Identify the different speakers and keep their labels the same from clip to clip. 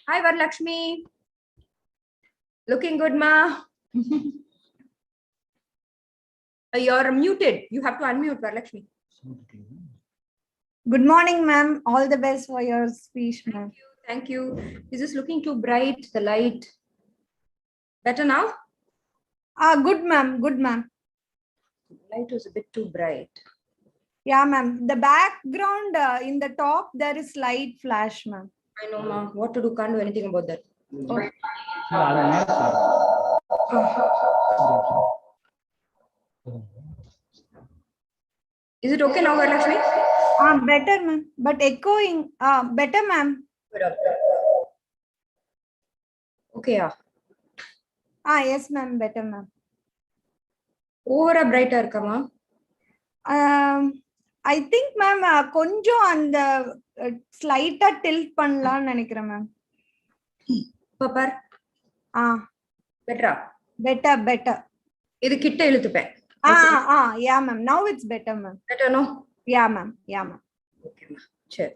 Speaker 1: Hi, Varalakshmi. Looking good, ma. You're muted. You have to unmute, Varalakshmi.
Speaker 2: Good morning, ma'am. All the best for your speech, ma'am.
Speaker 1: Thank you. Is this looking too bright? The light. Better now?
Speaker 2: Good, ma'am. Good, ma'am.
Speaker 1: Light was a bit too bright.
Speaker 2: Yeah, ma'am. The background in the top, there is light flash, ma'am.
Speaker 1: I know, ma. What to do? Can't do anything about that.
Speaker 2: Okay.
Speaker 1: Is it okay now, Varalakshmi?
Speaker 2: Better, ma'am. But echoing. Better, ma'am.
Speaker 1: Okay, yeah.
Speaker 2: Yes, ma'am. Better, ma'am.
Speaker 1: Over a brighter, come on.
Speaker 2: I think, ma'am, கொஞ்சம் அந்த ஸ்லைட்டா tilt பண்ணலாம்னு நினைக்கிறேன், ma'am.
Speaker 1: Papar. Better.
Speaker 2: Better.
Speaker 1: இது கிட்ட இழுத்துப்பேன்.
Speaker 2: Yeah, ma'am. Now it's better, ma'am.
Speaker 1: Better, no?
Speaker 2: Yeah, ma'am.
Speaker 1: Okay, ma. Sure.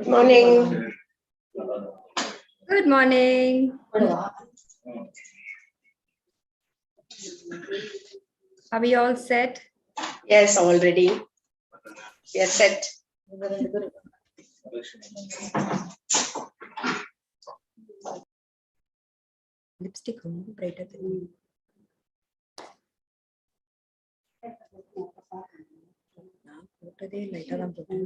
Speaker 3: Morning.
Speaker 1: Good morning. Are we all set?
Speaker 3: Yes, already. We are set.
Speaker 1: Lipstick ரொம்ப bright ஆ தெரியுது. நான் போட்டதே லைட்டா தான் போட்டேன்.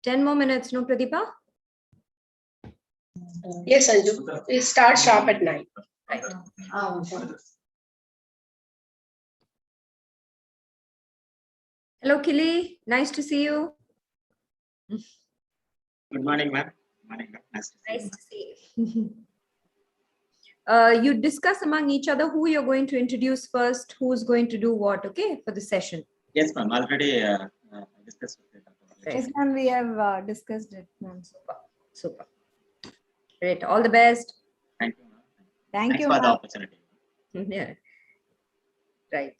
Speaker 1: 10 more minutes, no, Pradeepa?
Speaker 3: Yes, Anju. We start sharp at 9. Right.
Speaker 1: Hello, Kili. Nice to see you.
Speaker 4: Good morning, ma'am. Morning, ma'am. Nice to see you.
Speaker 1: Nice to see you. You discuss among each other who you're going to introduce first, who's going to do what, okay, for the session.
Speaker 4: Yes, ma'am. Already discussed with you.
Speaker 1: Right.
Speaker 2: Yes, ma'am, we have discussed it, ma'am.
Speaker 1: Super. Great. All the best.
Speaker 4: Thank you, ma'am.
Speaker 2: Thank
Speaker 4: Thanks
Speaker 2: you,
Speaker 4: for the
Speaker 2: ma'am.
Speaker 4: opportunity.
Speaker 1: Yeah. Right.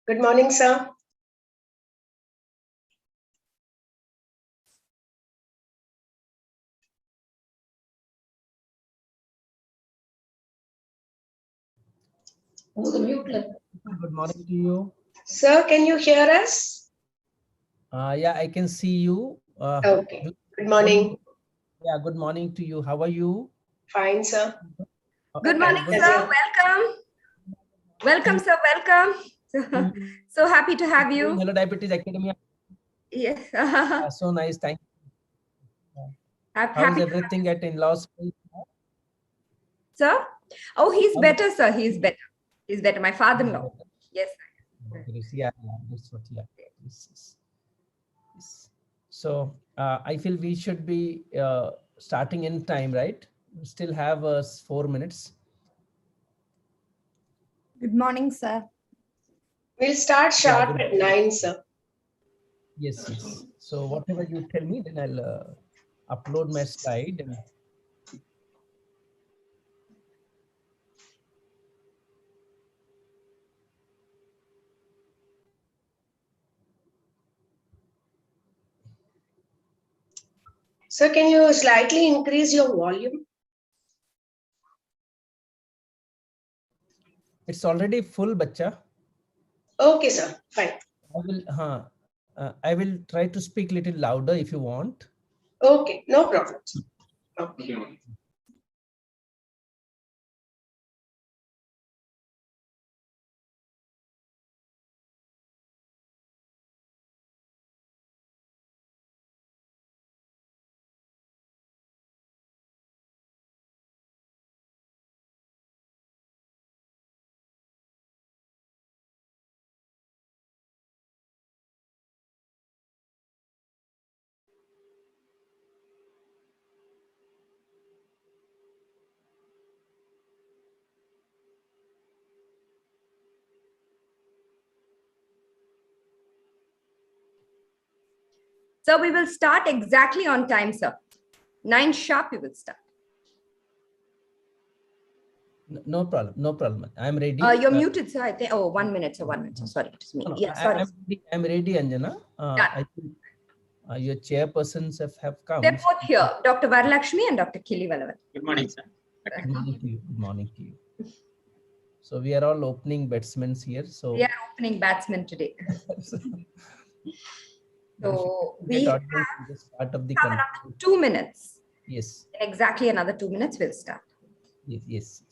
Speaker 3: Good morning, sir.
Speaker 5: Good morning to you.
Speaker 3: Sir, can you hear us?
Speaker 5: Yeah, I can see you.
Speaker 3: Okay. Good morning.
Speaker 5: Yeah, good morning to you. How are you?
Speaker 3: Fine, sir.
Speaker 1: Good morning,
Speaker 5: Good.
Speaker 1: sir. Welcome. Welcome, sir. Welcome. So happy to have you.
Speaker 5: Hello, Diabetes Academy.
Speaker 1: Yes.
Speaker 5: So nice. Thank you. How is
Speaker 1: Happy,
Speaker 5: everything at in-laws?
Speaker 1: sir. Oh, he's
Speaker 5: How's
Speaker 1: better, sir. He's better. He's better. My father-in-law. Yes.
Speaker 5: Yeah, that's what. Yeah. Yes. So I feel we should be starting in time, right? We still have 4 minutes.
Speaker 2: Good morning, sir.
Speaker 3: We'll start sharp
Speaker 5: good
Speaker 3: at 9, sir.
Speaker 5: Yes, yes. So whatever you tell me, then I'll upload my slide. And
Speaker 3: Sir, can you slightly increase your volume?
Speaker 5: it's already full, bacha.
Speaker 3: Okay, sir. Fine.
Speaker 5: I will try to speak little louder if you want.
Speaker 3: Okay, no problem. Okay.
Speaker 1: So we will start exactly on time, sir. 9 sharp, we will start.
Speaker 5: No problem. No problem. I'm ready.
Speaker 1: You're muted, sir. I think. Oh, 1 minute, sir. 1 minute. So sorry, it is me.
Speaker 5: No,
Speaker 1: Yeah, sorry.
Speaker 5: I'm ready, Anjana.
Speaker 1: Done.
Speaker 5: I think your chairpersons have come.
Speaker 1: They're both here, Dr. Varalakshmi and Dr. Kilivalavan.
Speaker 4: Good morning, sir.
Speaker 5: Good morning to you. Good morning to you. So we are all opening batsmen here. So
Speaker 1: We are opening batsmen today. So we
Speaker 5: get
Speaker 1: have
Speaker 5: audience in the start of the
Speaker 1: another
Speaker 5: country.
Speaker 1: 2 minutes.
Speaker 5: Yes.
Speaker 1: In exactly another 2 minutes, we'll start.
Speaker 5: Yes. Yes.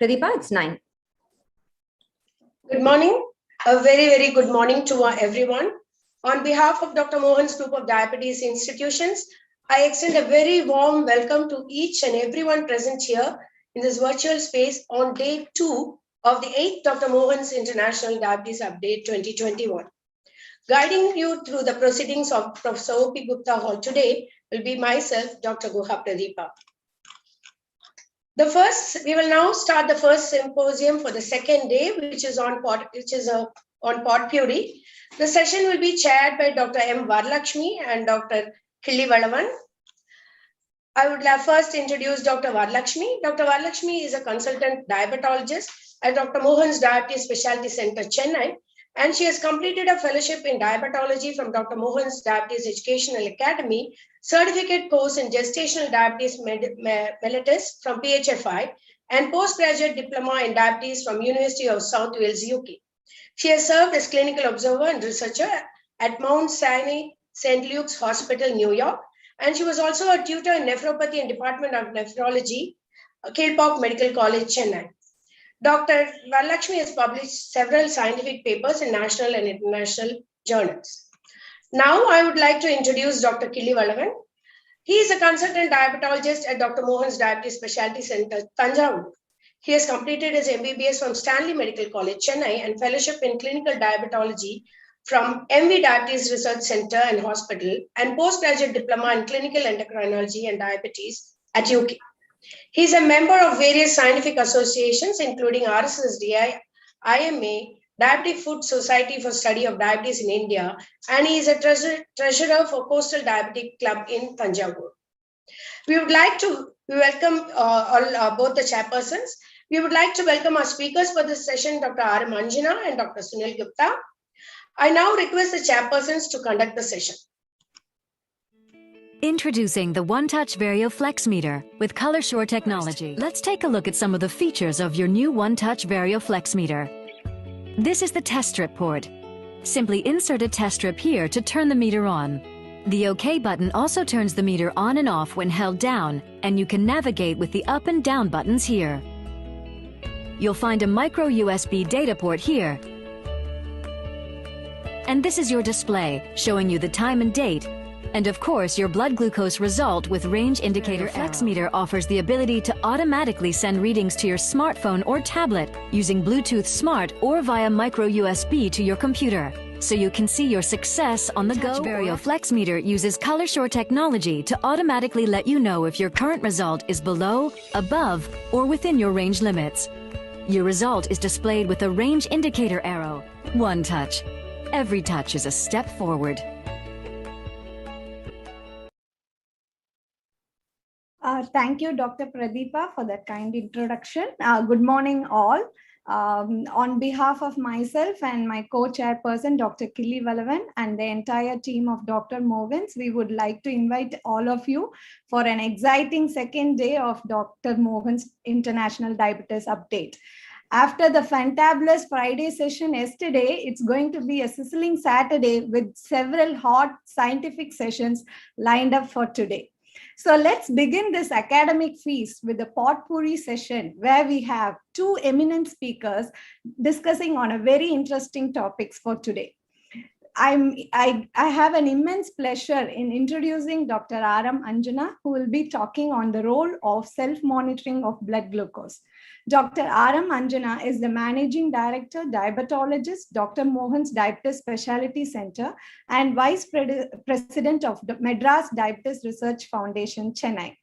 Speaker 1: Pradeepa, it's 9.
Speaker 3: Good morning. A very, very good morning to everyone. On behalf of Dr. Mohan's Group of Diabetes Institutions, I extend a very warm welcome to each and everyone present here in this virtual space on day 2 of the 8th Dr. Mohan's International Diabetes Update 2021. Guiding you through the proceedings of Professor O.P. Gupta Hall today will be myself, Dr. Guha Pradeepa. We will now start the first symposium for the second day, which is on potpurri. The session will be chaired by Dr. M. Varalakshmi and Dr. Kilivalavan. I would first introduce Dr. Varalakshmi. Dr. Varalakshmi is a consultant diabetologist at Dr. Mohan's Diabetes Specialty Center, Chennai, and she has completed a fellowship in diabetology from Dr. Mohan's Diabetes Educational Academy, certificate course in gestational diabetes mellitus from PHFI, and postgraduate diploma in diabetes from University of South Wales, UK. She has served as clinical observer and researcher at Mount Sinai St. Luke's Hospital, New York, and she was also a tutor in nephropathy and Department of Nephrology, Kilpauk Medical College, Chennai. Dr. Varalakshmi has published several scientific papers in national and international journals. Now, I would like to introduce Dr. Killi Valavan. He is a consultant diabetologist at Dr. Mohan's Diabetes Specialty Center, Tanjavur. He has completed his MBBS from Stanley Medical College, Chennai, and fellowship in clinical diabetology from MV Diabetes Research Center and Hospital, and postgraduate diploma in clinical endocrinology and diabetes at UK. He is a member of various scientific associations, including RSSDI, IMA, Diabetic Food Society for Study of Diabetes in India, and he is a treasurer for Coastal Diabetic Club in Tanjavur. We would like to welcome both the chairpersons. We would like to welcome our speakers for this session, Dr. R. Manjana and Dr. Sunil Gupta. I now request the chairpersons to conduct the session.
Speaker 6: Introducing the One-Touch Vario Flex Meter with ColorSure technology. Let's take a look at some of the features of your new One-Touch Vario Flex Meter. This is the test strip port. Simply insert a test strip here to turn the meter on. The OK button also turns the meter on and off when held down, and you can navigate with the up and down buttons here. You'll find a micro USB data port here. And this is your display, showing you the time and date, and of course your blood glucose result with range indicator. Flex Meter offers the ability to automatically send readings to your smartphone or tablet using Bluetooth Smart or via micro USB to your computer, so you can see your success on the go. Vario Flex Meter uses ColorSure technology to automatically let you know if your current result is below, above, or within your range limits. Your result is displayed with a range indicator arrow. One touch. Every touch is a step forward.
Speaker 2: Thank you, Dr. Pradeepa, for that kind introduction. Good morning, all. On behalf of myself and my co-chairperson, Dr. Killi Valavan, and the entire team of Dr. Mogens, we would like to invite all of you for an exciting second day of Dr. Mogens International Diabetes Update. After the fantabulous Friday session yesterday, it's going to be a sizzling Saturday with several hot scientific sessions lined up for today. So let's begin this academic feast with the potpourri session, where we have two eminent speakers discussing on a very interesting topics for today. I have an immense pleasure in introducing Dr. R.M. Anjana, who will be talking on the role of self-monitoring of blood glucose. Dr. R.M. Anjana is the Managing Director, Diabetologist, Dr. Mohan's Diabetes Specialty Center, and Vice President of the Madras Diabetes Research Foundation, Chennai.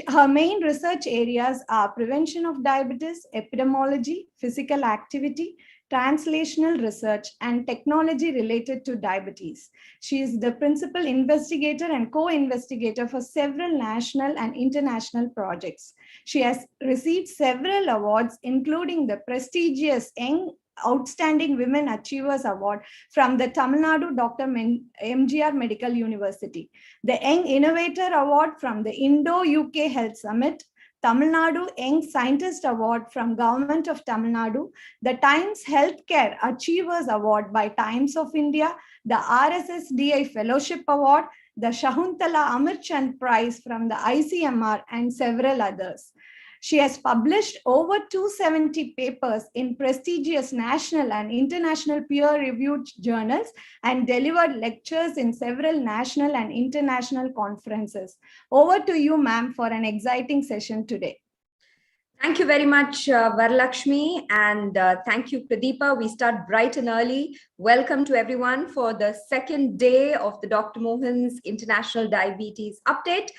Speaker 2: Her main research areas are prevention of diabetes, epidemiology, physical activity, translational research, and technology related to diabetes. She is the principal investigator and co-investigator for several national and international projects. She has received several awards, including the prestigious Young Outstanding Women Achievers Award from the Tamil Nadu Dr. MGR Medical University, the Young Innovator Award from the Indo-UK Health Summit, Tamil Nadu Young Scientist Award from Government of Tamil Nadu, the Times Healthcare Achievers Award by Times of India, the RSSDI Fellowship Award, the Shakuntala Amirchand Prize from the ICMR, and several others. She has published over 270 papers in prestigious national and international peer-reviewed journals and delivered lectures in several national and international conferences. Over to you, ma'am, for an exciting session today.
Speaker 1: Thank you very much, Varalakshmi, and thank you, Pradeepa. We start bright and early. Welcome to everyone for the second day of the Dr. Mohan's International Diabetes Update.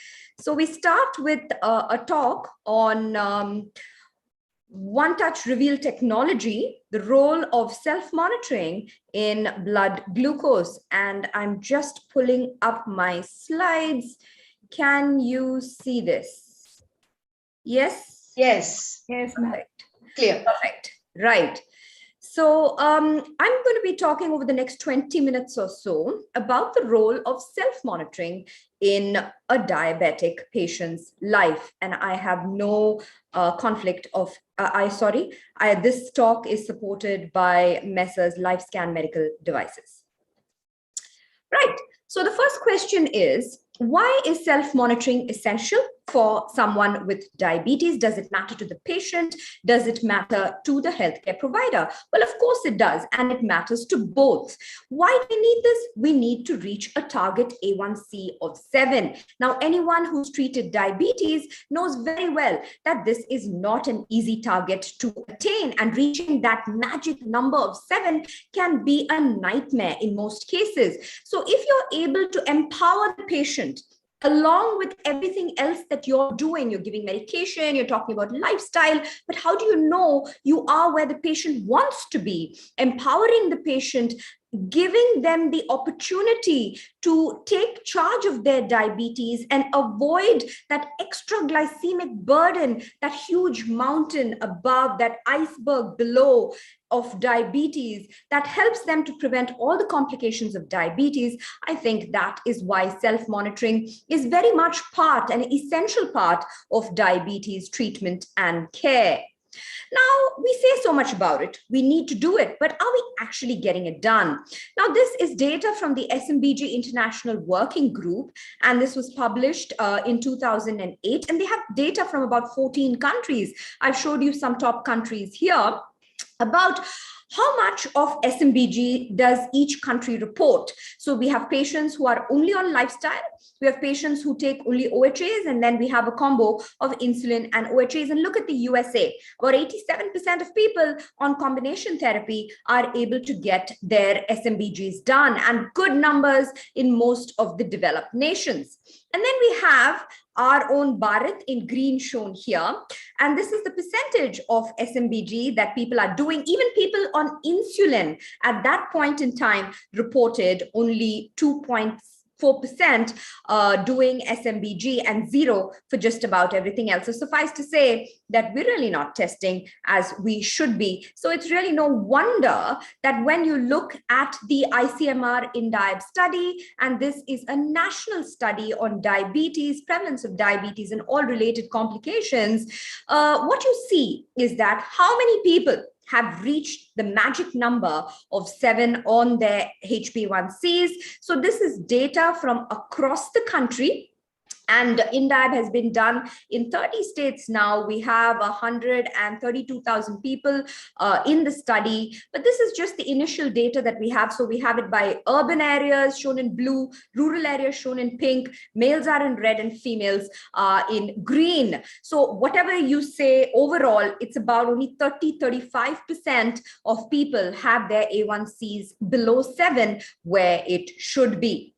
Speaker 1: So we start with a talk on One-Touch Reveal technology, the role of self-monitoring in blood glucose. And I'm just pulling up my slides. Can you see this? Yes?
Speaker 3: Yes.
Speaker 2: Yes, ma'am.
Speaker 1: Perfect.
Speaker 3: Clear.
Speaker 1: Perfect. Right. So I'm going to be talking over the next 20 minutes or so about the role of self-monitoring in a diabetic patient's life. And I have no conflict of, this talk is supported by Messrs. LifeScan Medical Devices. Right. So the first question is, why is self-monitoring essential for someone with diabetes? Does it matter to the patient? Does it matter to the healthcare provider? Well, of course it does, and it matters to both. Why do we need this? We need to reach a target A1C of 7. Now, anyone who's treated diabetes knows very well that this is not an easy target to attain, and reaching that magic number of 7 can be a nightmare in most cases. So if you're able to empower the patient along with everything else that you're doing, you're giving medication, you're talking about lifestyle, but how do you know you are where the patient wants to be? Empowering the patient, giving them the opportunity to take charge of their diabetes and avoid that extra glycemic burden, that huge mountain above, that iceberg below of diabetes, that helps them to prevent all the complications of diabetes. I think that is why self-monitoring is very much part, an essential part of diabetes treatment and care. Now, we say so much about it. We need to do it, but are we actually getting it done? Now, this is data from the SMBG International Working Group, and this was published in 2008, and they have data from about 14 countries. I've showed you some top countries here about how much of SMBG does each country report. So we have patients who are only on lifestyle, we have patients who take only OHAs, and then we have a combo of insulin and OHAs. And look at the USA, about 87% of people on combination therapy are able to get their SMBGs done, and good numbers in most of the developed nations. And then we have our own Bharat in green shown here. And this is the percentage of SMBG that people are doing. Even people on insulin at that point in time reported only 2.4% doing SMBG and 0 for just about everything else. So suffice to say that we're really not testing as we should be. So it's really no wonder that when you look at the ICMR INDIAB study, and this is a national study on diabetes, prevalence of diabetes and all related complications, what you see is that how many people have reached the magic number of 7 on their HbA1cs. So this is data from across the country. And INDIAB has been done in 30 states now. We have 132,000 people in the study, but this is just the initial data that we have. So we have it by urban areas shown in blue, rural areas shown in pink, males are in red and females are in green. So whatever you say, overall, it's about only 35% of people have their A1Cs below 7, where it should be.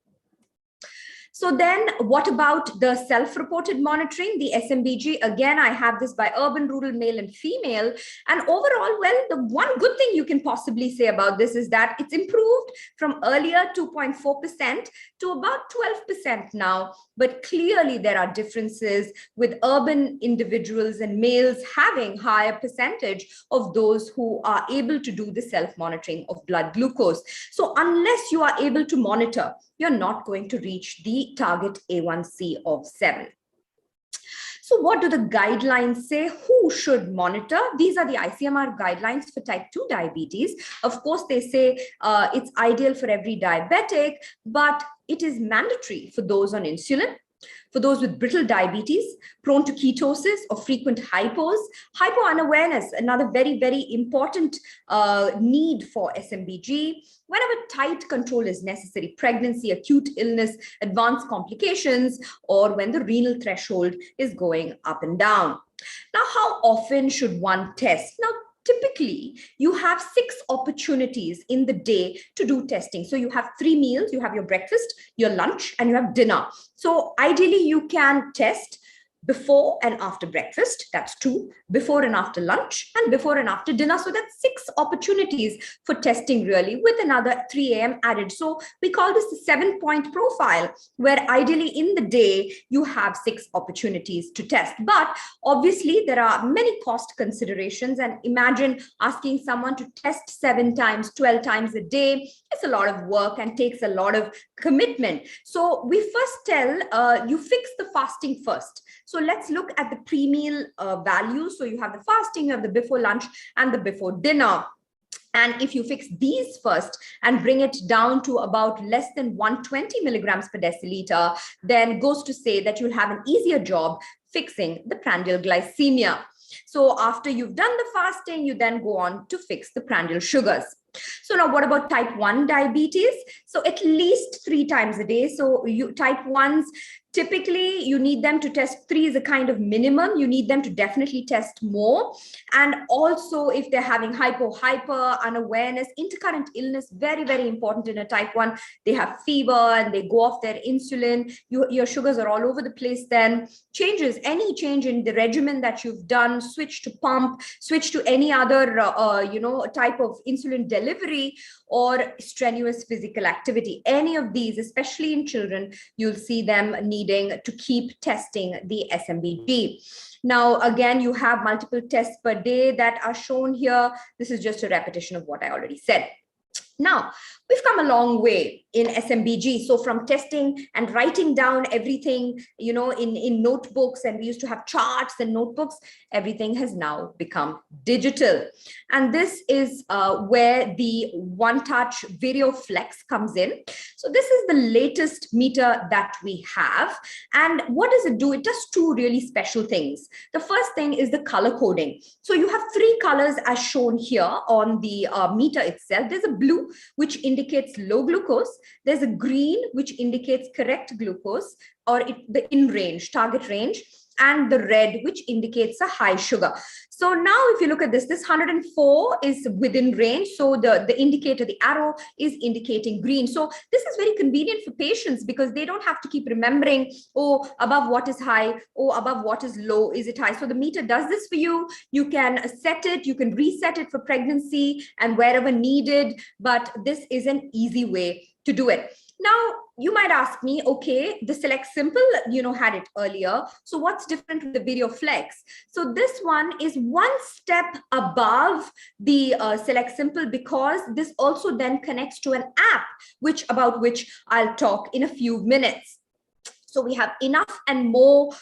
Speaker 1: So then what about the self-reported monitoring, the SMBG? Again, I have this by urban, rural, male, and female. And overall, well, the one good thing you can possibly say about this is that it's improved from earlier 2.4% to about 12% now. But clearly there are differences with urban individuals and males having higher percentage of those who are able to do the self-monitoring of blood glucose. So unless you are able to monitor, you're not going to reach the target A1C of 7. So what do the guidelines say? Who should monitor? These are the ICMR guidelines for type 2 diabetes. Of course, they say it's ideal for every diabetic, but it is mandatory for those on insulin, for those with brittle diabetes, prone to ketosis or frequent hypos. Hypo unawareness, another very, very important need for SMBG. Whenever tight control is necessary, pregnancy, acute illness, advanced complications, or when the renal threshold is going up and down. Now, how often should one test? Now, typically, you have 6 opportunities in the day to do testing. So you have 3 meals, you have your breakfast, your lunch, and you have dinner. So ideally, you can test before and after breakfast, that's 2, before and after lunch, and before and after dinner. So that's 6 opportunities for testing really, with another 3 a.m. added. So we call this the 7-point profile, where ideally in the day, you have 6 opportunities to test. But obviously there are many cost considerations, and imagine asking someone to test 7 times, 12 times a day. It's a lot of work and takes a lot of commitment. So we first tell you fix the fasting first. So let's look at the pre-meal values. So you have the fasting, you have the before lunch and the before dinner. And if you fix these first and bring it down to about less than 120 milligrams per deciliter, then goes to say that you'll have an easier job fixing the prandial glycemia. So after you've done the fasting, you then go on to fix the prandial sugars. So now what about type 1 diabetes? So at least 3 times a day. So you type 1s, typically you need them to test 3 is a kind of minimum. You need them to definitely test more. And also if they're having hyper, unawareness, intercurrent illness, very, very important in a type 1. They have fever and they go off their insulin. Your sugars are all over the place then. Changes, any change in the regimen that you've done, switch to pump, switch to any other, type of insulin delivery, or strenuous physical activity. Any of these, especially in children, you'll see them needing to keep testing the SMBG. Now, again, you have multiple tests per day that are shown here. This is just a repetition of what I already said. Now, we've come a long way in SMBG. So from testing and writing down everything, in notebooks, and we used to have charts and notebooks, everything has now become digital. And this is where the one-touch video flex comes in. So this is the latest meter that we have. And what does it do? It does 2 really special things. The first thing is the color coding. So you have 3 colors as shown here on the meter itself. There's a blue, which indicates low glucose. There's a green, which indicates correct glucose, or the in range, target range, and the red, which indicates a high sugar. So now if you look at this 104 is within range. So the indicator, the arrow, is indicating green. So this is very convenient for patients because they don't have to keep remembering, oh, above what is high, oh, above what is low, is it high? So the meter does this for you. You can set it, you can reset it for pregnancy and wherever needed, but this is an easy way to do it. Now, you might ask me, okay, the Select Simple, had it earlier. So what's different with the Video Flex? So this one is 1 step above the Select Simple, because this also then connects to an app, about which I'll talk in a few minutes. So we have enough and more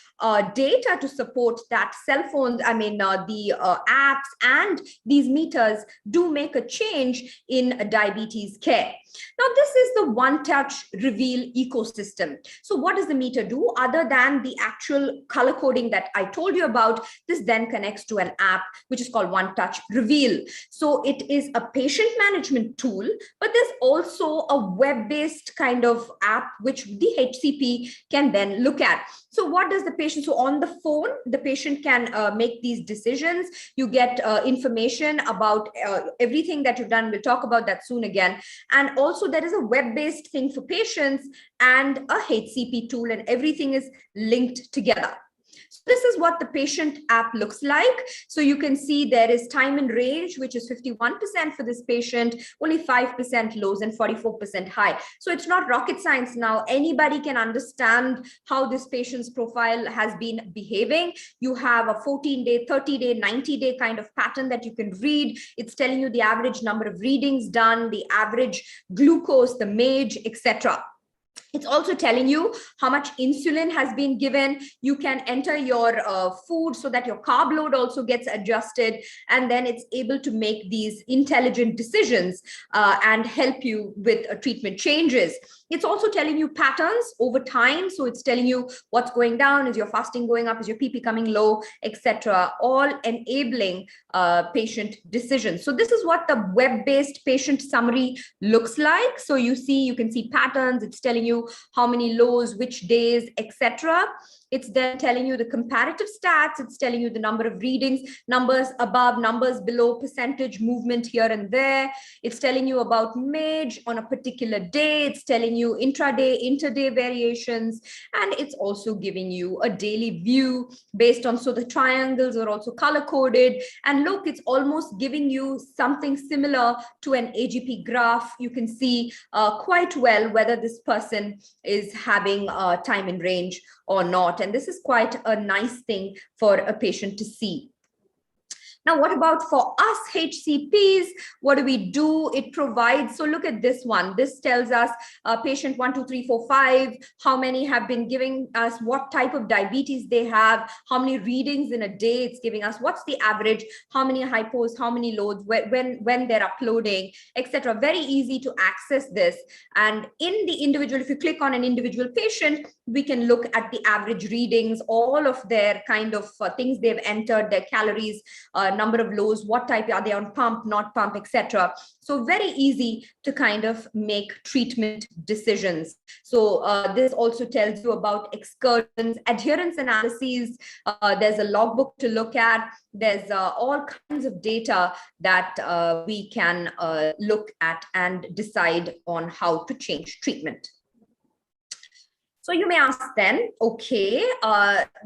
Speaker 1: data to support that cell phones, the apps and these meters do make a change in diabetes care. Now, this is the one-touch reveal ecosystem. So what does the meter do? Other than the actual color coding that I told you about, this then connects to an app, which is called One-Touch Reveal. So it is a patient management tool, but there's also a web-based kind of app, which the HCP can then look at. So what does the patient, so on the phone, the patient can make these decisions. You get information about everything that you've done. We'll talk about that soon again. And also there is a web-based thing for patients and a HCP tool, and everything is linked together. So this is what the patient app looks like. So you can see there is time and range, which is 51% for this patient, only 5% lows and 44% high. So it's not rocket science now. Anybody can understand how this patient's profile has been behaving. You have a 14-day, 30-day, 90-day kind of pattern that you can read. It's telling you the average number of readings done, the average glucose, the MAGE, etc. It's also telling you how much insulin has been given. You can enter your food so that your carb load also gets adjusted, and then it's able to make these intelligent decisions and help you with treatment changes. It's also telling you patterns over time. So it's telling you what's going down, is your fasting going up, is your PP coming low, etc., all enabling patient decisions. So this is what the web-based patient summary looks like. So you can see patterns. It's telling you you how many lows, which days, etc. It's then telling you the comparative stats. It's telling you the number of readings, numbers above, numbers below, percentage movement here and there. It's telling you about MAGE on a particular day. It's telling you intraday, interday variations. And it's also giving you a daily view based on, so the triangles are also color coded. And look, it's almost giving you something similar to an AGP graph. You can see quite well whether this person is having time in range or not. And this is quite a nice thing for a patient to see. Now, what about for us HCPs? What do we do? It provides, so look at this one. This tells us patient 1, 2, 3, 4, 5, how many have been giving us, what type of diabetes they have, how many readings in a day it's giving us, what's the average, how many hypos, how many loads, when they're uploading, etc. Very easy to access this. And in the individual, if you click on an individual patient, we can look at the average readings, all of their kind of things they've entered, their calories, number of lows, what type are they on, pump, not pump, etc. So very easy to kind of make treatment decisions. So this also tells you about excursions, adherence analyses. There's a logbook to look at. There's all kinds of data that we can look at and decide on how to change treatment. So you may ask then, okay,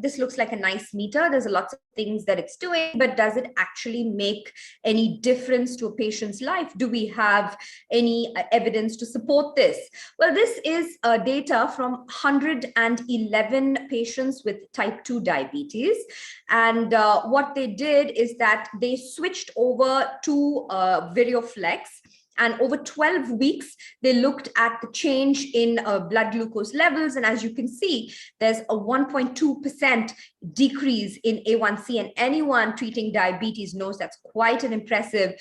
Speaker 1: this looks like a nice meter. There's lots of things that it's doing, but does it actually make any difference to a patient's life? Do we have any evidence to support this? Well, this is data from 111 patients with type 2 diabetes. And what they did is that they switched over to VideoFlex. And over 12 weeks, they looked at the change in blood glucose levels. And as you can see, there's a 1.2% decrease in A1C. And anyone treating diabetes knows that's quite an impressive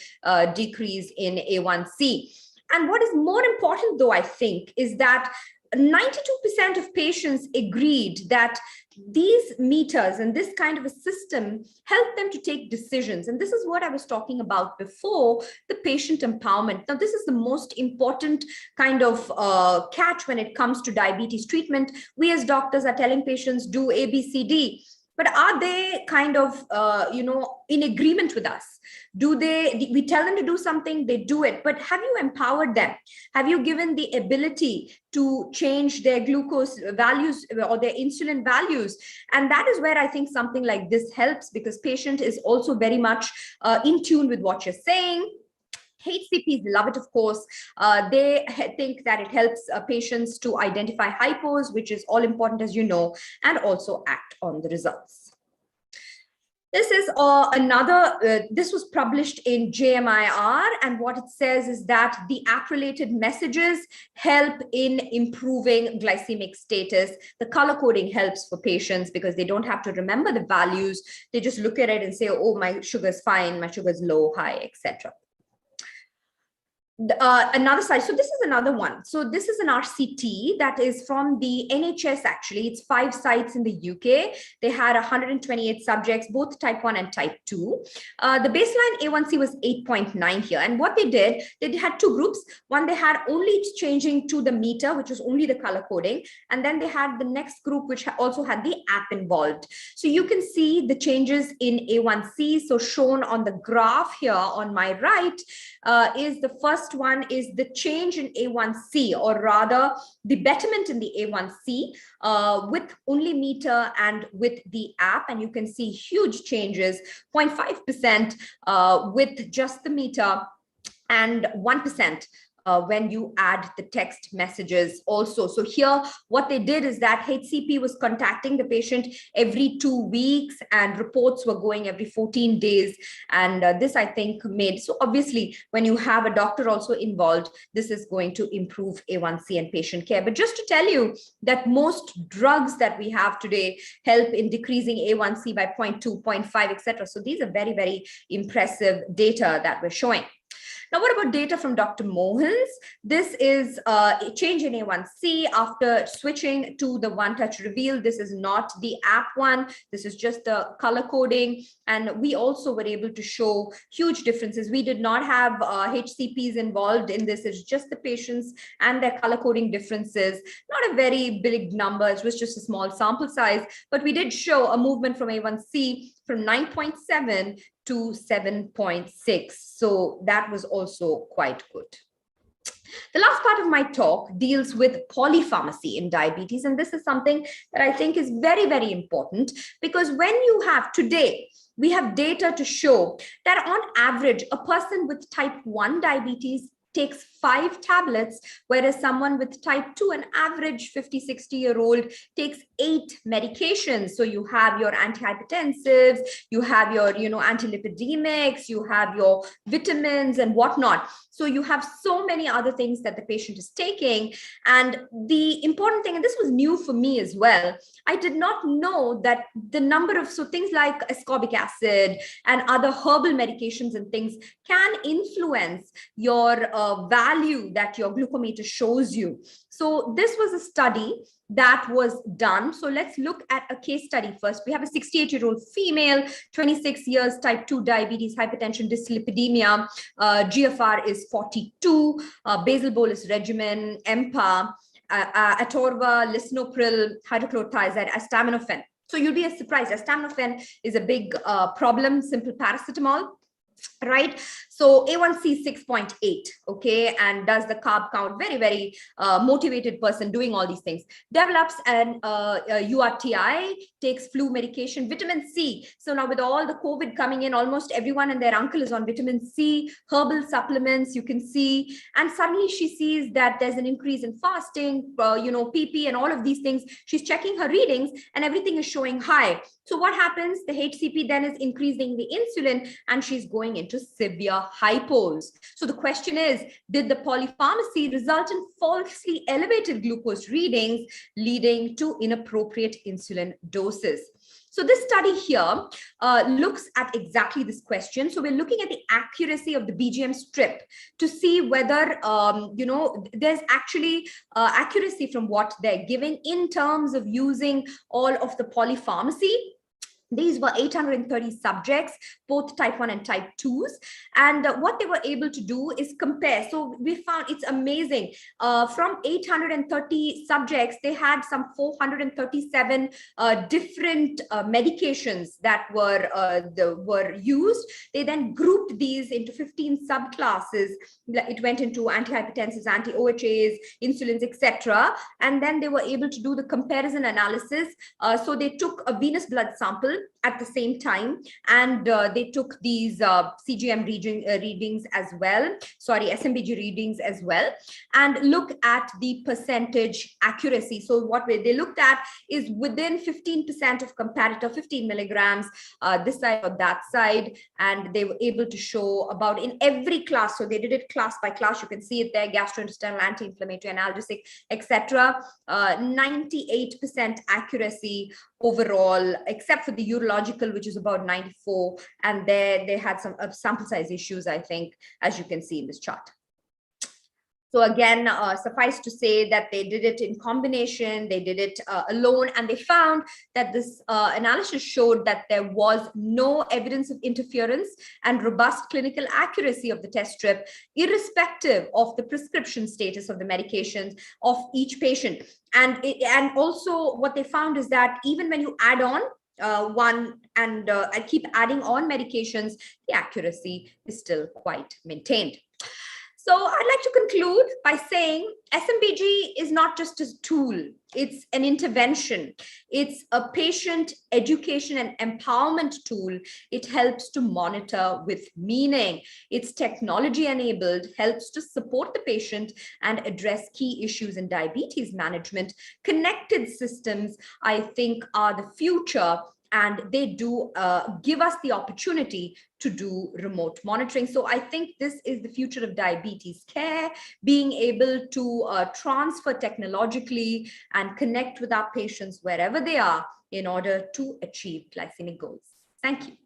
Speaker 1: decrease in A1C. And what is more important, though, I think, is that 92% of patients agreed that these meters and this kind of a system help them to take decisions. And this is what I was talking about before, the patient empowerment. Now, this is the most important kind of catch when it comes to diabetes treatment. We as doctors are telling patients, do A, B, C, D. But are they kind of, in agreement with us? We tell them to do something, they do it, but have you empowered them? Have you given the ability to change their glucose values or their insulin values? And that is where I think something like this helps, because patient is also very much in tune with what you're saying. HCPs love it, of course. They think that it helps patients to identify hypos, which is all important, as you know, and also act on the results. This is this was published in JMIR, and what it says is that the app-related messages help in improving glycemic status. The color coding helps for patients because they don't have to remember the values. They just look at it and say, oh, my sugar's fine, my sugar's low, high, etc. Another side, so this is another one. So this is an RCT that is from the NHS, actually. It's 5 sites in the UK. They had 128 subjects, both type 1 and type 2. The baseline A1C was 8.9 here. And what they did, they had 2 groups. One, they had only changing to the meter, which was only the color coding. And then they had the next group, which also had the app involved. So you can see the changes in A1C. So shown on the graph here on my right is the first one is the change in A1C, or rather the betterment in the A1C with only meter and with the app. And you can see huge changes, 0.5% with just the meter and 1% when you add the text messages also. So here, what they did is that HCP was contacting the patient every 2 weeks and reports were going every 14 days. And this, I think, made, so obviously, when you have a doctor also involved, this is going to improve A1C and patient care. But just to tell you that most drugs that we have today help in decreasing A1C by 0.2, 0.5, etc. So these are very, very impressive data that we're showing. Now, what about data from Dr. Mohan's? This is a change in A1C after switching to the One Touch Reveal. This is not the app one. This is just the color coding. And we also were able to show huge differences. We did not have HCPs involved in this. It's just the patients and their color coding differences. Not a very big number. It was just a small sample size, but we did show a movement from A1C from 9.7 to 7.6. So that was also quite good. The last part of my talk deals with polypharmacy in diabetes. And this is something that I think is very, very important, because when you have today, we have data to show that on average, a person with type 1 diabetes takes 5 tablets, whereas someone with type 2, an average 50, 60-year-old, takes 8 medications. So you have your antihypertensives, you have your, antilipidemics, you have your vitamins and whatnot. So you have so many other things that the patient is taking. And the important thing, and this was new for me as well, I did not know that the number of, so things like ascorbic acid and other herbal medications and things can influence your value that your glucometer shows you. So this was a study that was done. So let's look at a case study first. We have a 68-year-old female, 26 years, type 2 diabetes, hypertension, dyslipidemia, GFR is 42, basal bolus regimen, EMPA, atorva, lisinopril, hydrochlorothiazide, acetaminophen. So you'll be surprised. Acetaminophen is a big problem, simple paracetamol. Right. So A1C 6.8, okay, and does the carb count, very, very motivated person doing all these things, develops an URTI, takes flu medication, vitamin C. So now with all the COVID coming in, almost everyone and their uncle is on vitamin C, herbal supplements, you can see, and suddenly she sees that there's an increase in fasting, PP and all of these things. She's checking her readings and everything is showing high. So what happens? The HCP then is increasing the insulin and she's going into severe hypos. So the question is, did the polypharmacy result in falsely elevated glucose readings, leading to inappropriate insulin doses? So this study here looks at exactly this question. So we're looking at the accuracy of the BGM strip to see whether, there's actually accuracy from what they're giving in terms of using all of the polypharmacy. These were 830 subjects, both type 1 and type 2s. And what they were able to do is compare. So we found it's amazing. From 830 subjects, they had some 437 different medications that were used. They then grouped these into 15 subclasses. It went into antihypertensives, anti-OHAs, insulins, etc. And then they were able to do the comparison analysis. So they took a venous blood sample at the same time, and they took these CGM readings as well, SMBG readings as well, and look at the percentage accuracy. So what they looked at is within 15% of comparator, 15 milligrams, this side or that side, and they were able to show about in every class. So they did it class by class. You can see it there: gastrointestinal, anti-inflammatory, analgesic, etc. 98% accuracy overall, except for the urological, which is about 94, and they had some sample size issues, I think, as you can see in this chart. So again, suffice to say that they did it in combination, they did it alone, and they found that this analysis showed that there was no evidence of interference and robust clinical accuracy of the test strip, irrespective of the prescription status of the medications of each patient. And also what they found is that even when you add on one and keep adding on medications, the accuracy is still quite maintained. So I'd like to conclude by saying SMBG is not just a tool, it's an intervention. It's a patient education and empowerment tool. It helps to monitor with meaning. It's technology enabled, helps to support the patient and address key issues in diabetes management. Connected systems, I think, are the future, and they do give us the opportunity to do remote monitoring. So I think this is the future of diabetes care, being able to transfer technologically and connect with our patients wherever they are in order to achieve glycemic goals. Thank you.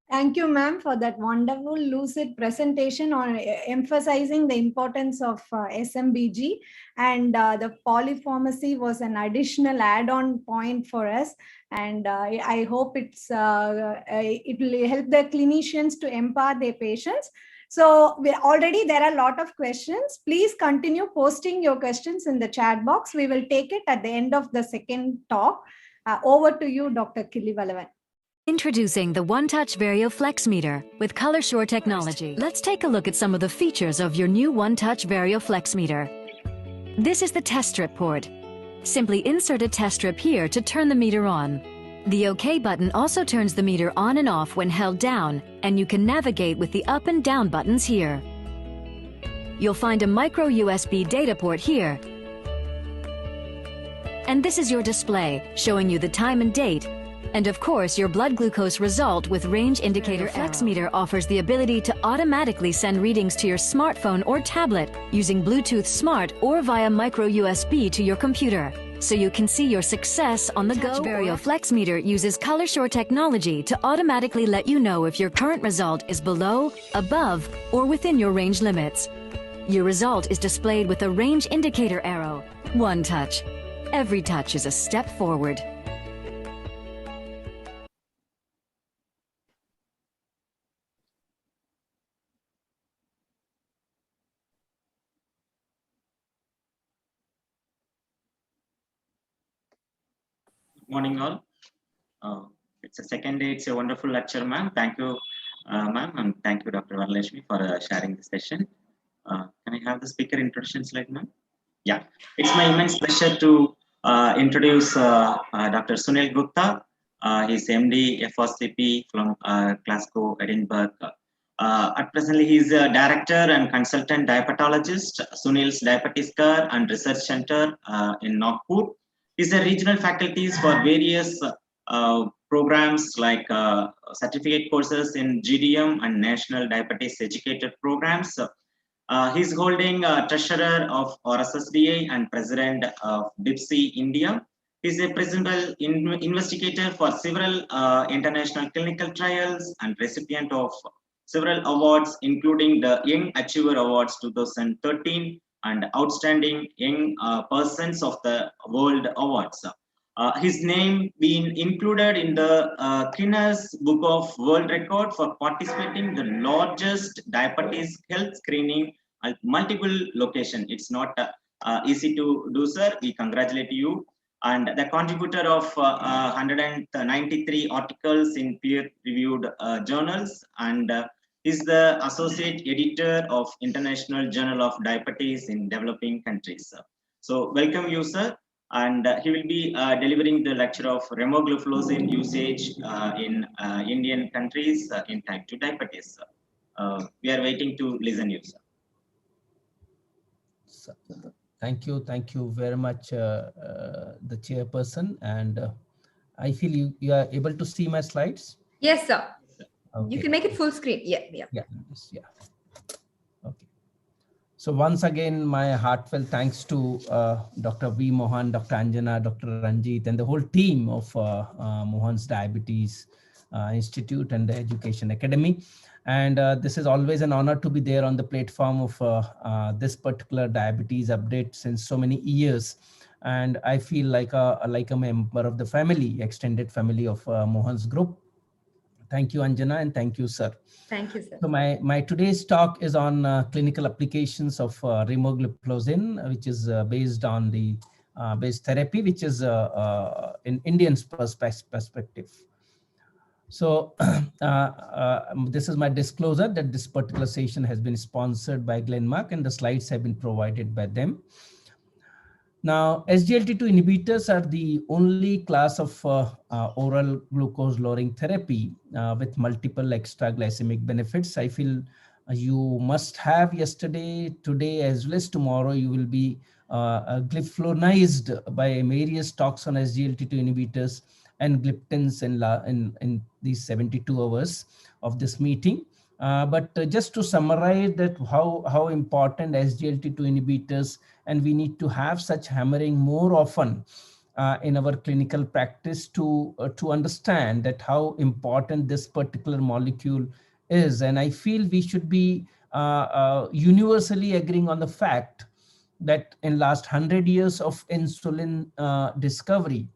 Speaker 2: Thank you, ma'am, for that wonderful, lucid presentation on emphasizing the importance of SMBG. And the polypharmacy was an additional add-on point for us. And I hope it will help the clinicians to empower their patients. So already there are a lot of questions. Please continue posting your questions in the chat box. We will take it at the end of the second talk. Over to you, Dr. Kilivalavan.
Speaker 6: Introducing the One-Touch Vario Flex Meter with ColorSure technology. Let's take a look at some of the features of your new One-Touch Vario Flex Meter. This is the test strip port. Simply insert a test strip here to turn the meter on. The OK button also turns the meter on and off when held down, and you can navigate with the up and down buttons here. You'll find a micro USB data port here. And this is your display, showing you the time and date, and of course, your blood glucose result with range indicator. Flex Meter offers the ability to automatically send readings to your smartphone or tablet using Bluetooth Smart or via micro USB to your computer, so you can see your success on the go. Vario Flex Meter uses ColorSure technology to automatically let you know if your current result is below, above, or within your range limits. Your result is displayed with a range indicator arrow. One touch. Every touch is a step forward.
Speaker 4: Good morning, all. It's a second day. It's a wonderful lecture, ma'am. Thank you, ma'am, and thank you, Dr. Varalakshmi, for sharing the session. Can I have the speaker introduction slide, ma'am? Yeah, it's my immense pleasure to introduce Dr. Sunil Gupta. He's MD FRCP from Glasgow, Edinburgh. At presently, he's a director and consultant diabetologist, Sunil's Diabetes Care and Research Center in Nagpur. He's a regional faculties for various programs like certificate courses in GDM and National Diabetes Educator programs. He's holding treasurer of RSSDA and president of DIPSI India. He's a principal investigator for several international clinical trials and recipient of several awards, including the Young Achiever Awards 2013 and Outstanding Young Persons of the World Awards. His name being included in the Guinness Book of World Record for participating the largest diabetes health screening at multiple locations. It's not easy to do, sir. We congratulate you. And the contributor of 193 articles in peer-reviewed journals, and is the associate editor of International Journal of Diabetes in Developing Countries. So welcome you, sir. And he will be delivering the lecture of remogliflozin usage in Indian countries in type 2 diabetes. We are waiting to listen you, sir.
Speaker 5: Thank you very much, the chairperson. And I feel you are able to see my slides.
Speaker 1: Yes, sir.
Speaker 5: Okay.
Speaker 1: You can make it full screen. Yeah.
Speaker 5: Okay. So once again, my heartfelt thanks to Dr. V. Mohan, Dr. Anjana, Dr. Ranjit, and the whole team of Mohan's Diabetes Institute and the Education Academy. And this is always an honor to be there on the platform of this particular diabetes update since so many years. And I feel like a member of the family, extended family of Mohan's group. Thank you, Anjana, and thank you, sir.
Speaker 1: Thank you, sir.
Speaker 5: So my today's talk is on clinical applications of remogliflozin, which is based on the base therapy, which is in Indian's perspective. So this is my disclosure that this particular session has been sponsored by Glenmark and the slides have been provided by them. Now, SGLT2 inhibitors are the only class of oral glucose lowering therapy with multiple extra glycemic benefits. I feel you must have yesterday, today, as well as tomorrow, you will be gliflonized by various talks on SGLT2 inhibitors and gliptins in these 72 hours of this meeting. But just to summarize that how important SGLT2 inhibitors, and we need to have such hammering more often in our clinical practice to understand that how important this particular molecule is. And I feel we should be universally agreeing on the fact that in last 100 years of insulin discovery,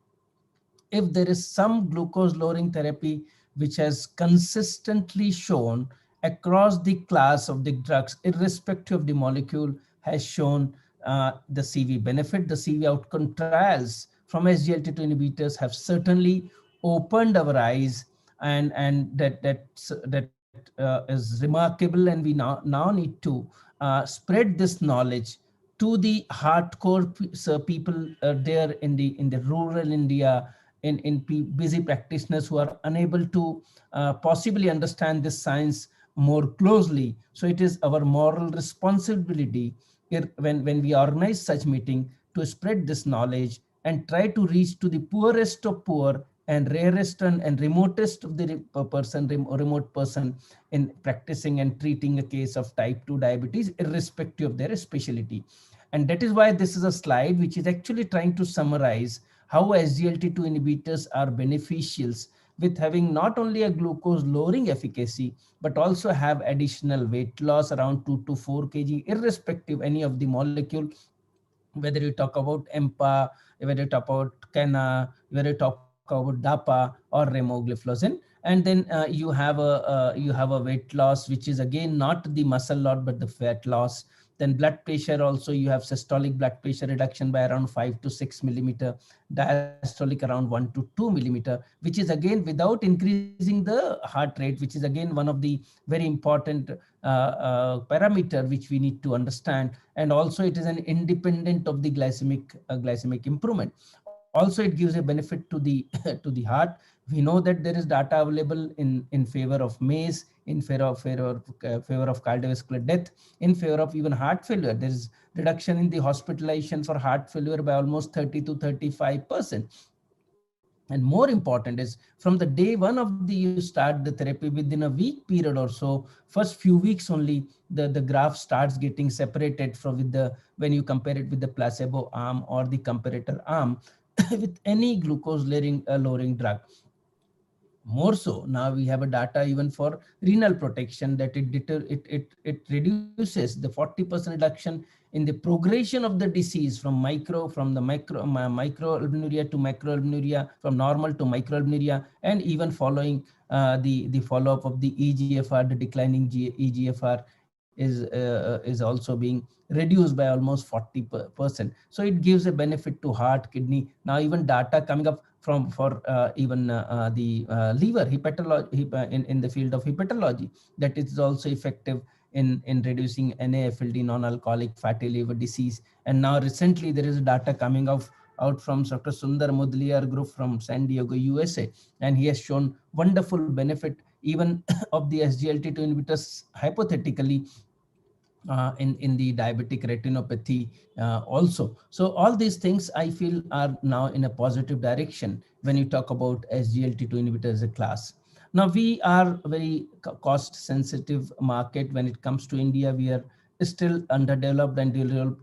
Speaker 5: if there is some glucose lowering therapy which has consistently shown across the class of the drugs, irrespective of the molecule, has shown the CV benefit. The CV outcome trials from SGLT2 inhibitors have certainly opened our eyes, and that is remarkable. And we now need to spread this knowledge to the hardcore people there in the rural India, in busy practitioners who are unable to possibly understand this science more closely. So it is our moral responsibility when we organize such meeting to spread this knowledge and try to reach to the poorest of poor and rarest and remotest of the remote person in practicing and treating a case of type 2 diabetes, irrespective of their specialty. And that is why this is a slide which is actually trying to summarize how SGLT2 inhibitors are beneficials, with having not only a glucose lowering efficacy, but also have additional weight loss around 2 to 4 kg, irrespective any of the molecule, whether you talk about EMPA, whether you talk about CANA, whether you talk about DAPA or remogliflozin. And then you have a weight loss, which is again not the muscle loss, but the fat loss. Then blood pressure also, you have systolic blood pressure reduction by around 5 to 6 millimeter, diastolic around 1 to 2 millimeter, which is again without increasing the heart rate, which is again one of the very important parameter which we need to understand. And also it is an independent of the glycemic improvement. Also it gives a benefit to the to the heart. We know that there is data available in favor of MACE, in favor of cardiovascular death, in favor of even heart failure. There is reduction in the hospitalization for heart failure by almost 30 to 35%. And more important is, from the day one of the you start the therapy, within a week period or so, first few weeks only, the graph starts getting separated from with the, when you compare it with the placebo arm or the comparator arm with any glucose lowering drug. More so, now we have a data even for renal protection, that it reduces the 40% reduction in the progression of the disease from microalbuminuria to macroalbuminuria, from normal to microalbuminuria, and even following the follow-up of the EGFR, the declining EGFR is also being reduced by almost 40%. So it gives a benefit to heart, kidney. Now even data coming up for even the liver hepatology, in the field of hepatology, that is also effective in reducing NAFLD, non-alcoholic fatty liver disease. And now recently there is data coming out from Dr. Sundar Mudliar group from San Diego, USA, and he has shown wonderful benefit even of the SGLT2 inhibitors hypothetically in the diabetic retinopathy also. So all these things I feel are now in a positive direction when you talk about SGLT2 inhibitor as a class. Now we are a very cost sensitive market when it comes to India. We are still underdeveloped and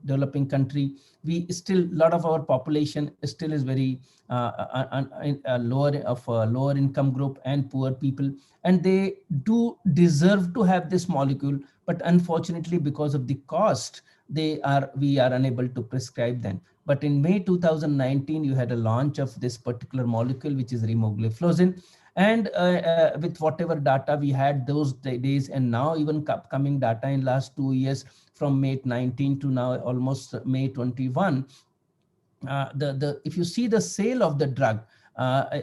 Speaker 5: developing country. We still, a lot of our population still is very lower income group and poor people, and they do deserve to have this molecule, but unfortunately because of the cost we are unable to prescribe them. But in May 2019 you had a launch of this particular molecule, which is remogliflozin, and with whatever data we had those days, and now even coming data in last 2 years from May 19 to now almost May 21, if you see the sale of the drug,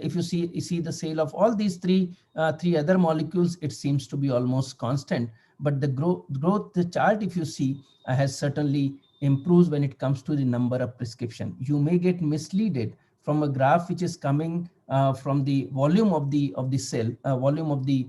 Speaker 5: if you see the sale of all these three other molecules, it seems to be almost constant. But the growth the chart, if you see, has certainly improves when it comes to the number of prescription. You may get misleaded from a graph which is coming from the volume of the sale, volume of the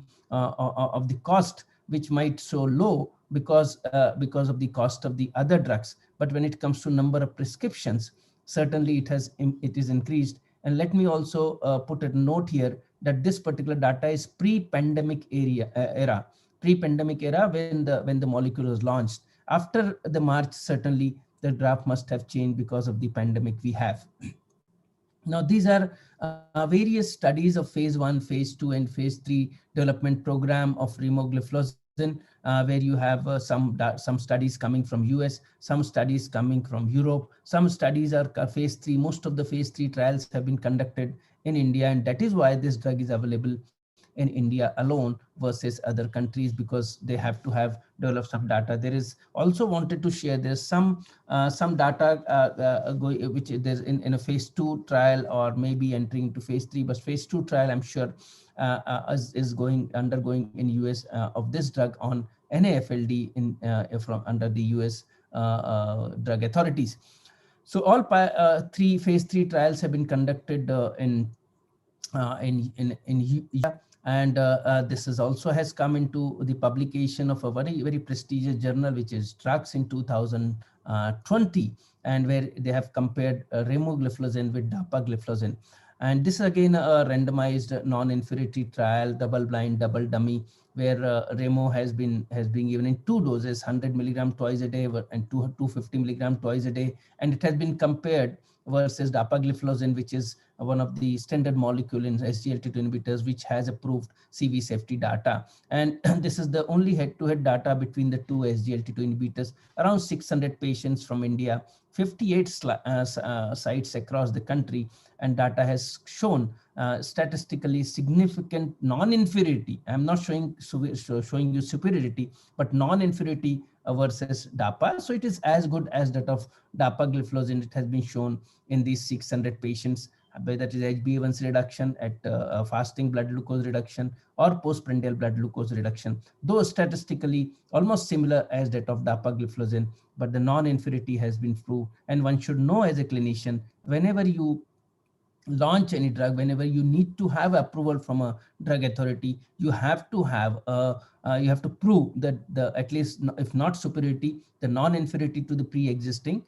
Speaker 5: cost, which might show low because of the cost of the other drugs. But when it comes to number of prescriptions, certainly it is increased. And let me also put a note here that this particular data is pre-pandemic era, when the molecule was launched. After the March, certainly the graph must have changed because of the pandemic we have. Now, these are various studies of phase 1, phase 2, and phase 3 development program of remogliflozin, where you have some studies coming from US, some studies coming from Europe, some studies are phase 3. Most of the phase 3 trials have been conducted in India, and that is why this drug is available in India alone versus other countries, because they have to have developed some data. There is also wanted to share, there's some data which there's in a phase 2 trial, or maybe entering into phase 3, but phase 2 trial I'm sure is going undergoing in US of this drug on NAFLD from under the US drug authorities. So all three phase 3 trials have been conducted in and this is also has come into the publication of a very prestigious journal, which is Drugs in 2020, and where they have compared remogliflozin with dapagliflozin. And this is again a randomized non-inferiority trial, double-blind, double dummy, where remo has been given in 2 doses, 100 milligram twice a day and 250 milligram twice a day, and it has been compared versus dapagliflozin, which is one of the standard molecule in SGLT2 inhibitors, which has approved CV safety data. And this is the only head-to-head data between the two SGLT2 inhibitors, around 600 patients from India, 58 sites across the country, and data has shown statistically significant non-inferiority. I'm not showing you superiority, but non-inferiority versus DAPA. So it is as good as that of dapagliflozin. It has been shown in these 600 patients, whether that is HbA1c reduction at fasting blood glucose reduction or postprandial blood glucose reduction, those statistically almost similar as that of dapagliflozin, but the non-inferiority has been proved. And one should know as a clinician, whenever you launch any drug, whenever you need to have approval from a drug authority, you have to have you have to prove that the, at least if not superiority, the non-inferiority to the pre-existing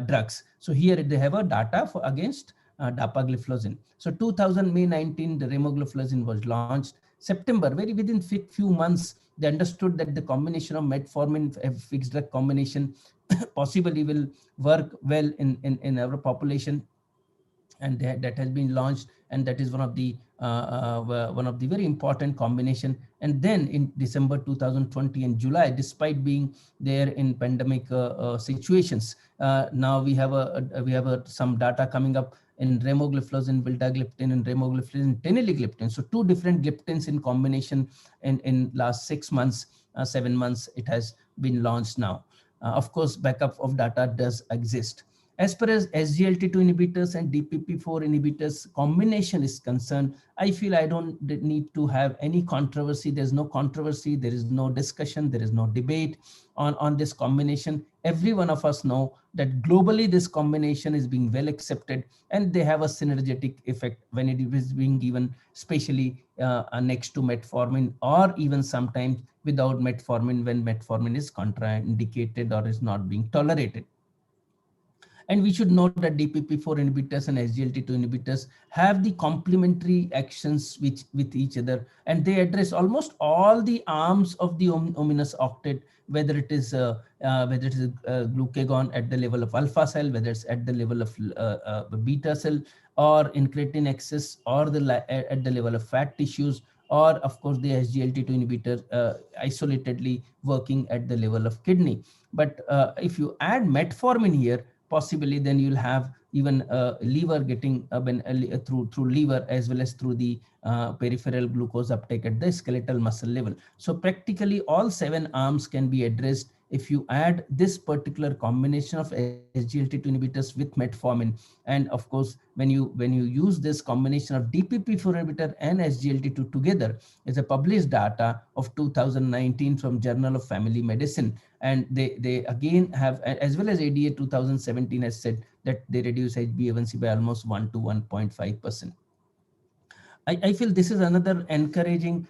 Speaker 5: drugs. So here they have a data for against dapagliflozin. So 2000 May 19, the remogliflozin was launched. September, very within few months, they understood that the combination of metformin, fixed drug combination, possibly will work well in our population, and that has been launched, and that is one of the very important combination. And then in December 2020 and July, despite being there in pandemic situations, now we have some data coming up in remogliflozin, vildagliptin, and remogliflozin, teneligliptin. So 2 different gliptins in combination in last 6 months, 7 months, it has been launched now. Of course, backup of data does exist. As far as SGLT2 inhibitors and DPP4 inhibitors combination is concerned, I feel I don't need to have any controversy. There's no controversy, there is no discussion, there is no debate on this combination. Every one of us know that globally this combination is being well accepted, and they have a synergetic effect when it is being given, especially next to metformin, or even sometimes without metformin when metformin is contraindicated or is not being tolerated. And we should note that DPP4 inhibitors and SGLT2 inhibitors have the complementary actions with each other, and they address almost all the arms of the ominous octet, whether it is glucagon at the level of alpha cell, whether it's at the level of beta cell, or incretin excess, or at the level of fat tissues, or of course the SGLT2 inhibitor isolatedly working at the level of kidney. But if you add metformin here, possibly then you'll have even liver getting through liver, as well as through the peripheral glucose uptake at the skeletal muscle level. So practically all 7 arms can be addressed if you add this particular combination of SGLT2 inhibitors with metformin. And of course, when you use this combination of DPP4 inhibitor and SGLT2 together, is a published data of 2019 from Journal of Family Medicine. And they again have, as well as ADA 2017 has said that they reduce HbA1c by almost 1 to 1.5%. I feel this is another encouraging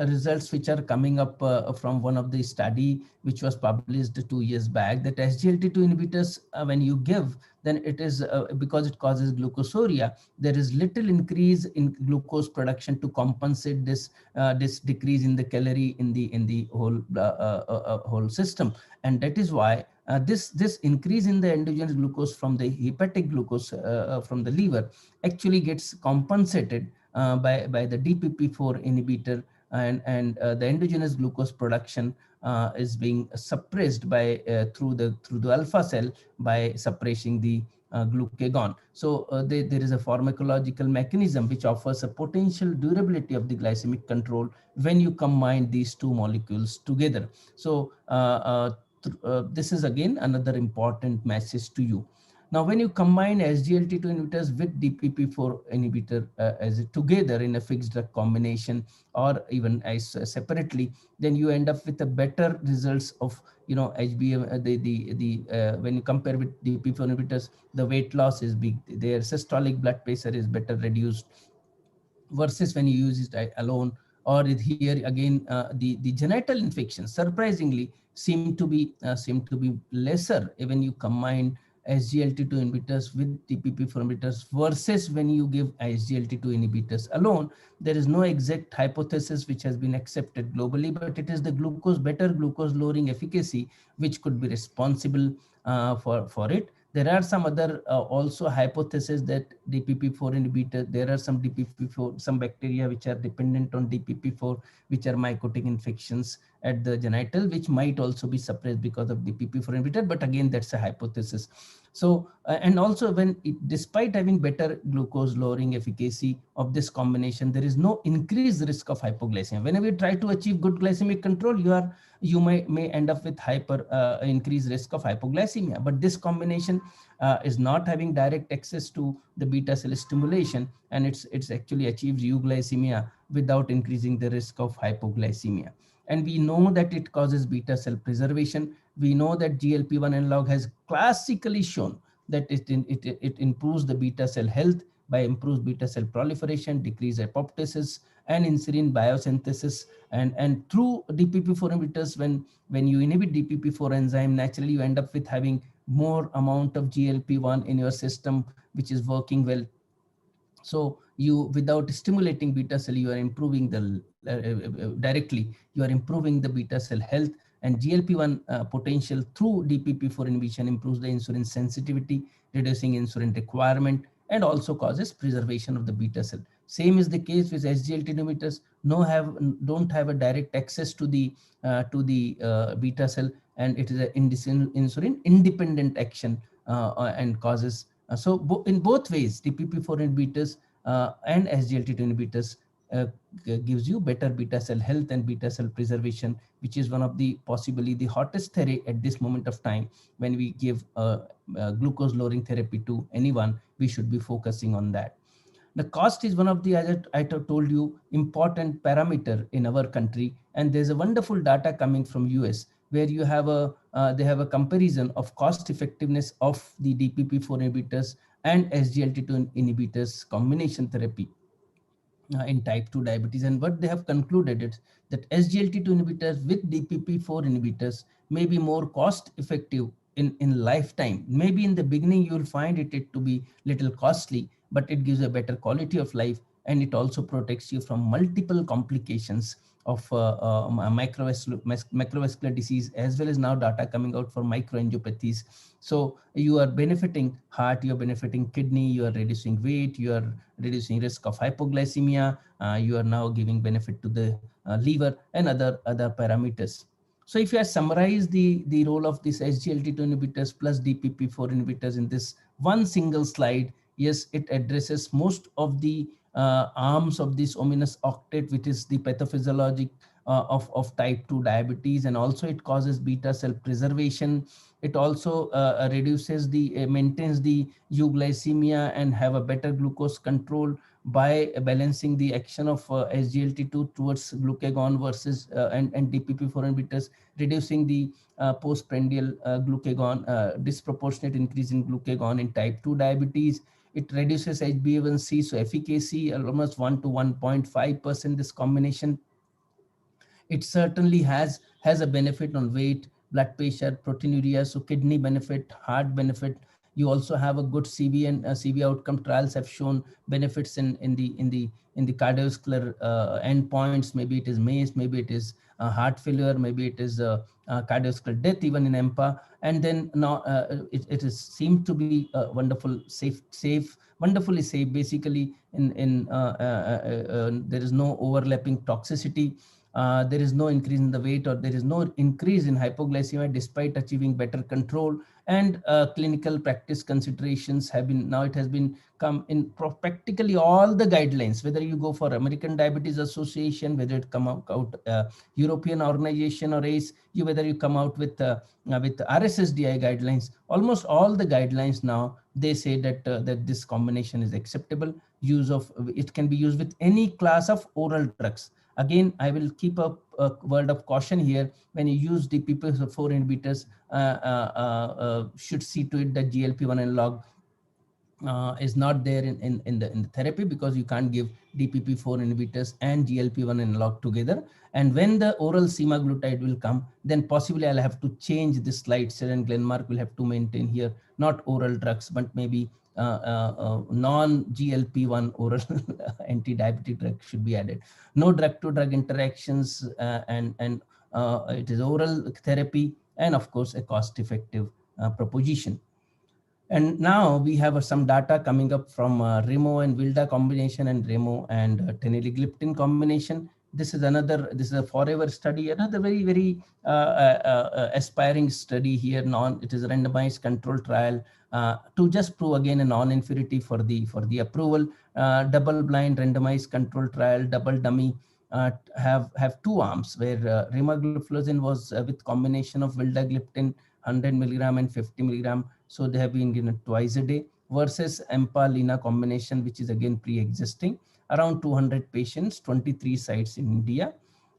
Speaker 5: results which are coming up from one of the study which was published 2 years back, that SGLT2 inhibitors, when you give, then it is because it causes glucosuria, there is little increase in glucose production to compensate this decrease in the calorie in the whole system. And that is why This increase in the endogenous glucose from the hepatic glucose from the liver actually gets compensated by the DPP-4 inhibitor, and the endogenous glucose production is being suppressed by through the alpha cell by suppressing the glucagon. So there is a pharmacological mechanism which offers a potential durability of the glycemic control when you combine these two molecules together. So this is again another important message to you. Now, when you combine SGLT2 inhibitors with DPP4 inhibitor as together in a fixed drug combination, or even as separately, then you end up with a better results of HbA. When you compare with DPP4 inhibitors, the weight loss is big. Their systolic blood pressure is better reduced versus when you use it alone. Or here again, the genital infections surprisingly seem to be lesser when you combine SGLT2 inhibitors with DPP4 inhibitors versus when you give SGLT2 inhibitors alone. There is no exact hypothesis which has been accepted globally, but it is the better glucose lowering efficacy which could be responsible for it. There are some other also hypotheses that DPP4 inhibitor, there are some DPP4, some bacteria which are dependent on DPP4, which are mycotic infections at the genital, which might also be suppressed because of DPP4 inhibitor. But again, that's a hypothesis. So, and also despite having better glucose lowering efficacy of this combination, there is no increased risk of hypoglycemia. Whenever you try to achieve good glycemic control, you may end up with increased risk of hypoglycemia. But this combination is not having direct access to the beta cell stimulation, and it's actually achieves euglycemia without increasing the risk of hypoglycemia. And we know that it causes beta cell preservation. We know that GLP-1 analog has classically shown that it improves the beta cell health by improves beta cell proliferation, decrease apoptosis, and insulin biosynthesis. And through DPP4 inhibitors, when you inhibit DPP4 enzyme, naturally you end up with having more amount of GLP-1 in your system, which is working well. So you, without stimulating beta cell, you are improving the directly, you are improving the beta cell health. And GLP-1 potential through DPP4 inhibition improves the insulin sensitivity, reducing insulin requirement, and also causes preservation of the beta cell. Same is the case with SGLT inhibitors. Don't have a direct access to the beta cell, and it is an insulin independent action and causes. So in both ways, DPP4 inhibitors and SGLT2 inhibitors gives you better beta cell health and beta cell preservation, which is one of the possibly the hottest therapy at this moment of time. When we give glucose lowering therapy to anyone, we should be focusing on that. The cost is one of the, as I told you, important parameter in our country. And there's a wonderful data coming from US where you have they have a comparison of cost effectiveness of the DPP4 inhibitors and SGLT2 inhibitors combination therapy in type 2 diabetes. And what they have concluded is that SGLT2 inhibitors with DPP4 inhibitors may be more cost effective in lifetime. Maybe in the beginning you will find it to be little costly, but it gives a better quality of life, and it also protects you from multiple complications of macrovascular disease, as well as now data coming out for microangiopathies. So you are benefiting heart, you are benefiting kidney, you are reducing weight, you are reducing risk of hypoglycemia, you are now giving benefit to the liver and other parameters. So if you summarize the role of this SGLT2 inhibitors plus DPP4 inhibitors in this one single slide, yes, it addresses most of the arms of this ominous octet, which is the pathophysiologic of type 2 diabetes, and also it causes beta cell preservation. It also reduces maintains the euglycemia and have a better glucose control by balancing the action of SGLT2 towards glucagon versus and DPP4 inhibitors, reducing the postprandial glucagon, disproportionate increase in glucagon in type 2 diabetes. It reduces HbA1c, so efficacy almost 1 to 1.5%. This combination, it certainly has a benefit on weight, blood pressure, proteinuria, so kidney benefit, heart benefit. You also have a good CV, and CV outcome trials have shown benefits in the cardiovascular endpoints. Maybe it is MACE, maybe it is heart failure, maybe it is cardiovascular death even in EMPA. And then now it is seemed to be wonderfully safe. Basically, there is no overlapping toxicity. There is no increase in the weight, or there is no increase in hypoglycemia despite achieving better control. And clinical practice considerations have been, now it has been come in practically all the guidelines, whether you go for American Diabetes Association, whether it come out European organization or ACE, whether you come out with RSSDI guidelines, almost all the guidelines now, they say that that this combination is acceptable. It can be used with any class of oral drugs. Again, I will keep a word of caution here. When you use DPP-4 inhibitors, should see to it that GLP-1 analog is not there in the therapy, because you can't give DPP-4 inhibitors and GLP-1 analog together. And when the oral semaglutide will come, then possibly I'll have to change this slide. Sir and Glenmark will have to maintain here not oral drugs, but maybe non-GLP-1 oral anti-diabetic drug should be added. No drug-to-drug interactions, and it is oral therapy, and of course a cost-effective proposition. And now we have some data coming up from Remo and Vilda combination and Remo and teneligliptin combination. This is a forever study, another very aspiring study here. It is a randomized control trial to just prove again a non-inferiority for the approval. Double-blind randomized control trial, double dummy, have two arms where remagliflozin was with combination of vildagliptin 100 milligram and 50 milligram. So they have been given twice a day, versus EMPA-LINA combination, which is again pre-existing, around 200 patients, 23 sites in India.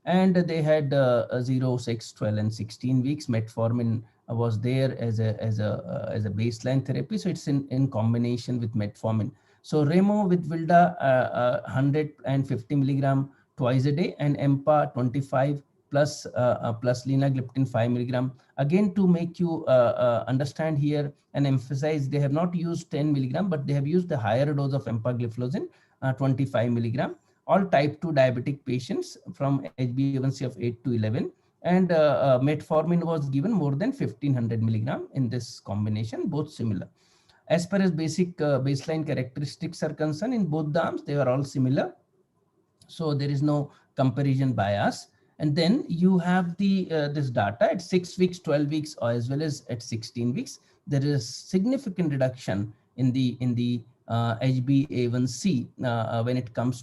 Speaker 5: And they had 0, 6, 12, and 16 weeks. Metformin was there as a baseline therapy. So it's in combination with metformin. So Remo with Vilda 150 milligram twice a day, and EMPA 25 plus linagliptin 5 milligram. Again, to make you understand here and emphasize, they have not used 10 milligram, but they have used the higher dose of empagliflozin, 25 milligram. All type 2 diabetic patients from HbA1c of 8 to 11. And metformin was given more than 1500 milligram in this combination, both similar. As far as basic baseline characteristics are concerned, in both the arms, they are all similar. So there is no comparison bias. And then you have this data at 6 weeks, 12 weeks, or as well as at 16 weeks. There is significant reduction in the HbA1c when it comes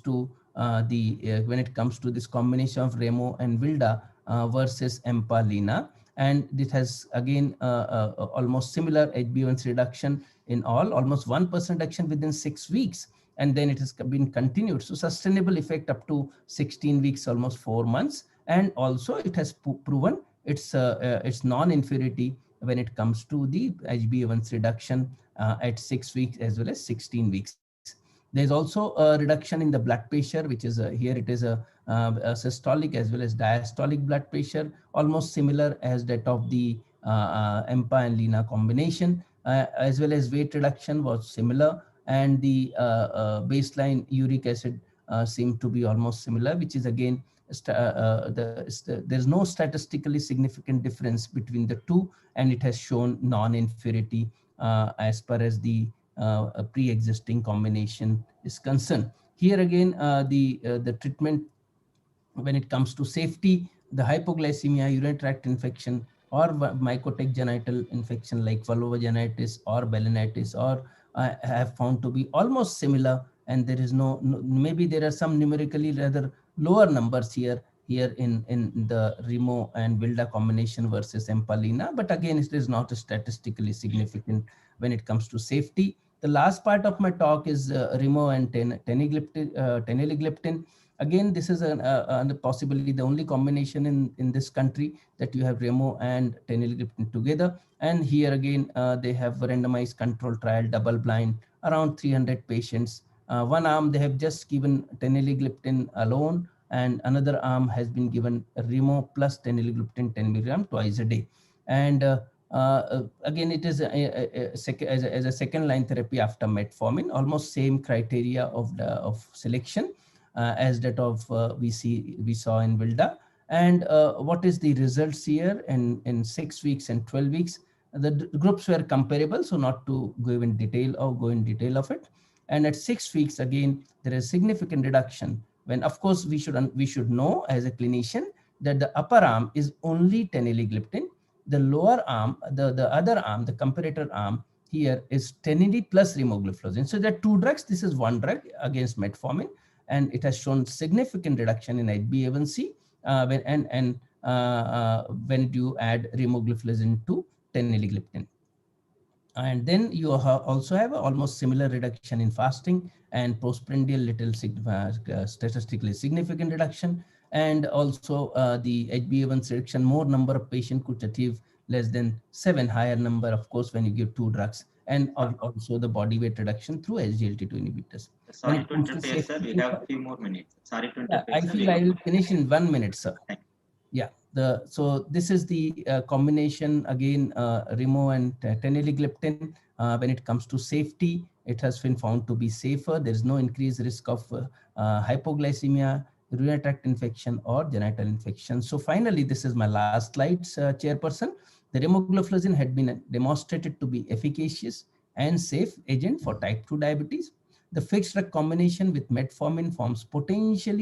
Speaker 5: to this combination of Remo and Vilda versus EMPA-LINA. And this has again almost similar HbA1c reduction in all, almost 1% reduction within 6 weeks. And then it has been continued. So sustainable effect up to 16 weeks, almost 4 months. And also it has proven its non-inferiority when it comes to the HbA1c reduction at 6 weeks as well as 16 weeks. There's also a reduction in the blood pressure, which is here it is a systolic as well as diastolic blood pressure, almost similar as that of the EMPA and LINA combination, as well as weight reduction was similar, and the baseline uric acid seemed to be almost similar, which is again there's no statistically significant difference between the two, and it has shown non-inferiority as far as the pre-existing combination is concerned. Here again, the treatment when it comes to safety, the hypoglycemia, urinary tract infection, or mycotic genital infection like vulvovaginitis or balanitis, or have found to be almost similar. And there is maybe there are some numerically rather lower numbers here in the Remo and Vilda combination versus EMPA-LINA, but again, it is not statistically significant when it comes to safety. The last part of my talk is Remo and teneligliptin. Again, this is possibly the only combination in this country that you have Remo and teneligliptin together. And here again, they have a randomized control trial, double blind, around 300 patients. One arm, they have just given teneligliptin alone, and another arm has been given Remo plus teneligliptin 10 milligram twice a day. And again, it is as a second line therapy after metformin, almost same criteria of selection as that of we saw in Vilda. And what is the results here in 6 weeks and 12 weeks? The groups were comparable, so not to go in detail of it. And at 6 weeks, again, there is significant reduction. When, of course, we should know as a clinician that the upper arm is only 10-elliptin. The lower arm, the other arm, the comparator arm here is 10-ed plus remogliflozin. So there are two drugs. This is one drug against metformin, and it has shown significant reduction in HbA1c when you add remogliflozin to 10-elliptin. And then you also have almost similar reduction in fasting and postprandial statistically significant reduction. And also the HbA1c reduction, more number of patients could achieve less than 7, higher number, of course, when you give 2 drugs. And also the body weight reduction through SGLT2 inhibitors.
Speaker 4: Sorry to interfere, sir. We have a few more minutes. Sorry to interfere.
Speaker 5: I feel I will finish in 1 minute, sir. Yeah. So this is the combination again, Remo and 10-elliptin. When it comes to safety, it has been found to be safer. There is no increased risk of hypoglycemia, urinary tract infection, or genital infection. So finally, this is my last slide, Chairperson. The remogliflozin had been demonstrated to be efficacious and safe agent for type 2 diabetes. The fixed drug combination with metformin forms potential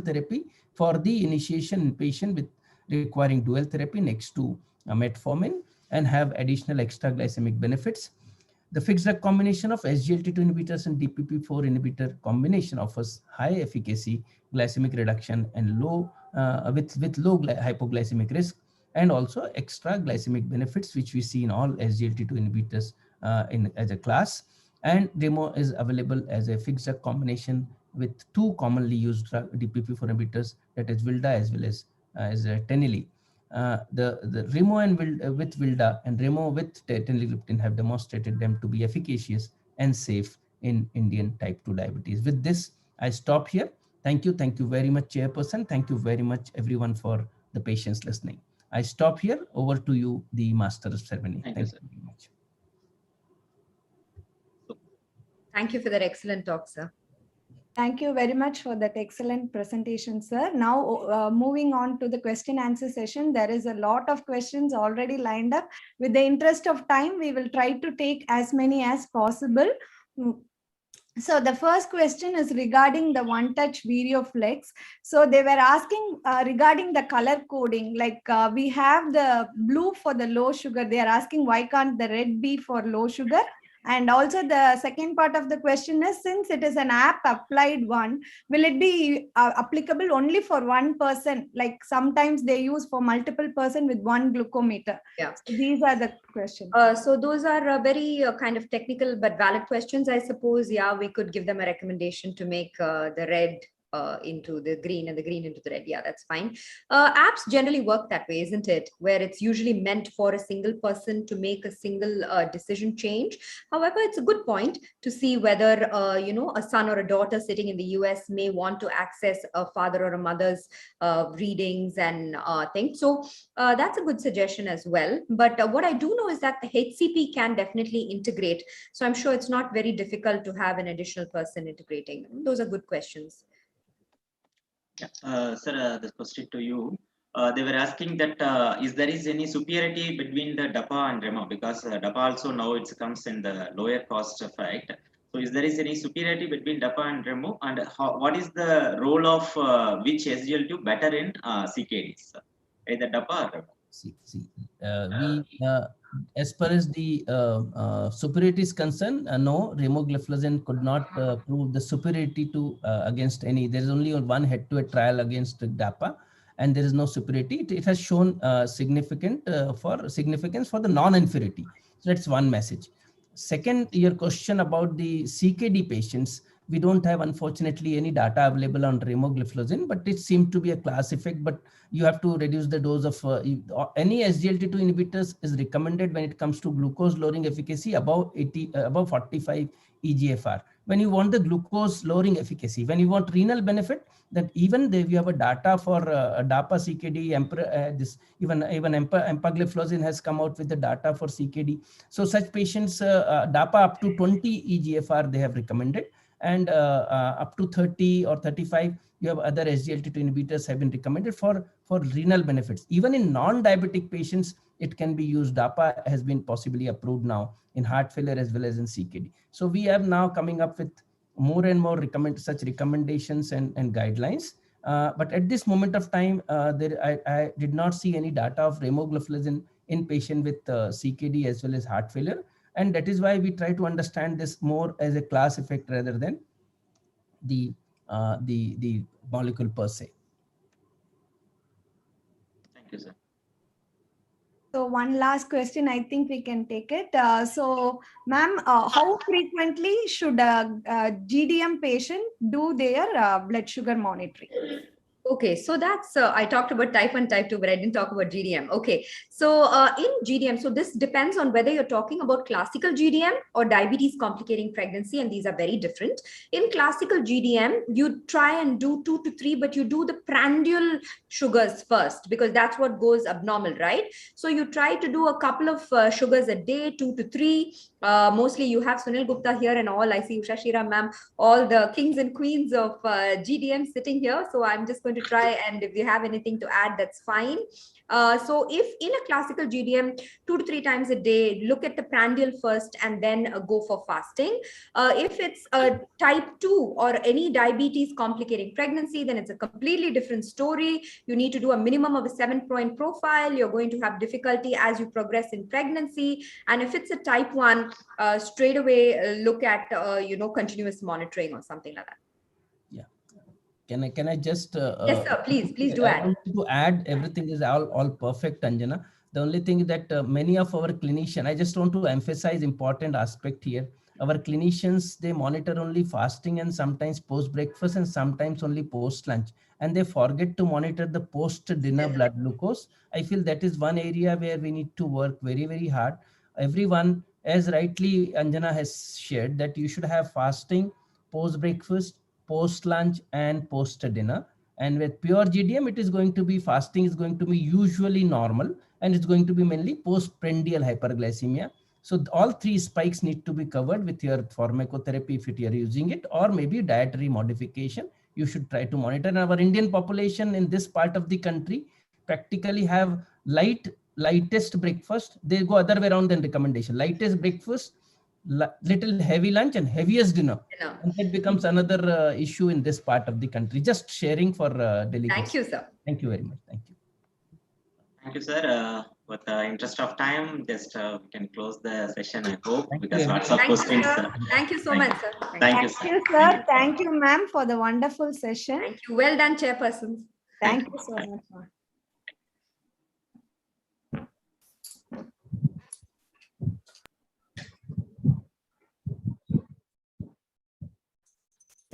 Speaker 5: therapy for the initiation in patient with requiring dual therapy next to metformin and have additional extra glycemic benefits. The fixed drug combination of SGLT2 inhibitors and DPP4 inhibitor combination offers high efficacy, glycemic reduction, and low hypoglycemic risk, and also extra glycemic benefits, which we see in all SGLT2 inhibitors as a class. And Remo is available as a fixed drug combination with 2 commonly used drug DPP4 inhibitors, that is Vilda as well as 10-Eli. The Remo and with Vilda and Remo with 10-elliptin have demonstrated them to be efficacious and safe in Indian type 2 diabetes. With this, I stop here. Thank you very much, Chairperson. Thank you very much, everyone, for the patience listening. I stop here. Over to you, the Master of Ceremony. Thank you very much.
Speaker 1: Thank you for that excellent talk, sir.
Speaker 2: Thank you very much for that excellent presentation, sir. Now, moving on to the question answer session, there is a lot of questions already lined up. With the interest of time, we will try to take as many as possible. So the first question is regarding the one-touch video flex. So they were asking regarding the color coding, like we have the blue for the low sugar. They are asking why can't the red be for low sugar? And also the second part of the question is, since it is an app applied one, will it be applicable only for one person? Like sometimes they use for multiple person with one glucometer.
Speaker 1: Yeah.
Speaker 2: So these are the questions.
Speaker 1: So those are very kind of technical but valid questions, I suppose. Yeah, we could give them a recommendation to make the red into the green and the green into the red. Yeah, that's fine. Apps generally work that way, isn't it? Where it's usually meant for a single person to make a single decision change. However, it's a good point to see whether, a son or a daughter sitting in the US may want to access a father or a mother's readings and things. So that's a good suggestion as well. But what I do know is that the HCP can definitely integrate. So I'm sure it's not very difficult to have an additional person integrating. Those are good questions.
Speaker 4: Yeah. Sir, this question to you. They were asking that is there is any superiority between the DAPA and Remo, because DAPA also now it comes in the lower cost effect. So is there is any superiority between DAPA and Remo, and what is the role of which SGLT2 better in CKDs, either DAPA or Remo?
Speaker 5: As far as the superiority is concerned, no, remogliflozin could not prove the superiority to against any. There is only one head-to-head trial against DAPA, and there is no superiority. It has shown significance for the non-inferiority. So that's one message. Second, your question about the CKD patients, we don't have, unfortunately, any data available on remogliflozin, but it seemed to be a class effect. But you have to reduce the dose of any SGLT2 inhibitors is recommended when it comes to glucose lowering efficacy above 45 eGFR. When you want the glucose lowering efficacy, when you want renal benefit, that even if you have a data for DAPA CKD, even empagliflozin has come out with the data for CKD. So such patients, DAPA up to 20 eGFR they have recommended. and up to 30 or 35, you have other SGLT2 inhibitors have been recommended for renal benefits. Even in non-diabetic patients, it can be used. DAPA has been possibly approved now in heart failure as well as in CKD. So we have now coming up with more and more such recommendations and guidelines. But at this moment of time, I did not see any data of remogliflozin in patient with CKD as well as heart failure. And that is why we try to understand this more as a class effect rather than the molecule per se.
Speaker 4: Thank you, sir.
Speaker 2: So one last question, I think we can take it. So, ma'am, how frequently should a GDM patient do their blood sugar monitoring?
Speaker 1: Okay, so that's, I talked about type 1, type 2, but I didn't talk about GDM. Okay, so in GDM, so this depends on whether you're talking about classical GDM or diabetes complicating pregnancy, and these are very different. In classical GDM, you try and do 2 to 3, but you do the prandial sugars first because that's what goes abnormal, right? So you try to do a couple of sugars a day, 2 to 3. Mostly you have Sunil Gupta here and all. I see Usha Shriram ma'am, all the kings and queens of GDM sitting here. So I'm just going to try, and if you have anything to add, that's fine. So if in a classical GDM, 2 to 3 times a day, look at the prandial first and then go for fasting. If it's a type 2 or any diabetes complicating pregnancy, then it's a completely different story. You need to do a minimum of a 7-point profile. You're going to have difficulty as you progress in pregnancy. And if it's a type 1, straight away look at, continuous monitoring or something like that.
Speaker 5: Can I just
Speaker 1: yes sir, please do add.
Speaker 5: I want to add, everything is all perfect, Anjana. The only thing that many of our clinicians, I just want to emphasize important aspect here. Our clinicians, they monitor only fasting and sometimes post breakfast and sometimes only post lunch, and they forget to monitor the post dinner blood glucose. I feel that is one area where we need to work very, very hard. Everyone, as rightly Anjana has shared, that you should have fasting, post breakfast, post lunch and post dinner. And with pure GDM, it is going to be, fasting is going to be usually normal, and it's going to be mainly postprandial hyperglycemia. So all 3 spikes need to be covered with your pharmacotherapy if you are using it, or maybe dietary modification. You should try to monitor. And our Indian population in this part of the country practically have lightest breakfast. They go other way around than recommendation. Lightest breakfast, little heavy lunch, and heaviest dinner. And that becomes another issue in this part of the country. Just sharing for delegates.
Speaker 1: Thank you, sir.
Speaker 5: Thank you very much. Thank you.
Speaker 4: Thank you, sir. With the interest of time, just we can close the session, I hope, because lots of questions.
Speaker 1: Thank you so much, sir.
Speaker 4: Thank you,
Speaker 2: sir. Thank you, ma'am, for the wonderful session.
Speaker 1: Thank you. Well done, chairpersons.
Speaker 2: Thank you so much, ma'am.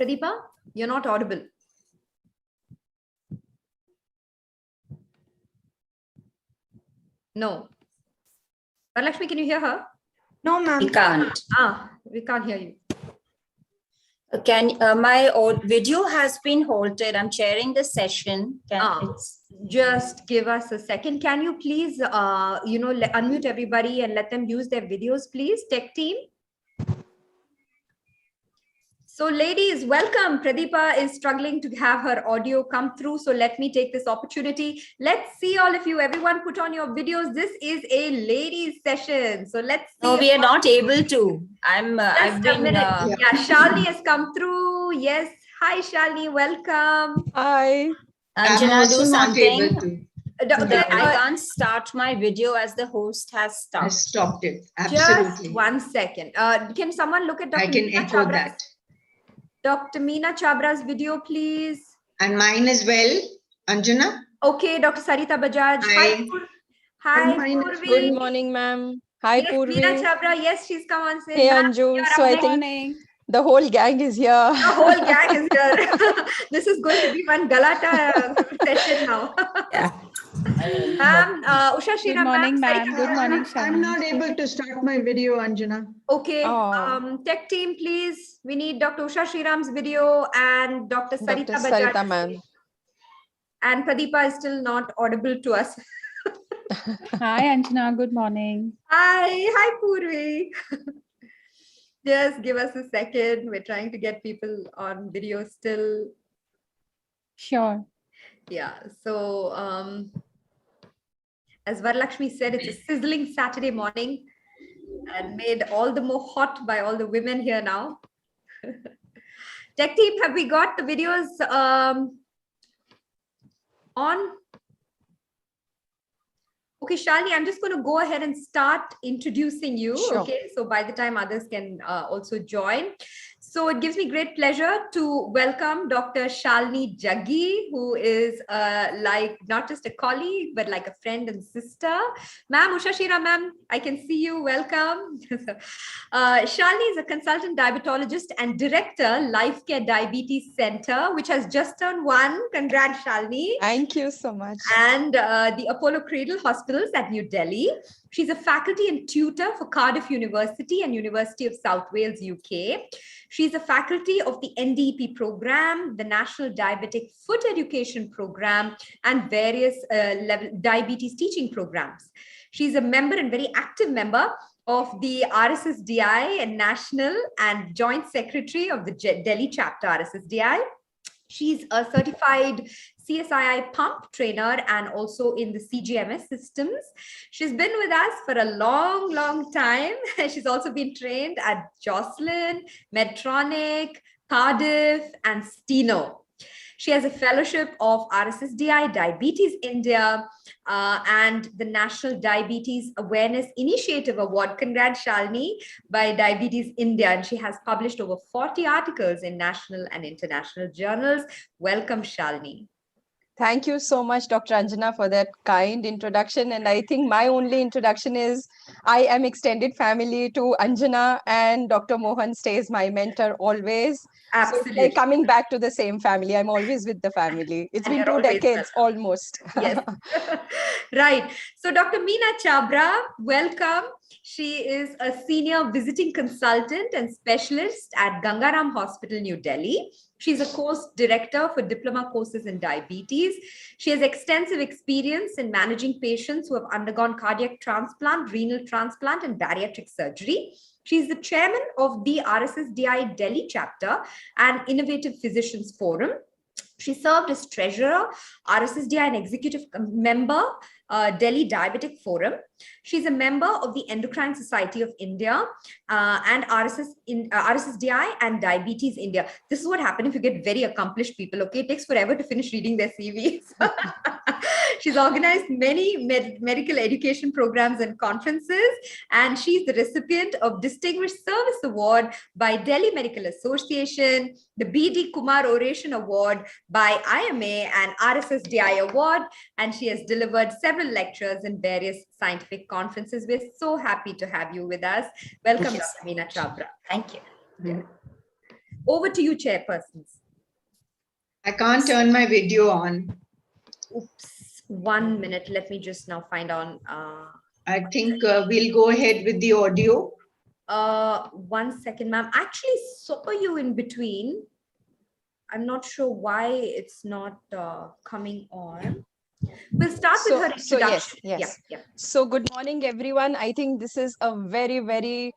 Speaker 1: Pradeepa, you're not audible. No. Varalakshmi, can you hear her?
Speaker 2: No, ma'am.
Speaker 7: We can't.
Speaker 1: We can't hear you.
Speaker 7: My video has been halted. I'm chairing the session.
Speaker 1: Just give us a second. Can you please, unmute everybody and let them use their videos, please, tech team? So ladies, welcome. Pradeepa is struggling to have her audio come through. So let me take this opportunity. Let's see all of you. Everyone put on your videos. This is a ladies session. So let's see.
Speaker 7: No, we are not able to. I've been.
Speaker 1: Yeah, Shalini has come through. Yes. Hi, Shalini. Welcome.
Speaker 8: Hi.
Speaker 7: Anjana, do something.
Speaker 1: I
Speaker 7: can't start my video as the host has stopped.
Speaker 8: I stopped it. Absolutely.
Speaker 1: Just 1 second. Can someone look at Dr.
Speaker 8: I can echo that.
Speaker 1: Dr. Meena Chabra's video, please.
Speaker 8: And mine as well, Anjana.
Speaker 1: Okay, Dr. Sarita Bajaj.
Speaker 8: Hi.
Speaker 1: Hi,
Speaker 8: Purvi.
Speaker 9: Good morning, ma'am. Hi,
Speaker 1: yes,
Speaker 9: Purvi.
Speaker 1: Meena Chabra. Yes, she's come on.
Speaker 9: Hey, Anju. So I think the whole gang is here.
Speaker 1: The whole gang is here. This is going to be one Galata session now.
Speaker 9: Yeah.
Speaker 1: Ma'am, Usha Shriram.
Speaker 10: Good morning, ma'am. Good morning,
Speaker 8: I'm not able to start my video, Anjana.
Speaker 1: Okay. Tech team, please. We need Dr. Usha Shriram's video and Dr. Sarita Bajaj.
Speaker 9: Sarita, ma'am.
Speaker 1: And Pradeepa is still not audible to us.
Speaker 10: Hi, Anjana. Good morning.
Speaker 1: Hi, Purvi. Just give us a second. We're trying to get people on video still.
Speaker 9: Sure.
Speaker 1: Yeah. So as Varalakshmi said, it's a sizzling Saturday morning and made all the more hot by all the women here now. Tech team, have we got the videos on? Okay, Shalini, I'm just going to go ahead and start introducing you.
Speaker 9: Sure.
Speaker 1: Okay, so by the time others can also join. So it gives me great pleasure to welcome Dr. Shalini Jaggi, who is like not just a colleague, but like a friend and sister. Ma'am, Usha Shira, ma'am, I can see you. Welcome. Shalini is a consultant diabetologist and director, Life Care Diabetes Center, which has just turned 1. Congrats, Shalini.
Speaker 9: Thank you so much.
Speaker 1: And the Apollo Cradle Hospitals at New Delhi. She's a faculty and tutor for Cardiff University and University of South Wales, UK. She's a faculty of the NDEP program, the National Diabetic Foot Education Program, and various diabetes teaching programs. She's a member and very active member of the RSSDI and National and Joint Secretary of the Delhi chapter RSSDI. She's a certified CSII pump trainer and also in the CGMS systems. She's been with us for a long, long time. She's also been trained at Jocelyn, Medtronic, Cardiff, and Steno. She has a fellowship of RSSDI, Diabetes India, and the National Diabetes Awareness Initiative Award. Congrats, Shalini, by Diabetes India. And she has published over 40 articles in national and international journals. Welcome, Shalini.
Speaker 9: Thank you so much, Dr. Anjana, for that kind introduction. And I think my only introduction is I am extended family to Anjana, and Dr. Mohan stays my mentor always.
Speaker 1: Absolutely.
Speaker 9: So it's like coming back to the same family. I'm always with the family. It's been 2 decades almost.
Speaker 1: Yes. Right. So Dr. Meena Chabra, welcome. She is a senior visiting consultant and specialist at Gangaram Hospital, New Delhi. She's a course director for diploma courses in diabetes. She has extensive experience in managing patients who have undergone cardiac transplant, renal transplant, and bariatric surgery. She's the chairman of the RSSDI Delhi chapter and Innovative Physicians Forum. She served as treasurer, RSSDI and executive member, Delhi Diabetic Forum. She's a member of the Endocrine Society of India and RSSDI and Diabetes India. This is what happens if you get very accomplished people. Okay, it takes forever to finish reading their CVs. She's organized many medical education programs and conferences, and she's the recipient of Distinguished Service Award by Delhi Medical Association, the B.D. Kumar Oration Award by IMA, and RSSDI Award, and she has delivered several lectures in various scientific conferences. We're so happy to have you with us. Welcome,
Speaker 7: Yes.
Speaker 1: Dr. Meena Chabra.
Speaker 7: Thank you.
Speaker 1: Yeah. Over to you, chairpersons.
Speaker 8: I can't turn my video on.
Speaker 1: Oops. 1 minute. Let me just now find on.
Speaker 8: I think we'll go ahead with the audio.
Speaker 1: 1 second, ma'am. I actually saw you in between. I'm not sure why it's not coming on. We'll start with her introduction.
Speaker 9: Yes.
Speaker 1: Yeah.
Speaker 9: So good morning, everyone. I think this is a very, very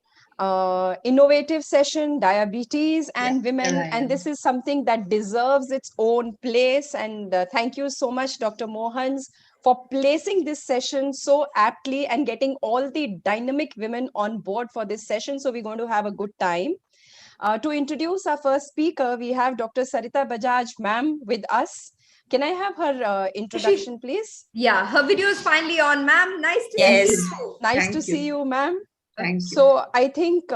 Speaker 9: innovative session, diabetes and women. And this is something that deserves its own place. And thank you so much, Dr. Mohans, for placing this session so aptly and getting all the dynamic women on board for this session. So we're going to have a good time. To introduce our first speaker, we have Dr. Sarita Bajaj, ma'am, with us. Can I have her introduction, please?
Speaker 1: Yeah, her video is finally on, ma'am. Nice to
Speaker 7: Yes.
Speaker 1: see you.
Speaker 9: Nice to see you, ma'am.
Speaker 8: Thank you.
Speaker 9: So I think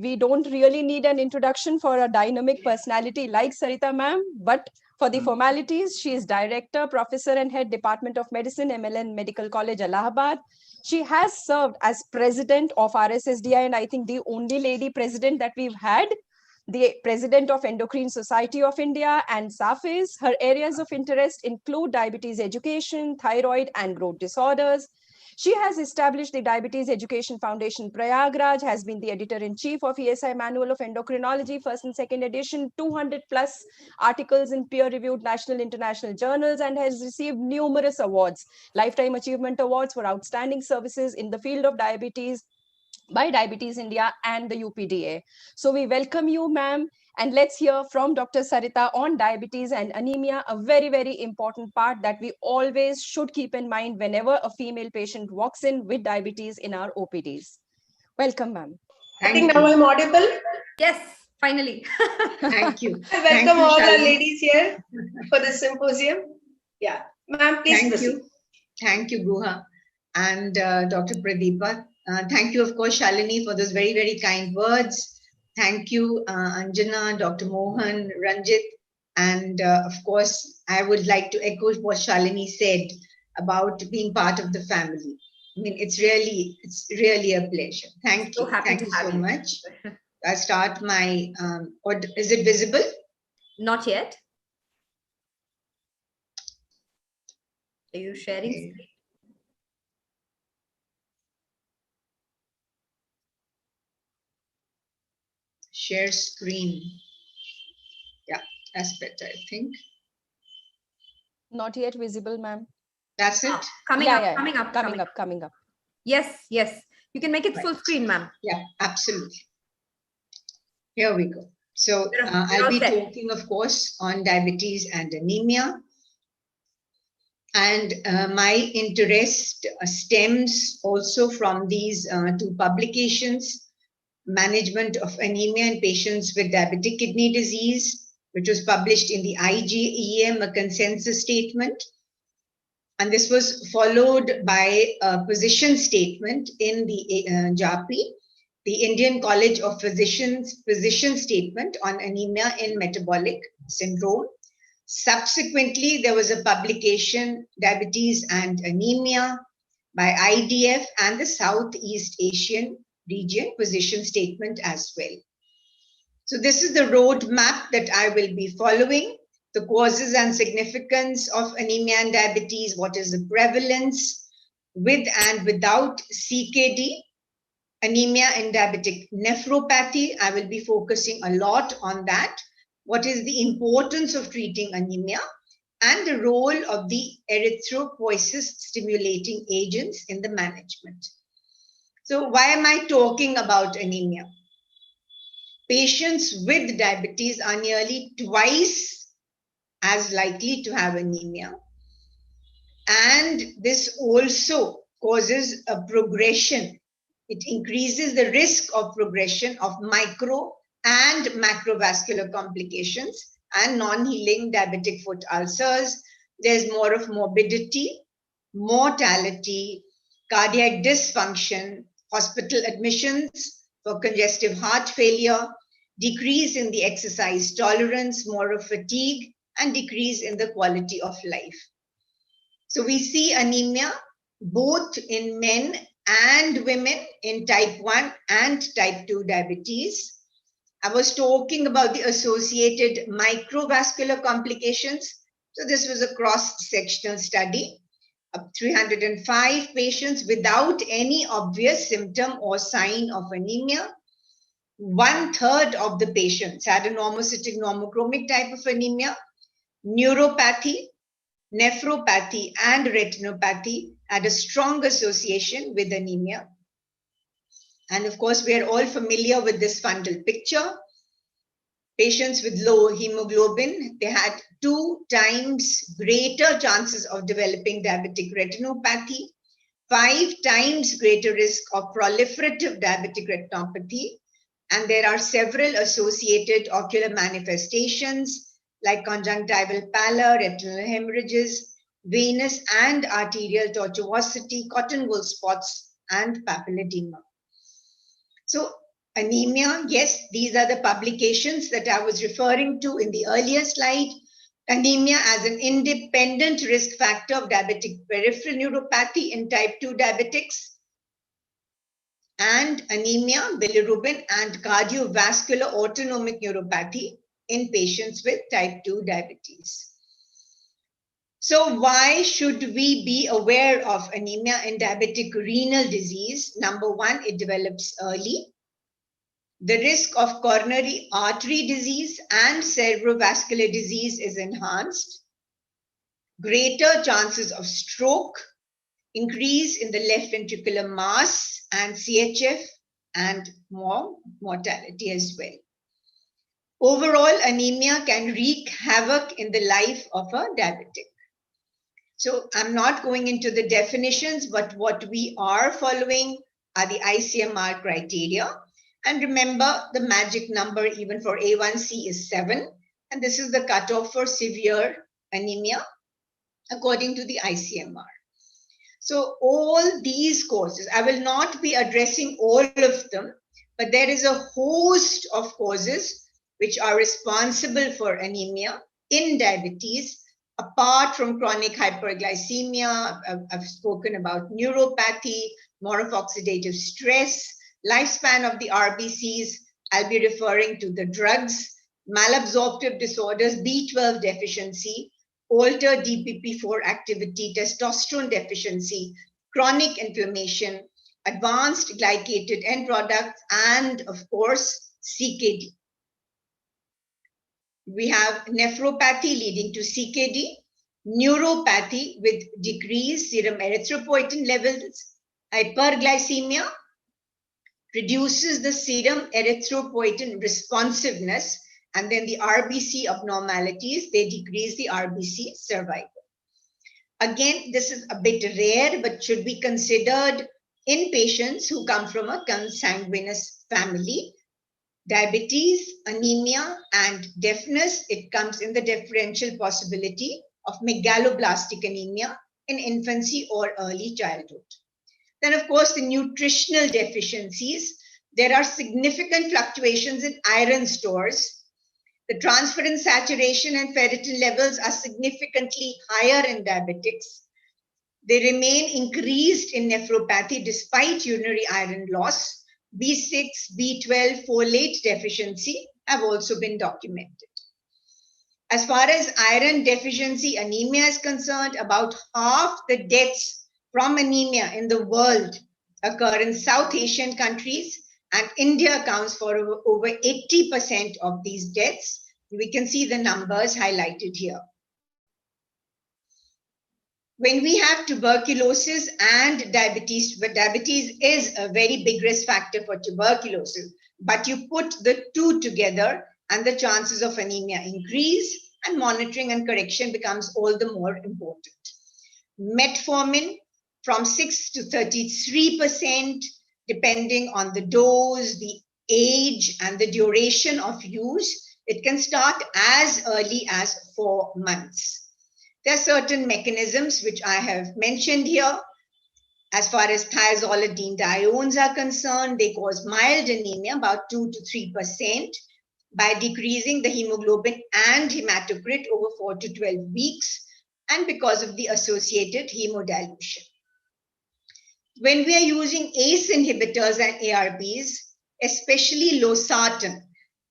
Speaker 9: we don't really need an introduction for a dynamic personality like Sarita, ma'am, but for the formalities, she is director, professor, and head Department of Medicine, MLN Medical College, Allahabad. She has served as president of RSSDI, and I think the only lady president that we've had, the president of Endocrine Society of India and SAFIS. Her areas of interest include diabetes education, thyroid, and growth disorders. She has established the Diabetes Education Foundation Prayagraj, has been the editor-in-chief of ESI Manual of Endocrinology, first and second edition, 200 plus articles in peer-reviewed national international journals, and has received numerous awards, Lifetime Achievement Awards for outstanding services in the field of diabetes, by Diabetes India and the UPDA. So we welcome you, ma'am. And let's hear from Dr. Sarita on diabetes and anemia, a very, very important part that we always should keep in mind whenever a female patient walks in with diabetes in our OPDs. Welcome, ma'am.
Speaker 3: I think now I'm audible.
Speaker 1: Yes, finally.
Speaker 8: Thank you.
Speaker 3: Welcome all our
Speaker 8: Shalini.
Speaker 3: ladies here for the symposium. Yeah, ma'am, please
Speaker 8: Thank
Speaker 3: proceed.
Speaker 8: you. Thank you, Guha and Dr. Pradeepa. Thank you, of course, Shalini, for those very, very kind words. Thank you, Anjana, Dr. Mohan, Ranjit. And of course, I would like to echo what Shalini said about being part of the family. I mean, it's really a pleasure. Thank
Speaker 1: So
Speaker 8: you.
Speaker 1: happy
Speaker 8: Thank
Speaker 1: to
Speaker 8: you
Speaker 1: have
Speaker 8: so
Speaker 1: you.
Speaker 8: much. I start my, or is it visible?
Speaker 1: Not yet. Are you sharing
Speaker 8: Okay.
Speaker 1: screen?
Speaker 8: Share screen. Yeah, that's better, I think.
Speaker 9: Not yet visible, ma'am.
Speaker 8: That's it.
Speaker 1: Coming up,
Speaker 9: coming up.
Speaker 1: Yes, yes. You can make it full screen, ma'am.
Speaker 8: Yeah, absolutely. Here we go. So
Speaker 1: We're
Speaker 8: I'll
Speaker 1: all
Speaker 8: be
Speaker 1: set.
Speaker 8: talking, of course, on diabetes and anemia. And my interest stems also from these two publications, Management of Anemia in Patients with Diabetic Kidney Disease, which was published in the IgEM, a consensus statement. And this was followed by a position statement in the JAPI, the Indian College of Physicians position statement on anemia in metabolic syndrome. Subsequently, there was a publication, Diabetes and Anemia, by IDF and the Southeast Asian region position statement as well. So this is the roadmap that I will be following. The causes and significance of anemia and diabetes, what is the prevalence with and without CKD, anemia and diabetic nephropathy. I will be focusing a lot on that. What is the importance of treating anemia and the role of the erythropoiesis stimulating agents in the management. So why am I talking about anemia? Patients with diabetes are nearly twice as likely to have anemia. And this also causes a progression. It increases the risk of progression of micro and macrovascular complications and non-healing diabetic foot ulcers. There's more of morbidity, mortality, cardiac dysfunction, hospital admissions for congestive heart failure, decrease in the exercise tolerance, more of fatigue, and decrease in the quality of life. So we see anemia both in men and women in type 1 and type 2 diabetes. I was talking about the associated microvascular complications. So this was a cross-sectional study of 305 patients without any obvious symptom or sign of anemia. 1/3 of the patients had a normocytic normochromic type of anemia. Neuropathy, nephropathy, and retinopathy had a strong association with anemia. And of course, we are all familiar with this fundal picture. Patients with low hemoglobin, they had 2 times greater chances of developing diabetic retinopathy, 5 times greater risk of proliferative diabetic retinopathy, and there are several associated ocular manifestations like conjunctival pallor, retinal hemorrhages, venous and arterial tortuosity, cotton wool spots, and papilledema. So anemia, yes, these are the publications that I was referring to in the earlier slide. Anemia as an independent risk factor of diabetic peripheral neuropathy in type 2 diabetics, and anemia, bilirubin, and cardiovascular autonomic neuropathy in patients with type 2 diabetes. So why should we be aware of anemia in diabetic renal disease? Number one, it develops early. The risk of coronary artery disease and cerebrovascular disease is enhanced. Greater chances of stroke, increase in the left ventricular mass and CHF, and more mortality as well. Overall, anemia can wreak havoc in the life of a diabetic. So I'm not going into the definitions, but what we are following are the ICMR criteria. And remember, the magic number even for A1C is 7. And this is the cutoff for severe anemia according to the ICMR. So all these causes, I will not be addressing all of them, but there is a host of causes which are responsible for anemia in diabetes, apart from chronic hyperglycemia. I've spoken about neuropathy, more of oxidative stress, lifespan of the RBCs. I'll be referring to the drugs, malabsorptive disorders, B12 deficiency, altered DPP4 activity, testosterone deficiency, chronic inflammation, advanced glycated end products, and of course, CKD. We have nephropathy leading to CKD, neuropathy with decreased serum erythropoietin levels, hyperglycemia reduces the serum erythropoietin responsiveness, and then the RBC abnormalities, they decrease the RBC survival. Again, this is a bit rare, but should be considered in patients who come from a consanguineous family. Diabetes, anemia, and deafness, it comes in the differential possibility of megaloblastic anemia in infancy or early childhood. Then, of course, the nutritional deficiencies. There are significant fluctuations in iron stores. The transferrin saturation and ferritin levels are significantly higher in diabetics. They remain increased in nephropathy despite urinary iron loss. B6, B12, folate deficiency have also been documented. As far as iron deficiency anemia is concerned, about half the deaths from anemia in the world occur in South Asian countries, and India accounts for over 80% of these deaths. We can see the numbers highlighted here. When we have tuberculosis and diabetes, but diabetes is a very big risk factor for tuberculosis, but you put the two together and the chances of anemia increase, and monitoring and correction becomes all the more important. Metformin from 6 to 33%, depending on the dose, the age, and the duration of use. It can start as early as 4 months. There are certain mechanisms which I have mentioned here. As far as thiazolidinediones are concerned, they cause mild anemia, about 2 to 3%, by decreasing the hemoglobin and hematocrit over 4 to 12 weeks, and because of the associated hemodilution. When we are using ACE inhibitors and ARBs, especially losartan,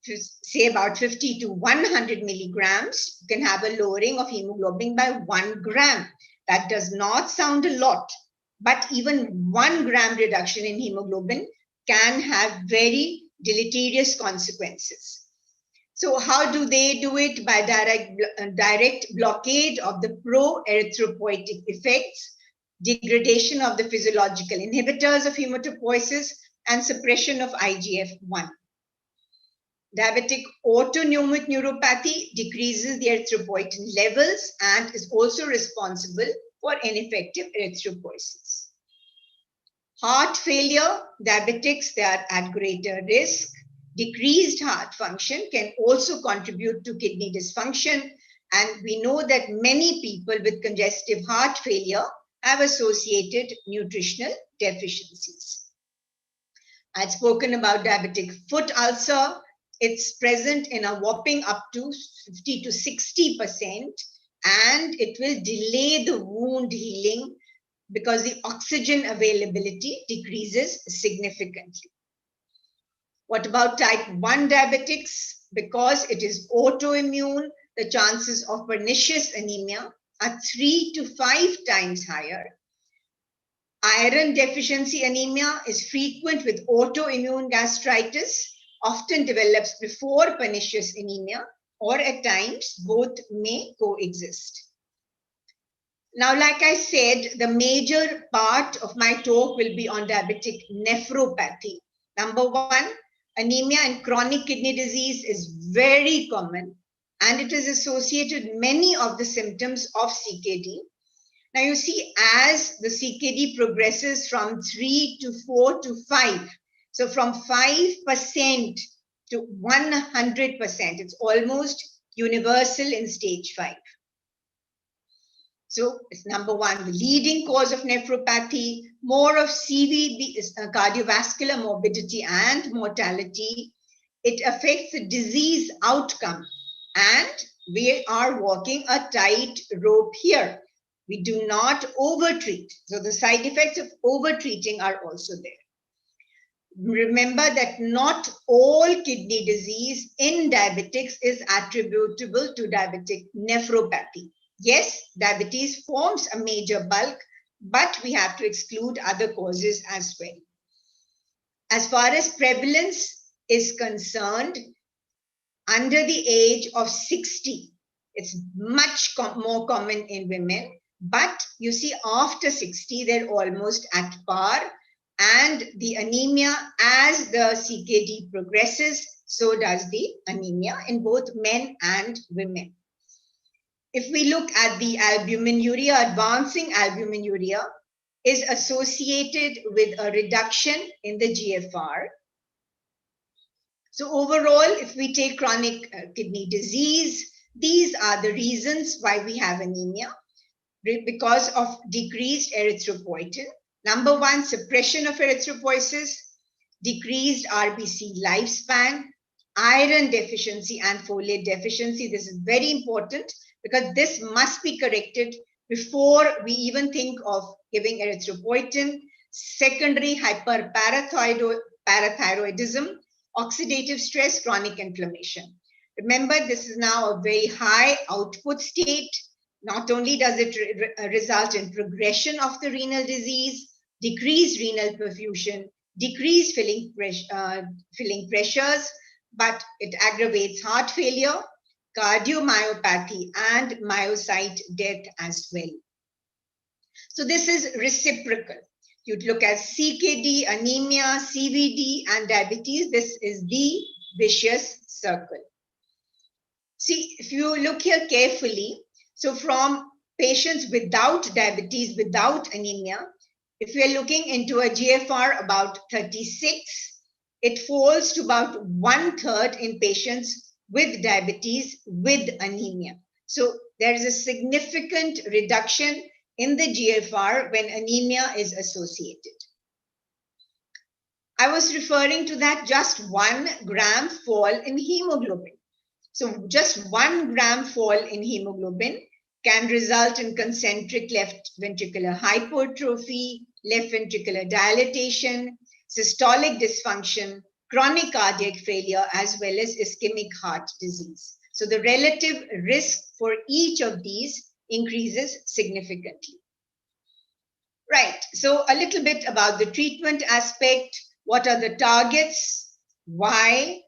Speaker 8: say about 50 to 100 milligrams, you can have a lowering of hemoglobin by 1 gram. That does not sound a lot, but even 1 gram reduction in hemoglobin can have very deleterious consequences. So how do they do it? By direct blockade of the pro-erythropoietic effects, degradation of the physiological inhibitors of hematopoiesis, and suppression of IGF-1. Diabetic autonomic neuropathy decreases the erythropoietin levels and is also responsible for ineffective erythropoiesis. Heart failure, diabetics, they are at greater risk. Decreased heart function can also contribute to kidney dysfunction, and we know that many people with congestive heart failure have associated nutritional deficiencies. I'd spoken about diabetic foot ulcer. It's present in a whopping up to 50 to 60%, and it will delay the wound healing because the oxygen availability decreases significantly. What about type 1 diabetics? Because it is autoimmune, the chances of pernicious anemia are 3 to 5 times higher. Iron deficiency anemia is frequent with autoimmune gastritis, often develops before pernicious anemia, or at times both may coexist. Now, like I said, the major part of my talk will be on diabetic nephropathy. Number one, anemia and chronic kidney disease is very common, and it is associated with many of the symptoms of CKD. Now you see, as the CKD progresses from 3 to 4 to 5, so from 5% to 100%, it's almost universal in stage 5. So it's number one, the leading cause of nephropathy, more of CVD, cardiovascular morbidity and mortality. It affects the disease outcome, and we are walking a tight rope here. We do not overtreat. So the side effects of overtreating are also there. Remember that not all kidney disease in diabetics is attributable to diabetic nephropathy. Yes, diabetes forms a major bulk, but we have to exclude other causes as well. As far as prevalence is concerned, under the age of 60, it's much more common in women, but you see after 60, they're almost at par, and the anemia, as the CKD progresses, so does the anemia in both men and women. If we look at the albuminuria, advancing albuminuria is associated with a reduction in the GFR. So overall, if we take chronic kidney disease, these are the reasons why we have anemia, because of decreased erythropoietin. Number one, suppression of erythropoiesis, decreased RBC lifespan, iron deficiency and folate deficiency. This is very important because this must be corrected before we even think of giving erythropoietin. Secondary hyperparathyroidism, oxidative stress, chronic inflammation. Remember, this is now a very high output state. Not only does it result in progression of the renal disease, decreased renal perfusion, decreased filling pressures, but it aggravates heart failure, cardiomyopathy, and myocyte death as well. So this is reciprocal. You'd look at CKD, anemia, CVD, and diabetes. This is the vicious circle. See, if you look here carefully, so from patients without diabetes, without anemia, if we are looking into a GFR about 36, it falls to about 1/3 in patients with diabetes with anemia. So there is a significant reduction in the GFR when anemia is associated. I was referring to that just 1 gram fall in hemoglobin. So just 1 gram fall in hemoglobin can result in concentric left ventricular hypertrophy, left ventricular dilatation, systolic dysfunction, chronic cardiac failure, as well as ischemic heart disease. So the relative risk for each of these increases significantly. Right, so a little bit about the treatment aspect. What are the targets? Why?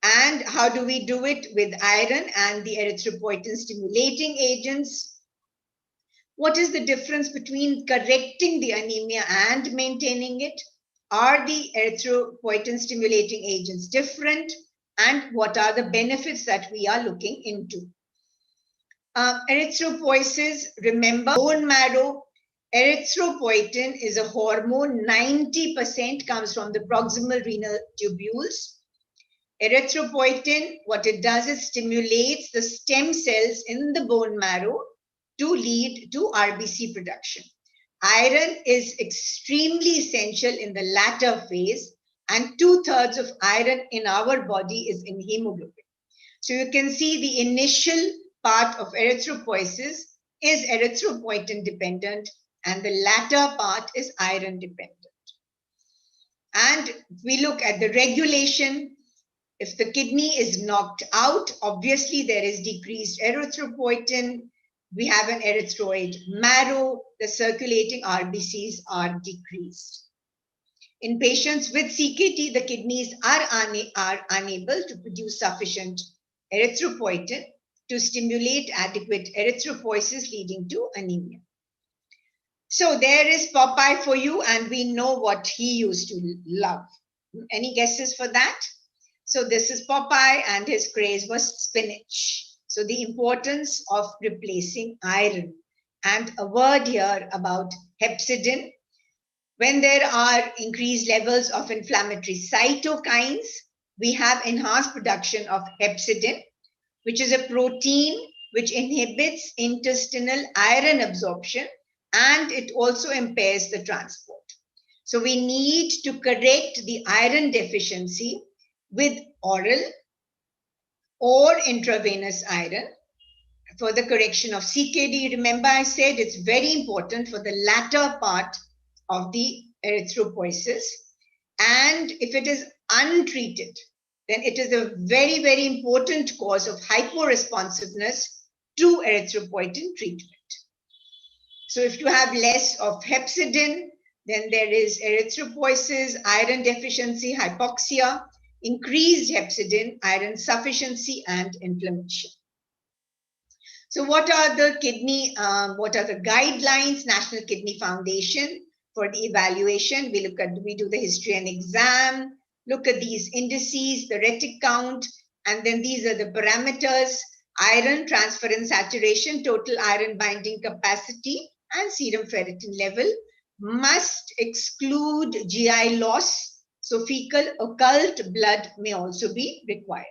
Speaker 8: And how do we do it with iron and the erythropoietin stimulating agents? What is the difference between correcting the anemia and maintaining it? Are the erythropoietin stimulating agents different? And what are the benefits that we are looking into? Erythropoiesis, remember, bone marrow. Erythropoietin is a hormone, 90% comes from the proximal renal tubules. Erythropoietin, what it does is stimulates the stem cells in the bone marrow to lead to RBC production. Iron is extremely essential in the latter phase, and 2/3 of iron in our body is in hemoglobin. So you can see the initial part of erythropoiesis is erythropoietin dependent, and the latter part is iron dependent. And we look at the regulation. If the kidney is knocked out, obviously there is decreased erythropoietin. We have an erythroid marrow. The circulating RBCs are decreased. In patients with CKD, the kidneys are unable to produce sufficient erythropoietin to stimulate adequate erythropoiesis, leading to anemia. So there is Popeye for you, and we know what he used to love. Any guesses for that? So this is Popeye, and his craze was spinach. So the importance of replacing iron. And a word here about hepcidin. When there are increased levels of inflammatory cytokines, we have enhanced production of hepcidin, which is a protein which inhibits intestinal iron absorption, and it also impairs the transport. So we need to correct the iron deficiency with oral or intravenous iron for the correction of CKD. Remember, I said it's very important for the latter part of the erythropoiesis. And if it is untreated, then it is a very, very important cause of hyporesponsiveness to erythropoietin treatment. So if you have less of hepcidin, then there is erythropoiesis, iron deficiency, hypoxia, increased hepcidin, iron sufficiency, and inflammation. So what are the guidelines? National Kidney Foundation for the evaluation. We do the history and exam, look at these indices, the retic count, and then these are the parameters: iron, transferrin saturation, total iron binding capacity, and serum ferritin level. Must exclude GI loss, so fecal occult blood may also be required.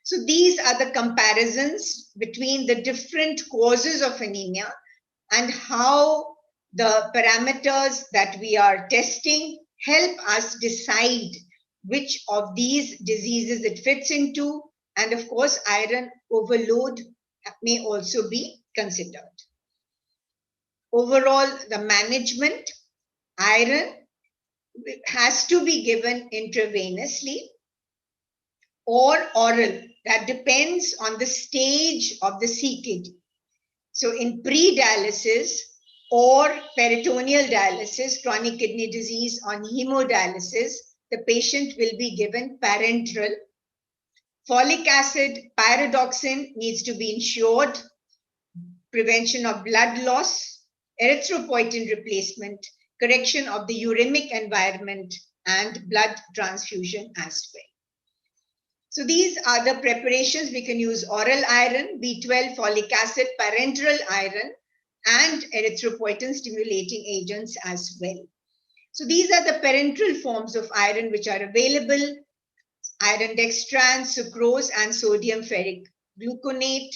Speaker 8: So these are the comparisons between the different causes of anemia and how the parameters that we are testing help us decide which of these diseases it fits into. And of course, iron overload may also be considered. Overall, the management, iron has to be given intravenously or oral. That depends on the stage of the CKD. So in pre-dialysis or peritoneal dialysis, chronic kidney disease on hemodialysis, the patient will be given parenteral. Folic acid, pyridoxine needs to be ensured. Prevention of blood loss, erythropoietin replacement, correction of the uremic environment, and blood transfusion as well. So these are the preparations. We can use oral iron, B12, folic acid, parenteral iron, and erythropoietin stimulating agents as well. So these are the parenteral forms of iron which are available: iron dextran, sucrose, and sodium ferric gluconate.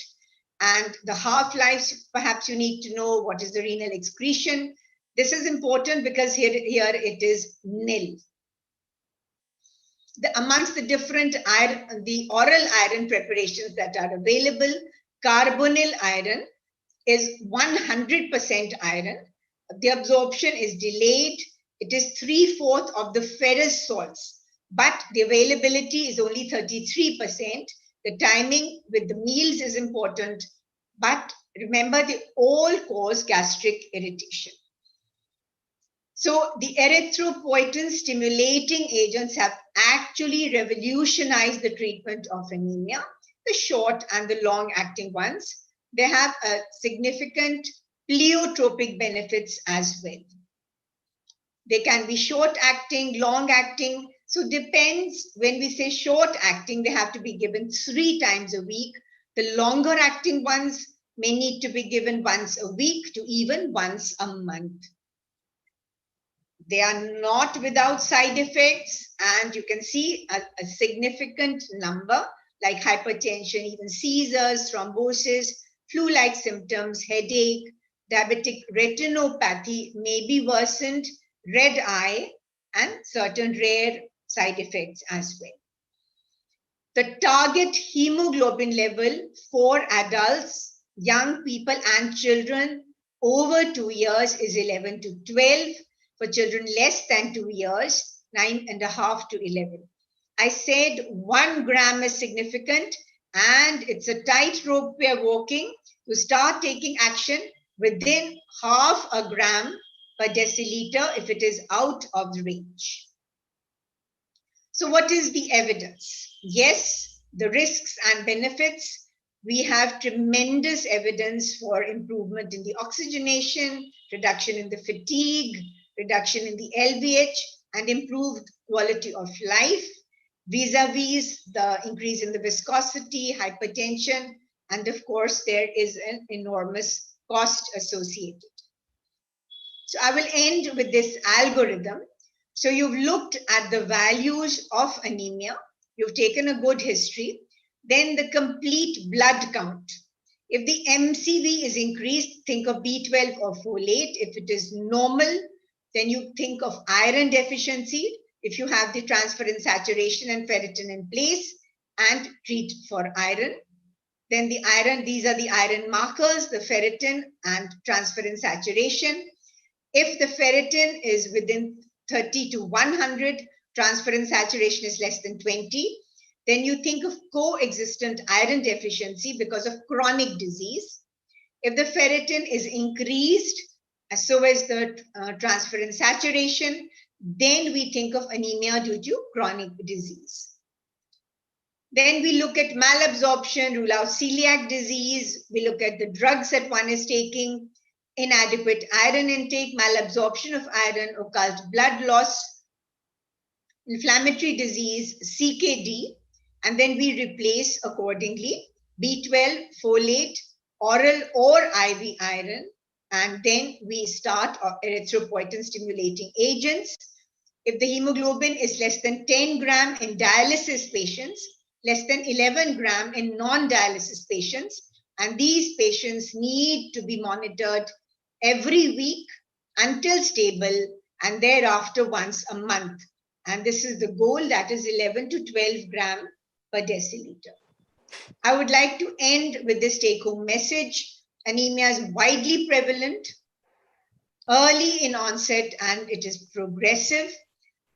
Speaker 8: And the half-lives, perhaps you need to know what is the renal excretion. This is important because here it is nil. Amongst the different iron, the oral iron preparations that are available, carbonyl iron is 100% iron. The absorption is delayed. It is 3/4 of the ferrous salts, but the availability is only 33%. The timing with the meals is important, but remember, they all cause gastric irritation. So the erythropoietin stimulating agents have actually revolutionized the treatment of anemia, the short and the long-acting ones. They have a significant pleiotropic benefits as well. They can be short-acting, long-acting. So depends, when we say short-acting, they have to be given 3 times a week. The longer-acting ones may need to be given once a week to even once a month. They are not without side effects, and you can see a significant number like hypertension, even seizures, thrombosis, flu-like symptoms, headache, diabetic retinopathy may be worsened, red eye, and certain rare side effects as well. The target hemoglobin level for adults, young people, and children over 2 years is 11 to 12. For children less than 2 years, 9.5 to 11. I said 1 gram is significant, and it's a tightrope we are walking to start taking action within 0.5 gram per deciliter if it is out of the range. So what is the evidence? Yes, the risks and benefits. We have tremendous evidence for improvement in the oxygenation, reduction in the fatigue, reduction in the LVH, and improved quality of life, vis-a-vis the increase in the viscosity, hypertension, and of course, there is an enormous cost associated. So I will end with this algorithm. So you've looked at the values of anemia, you've taken a good history, then the complete blood count. If the MCV is increased, think of B12 or folate. If it is normal, then you think of iron deficiency. If you have the transferrin saturation and ferritin in place, and treat for iron. Then the iron, these are the iron markers, the ferritin and transferrin saturation. If the ferritin is within 30 to 100, transferrin saturation is less than 20, then you think of coexistent iron deficiency because of chronic disease. If the ferritin is increased, so is the transferrin saturation, then we think of anemia due to chronic disease. Then we look at malabsorption, rule out celiac disease. We look at the drugs that one is taking, inadequate iron intake, malabsorption of iron, occult blood loss, inflammatory disease, CKD, and then we replace accordingly B12, folate, oral or IV iron, and then we start erythropoietin stimulating agents. If the hemoglobin is less than 10 gram in dialysis patients, less than 11 gram in non-dialysis patients, and these patients need to be monitored every week until stable and thereafter once a month. And this is the goal, that is 11 to 12 gram per deciliter. I would like to end with this take-home message. Anemia is widely prevalent, early in onset, and it is progressive.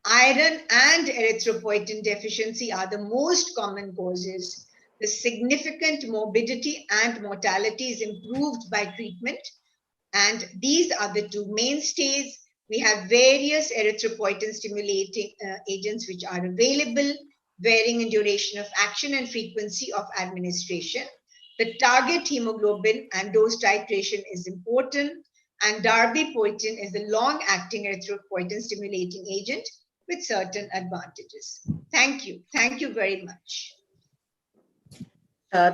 Speaker 8: Iron and erythropoietin deficiency are the most common causes. The significant morbidity and mortality is improved by treatment. And these are the two mainstays. We have various erythropoietin stimulating agents which are available, varying in duration of action and frequency of administration. The target hemoglobin and dose titration is important. And darbepoetin is the long-acting erythropoietin stimulating agent with certain advantages. Thank you. Thank you very much.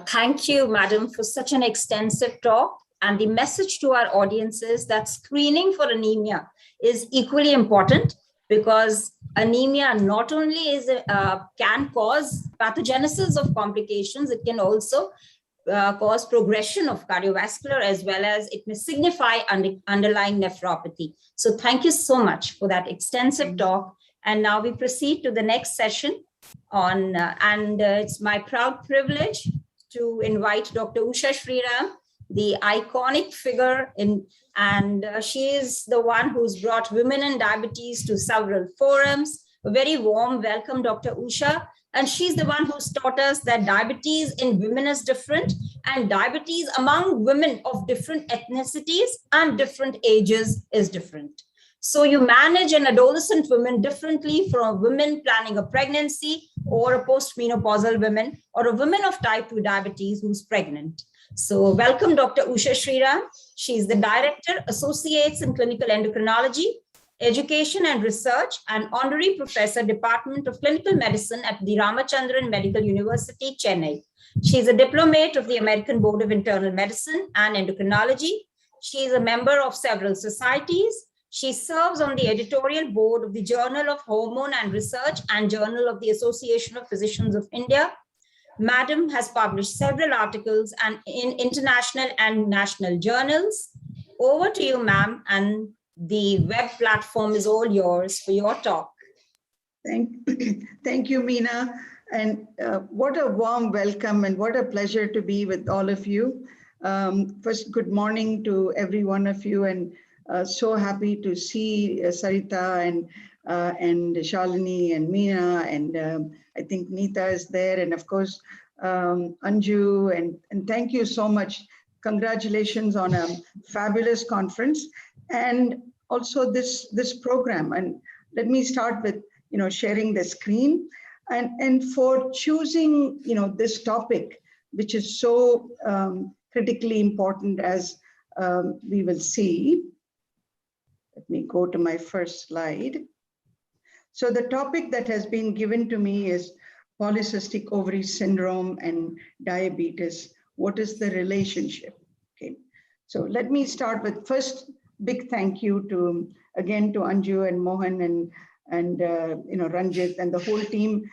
Speaker 7: Thank you, madam, for such an extensive talk. And the message to our audience is that screening for anemia is equally important, because anemia not only is can cause pathogenesis of complications, it can also cause progression of cardiovascular, as well as it may signify underlying nephropathy. So thank you so much for that extensive talk. And now we proceed to the next session on, it's my proud privilege to invite Dr. Usha Sriram, the iconic figure she is the one who's brought women and diabetes to several forums. A very warm welcome, Dr. Usha. And she's the one who's taught us that diabetes in women is different, and diabetes among women of different ethnicities and different ages is different. So you manage an adolescent woman differently from a woman planning a pregnancy, or a postmenopausal woman, or a woman of type 2 diabetes who's pregnant. So welcome, Dr. Usha Sriram. She's the Director, Associates in Clinical Endocrinology, Education and Research, and Honorary Professor, Department of Clinical Medicine at the Ramachandran Medical University, Chennai. She is a diplomate of the American Board of Internal Medicine and Endocrinology. She is a member of several societies. She serves on the editorial board of the Journal of Hormone and Research and Journal of the Association of Physicians of India. Madam has published several articles in international and national journals. Over to you, ma'am, and the web platform is all yours for your talk.
Speaker 10: Thank you, Meena. And what a warm welcome, and what a pleasure to be with all of you. First, good morning to every one of you, and so happy to see Sarita and Shalini and Meena, and I think Neeta is there, and of course Anju, and thank you so much. Congratulations on a fabulous conference, and also this program. And let me start with sharing the screen, and for choosing this topic, which is so critically important, as we will see. Let me go to my first slide. So the topic that has been given to me is polycystic ovary syndrome and diabetes. What is the relationship? Okay. So let me start with first big thank you to Anju and Mohan and Ranjit and the whole team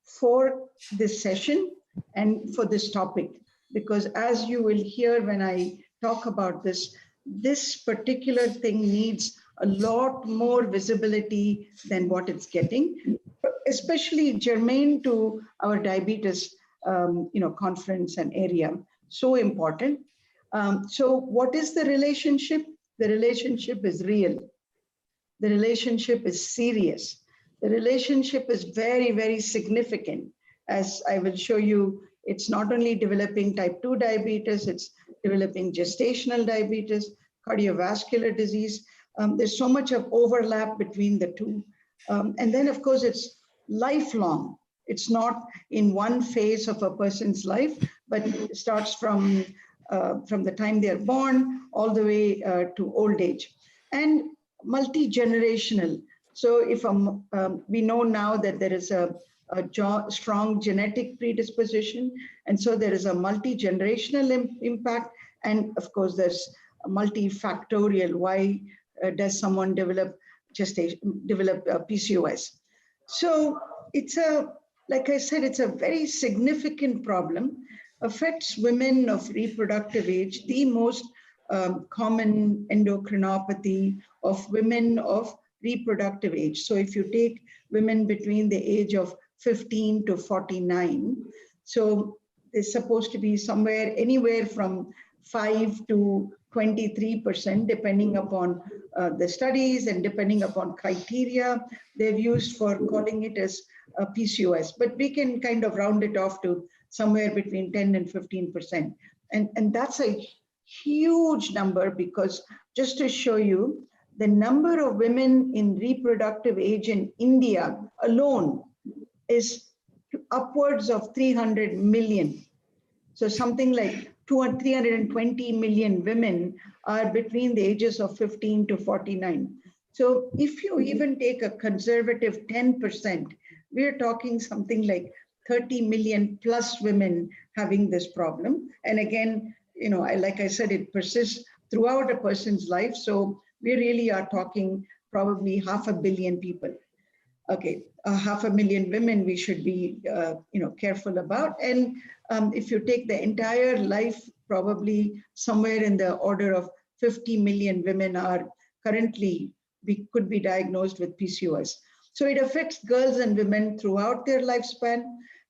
Speaker 10: for this session and for this topic, because as you will hear when I talk about this particular thing needs a lot more visibility than what it's getting, especially germane to our diabetes conference and area. So important. So what is the relationship? The relationship is real. The relationship is serious. The relationship is very, very significant. As I will show you, it's not only developing type 2 diabetes, it's developing gestational diabetes, cardiovascular disease. There's so much of overlap between the two. And then, of course, it's lifelong. It's not in one phase of a person's life, but it starts from the time they're born all the way to old age. And multi-generational. So if we know now that there is a strong genetic predisposition, and so there is a multi-generational impact, and of course there's a multifactorial. Why does someone develop PCOS? So it's like I said, it's a very significant problem, affects women of reproductive age, the most common endocrinopathy of women of reproductive age. So if you take women between the age of 15 to 49, so there's supposed to be anywhere from 5 to 23%, depending upon the studies and depending upon criteria they've used for calling it as PCOS. But we can kind of round it off to somewhere between 10 and 15%. And that's a huge number, because just to show you, the number of women in reproductive age in India alone is upwards of 300 million. So something like 320 million women are between the ages of 15 to 49. So if you even take a conservative 10%, we're talking something like 30 million plus women having this problem. And again, like I said, it persists throughout a person's life. So we really are talking probably 500 million people. Okay, 500,000 women we should be, careful about. And if you take the entire life, probably somewhere in the order of 50 million women are currently, could be diagnosed with PCOS. So it affects girls and women throughout their lifespan.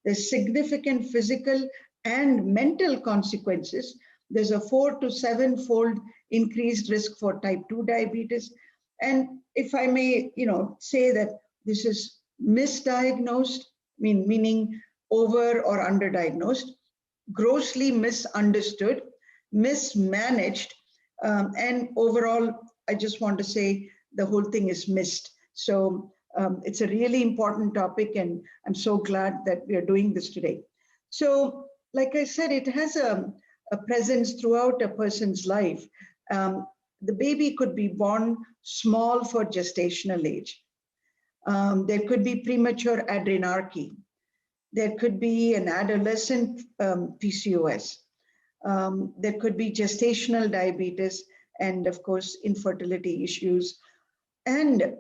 Speaker 10: There's significant physical and mental consequences. There's a 4 to 7-fold increased risk for type 2 diabetes. And if I may, say that this is misdiagnosed, meaning over or underdiagnosed, grossly misunderstood, mismanaged, and overall, I just want to say the whole thing is missed. So it's a really important topic, and I'm so glad that we are doing this today. So, like I said, it has a presence throughout a person's life. The baby could be born small for gestational age. There could be premature adrenarche. There could be an adolescent PCOS. There could be gestational diabetes, and of course, infertility issues, and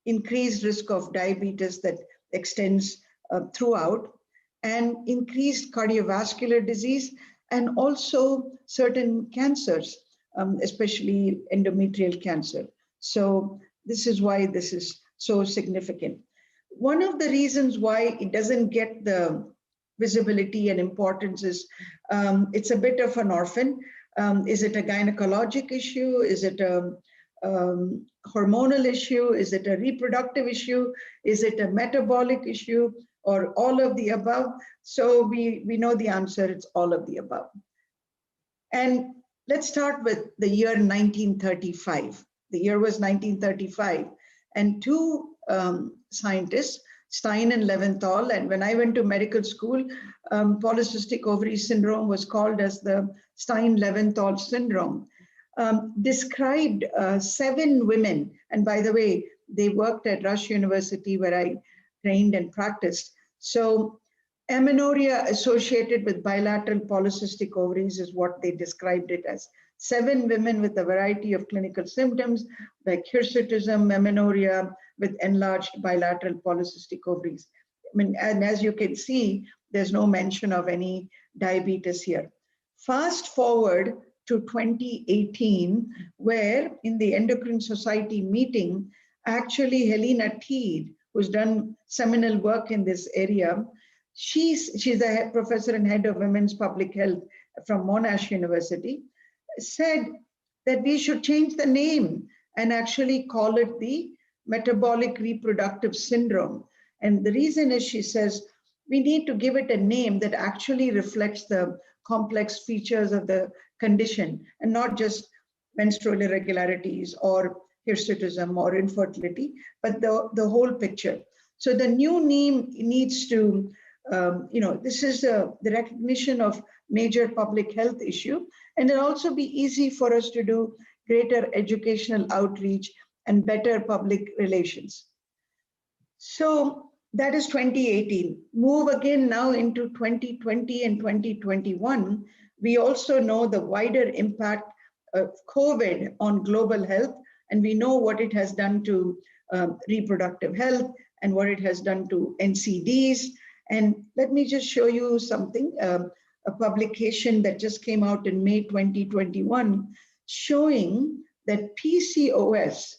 Speaker 10: increased risk of diabetes that extends throughout, and increased cardiovascular disease, and also certain cancers, especially endometrial cancer. So this is why this is so significant. One of the reasons why it doesn't get the visibility and importance is it's a bit of an orphan. Is it a gynecologic issue? Is it a hormonal issue? Is it a reproductive issue? Is it a metabolic issue? Or all of the above? So we know the answer, it's all of the above. And let's start with the year 1935. The year was 1935, and two scientists, Stein and Leventhal, and when I went to medical school, polycystic ovary syndrome was called as the Stein-Leventhal syndrome, described 7 women, and by the way, They worked at Rush University where I trained and practiced. So amenorrhea associated with bilateral polycystic ovaries is what they described it as. 7 women with a variety of clinical symptoms like hirsutism, amenorrhea with enlarged bilateral polycystic ovaries. I mean, and as you can see, there's no mention of any diabetes here. Fast forward to 2018, where in the Endocrine Society meeting, actually Helena Teed, who's done seminal work in this area, she's a professor and head of women's public health from Monash University, said that we should change the name and actually call it the metabolic reproductive syndrome. And the reason is, she says, we need to give it a name that actually reflects the complex features of the condition and not just menstrual irregularities or hirsutism or infertility, but the whole picture. So the new name needs to, this is the recognition of major public health issue, and it'll also be easy for us to do greater educational outreach and better public relations. So that is 2018. Move again now into 2020 and 2021. We also know the wider impact of COVID on global health, and we know what it has done to reproductive health and what it has done to NCDs. And let me just show you something, a publication that just came out in May 2021, showing that PCOS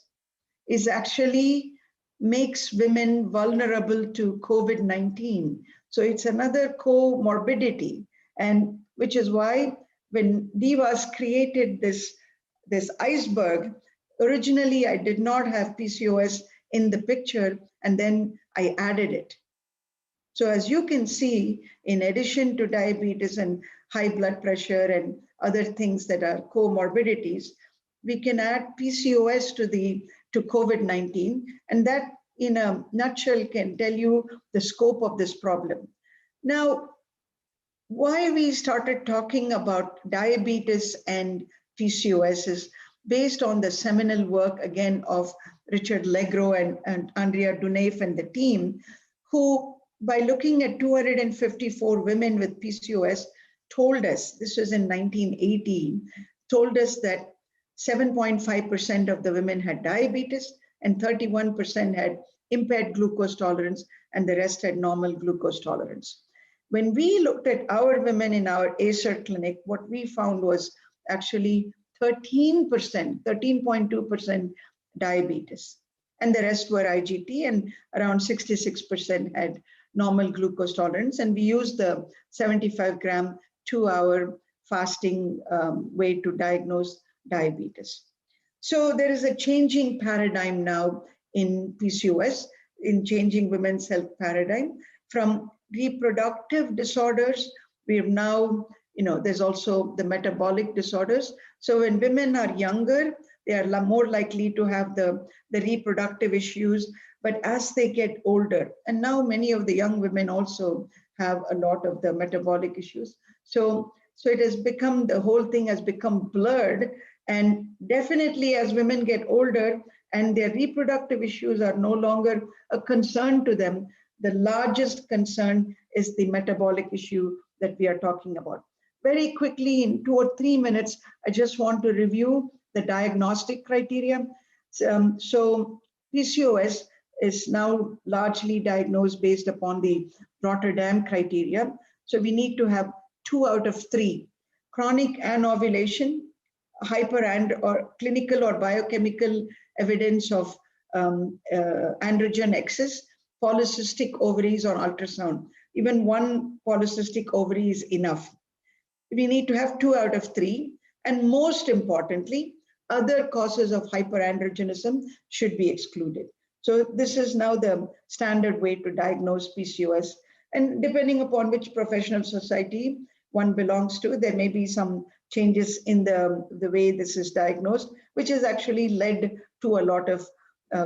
Speaker 10: is actually makes women vulnerable to COVID-19. So it's another comorbidity, and which is why when Divas created this iceberg, originally I did not have PCOS in the picture, and then I added it. So as you can see, in addition to diabetes and high blood pressure and other things that are comorbidities, we can add PCOS to COVID-19, and that in a nutshell can tell you the scope of this problem. Now, why we started talking about diabetes and PCOS is based on the seminal work again of Richard Legro and Andrea Duneif and the team, who by looking at 254 women with PCOS told us, this was in 1980, told us that 7.5% of the women had diabetes and 31% had impaired glucose tolerance, and the rest had normal glucose tolerance. When we looked at our women in our ACER clinic, what we found was actually 13.2% diabetes, and the rest were IGT, and around 66% had normal glucose tolerance. And we used the 75-gram 2-hour fasting way to diagnose diabetes. So there is a changing paradigm now in PCOS, in changing women's health paradigm. From reproductive disorders, we have now, there's also the metabolic disorders. So when women are younger, they are more likely to have the reproductive issues, but as they get older, and now many of the young women also have a lot of the metabolic issues. So it has become, the whole thing has become blurred, and definitely as women get older and their reproductive issues are no longer a concern to them, the largest concern is the metabolic issue that we are talking about. Very quickly, in 2 or 3 minutes, I just want to review the diagnostic criteria. So PCOS is now largely diagnosed based upon the Rotterdam criteria. So we need to have 2 out of 3. Chronic anovulation, or clinical or biochemical evidence of androgen excess, polycystic ovaries on ultrasound. Even 1 polycystic ovary is enough. We need to have 2 out of 3. And most importantly, other causes of hyperandrogenism should be excluded. So this is now the standard way to diagnose PCOS. And depending upon which professional society one belongs to, there may be some changes in the way this is diagnosed, which has actually led to a lot of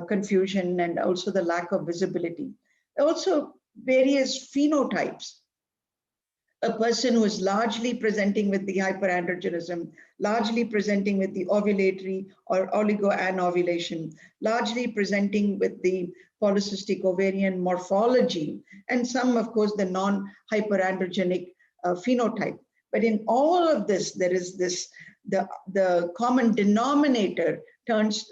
Speaker 10: confusion and also the lack of visibility. Also, various phenotypes. a person who is largely presenting with the hyperandrogenism, largely presenting with the ovulatory or oligoanovulation, largely presenting with the polycystic ovarian morphology, and some, of course, the non-hyperandrogenic phenotype. But in all of this, there is this, the common denominator turns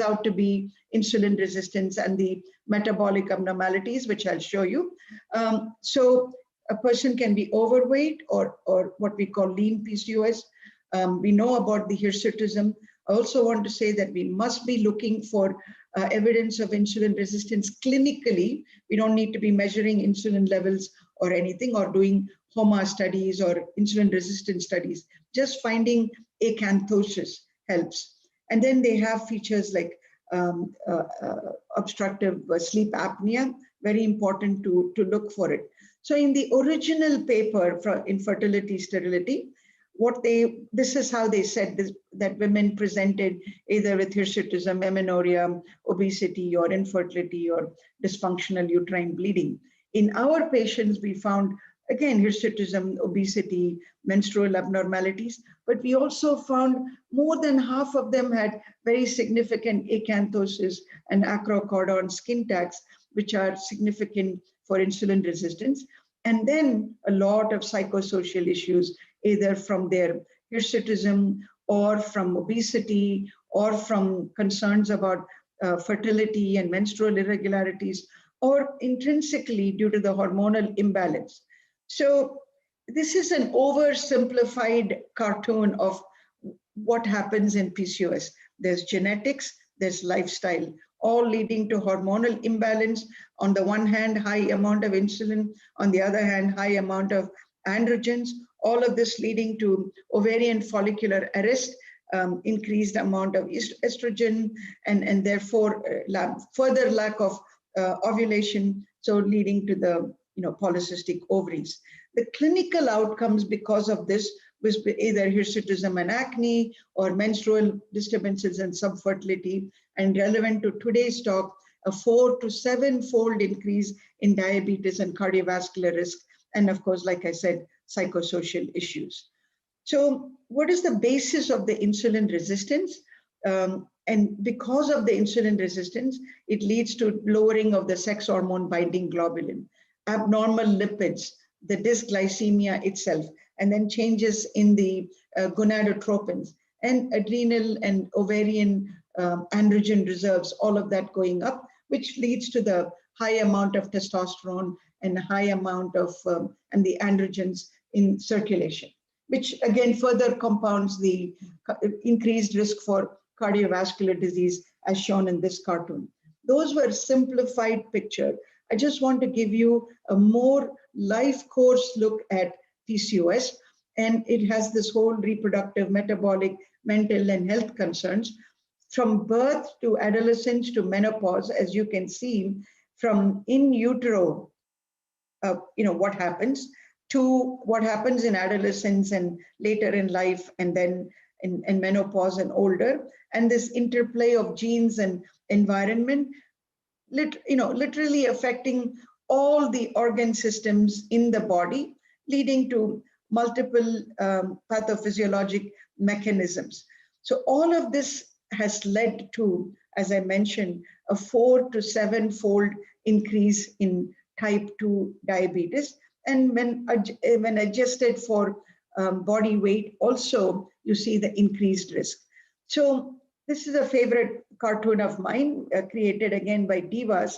Speaker 10: out to be insulin resistance and the metabolic abnormalities, which I'll show you. So a person can be overweight or what we call lean PCOS. We know about the hirsutism. I also want to say that we must be looking for evidence of insulin resistance clinically. We don't need to be measuring insulin levels or anything, or doing HOMA studies or insulin resistance studies. Just finding acanthosis helps. And then they have features like obstructive sleep apnea, very important to look for it. So in the original paper for infertility, sterility, this is how they said this, that women presented either with hirsutism, amenorrhea, obesity, or infertility, or dysfunctional uterine bleeding. In our patients, we found, again, hirsutism, obesity, menstrual abnormalities, but we also found more than half of them had very significant acanthosis and acrocordon skin tags, which are significant for insulin resistance. And then a lot of psychosocial issues, either from their hirsutism or from obesity or from concerns about fertility and menstrual irregularities, or intrinsically due to the hormonal imbalance. So this is an oversimplified cartoon of what happens in PCOS. There's genetics, there's lifestyle, all leading to hormonal imbalance. On the one hand, high amount of insulin, on the other hand, high amount of androgens, all of this leading to ovarian follicular arrest, increased amount of estrogen, and therefore further lack of ovulation, so leading to the polycystic ovaries. The clinical outcomes because of this was either hirsutism and acne, or menstrual disturbances and subfertility, and relevant to today's talk, a 4 to 7-fold increase in diabetes and cardiovascular risk, and of course, like I said, psychosocial issues. So what is the basis of the insulin resistance? And because of the insulin resistance, it leads to lowering of the sex hormone binding globulin, abnormal lipids, the dysglycemia itself, and then changes in the gonadotropins, and adrenal and ovarian androgen reserves, all of that going up, which leads to the high amount of testosterone and high amount of and the androgens in circulation, which again further compounds the increased risk for cardiovascular disease, as shown in this cartoon. Those were simplified picture. I just want to give you a more life course look at PCOS, and it has this whole reproductive, metabolic, mental, and health concerns from birth to adolescence to menopause. As you can see, from in utero, what happens, to what happens in adolescence and later in life, and then in menopause and older, and this interplay of genes and environment, literally affecting all the organ systems in the body, leading to multiple pathophysiologic mechanisms. So all of this has led to, as I mentioned, a 4 to 7-fold increase in type 2 diabetes. And when adjusted for body weight, also you see the increased risk. So this is a favorite cartoon of mine, created again by Divas,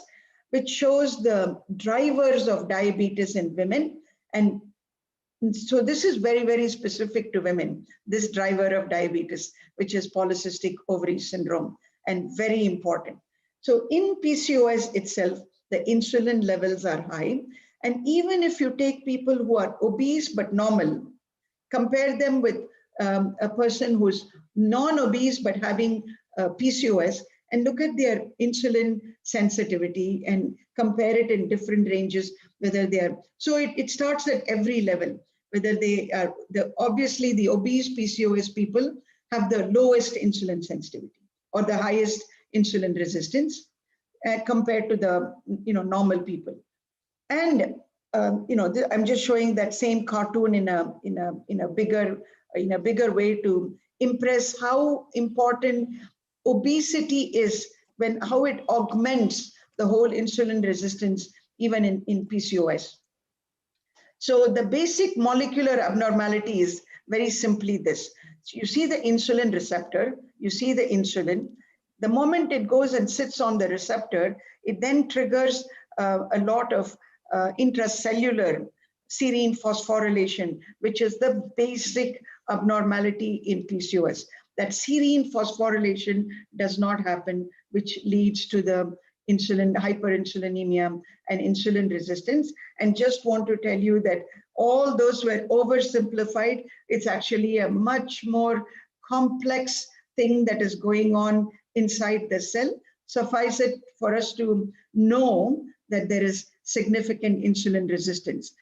Speaker 10: which shows the drivers of diabetes in women. And so this is very, very specific to women, this driver of diabetes, which is polycystic ovary syndrome, and very important. So in PCOS itself, the insulin levels are high. And even if you take people who are obese but normal, compare them with a person who's non-obese but having PCOS, and look at their insulin sensitivity and compare it in different ranges, whether they are, so it starts at every level, whether they are, obviously the obese PCOS people have the lowest insulin sensitivity or the highest insulin resistance compared to the normal people. And I'm just showing that same cartoon in a bigger way to impress how important obesity is, how it augments the whole insulin resistance even in PCOS. So the basic molecular abnormality is very simply this. So you see the insulin receptor, you see the insulin. The moment it goes and sits on the receptor, it then triggers a lot of intracellular serine phosphorylation, which is the basic abnormality in PCOS. That serine phosphorylation does not happen, which leads to the hyperinsulinemia and insulin resistance. And just want to tell you that all those were oversimplified. It's actually a much more complex thing that is going on inside the cell. Suffice it for us to know that there is significant insulin resistance.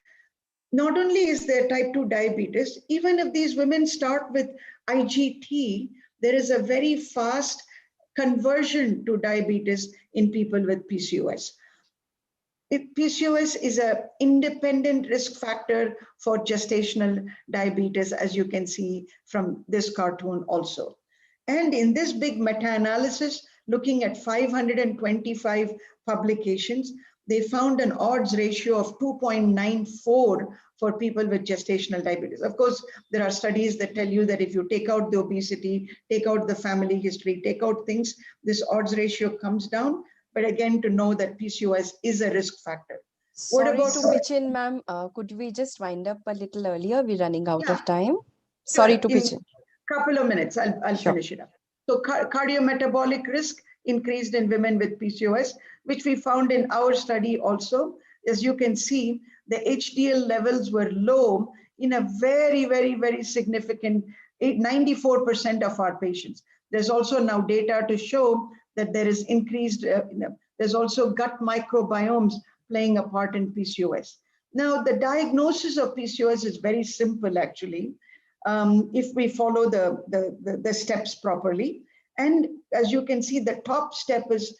Speaker 10: Not only is there type 2 diabetes, even if these women start with IGT, there is a very fast conversion to diabetes in people with PCOS. PCOS is an independent risk factor for gestational diabetes, as you can see from this cartoon also. And in this big meta-analysis, looking at 525 publications, they found an odds ratio of 2.94 for people with gestational diabetes. Of course, there are studies that tell you that if you take out the obesity, take out the family history, take out things, this odds ratio comes down. But again, to know that PCOS is a risk factor.
Speaker 9: Sorry to pitch in, ma'am. Could we just wind up a little earlier? We're running out of time. Sorry to pitch in.
Speaker 10: Couple of minutes, I'll finish it up. So cardiometabolic risk increased in women with PCOS, which we found in our study also. As you can see, the HDL levels were low in a very, very, very significant 94% of our patients. There's also now data to show that there is increased, there's also gut microbiomes playing a part in PCOS. Now, the diagnosis of PCOS is very simple, actually, if we follow the steps properly. And as you can see, the top step is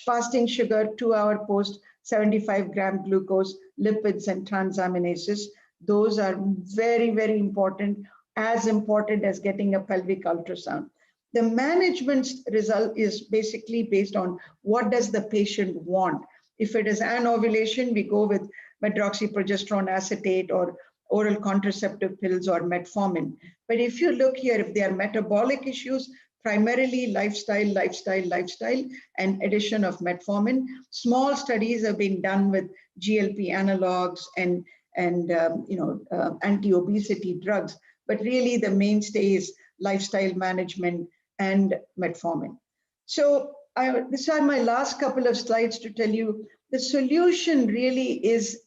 Speaker 10: fasting sugar, 2-hour post, 75-gram glucose, lipids, and transaminases. Those are very, very important, as important as getting a pelvic ultrasound. The management result is basically based on what does the patient want. If it is anovulation, we go with medroxyprogesterone acetate or oral contraceptive pills or metformin. But if you look here, if there are metabolic issues, primarily lifestyle, and addition of metformin. Small studies have been done with GLP analogs and anti-obesity drugs, but really the mainstay is lifestyle management and metformin. So these are my last couple of slides to tell you the solution really is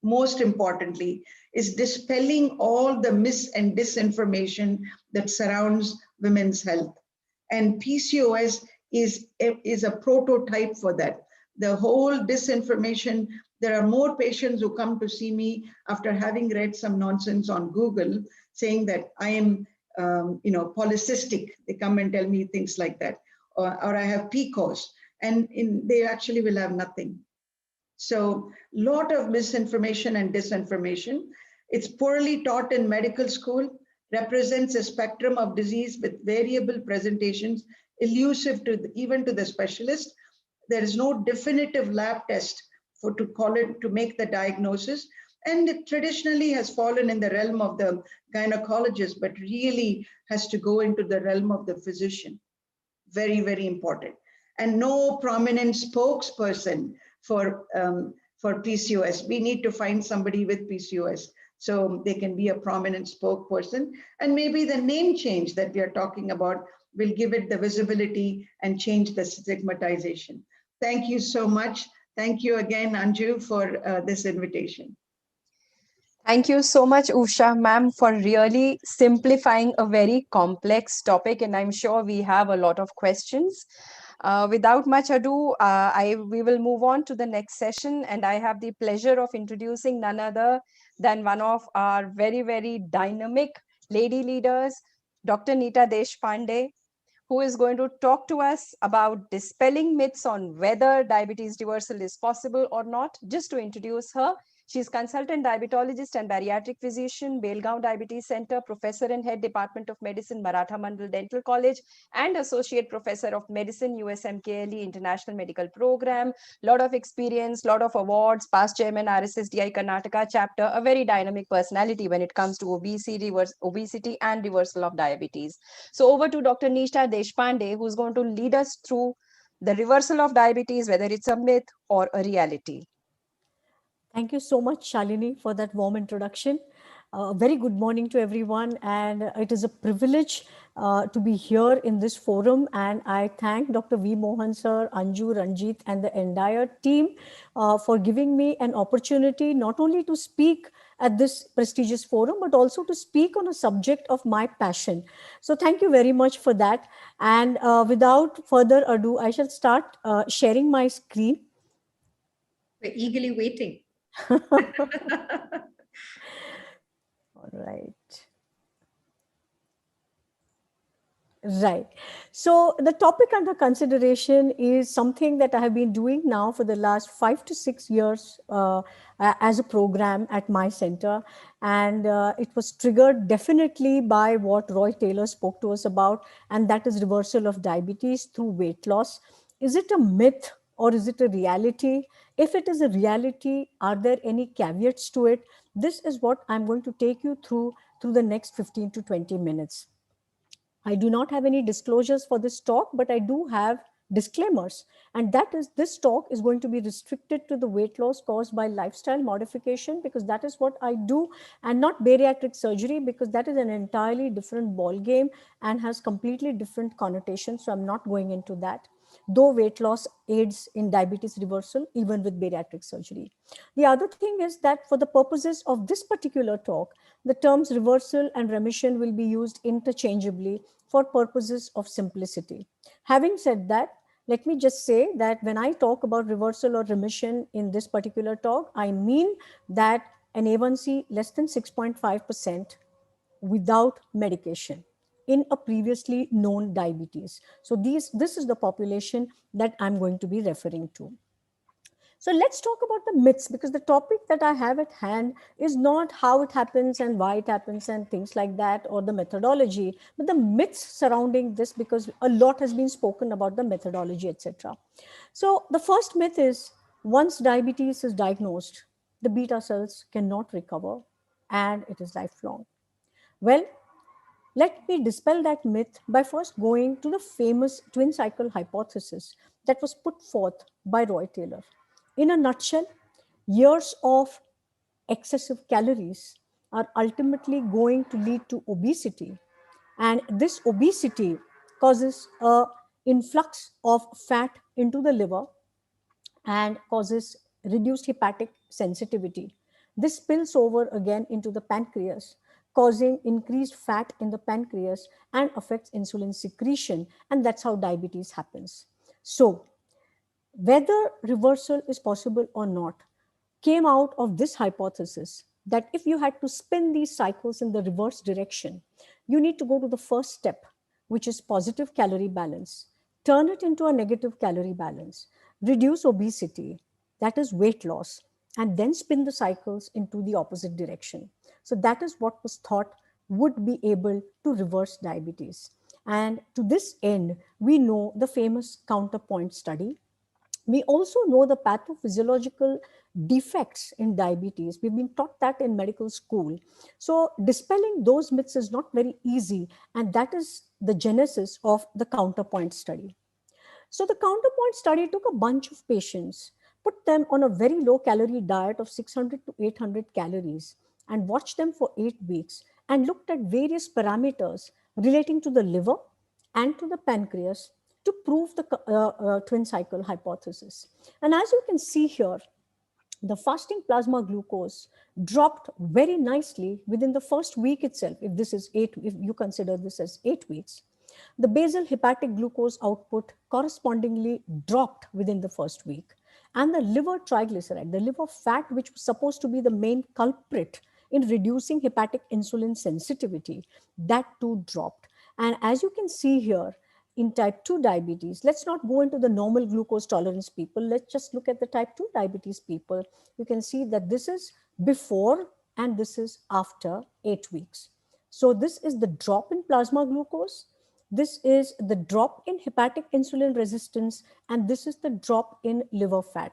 Speaker 10: most importantly, is dispelling all the mis and disinformation that surrounds women's health. And PCOS is a prototype for that. The whole disinformation, there are more patients who come to see me after having read some nonsense on Google saying that I am polycystic. They come and tell me things like that. Or I have PCOS, and they actually will have nothing. So a lot of misinformation and disinformation. It's poorly taught in medical school, represents a spectrum of disease with variable presentations, elusive even to the specialist. There is no definitive lab test to make the diagnosis. And it traditionally has fallen in the realm of the gynecologist, but really has to go into the realm of the physician. Very, very important. And no prominent spokesperson for PCOS. We need to find somebody with PCOS so they can be a prominent spokesperson. And maybe the name change that we are talking about will give it the visibility and change the stigmatization. Thank you so much. Thank you again, Anju, for this invitation.
Speaker 9: Thank you so much, Usha ma'am, for really simplifying a very complex topic. And I'm sure we have a lot of questions. Without much ado, we will move on to the next session. And I have the pleasure of introducing none other than one of our very, very dynamic lady leaders, Dr. Neeta Deshpande, who is going to talk to us about dispelling myths on whether diabetes reversal is possible or not. Just to introduce her, she is consultant diabetologist and bariatric physician, Belgaum Diabetes Center, professor and head Department of Medicine, Maratha Mandal Dental College, and associate professor of medicine, USMKLE International Medical Program. Lot of experience, lot of awards, past chairman, RSSDI Karnataka chapter, a very dynamic personality when it comes to obesity and reversal of diabetes. So over to Dr. Nisha Deshpande, who's going to lead us through the reversal of diabetes, whether it's a myth or a reality.
Speaker 11: Thank you so much, Shalini, for that warm introduction. Very good morning to everyone, and it is a privilege to be here in this forum. And I thank Dr. V. Mohan sir, Anju, Ranjit, and the entire team for giving me an opportunity not only to speak at this prestigious forum, but also to speak on a subject of my passion. So thank you very much for that. And without further ado, I shall start sharing my screen.
Speaker 1: We're eagerly waiting.
Speaker 11: All right. Right. So the topic under consideration is something that I have been doing now for the last 5 to 6 years as a program at my center. And it was triggered definitely by what Roy Taylor spoke to us about, and that is reversal of diabetes through weight loss. Is it a myth or is it a reality? If it is a reality, are there any caveats to it? This is what I'm going to take you through the next 15 to 20 minutes. I do not have any disclosures for this talk, but I do have disclaimers. And that is, this talk is going to be restricted to the weight loss caused by lifestyle modification, because that is what I do, and not bariatric surgery, because that is an entirely different ball game and has completely different connotations. So I'm not going into that, though weight loss aids in diabetes reversal even with bariatric surgery. The other thing is that for the purposes of this particular talk, the terms reversal and remission will be used interchangeably for purposes of simplicity. Having said that, let me just say that when I talk about reversal or remission in this particular talk, I mean that an A1C less than 6.5% without medication in a previously known diabetes. So this is the population that I'm going to be referring to. So let's talk about the myths, because the topic that I have at hand is not how it happens and why it happens and things like that, or the methodology, but the myths surrounding this, because a lot has been spoken about the methodology, etc. So the first myth is, once diabetes is diagnosed, the beta cells cannot recover and it is lifelong. Well, let me dispel that myth by first going to the famous twin cycle hypothesis that was put forth by Roy Taylor. In a nutshell, years of excessive calories are ultimately going to lead to obesity. And this obesity causes an influx of fat into the liver and causes reduced hepatic sensitivity. This spills over again into the pancreas, causing increased fat in the pancreas and affects insulin secretion. And that's how diabetes happens. So whether reversal is possible or not came out of this hypothesis that if you had to spin these cycles in the reverse direction, you need to go to the first step, which is positive calorie balance, turn it into a negative calorie balance, reduce obesity, that is weight loss, and then spin the cycles into the opposite direction. So that is what was thought would be able to reverse diabetes. And to this end, we know the famous counterpoint study. We also know the pathophysiological defects in diabetes. We've been taught that in medical school. So dispelling those myths is not very easy, and that is the genesis of the counterpoint study. So the counterpoint study took a bunch of patients, put them on a very low calorie diet of 600 to 800 calories, and watched them for 8 weeks and looked at various parameters relating to the liver and to the pancreas to prove the twin cycle hypothesis. And as you can see here, the fasting plasma glucose dropped very nicely within the first week itself. If you consider this as 8 weeks, the basal hepatic glucose output correspondingly dropped within the first week. And the liver triglyceride, the liver fat, which was supposed to be the main culprit in reducing hepatic insulin sensitivity, that too dropped. And as you can see here, in type 2 diabetes. Let's not go into the normal glucose tolerance people. Let's just look at the type 2 diabetes people. You can see that this is before and this is after 8 weeks. So this is the drop in plasma glucose. This is the drop in hepatic insulin resistance, and this is the drop in liver fat.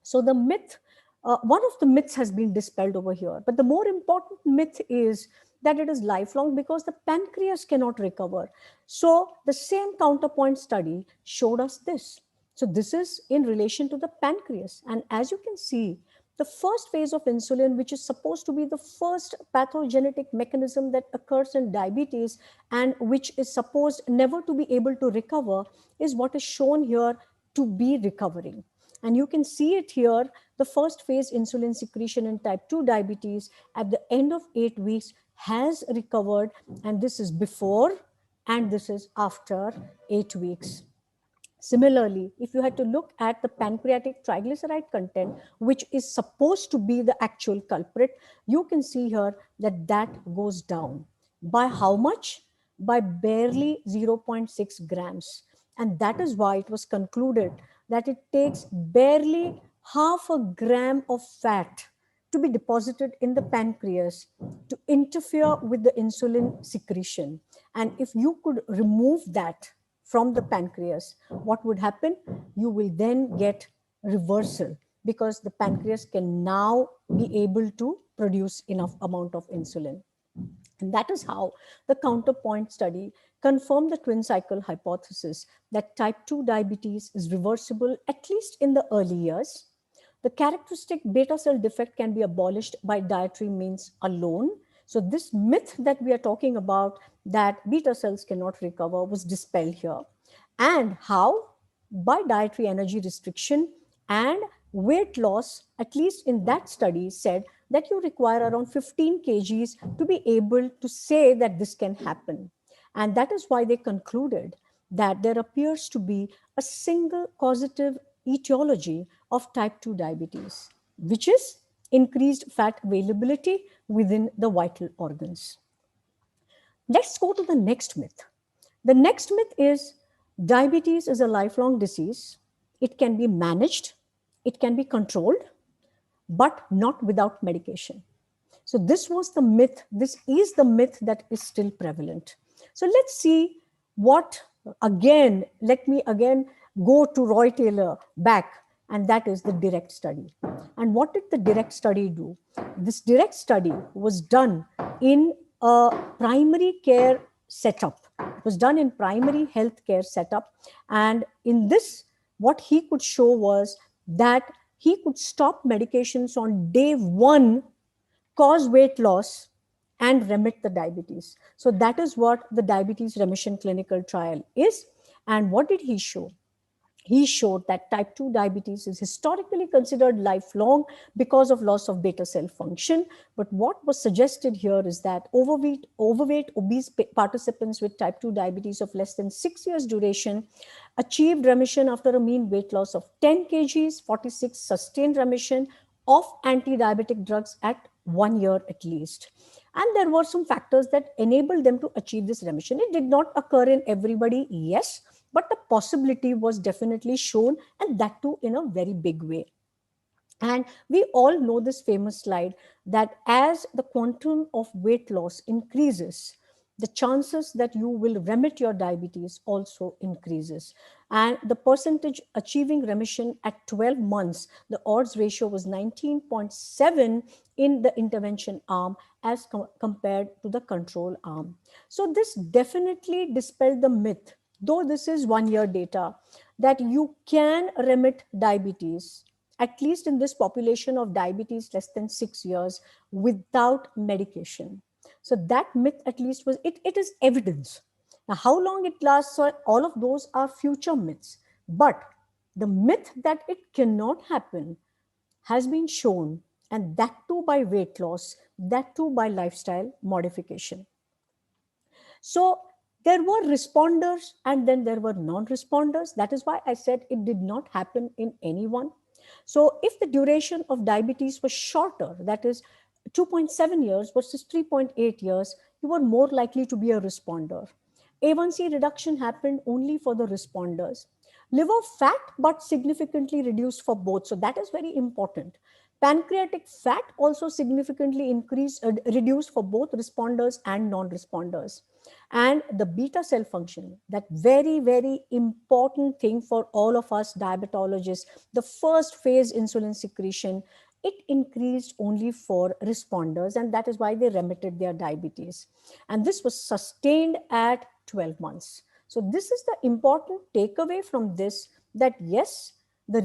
Speaker 11: So the myth, one of the myths has been dispelled over here, but the more important myth is that it is lifelong because the pancreas cannot recover. So the same counterpoint study showed us this. So this is in relation to the pancreas. And as you can see, the first phase of insulin, which is supposed to be the first pathogenetic mechanism that occurs in diabetes and which is supposed never to be able to recover, is what is shown here to be recovering. And you can see it here, the first phase insulin secretion in type 2 diabetes at the end of 8 weeks has recovered, and this is before and this is after 8 weeks. Similarly, if you had to look at the pancreatic triglyceride content, which is supposed to be the actual culprit, you can see here that that goes down. By how much? By barely 0.6 grams. And that is why it was concluded that it takes barely half a gram of fat to be deposited in the pancreas to interfere with the insulin secretion. And if you could remove that from the pancreas, what would happen? You will then get reversal because the pancreas can now be able to produce enough amount of insulin. And that is how the counterpoint study confirmed the twin cycle hypothesis that type 2 diabetes is reversible, at least in the early years. The characteristic beta cell defect can be abolished by dietary means alone. So this myth that we are talking about, that beta cells cannot recover, was dispelled here. And how? By dietary energy restriction and weight loss, at least in that study, said that you require around 15 kgs to be able to say that this can happen. And that is why they concluded that there appears to be a single causative etiology of type 2 diabetes, which is increased fat availability within the vital organs. Let's go to the next myth. The next myth is diabetes is a lifelong disease. It can be managed, it can be controlled, but not without medication. So this was the myth. This is the myth that is still prevalent. So let's see what, again, let me again go to Roy Taylor back, and that is the DIRECT study. And what did the DIRECT study do? This DIRECT study was done in a primary care setup. It was done in primary health care setup. And in this, what he could show was that he could stop medications on day 1, cause weight loss, and remit the diabetes. So that is what the diabetes remission clinical trial is. And what did he show? He showed that type 2 diabetes is historically considered lifelong because of loss of beta cell function. But what was suggested here is that overweight, obese participants with type 2 diabetes of less than 6 years duration achieved remission after a mean weight loss of 10 kgs, 46 sustained remission of anti-diabetic drugs at 1 year at least. And there were some factors that enabled them to achieve this remission. It did not occur in everybody, yes, but the possibility was definitely shown, and that too in a very big way. And we all know this famous slide that as the quantum of weight loss increases, the chances that you will remit your diabetes also increases. And the percentage achieving remission at 12 months, the odds ratio was 19.7 in the intervention arm as compared to the control arm. So this definitely dispelled the myth, though this is 1 year data, that you can remit diabetes, at least in this population of diabetes less than 6 years, without medication. So that myth at least was, it is evidence. Now, how long it lasts, so all of those are future myths. But the myth that it cannot happen has been shown, and that too by weight loss, that too by lifestyle modification. So there were responders and then there were non-responders. That is why I said it did not happen in anyone. So if the duration of diabetes was shorter, that is 2.7 years versus 3.8 years, you were more likely to be a responder. A1C reduction happened only for the responders. Liver fat, but significantly reduced for both. So that is very important. Pancreatic fat also significantly reduced for both responders and non-responders. And the beta cell function, that very, very important thing for all of us diabetologists, the first phase insulin secretion, it increased only for responders, and that is why they remitted their diabetes. And this was sustained at 12 months. So this is the important takeaway from this, that yes, the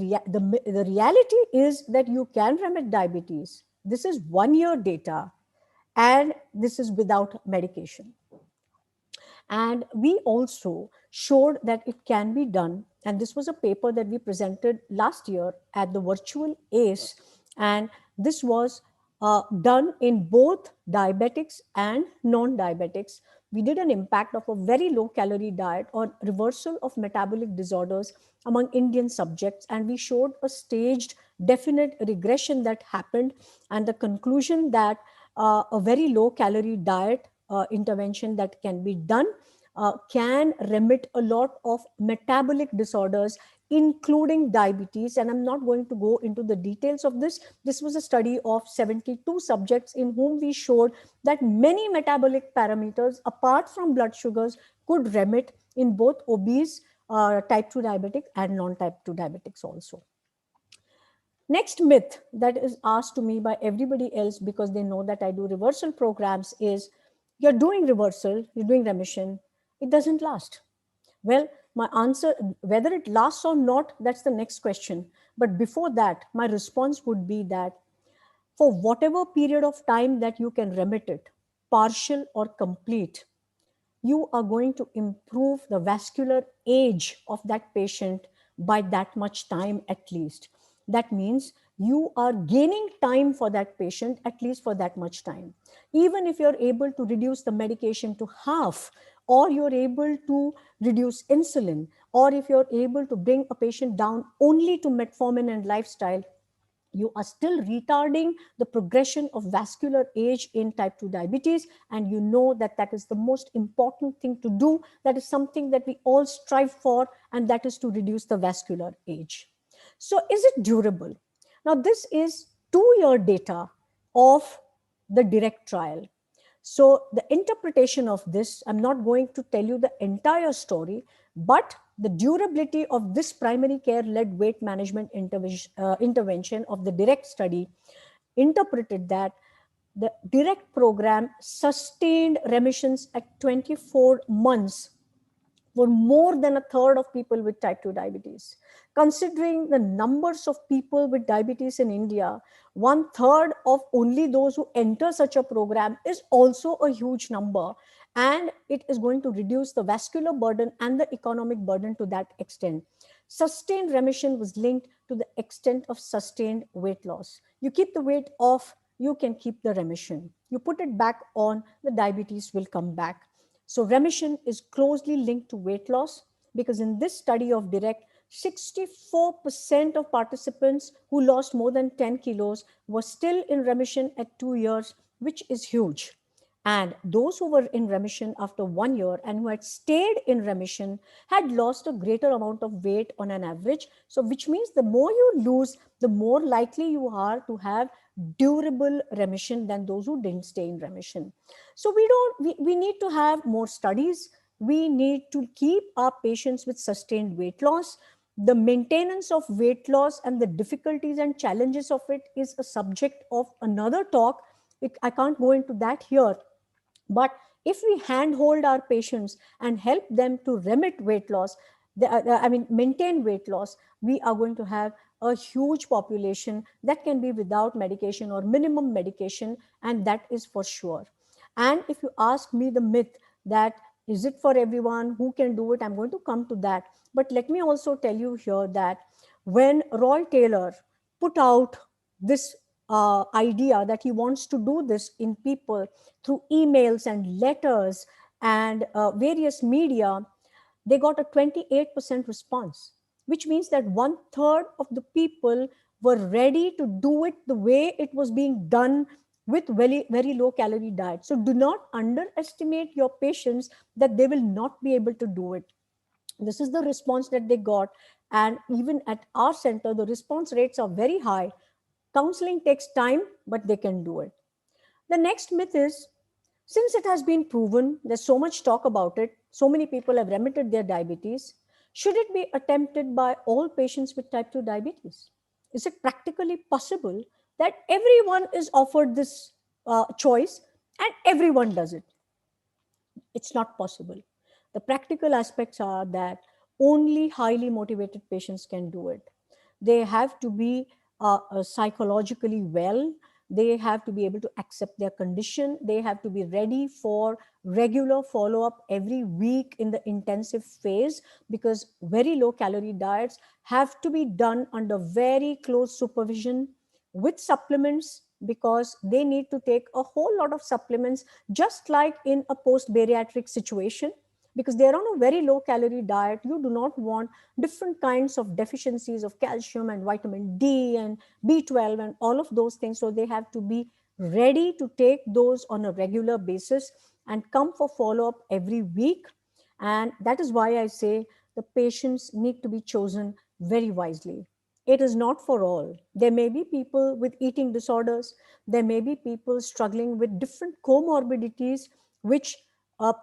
Speaker 11: reality is that you can remit diabetes. This is 1 year data, and this is without medication. And we also showed that it can be done. And this was a paper that we presented last year at the virtual ACE. And this was done in both diabetics and non-diabetics. We did an impact of a very low calorie diet on reversal of metabolic disorders among Indian subjects. And we showed a staged definite regression that happened, and the conclusion that a very low calorie diet intervention that can be done can remit a lot of metabolic disorders, including diabetes. And I'm not going to go into the details of this. This was a study of 72 subjects in whom we showed that many metabolic parameters, apart from blood sugars, could remit in both obese type 2 diabetic and non-type 2 diabetics also. Next myth that is asked to me by everybody else, because they know that I do reversal programs, is you're doing reversal, you're doing remission, it doesn't last. Well, my answer, whether it lasts or not, that's the next question. But before that, my response would be that for whatever period of time that you can remit it, partial or complete, you are going to improve the vascular age of that patient by that much time at least. That means you are gaining time for that patient at least for that much time. Even if you're able to reduce the medication to half, or you're able to reduce insulin, or if you're able to bring a patient down only to metformin and lifestyle, you are still retarding the progression of vascular age in type 2 diabetes. And you know that that is the most important thing to do. That is something that we all strive for, and that is to reduce the vascular age. So is it durable? Now, this is 2-year data of the DIRECT trial. So the interpretation of this, I'm not going to tell you the entire story, but the durability of this primary care-led weight management intervention of the DIRECT study interpreted that the DIRECT program sustained remissions at 24 months for more than a third of people with type 2 diabetes. Considering the numbers of people with diabetes in India, 1/3 of only those who enter such a program is also a huge number. And it is going to reduce the vascular burden and the economic burden to that extent. Sustained remission was linked to the extent of sustained weight loss. You keep the weight off, you can keep the remission. You put it back on, the diabetes will come back. So remission is closely linked to weight loss, because in this study of DIRECT, 64% of participants who lost more than 10 kilos were still in remission at 2 years, which is huge. And those who were in remission after 1 year and who had stayed in remission had lost a greater amount of weight on an average. So which means the more you lose, the more likely you are to have durable remission than those who didn't stay in remission. So we need to have more studies. We need to keep our patients with sustained weight loss. The maintenance of weight loss and the difficulties and challenges of it is a subject of another talk. I can't go into that here. But if we handhold our patients and help them to remit weight loss, maintain weight loss, we are going to have a huge population that can be without medication or minimum medication, and that is for sure. And if you ask me the myth that is it for everyone, who can do it, I'm going to come to that. But let me also tell you here that when Roy Taylor put out this idea that he wants to do this in people through emails and letters and various media, they got a 28% response, which means that 1/3 of the people were ready to do it the way it was being done with very, very low calorie diet. So do not underestimate your patients that they will not be able to do it. This is the response that they got. And even at our center, the response rates are very high. Counseling takes time, but they can do it. The next myth is, since it has been proven, there's so much talk about it, so many people have remitted their diabetes, should it be attempted by all patients with type 2 diabetes? Is it practically possible that everyone is offered this choice and everyone does it? It's not possible. The practical aspects are that only highly motivated patients can do it. They have to be psychologically well. They have to be able to accept their condition. They have to be ready for regular follow-up every week in the intensive phase, because very low calorie diets have to be done under very close supervision with supplements, because they need to take a whole lot of supplements, just like in a post-bariatric situation. Because they're on a very low calorie diet, you do not want different kinds of deficiencies of calcium and vitamin D and B12 and all of those things. So they have to be ready to take those on a regular basis and come for follow-up every week. And that is why I say the patients need to be chosen very wisely. It is not for all. There may be people with eating disorders. There may be people struggling with different comorbidities, which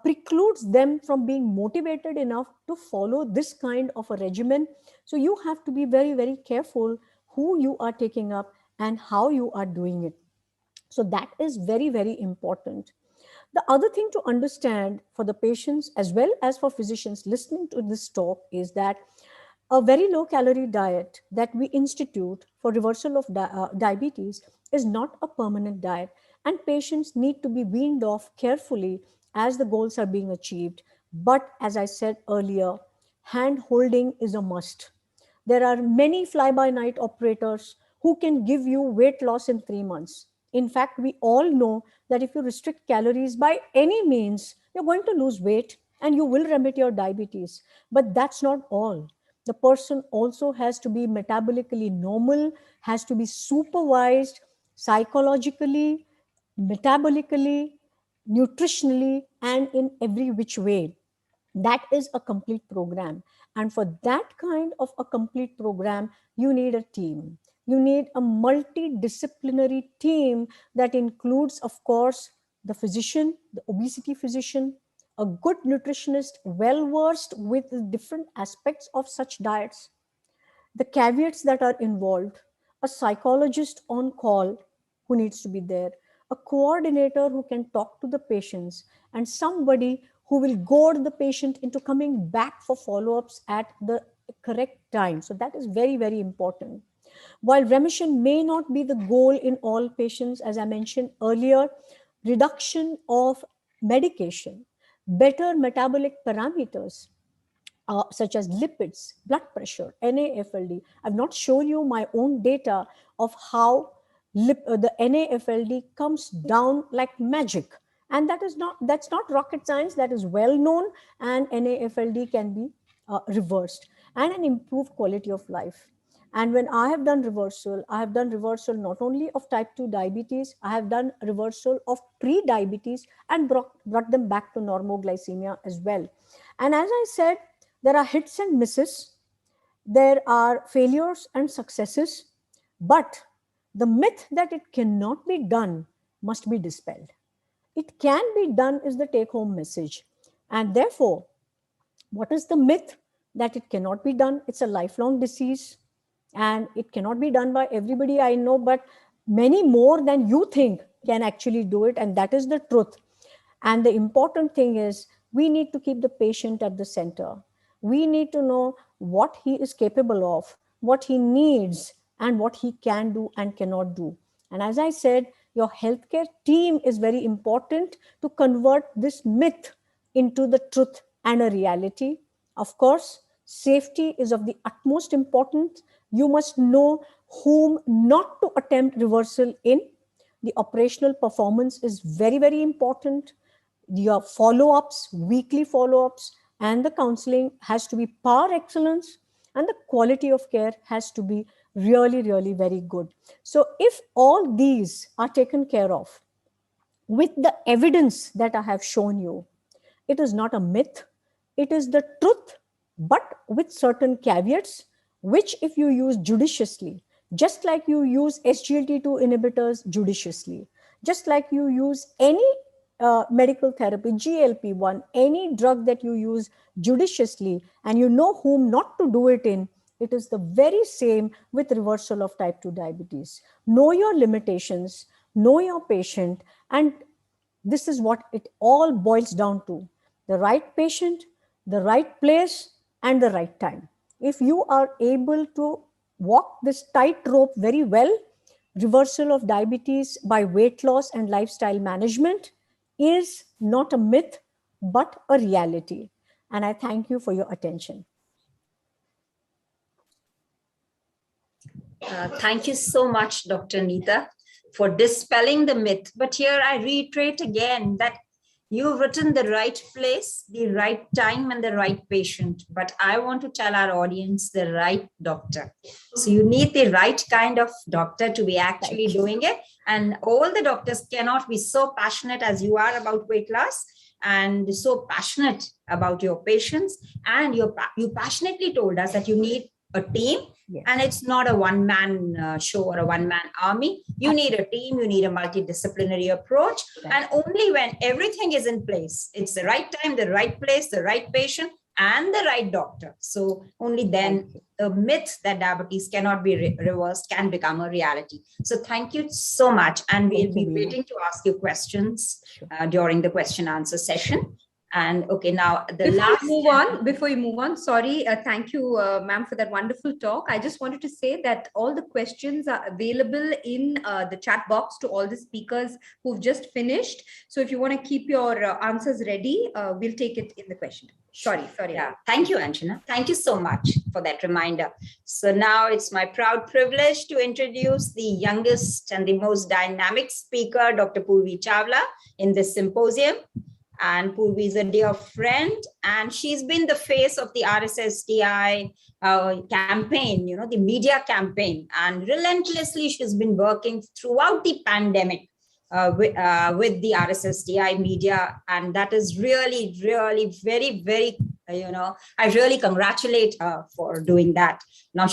Speaker 11: precludes them from being motivated enough to follow this kind of a regimen. So you have to be very, very careful who you are taking up and how you are doing it. So that is very, very important. The other thing to understand for the patients as well as for physicians listening to this talk is that a very low calorie diet that we institute for reversal of diabetes is not a permanent diet, and patients need to be weaned off carefully as the goals are being achieved. But as I said earlier, hand holding is a must. There are many fly-by-night operators who can give you weight loss in 3 months. In fact, we all know that if you restrict calories by any means, you're going to lose weight and you will remit your diabetes. But that's not all. The person also has to be metabolically normal, has to be supervised psychologically, metabolically, nutritionally, and in every which way. That is a complete program. And for that kind of a complete program, you need a team. You need a multidisciplinary team that includes, of course, the physician, the obesity physician, a good nutritionist, well versed with the different aspects of such diets, the caveats that are involved, a psychologist on call who needs to be there, a coordinator who can talk to the patients, and somebody who will goad the patient into coming back for follow-ups at the correct time. So that is very, very important. While remission may not be the goal in all patients, as I mentioned earlier, reduction of medication, better metabolic parameters, such as lipids, blood pressure, NAFLD. I've not shown you my own data of how the NAFLD comes down like magic. And that's not rocket science, that is well known, and NAFLD can be reversed, and an improved quality of life. And when I have done reversal not only of type 2 diabetes, I have done reversal of pre-diabetes and brought them back to normoglycemia as well. And as I said, there are hits and misses, there are failures and successes, but the myth that it cannot be done must be dispelled. It can be done is the take-home message. And therefore, what is the myth that it cannot be done? It's a lifelong disease and it cannot be done by everybody I know, but many more than you think can actually do it, and that is the truth. And the important thing is we need to keep the patient at the center. We need to know what he is capable of, what he needs, and what he can do and cannot do. And as I said, your healthcare team is very important to convert this myth into the truth and a reality. Of course, safety is of the utmost importance. You must know whom not to attempt reversal in. The operational performance is very, very important. Your follow-ups, weekly follow-ups, and the counseling has to be par excellence, and the quality of care has to be really, really very good. So if all these are taken care of with the evidence that I have shown you, it is not a myth, it is the truth, but with certain caveats, which if you use judiciously, just like you use SGLT2 inhibitors judiciously, just like you use any medical therapy, GLP-1, any drug that you use judiciously, and you know whom not to do it in, it is the very same with reversal of type 2 diabetes. Know your limitations, know your patient, and this is what it all boils down to: the right patient, the right place, and the right time. If you are able to walk this tightrope very well, reversal of diabetes by weight loss and lifestyle management is not a myth, but a reality. And I thank you for your attention.
Speaker 7: Thank you so much, Dr. Neeta, for dispelling the myth. But here I reiterate again that you've written the right place, the right time, and the right patient. But I want to tell our audience the right doctor. So you need the right kind of doctor to be actually doing it. And all the doctors cannot be so passionate as you are about weight loss and so passionate about your patients. And you passionately told us that you need a team.
Speaker 11: Yes.
Speaker 7: And it's not a one-man show or a one-man army. You need a team, you need a multidisciplinary approach. And only when everything is in place, it's the right time, the right place, the right patient, and the right doctor. So only then the myth that diabetes cannot be reversed can become a reality. So thank you so much. And we'll be waiting to ask you questions during the question answer session. And okay, now
Speaker 1: before you move on, sorry, thank you, ma'am, for that wonderful talk. I just wanted to say that all the questions are available in the chat box to all the speakers who've just finished. So if you want to keep your answers ready, we'll take it in the question. Sorry.
Speaker 7: Yeah, thank you, Anjana. Thank you so much for that reminder. So now it's my proud privilege to introduce the youngest and the most dynamic speaker, Dr. Purvi Chawla, in this symposium. And Purvi is a dear friend, and she's been the face of the RSSDI campaign, the media campaign. And relentlessly, she's been working throughout the pandemic with the RSSDI media. And that is really, really very, very, I really congratulate her for doing that. Now,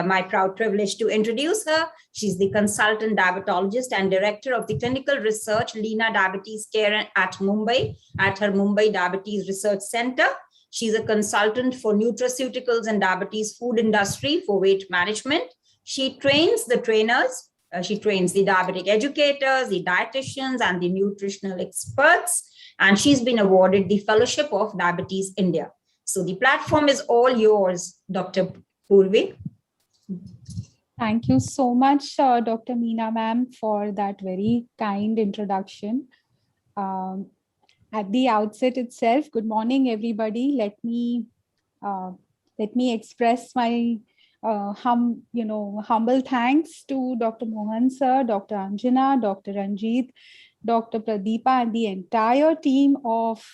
Speaker 7: my proud privilege to introduce her. She's the consultant diabetologist and director of the clinical research Leena Diabetes Care at Mumbai, at her Mumbai Diabetes Research Center. She's a consultant for nutraceuticals and diabetes food industry for weight management. She trains the trainers. She trains the diabetic educators, the dietitians, and the nutritional experts. And she's been awarded the Fellowship of Diabetes India. So the platform is all yours, Dr. Purvi.
Speaker 12: Thank you so much, Dr. Meena ma'am, for that very kind introduction. At the outset itself, good morning, everybody. Let me express my humble thanks to Dr. Mohan sir, Dr. Anjana, Dr. Ranjit, Dr. Pradeepa, and the entire team of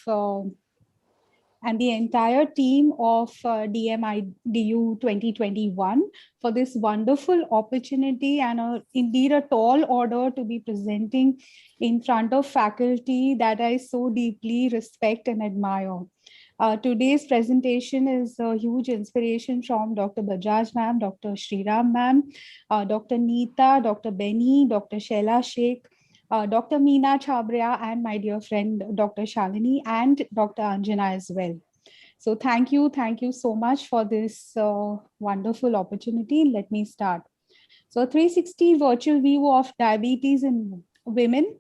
Speaker 12: DMIDU 2021 for this wonderful opportunity and indeed a tall order to be presenting in front of faculty that I so deeply respect and admire. Today's presentation is a huge inspiration from Dr. Bajaj ma'am, Dr. Shriram ma'am, Dr. Neeta, Dr. Benny, Dr. Sheila Sheikh, Dr. Meena Chabria, and my dear friend, Dr. Shalini, and Dr. Anjana as well. So thank you so much for this wonderful opportunity. Let me start. So 360 virtual view of diabetes in women.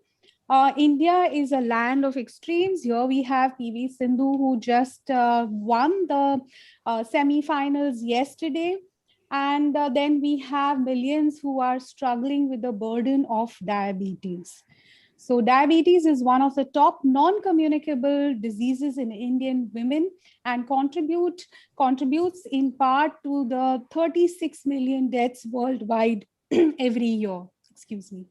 Speaker 12: India is a land of extremes. Here we have PV Sindhu, who just won the semi-finals yesterday. And then we have millions who are struggling with the burden of diabetes. So diabetes is one of the top non-communicable diseases in Indian women and contributes in part to the 36 million deaths worldwide every year. Excuse me.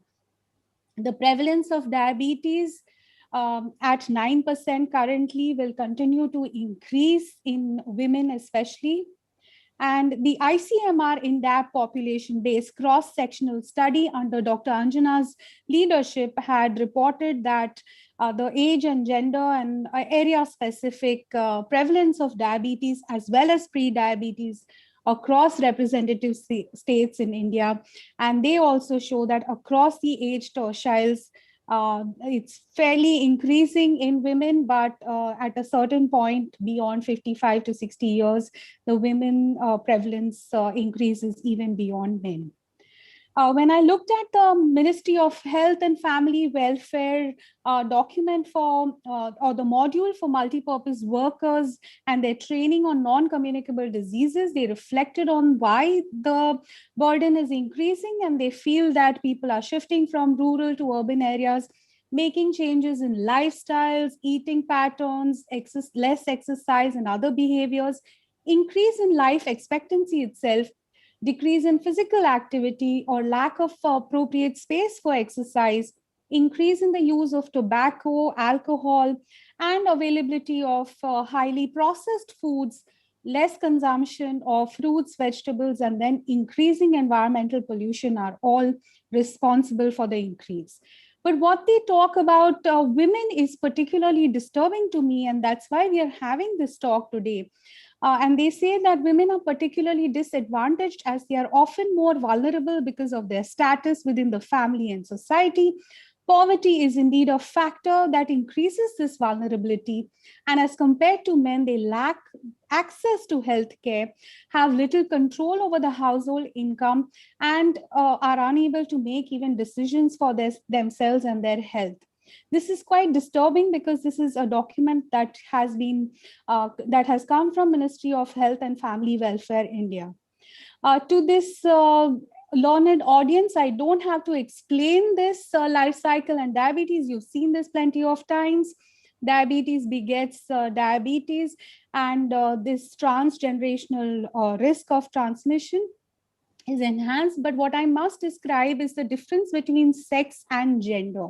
Speaker 12: The prevalence of diabetes at 9% currently will continue to increase in women especially. And the ICMR in-depth population-based cross-sectional study under Dr. Anjana's leadership had reported that the age and gender and area-specific prevalence of diabetes as well as pre-diabetes across representative states in India. And they also show that across the age tertiles, it's fairly increasing in women, but at a certain point beyond 55 to 60 years, the women prevalence increases even beyond men. When I looked at the Ministry of Health and Family Welfare document for, or the module for multipurpose workers and their training on non-communicable diseases, they reflected on why the burden is increasing, and they feel that people are shifting from rural to urban areas, making changes in lifestyles, eating patterns, less exercise and other behaviors, increase in life expectancy itself, decrease in physical activity or lack of appropriate space for exercise, increase in the use of tobacco, alcohol, and availability of highly processed foods, less consumption of fruits, vegetables, and then increasing environmental pollution are all responsible for the increase. But what they talk about women is particularly disturbing to me, and that's why we are having this talk today. And they say that women are particularly disadvantaged as they are often more vulnerable because of their status within the family and society. Poverty is indeed a factor that increases this vulnerability. And as compared to men, they lack access to healthcare, have little control over the household income, and are unable to make even decisions for themselves and their health. This is quite disturbing because this is a document that has been that has come from Ministry of Health and Family Welfare India. To this learned audience, I don't have to explain this life cycle and diabetes. You've seen this plenty of times. Diabetes begets diabetes, and this transgenerational risk of transmission is enhanced. But what I must describe is the difference between sex and gender.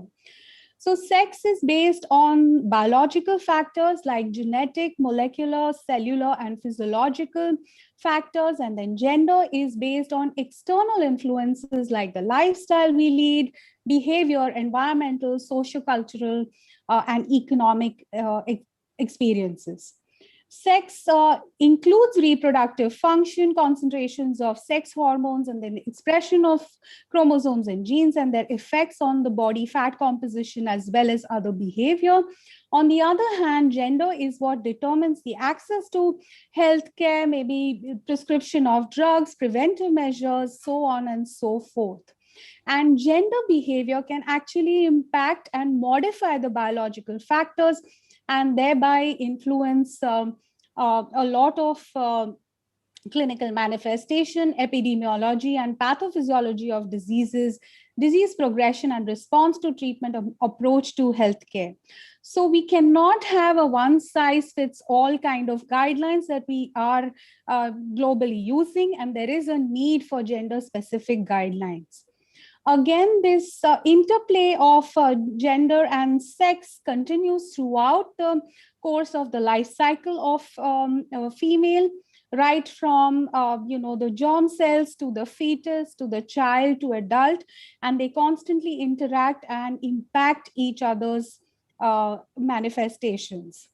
Speaker 12: So sex is based on biological factors like genetic, molecular, cellular, and physiological factors. And then gender is based on external influences like the lifestyle we lead, behavior, environmental, sociocultural, and economic experiences. Sex includes reproductive function, concentrations of sex hormones, and then expression of chromosomes and genes and their effects on the body fat composition as well as other behavior. On the other hand, gender is what determines the access to healthcare, maybe prescription of drugs, preventive measures, so on and so forth. And gender behavior can actually impact and modify the biological factors and thereby influence a lot of clinical manifestation, epidemiology, and pathophysiology of diseases, disease progression, and response to treatment approach to healthcare. So we cannot have a one-size-fits-all kind of guidelines that we are globally using, and there is a need for gender-specific guidelines. Again, this interplay of gender and sex continues throughout the course of the life cycle of a female, right from the germ cells to the fetus to the child to adult, and they constantly interact and impact each other's manifestations.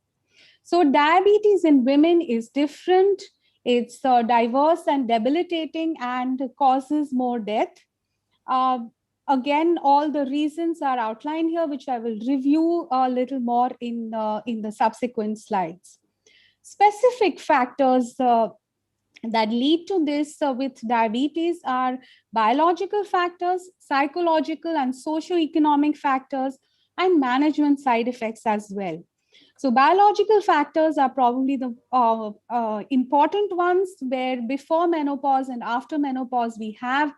Speaker 12: So diabetes in women is different. It's diverse and debilitating and causes more death. Again, all the reasons are outlined here, which I will review a little more in the subsequent slides. Specific factors that lead to this with diabetes are biological factors, psychological and socioeconomic factors, and management side effects as well. So biological factors are probably the important ones, where before menopause and after menopause, we have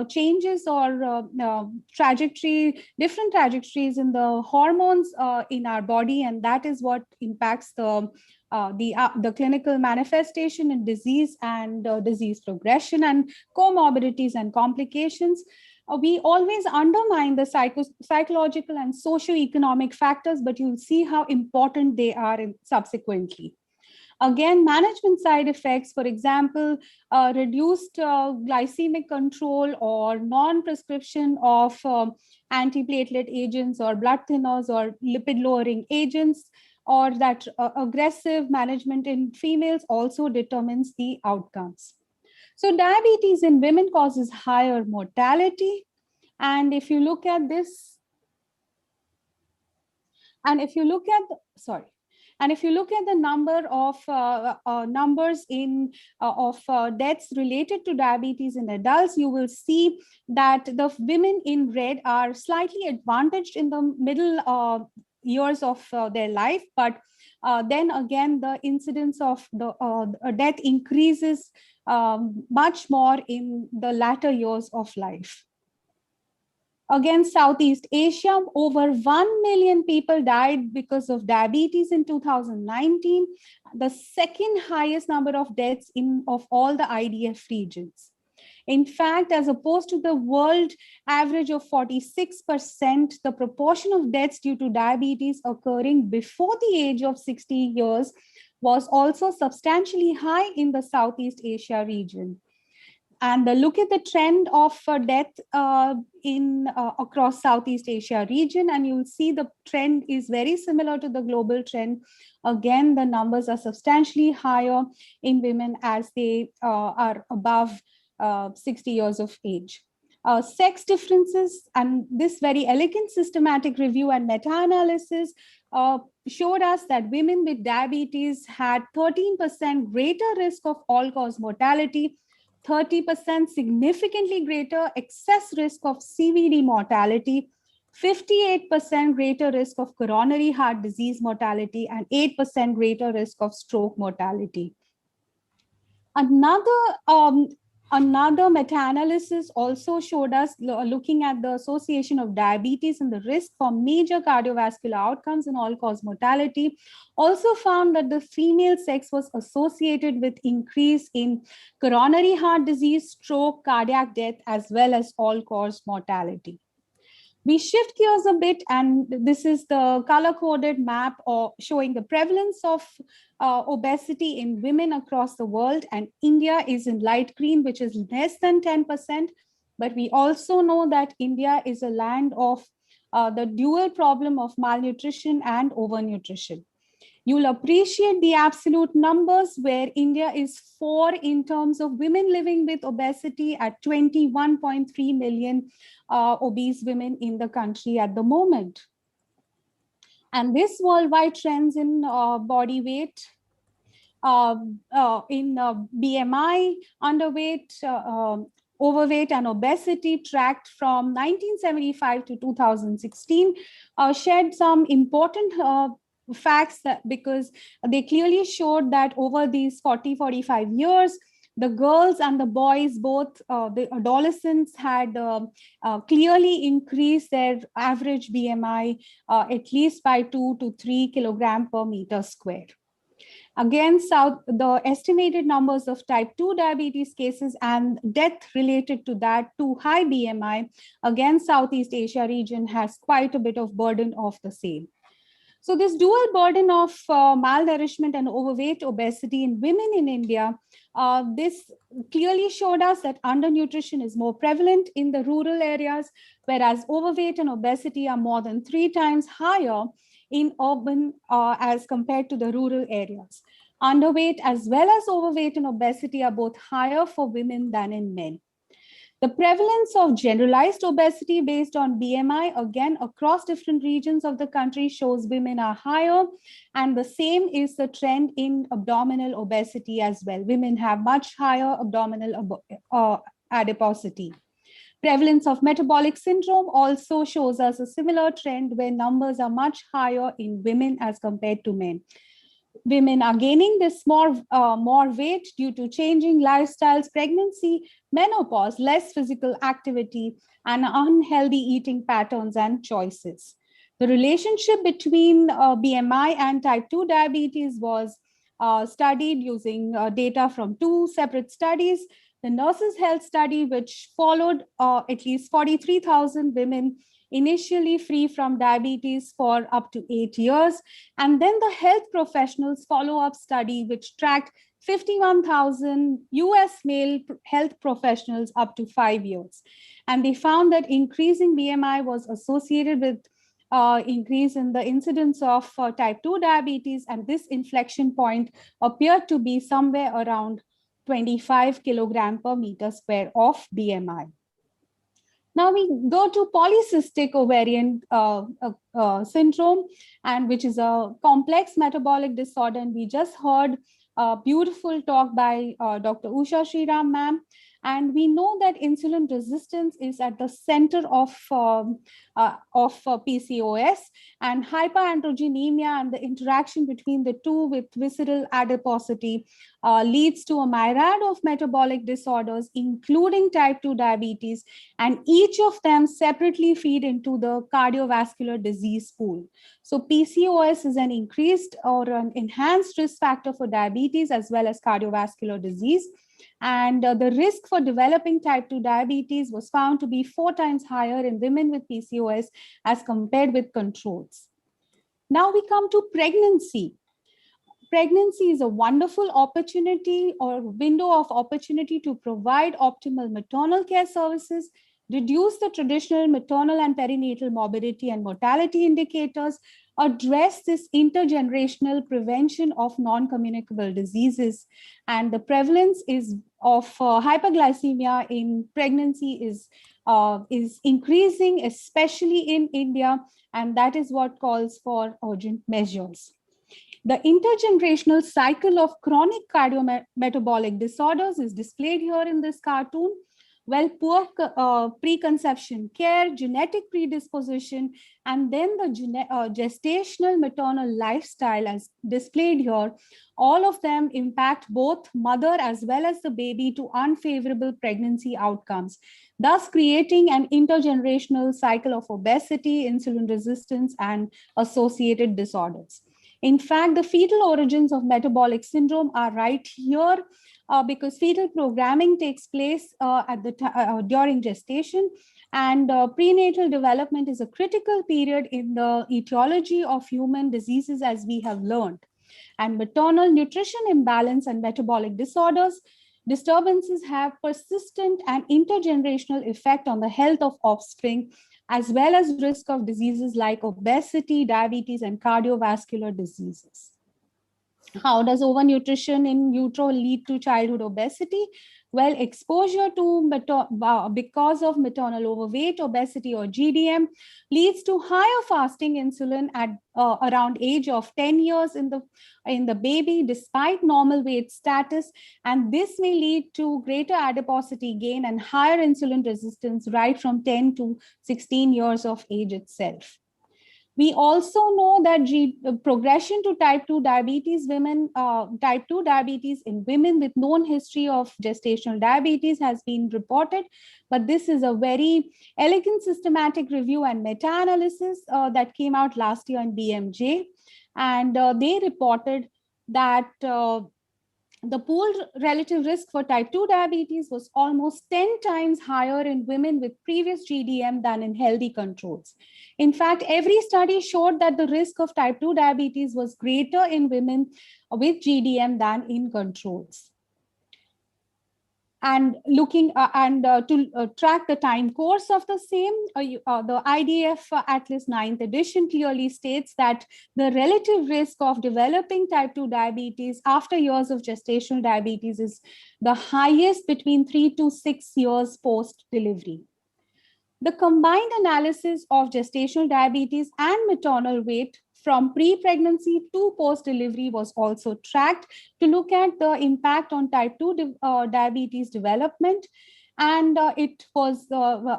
Speaker 12: changes or different trajectories in the hormones in our body, and that is what impacts the clinical manifestation in disease and disease progression and comorbidities and complications. We always undermine the psychological and socioeconomic factors, but you'll see how important they are subsequently. Again, management side effects, for example, reduced glycemic control or non-prescription of antiplatelet agents or blood thinners or lipid-lowering agents, or that aggressive management in females also determines the outcomes. So diabetes in women causes higher mortality. And if you look at this, and if you look at the number of numbers in of deaths related to diabetes in adults, you will see that the women in red are slightly advantaged in the middle years of their life, but then again the incidence of the death increases much more in the latter years of life. Again, Southeast Asia, over 1 million people died because of diabetes in 2019, the second highest number of deaths of all the IDF regions. In fact, as opposed to the world average of 46%, the proportion of deaths due to diabetes occurring before the age of 60 years was also substantially high in the Southeast Asia region. And look at the trend of death across Southeast Asia region, and you'll see the trend is very similar to the global trend. Again, the numbers are substantially higher in women as they are above 60 years of age. Sex differences, and this very elegant systematic review and meta-analysis showed us that women with diabetes had 13% greater risk of all-cause mortality, 30% significantly greater excess risk of CVD mortality, 58% greater risk of coronary heart disease mortality, and 8% greater risk of stroke mortality. Another meta-analysis also showed us, looking at the association of diabetes and the risk for major cardiovascular outcomes and all-cause mortality, also found that the female sex was associated with increase in coronary heart disease, stroke, cardiac death, as well as all-cause mortality. We shift gears a bit, and this is the color-coded map showing the prevalence of obesity in women across the world, and India is in light green, which is less than 10%. But we also know that India is a land of the dual problem of malnutrition and overnutrition. You'll appreciate the absolute numbers where India is 4 in terms of women living with obesity at 21.3 million obese women in the country at the moment. And this worldwide trends in body weight, in BMI, underweight, overweight and obesity tracked from 1975 to 2016 shared some important facts because they clearly showed that over these 40-45 years, the girls and the boys, both the adolescents, had clearly increased their average BMI at least by 2 to 3 kilograms per meter square. Again, the estimated numbers of type 2 diabetes cases and death related to that, to high BMI, again, Southeast Asia region has quite a bit of burden of the same. So this dual burden of malnourishment and overweight obesity in women in India, this clearly showed us that undernutrition is more prevalent in the rural areas, whereas overweight and obesity are more than 3 times higher in urban as compared to the rural areas. Underweight as well as overweight and obesity are both higher for women than in men. The prevalence of generalized obesity based on BMI, again, across different regions of the country shows women are higher, and the same is the trend in abdominal obesity as well. Women have much higher abdominal adiposity. Prevalence of metabolic syndrome also shows us a similar trend where numbers are much higher in women as compared to men. Women are gaining this more weight due to changing lifestyles, pregnancy, menopause, less physical activity, and unhealthy eating patterns and choices. The relationship between BMI and type 2 diabetes was studied using data from 2 separate studies. The Nurses' Health Study, which followed at least 43,000 women initially free from diabetes for up to 8 years. And then the health professionals follow-up study, which tracked 51,000 US male health professionals up to 5 years. And they found that increasing BMI was associated with increase in the incidence of type 2 diabetes, and this inflection point appeared to be somewhere around 25 kilogram per meter square of BMI. Now we go to polycystic ovarian syndrome, and which is a complex metabolic disorder. And we just heard a beautiful talk by Dr. Usha Sriram ma'am. And we know that insulin resistance is at the center of PCOS, and hyperandrogenemia and the interaction between the two with visceral adiposity leads to a myriad of metabolic disorders, including type 2 diabetes, and each of them separately feed into the cardiovascular disease pool. So PCOS is an increased or an enhanced risk factor for diabetes as well as cardiovascular disease. And the risk for developing type 2 diabetes was found to be 4 times higher in women with PCOS as compared with controls. Now we come to pregnancy. Pregnancy is a wonderful opportunity or window of opportunity to provide optimal maternal care services, reduce the traditional maternal and perinatal morbidity and mortality indicators, address this intergenerational prevention of non-communicable diseases. And the prevalence of hyperglycemia in pregnancy is increasing, especially in India, and that is what calls for urgent measures. The intergenerational cycle of chronic cardiometabolic disorders is displayed here in this cartoon. Well, poor preconception care, genetic predisposition, and then the gestational maternal lifestyle as displayed here, all of them impact both mother as well as the baby to unfavorable pregnancy outcomes, thus creating an intergenerational cycle of obesity, insulin resistance, and associated disorders. In fact, the fetal origins of metabolic syndrome are right here, because fetal programming takes place during gestation, and prenatal development is a critical period in the etiology of human diseases, as we have learned. And maternal nutrition imbalance and metabolic disturbances have persistent and intergenerational effect on the health of offspring, as well as risk of diseases like obesity, diabetes, and cardiovascular diseases. How does overnutrition in utero lead to childhood obesity? Well, exposure to because of maternal overweight, obesity, or GDM leads to higher fasting insulin at around age of 10 years in the baby, despite normal weight status, and this may lead to greater adiposity gain and higher insulin resistance right from 10 to 16 years of age itself. We also know that progression to type 2 diabetes in women with known history of gestational diabetes has been reported, but this is a very elegant systematic review and meta-analysis that came out last year in BMJ, and they reported that the pooled relative risk for type 2 diabetes was almost 10 times higher in women with previous GDM than in healthy controls. In fact, every study showed that the risk of type 2 diabetes was greater in women with GDM than in controls. And looking to track the time course of the same, the IDF Atlas 9th edition clearly states that the relative risk of developing type 2 diabetes after years of gestational diabetes is the highest between 3 to 6 years post-delivery. The combined analysis of gestational diabetes and maternal weight from pre-pregnancy to post-delivery was also tracked to look at the impact on type 2 diabetes development. And it was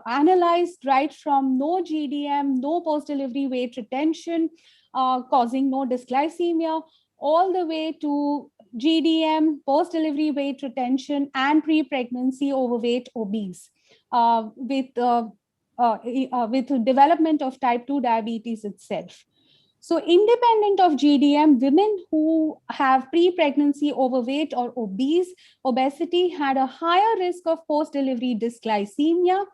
Speaker 12: analyzed right from no GDM, no post-delivery weight retention, causing no dysglycemia, all the way to GDM, post-delivery weight retention, and pre-pregnancy overweight obese, with development of type 2 diabetes itself. So independent of GDM, women who have pre-pregnancy overweight or obesity had a higher risk of post-delivery dysglycemia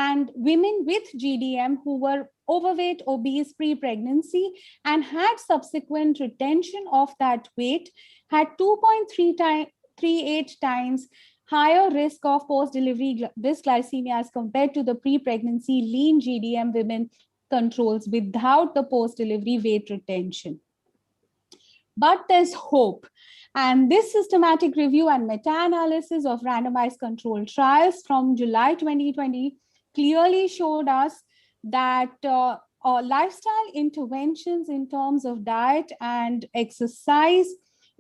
Speaker 12: and women with GDM who were overweight, obese pre-pregnancy and had subsequent retention of that weight had 2.38 times higher risk of post-delivery dysglycemia as compared to the pre-pregnancy lean GDM women controls without the post-delivery weight retention. But there's hope. And this systematic review and meta-analysis of randomized controlled trials from July 2020 clearly showed us that lifestyle interventions in terms of diet and exercise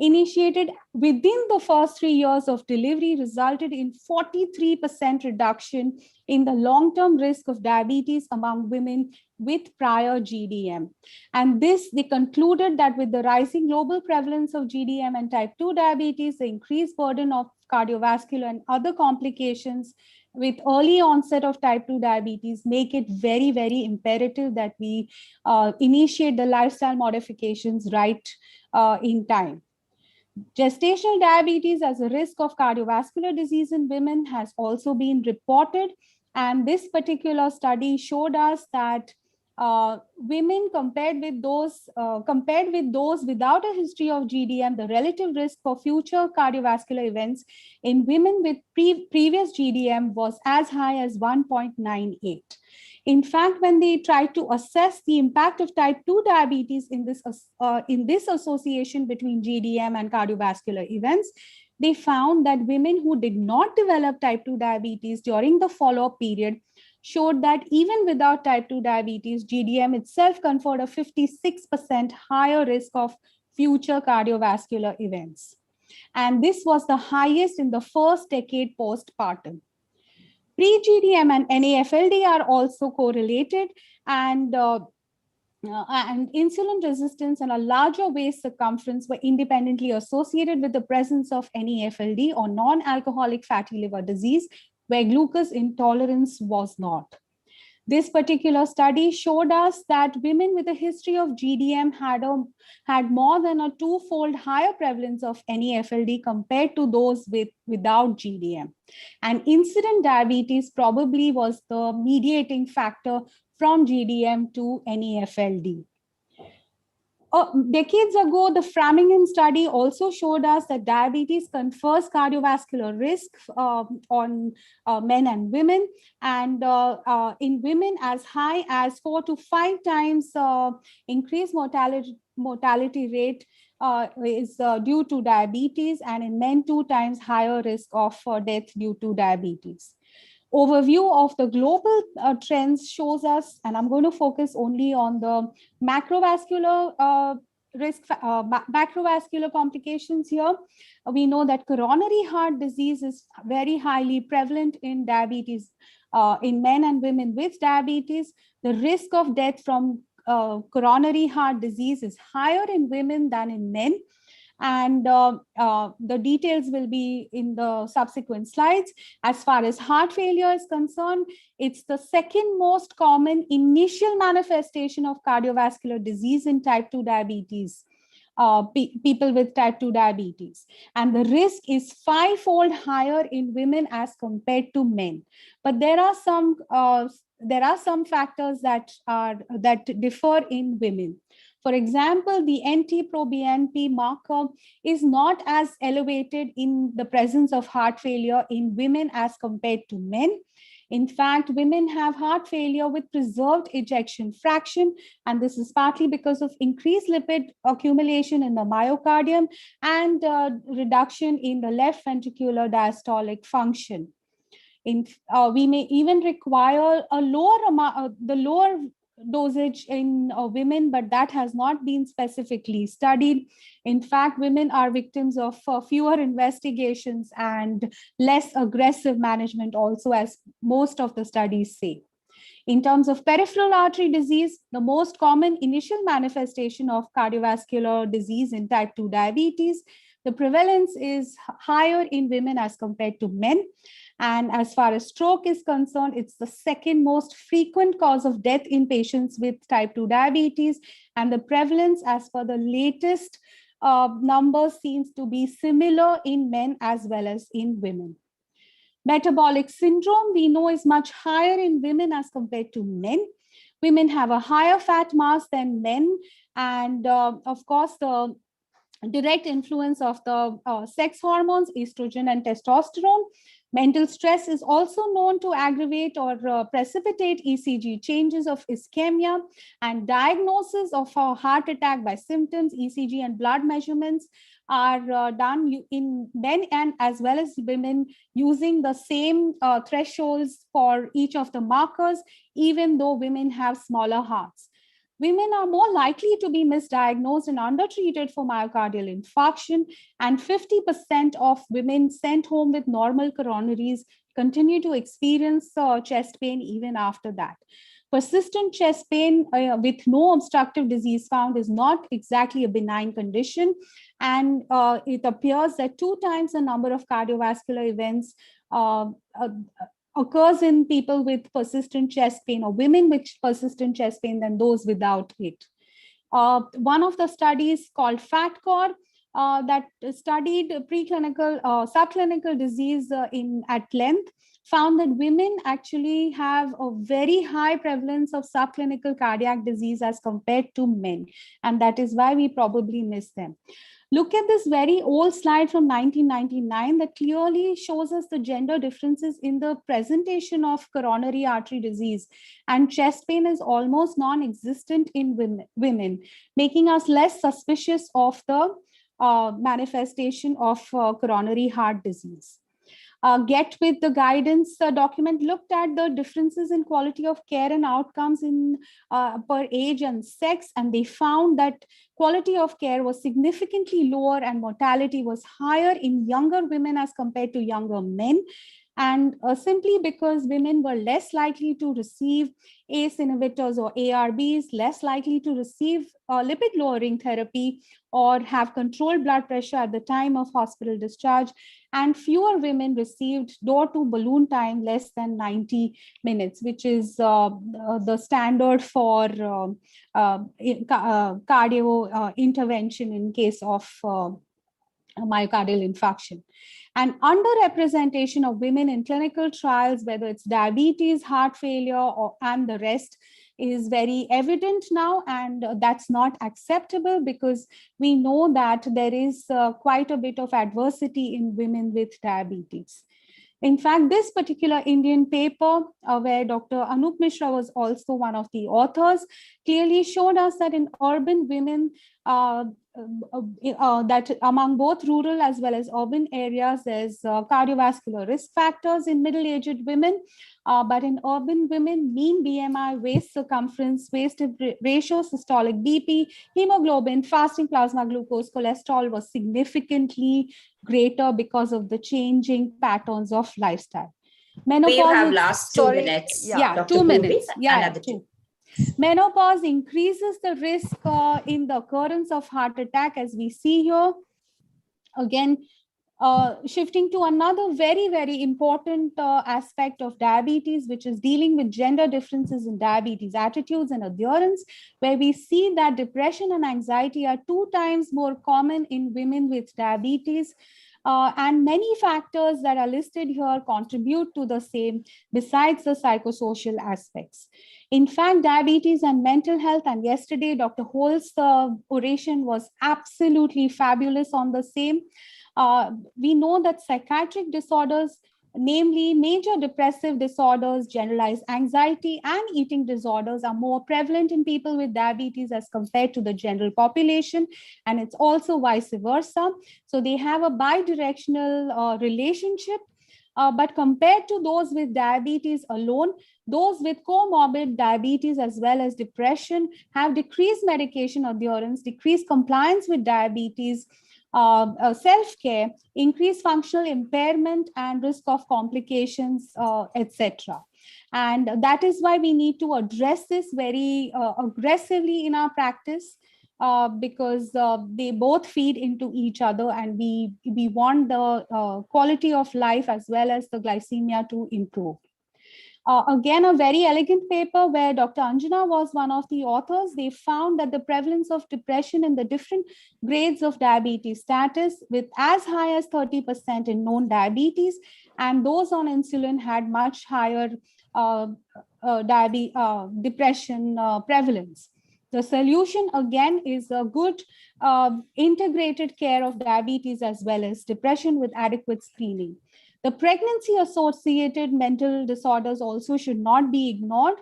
Speaker 12: initiated within the first 3 years of delivery resulted in 43% reduction in the long-term risk of diabetes among women with prior GDM. And this, they concluded that with the rising global prevalence of GDM and type 2 diabetes, the increased burden of cardiovascular and other complications with early onset of type 2 diabetes make it very, very imperative that we initiate the lifestyle modifications right in time. Gestational diabetes as a risk of cardiovascular disease in women has also been reported. And this particular study showed us that women compared with those without a history of GDM, the relative risk for future cardiovascular events in women with previous GDM was as high as 1.98. In fact, when they tried to assess the impact of type 2 diabetes in this association between GDM and cardiovascular events, they found that women who did not develop type 2 diabetes during the follow-up period showed that even without type 2 diabetes, GDM itself conferred a 56% higher risk of future cardiovascular events. And this was the highest in the first decade postpartum. Pre-GDM and NAFLD are also correlated, and insulin resistance and a larger waist circumference were independently associated with the presence of NAFLD or non-alcoholic fatty liver disease, where glucose intolerance was not. This particular study showed us that women with a history of GDM had more than a twofold higher prevalence of NAFLD compared to those without GDM. And incident diabetes probably was the mediating factor from GDM to NAFLD. Decades ago, the Framingham study also showed us that diabetes confers cardiovascular risk on men and women, and in women as high as 4 to 5 times increased mortality rate is due to diabetes, and in men 2 times higher risk of death due to diabetes. Overview of the global trends shows us, and I'm going to focus only on the macrovascular macrovascular complications here. We know that coronary heart disease is very highly prevalent in diabetes in men and women with diabetes. The risk of death from coronary heart disease is higher in women than in men. And the details will be in the subsequent slides. As far as heart failure is concerned, it's the second most common initial manifestation of cardiovascular disease in type 2 diabetes, people with type 2 diabetes. And the risk is 5-fold higher in women as compared to men. But there are some factors that differ in women. For example, the NT-proBNP marker is not as elevated in the presence of heart failure in women as compared to men. In fact, women have heart failure with preserved ejection fraction, and this is partly because of increased lipid accumulation in the myocardium and reduction in the left ventricular diastolic function. We may even require a lower dosage in women, but that has not been specifically studied. In fact, women are victims of fewer investigations and less aggressive management also, as most of the studies say. In terms of peripheral artery disease, the most common initial manifestation of cardiovascular disease in type 2 diabetes, the prevalence is higher in women as compared to men. And as far as stroke is concerned, it's the second most frequent cause of death in patients with type 2 diabetes. And the prevalence, as per the latest numbers, seems to be similar in men as well as in women. Metabolic syndrome, we know, is much higher in women as compared to men. Women have a higher fat mass than men. And of course, the direct influence of the sex hormones, estrogen and testosterone. Mental stress is also known to aggravate or precipitate ECG changes of ischemia, and diagnosis of a heart attack by symptoms, ECG and blood measurements are done in men and as well as women using the same thresholds for each of the markers, even though women have smaller hearts. Women are more likely to be misdiagnosed and undertreated for myocardial infarction, and 50% of women sent home with normal coronaries continue to experience chest pain even after that. Persistent chest pain with no obstructive disease found is not exactly a benign condition, and it appears that 2 times the number of cardiovascular events occurs in people with persistent chest pain, or women with persistent chest pain, than those without it. One of the studies called FATCOR that studied preclinical, subclinical disease at length found that women actually have a very high prevalence of subclinical cardiac disease as compared to men, and that is why we probably miss them. Look at this very old slide from 1999 that clearly shows us the gender differences in the presentation of coronary artery disease, and chest pain is almost non-existent in women, making us less suspicious of the manifestation of coronary heart disease. Get with the guidance document looked at the differences in quality of care and outcomes in per age and sex, and they found that quality of care was significantly lower and mortality was higher in younger women as compared to younger men. And simply because women were less likely to receive ACE inhibitors or ARBs, less likely to receive lipid lowering therapy or have controlled blood pressure at the time of hospital discharge, and fewer women received door-to balloon time less than 90 minutes, which is the standard for cardio intervention in case of myocardial infarction. And underrepresentation of women in clinical trials, whether it's diabetes, heart failure, and the rest, is very evident now, and that's not acceptable because we know that there is quite a bit of adversity in women with diabetes. In fact, this particular Indian paper, where Dr. Anup Mishra was also one of the authors, clearly showed us that in urban women, that among both rural as well as urban areas, there's cardiovascular risk factors in middle-aged women. But in urban women, mean BMI, waist circumference, waist ratio, systolic BP, hemoglobin, fasting plasma glucose, cholesterol was significantly greater because of the changing patterns of lifestyle. Menopause,
Speaker 7: we have last 2 minutes.
Speaker 12: Yeah,
Speaker 7: Dr.
Speaker 12: 2 minutes.
Speaker 7: Purvi,
Speaker 12: Yeah,
Speaker 7: another 2.
Speaker 12: Menopause increases the risk in the occurrence of heart attack, as we see here. Again, shifting to another very, very important aspect of diabetes, which is dealing with gender differences in diabetes attitudes and adherence, where we see that depression and anxiety are 2 times more common in women with diabetes. And many factors that are listed here contribute to the same, besides the psychosocial aspects. In fact, diabetes and mental health, and yesterday Dr. Hol's oration was absolutely fabulous on the same. We know that psychiatric disorders, namely major depressive disorders, generalized anxiety, and eating disorders, are more prevalent in people with diabetes as compared to the general population, and it's also vice versa. So they have a bidirectional relationship. But compared to those with diabetes alone, those with comorbid diabetes as well as depression have decreased medication adherence, decreased compliance with diabetes, self-care, increased functional impairment, and risk of complications, etc. And that is why we need to address this very aggressively in our practice, because they both feed into each other, and we want the quality of life as well as the glycemia to improve. Again, a very elegant paper where Dr. Anjana was one of the authors. They found that the prevalence of depression in the different grades of diabetes status, with as high as 30% in known diabetes, and those on insulin had much higher depression prevalence. The solution again is a good integrated care of diabetes as well as depression with adequate screening. The pregnancy-associated mental disorders also should not be ignored.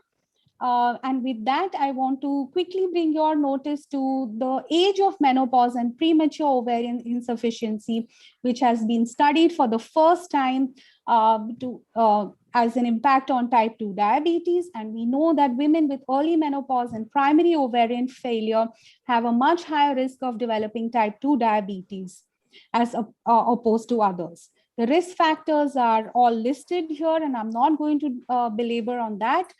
Speaker 12: And with that, I want to quickly bring your notice to the age of menopause and premature ovarian insufficiency, which has been studied for the first time as an impact on type 2 diabetes. And we know that women with early menopause and primary ovarian failure have a much higher risk of developing type 2 diabetes as opposed to others. The risk factors are all listed here, and I'm not going to belabor on that.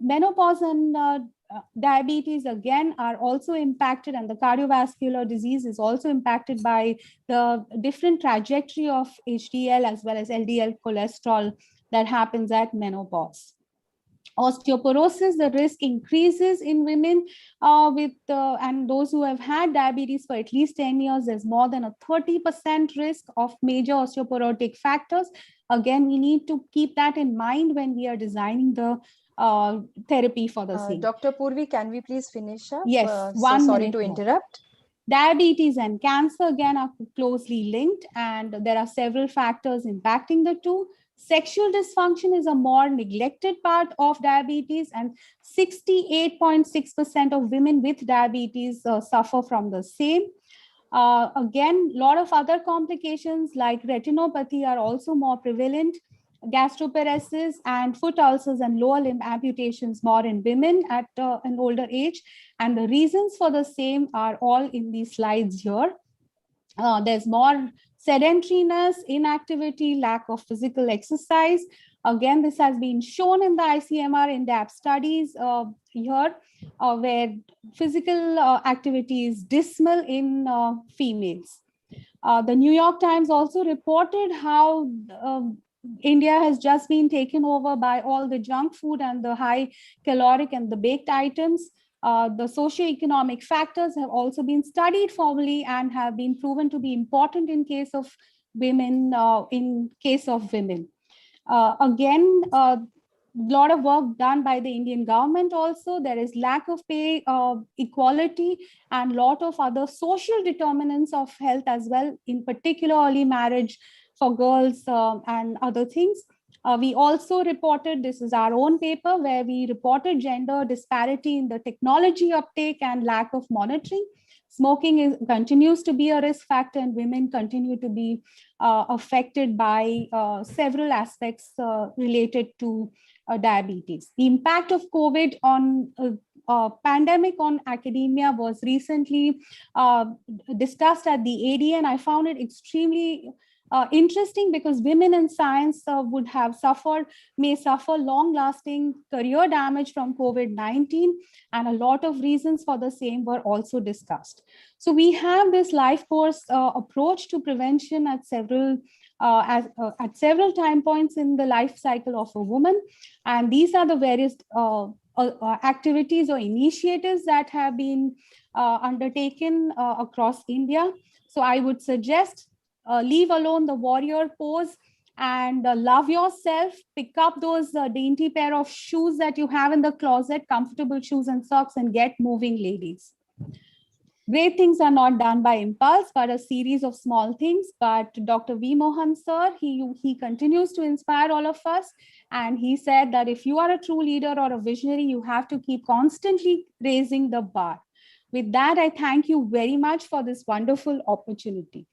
Speaker 12: Menopause and diabetes, again, are also impacted, and the cardiovascular disease is also impacted by the different trajectory of HDL as well as LDL cholesterol that happens at menopause. Osteoporosis, the risk increases in women and those who have had diabetes for at least 10 years. There's more than a 30% risk of major osteoporotic factors. Again, we need to keep that in mind when we are designing the therapy for the same.
Speaker 9: Dr. Purvi, can we please finish up?
Speaker 12: Yes,
Speaker 9: sorry to interrupt.
Speaker 12: Diabetes and cancer, again, are closely linked, and there are several factors impacting the two. Sexual dysfunction is a more neglected part of diabetes, and 68.6% of women with diabetes suffer from the same. Again, a lot of other complications like retinopathy are also more prevalent. Gastroparesis and foot ulcers and lower limb amputations more in women at an older age. And the reasons for the same are all in these slides here. There's more sedentariness, inactivity, lack of physical exercise. Again, this has been shown in the ICMR in-depth studies here, where physical activity is dismal in females. The New York Times also reported how India has just been taken over by all the junk food and the high caloric and the baked items. The socioeconomic factors have also been studied formally and have been proven to be important in case of women. Again, a lot of work done by the Indian government also. There is lack of pay equality and a lot of other social determinants of health as well, in particular early marriage for girls and other things. We also reported, this is our own paper, where we reported gender disparity in the technology uptake and lack of monitoring. Smoking continues to be a risk factor, and women continue to be affected by several aspects related to diabetes. The impact of COVID on pandemic on academia was recently discussed at the ADN. I found it extremely interesting because women in science may suffer long-lasting career damage from COVID-19, and a lot of reasons for the same were also discussed. So we have this life course approach to prevention at several time points in the life cycle of a woman, and these are the various activities or initiatives that have been undertaken across India. So I would suggest leave alone the warrior pose and love yourself. Pick up those dainty pair of shoes that you have in the closet, comfortable shoes and socks, and get moving, ladies. Great things are not done by impulse, but a series of small things. But Dr. V. Mohan sir, he continues to inspire all of us. And he said that if you are a true leader or a visionary, you have to keep constantly raising the bar. With that, I thank you very much for this wonderful opportunity.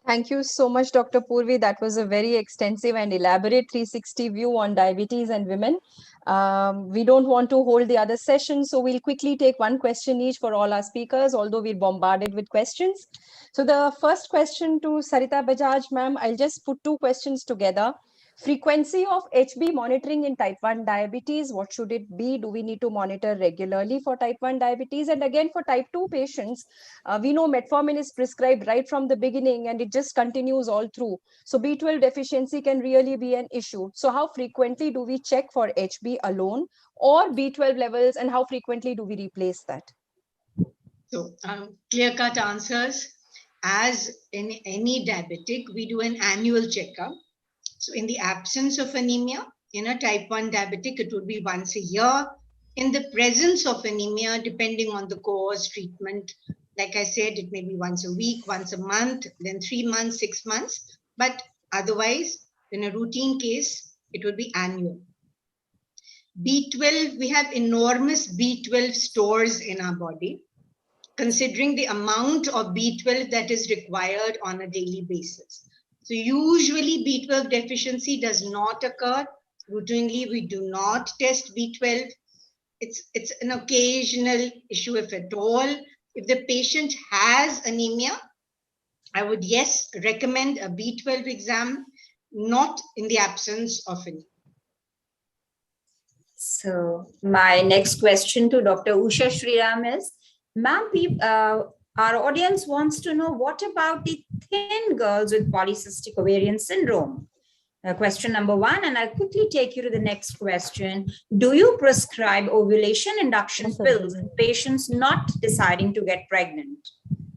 Speaker 9: Thank you so much, Dr. Purvi. That was a very extensive and elaborate 360 view on diabetes and women. We don't want to hold the other session, so we'll quickly take one question each for all our speakers, although we're bombarded with questions. So the first question to Sarita Bajaj, ma'am, I'll just put two questions together. Frequency of HB monitoring in type 1 diabetes, what should it be? Do we need to monitor regularly for type 1 diabetes? And again, for type 2 patients, we know metformin is prescribed right from the beginning and it just continues all through. So B12 deficiency can really be an issue. So how frequently do we check for HB alone or B12 levels, and how frequently do we replace that?
Speaker 8: So clear-cut answers. As in any diabetic, we do an annual checkup. So in the absence of anemia, in a type 1 diabetic, it would be once a year. In the presence of anemia, depending on the cause, treatment, like I said, it may be once a week, once a month, then 3 months, 6 months. But otherwise, in a routine case, it would be annual. B12, we have enormous B12 stores in our body, considering the amount of B12 that is required on a daily basis. So usually B12 deficiency does not occur. Routinely, we do not test B12. It's an occasional issue, if at all. If the patient has anemia, I would, yes, recommend a B12 exam, not in the absence of anemia.
Speaker 7: So my next question to Dr. Usha Sriram is, ma'am, our audience wants to know, what about the thin girls with polycystic ovarian syndrome? Question number 1, and I'll quickly take you to the next question. Do you prescribe ovulation induction pills in patients not deciding to get pregnant?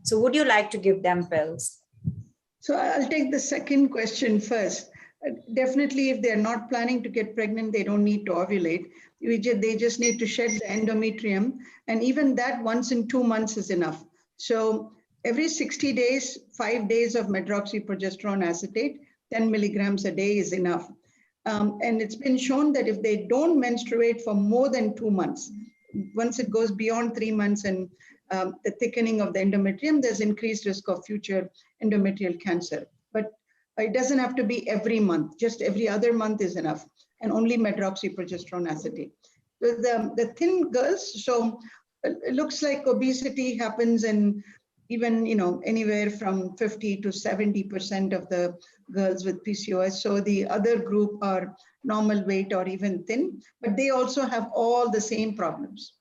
Speaker 7: So would you like to give them pills?
Speaker 10: So I'll take the second question first. Definitely, if they're not planning to get pregnant, they don't need to ovulate. They just need to shed the endometrium. And even that once in 2 months is enough. So every 60 days, 5 days of medroxyprogesterone acetate, 10 milligrams a day is enough. And it's been shown that if they don't menstruate for more than 2 months, once it goes beyond 3 months and the thickening of the endometrium, there's increased risk of future endometrial cancer. But it doesn't have to be every month, just every other month is enough, and only medroxyprogesterone acetate. The thin girls, so it looks like obesity happens in even, anywhere from 50 to 70% of the girls with PCOS. So the other group are normal weight or even thin, but they also have all the same problems.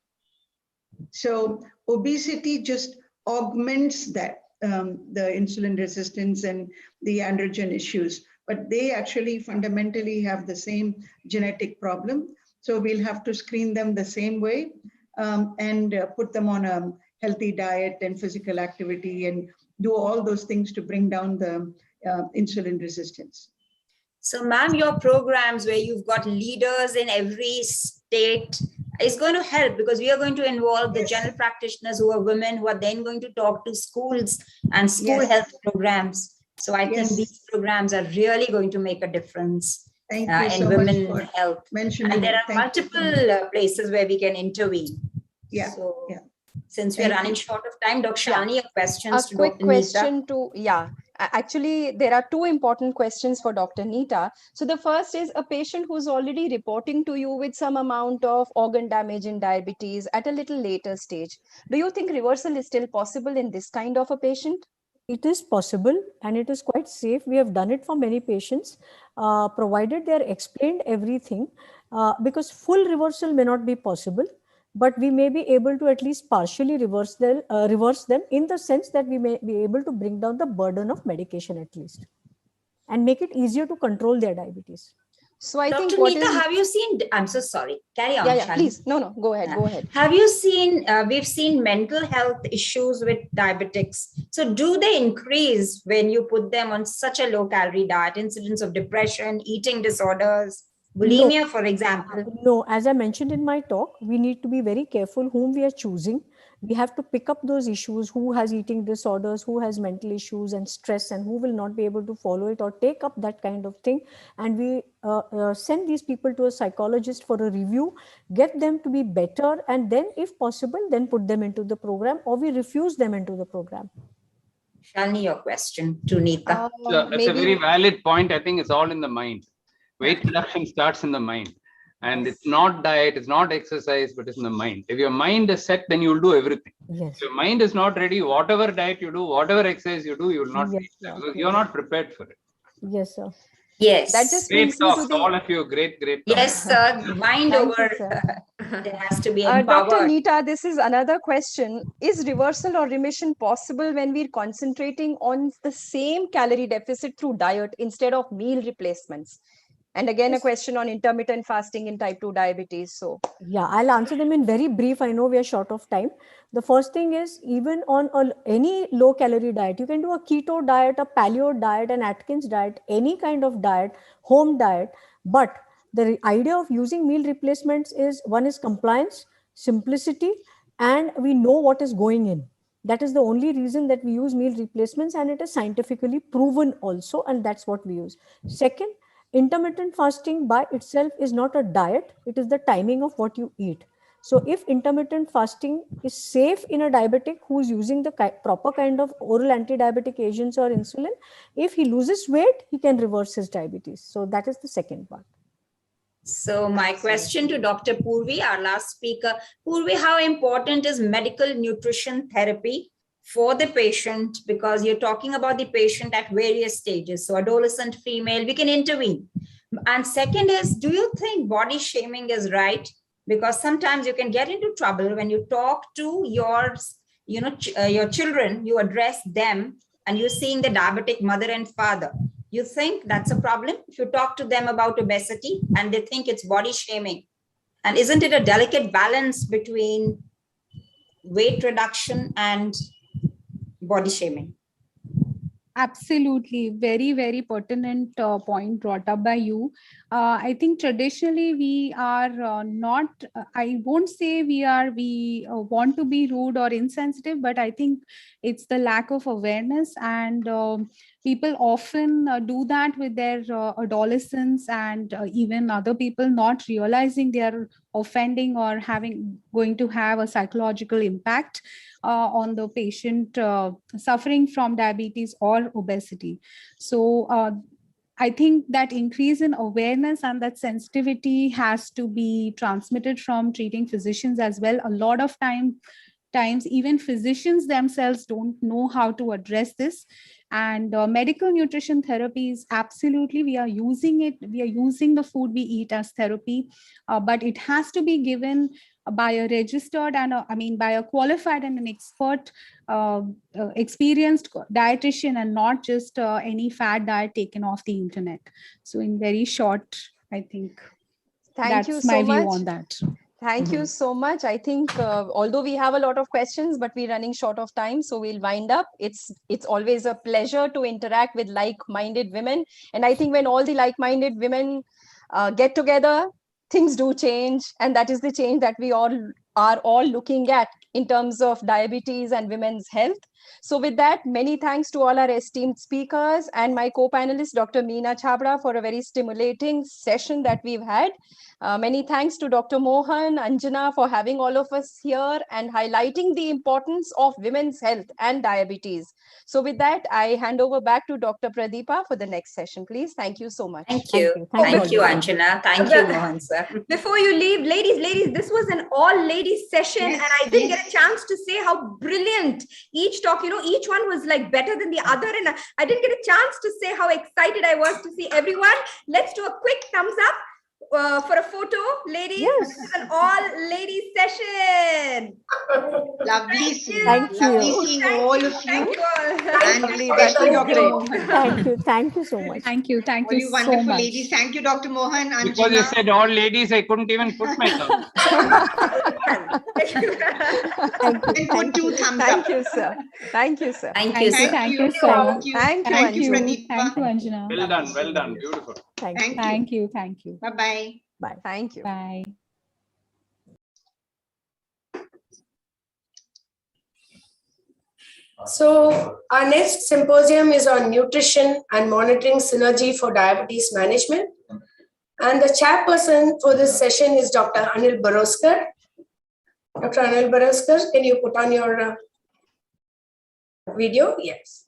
Speaker 10: So obesity just augments that, the insulin resistance and the androgen issues, but they actually fundamentally have the same genetic problem. So we'll have to screen them the same way and put them on a healthy diet and physical activity and do all those things to bring down the insulin resistance.
Speaker 7: So ma'am, your programs where you've got leaders in every state is going to help, because we are going to involve the general practitioners who are women, who are then going to talk to schools and school health programs. So I think these programs are really going to make a difference in women health. And there are multiple places where we can intervene. So, since we're running short of time, Dr. Shani, questions to Dr.
Speaker 9: A quick question to, actually, there are 2 important questions for Dr. Neeta. So the first is, a patient who's already reporting to you with some amount of organ damage in diabetes at a little later stage. Do you think reversal is still possible in this kind of a patient?
Speaker 11: It is possible, and it is quite safe. We have done it for many patients, provided they are explained everything, because full reversal may not be possible, but we may be able to at least partially reverse them in the sense that we may be able to bring down the burden of medication at least and make it easier to control their diabetes.
Speaker 9: So I
Speaker 7: Dr.
Speaker 9: think
Speaker 7: Neeta, have you seen, I'm so sorry, carry on.
Speaker 9: Please, no, go ahead.
Speaker 7: Have you seen, we've seen mental health issues with diabetics. So do they increase when you put them on such a low calorie diet, incidence of depression, eating disorders, bulimia, for example?
Speaker 11: No, as I mentioned in my talk, we need to be very careful whom we are choosing. We have to pick up those issues, who has eating disorders, who has mental issues and stress, and who will not be able to follow it or take up that kind of thing. And we send these people to a psychologist for a review, get them to be better, and then if possible, then put them into the program, or we refuse them into the program.
Speaker 7: Shalini, your question to Neeta.
Speaker 13: It's a very valid point. I think it's all in the mind. Weight reduction starts in the mind. And it's not diet, it's not exercise, but it's in the mind. If your mind is set, then you'll do everything. If your mind is not ready, whatever diet you do, whatever exercise you do, you will not reach that, because you're not prepared for it.
Speaker 11: Yes, sir.
Speaker 7: Yes.
Speaker 9: That just
Speaker 13: Great
Speaker 9: brings me to
Speaker 13: talks,
Speaker 9: the...
Speaker 13: all of you. Great talks.
Speaker 7: Yes, sir. Mind
Speaker 9: Thank
Speaker 7: over.
Speaker 9: you, sir.
Speaker 7: It has to be empowered.
Speaker 9: Dr. Neeta, this is another question. Is reversal or remission possible when we're concentrating on the same calorie deficit through diet instead of meal replacements? And again, a question on intermittent fasting in type 2 diabetes. So
Speaker 11: yeah, I'll answer them in very brief. I know we are short of time. The first thing is, even on any low calorie diet, you can do a keto diet, a paleo diet, an Atkins diet, any kind of diet, home diet. But the idea of using meal replacements is, one is compliance, simplicity, and we know what is going in. That is the only reason that we use meal replacements, and it is scientifically proven also, and that's what we use. Second, intermittent fasting by itself is not a diet, it is the timing of what you eat. So if intermittent fasting is safe in a diabetic who's using the proper kind of oral anti-diabetic agents or insulin, if he loses weight, he can reverse his diabetes. So that is the second part.
Speaker 7: So my question to Dr. Purvi, our last speaker. Purvi, how important is medical nutrition therapy for the patient? Because you're talking about the patient at various stages. So adolescent, female, we can intervene. And second is, do you think body shaming is right? Because sometimes you can get into trouble when you talk to your children, you address them and you're seeing the diabetic mother and father. You think that's a problem if you talk to them about obesity and they think it's body shaming? And isn't it a delicate balance between weight reduction and body shaming?
Speaker 12: Absolutely. Very, very pertinent point brought up by you. I think traditionally we are not, I won't say we want to be rude or insensitive, but I think it's the lack of awareness, and people often do that with their adolescents and even other people, not realizing they are offending or going to have a psychological impact on the patient suffering from diabetes or obesity. So I think that increase in awareness and that sensitivity has to be transmitted from treating physicians as well. A lot of times even physicians themselves don't know how to address this. And medical nutrition therapy is absolutely, we are using the food we eat as therapy, but it has to be given by a registered and by a qualified and an expert, experienced dietitian, and not just any fad diet taken off the internet. So in very short, I think that's my view on that.
Speaker 9: Thank you so much. I think although we have a lot of questions, but we're running short of time, so we'll wind up. It's always a pleasure to interact with like-minded women. And I think when all the like-minded women get together, things do change. And that is the change that we all are looking at in terms of diabetes and women's health. So with that, many thanks to all our esteemed speakers and my co-panelist, Dr. Meena Chhabra, for a very stimulating session that we've had. Many thanks to Dr. Mohan, Anjana, for having all of us here and highlighting the importance of women's health and diabetes. So with that, I hand over back to Dr. Pradeepa for the next session, please. Thank you so much.
Speaker 7: Thank you. Thank you, Anjana. Thank you, Mohan, sir.
Speaker 1: Before you leave, ladies, this was an all-ladies session, and I didn't get a chance to say how brilliant each talk, each one was like better than the other, and I didn't get a chance to say how excited I was to see everyone. Let's do a quick thumbs up for a photo, ladies. Yes. This is an all-ladies session.
Speaker 8: Lovely seeing you.
Speaker 11: Thank you.
Speaker 8: Lovely seeing all of you.
Speaker 1: Thank you all.
Speaker 11: Thank you so much.
Speaker 12: Thank you
Speaker 8: All you
Speaker 12: so
Speaker 8: wonderful
Speaker 12: much.
Speaker 8: ladies. Thank you, Dr. Mohan. Anjana.
Speaker 13: Because you said all ladies, I couldn't even put my thumb.
Speaker 8: And put two thumbs up.
Speaker 9: Thank you, sir. Thank you, sir.
Speaker 7: Thank you, sir.
Speaker 12: Thank you so much.
Speaker 8: Thank you, Pradeepa.
Speaker 12: Thank you, Anjana.
Speaker 13: Well done, beautiful.
Speaker 12: Thank you.
Speaker 8: Bye-bye.
Speaker 11: Bye.
Speaker 9: Thank you.
Speaker 12: Bye.
Speaker 3: So our next symposium is on nutrition and monitoring synergy for diabetes management. And the chairperson for this session is Dr. Anil Baroskar. Dr. Anil Baroskar, can you put on your video? Yes.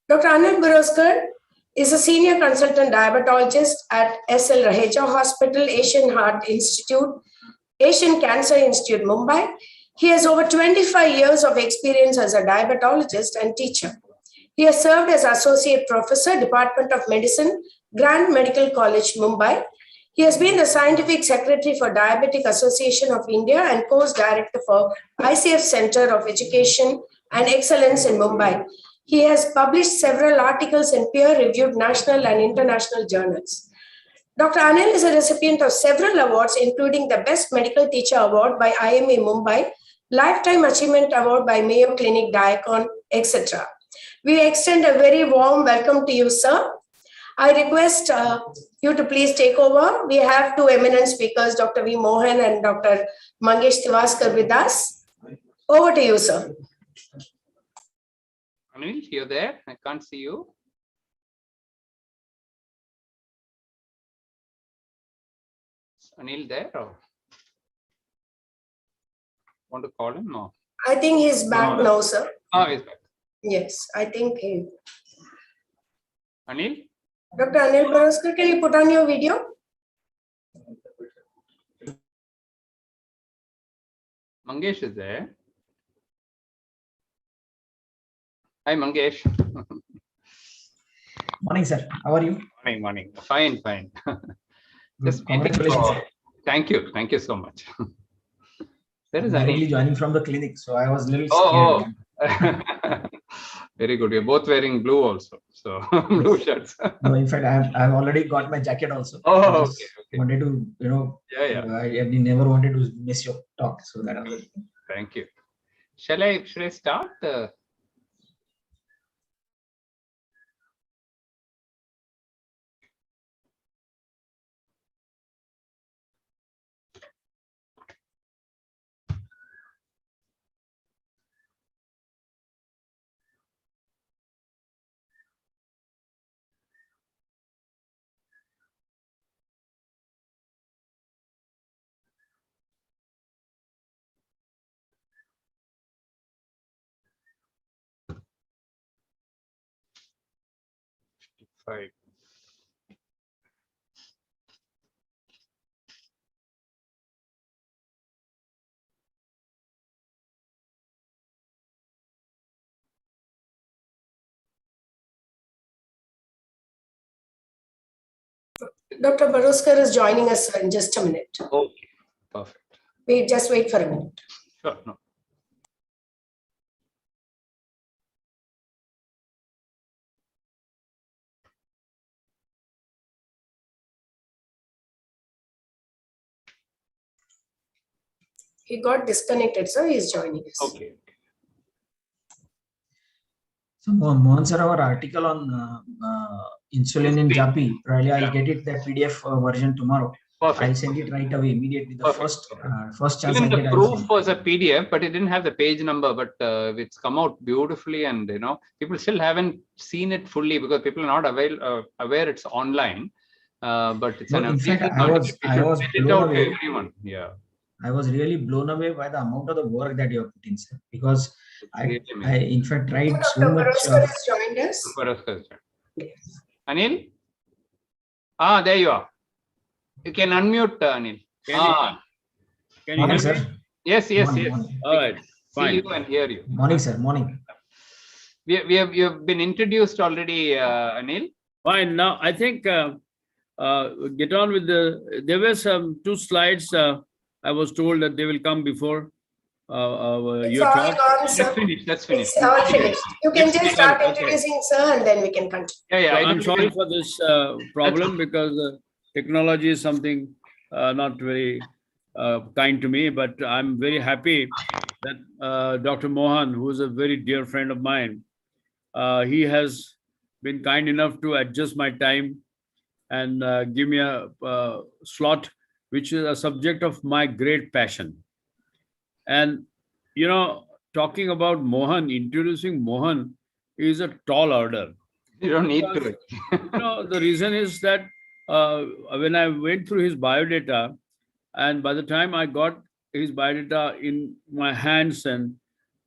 Speaker 3: Dr. Anil Baroskar is a senior consultant diabetologist at SL Raheja Hospital, Asian Heart Institute, Asian Cancer Institute, Mumbai. He has over 25 years of experience as a diabetologist and teacher. He has served as Associate Professor, Department of Medicine, Grand Medical College, Mumbai. He has been the Scientific Secretary for Diabetic Association of India and Course Director for ICF Center of Education and Excellence in Mumbai. He has published several articles in peer-reviewed national and international journals. Dr. Anil is a recipient of several awards, including the Best Medical Teacher Award by IMA Mumbai, Lifetime Achievement Award by Mayo Clinic Diacon, etc. We extend a very warm welcome to you, sir. I request you to please take over. We have two eminent speakers, Dr. V. Mohan and Dr. Mangesh Tivaskar with us. Over to you, sir.
Speaker 13: Anil, you're there? I can't see you. Is Anil there? Or want to call him? No.
Speaker 3: I think he's back now, sir.
Speaker 13: Oh, he's back.
Speaker 3: Yes, I think he.
Speaker 13: Anil?
Speaker 3: Dr. Anil Paraskar, can you put on your video?
Speaker 13: Mangesh is there. Hi, Mangesh.
Speaker 14: Morning, sir. How are you?
Speaker 13: Morning, morning. Fine, fine. Just
Speaker 14: Congratulations.
Speaker 13: Thank you. Thank you so much. There is
Speaker 14: Anil joining from the clinic, so I was a little scared.
Speaker 13: Oh. Very good. We're both wearing blue also. So blue shirts.
Speaker 14: No, in fact, I've already got my jacket also.
Speaker 13: Oh, okay.
Speaker 14: Wanted to,
Speaker 13: Yeah.
Speaker 14: I never wanted to miss your talk. So that was.
Speaker 13: Thank you. Should I start? Right.
Speaker 3: Dr. Paraskar is joining us in just a minute.
Speaker 13: Okay, perfect.
Speaker 3: Just wait for a minute.
Speaker 13: Sure, no.
Speaker 3: He got disconnected, so he's joining us.
Speaker 13: Okay.
Speaker 14: So, Mohan sir, our article on insulin in JAPI, probably I'll get it, the PDF version tomorrow.
Speaker 13: Perfect.
Speaker 14: I'll send it right away immediately. The first chance
Speaker 13: Even
Speaker 14: I
Speaker 13: the
Speaker 14: get.
Speaker 13: proof was a PDF, but it didn't have the page number. But it's come out beautifully, and people still haven't seen it fully because people are not aware it's online. But it's
Speaker 14: in fact, I was blown away.
Speaker 13: Everyone. Yeah.
Speaker 14: I was really blown away by the amount of the work that you have put in, sir. Because I in fact tried so much.
Speaker 3: Paraskar has joined us.
Speaker 13: Paraskar. Yes. Anil? There you are. You can unmute, Anil.
Speaker 15: Can you
Speaker 14: Morning,
Speaker 15: hear
Speaker 14: sir.
Speaker 15: me?
Speaker 13: Yes.
Speaker 14: Morning.
Speaker 15: All right. Fine.
Speaker 13: See you and hear you.
Speaker 14: Morning, sir. Morning.
Speaker 13: You've been introduced already, Anil.
Speaker 15: Fine. Now I think get on with there were some 2 slides. I was told that they will come before your talk.
Speaker 13: Let's finish.
Speaker 3: It's all finished. You can just start introducing, sir, and then we can continue.
Speaker 13: Yeah.
Speaker 15: I'm sorry for this problem because technology is something not very kind to me, but I'm very happy that Dr. Mohan, who is a very dear friend of mine, he has been kind enough to adjust my time and give me a slot, which is a subject of my great passion. And, talking about Mohan, introducing Mohan is a tall order.
Speaker 13: You don't need to.
Speaker 15: The reason is that when I went through his biodata, and by the time I got his biodata in my hands, and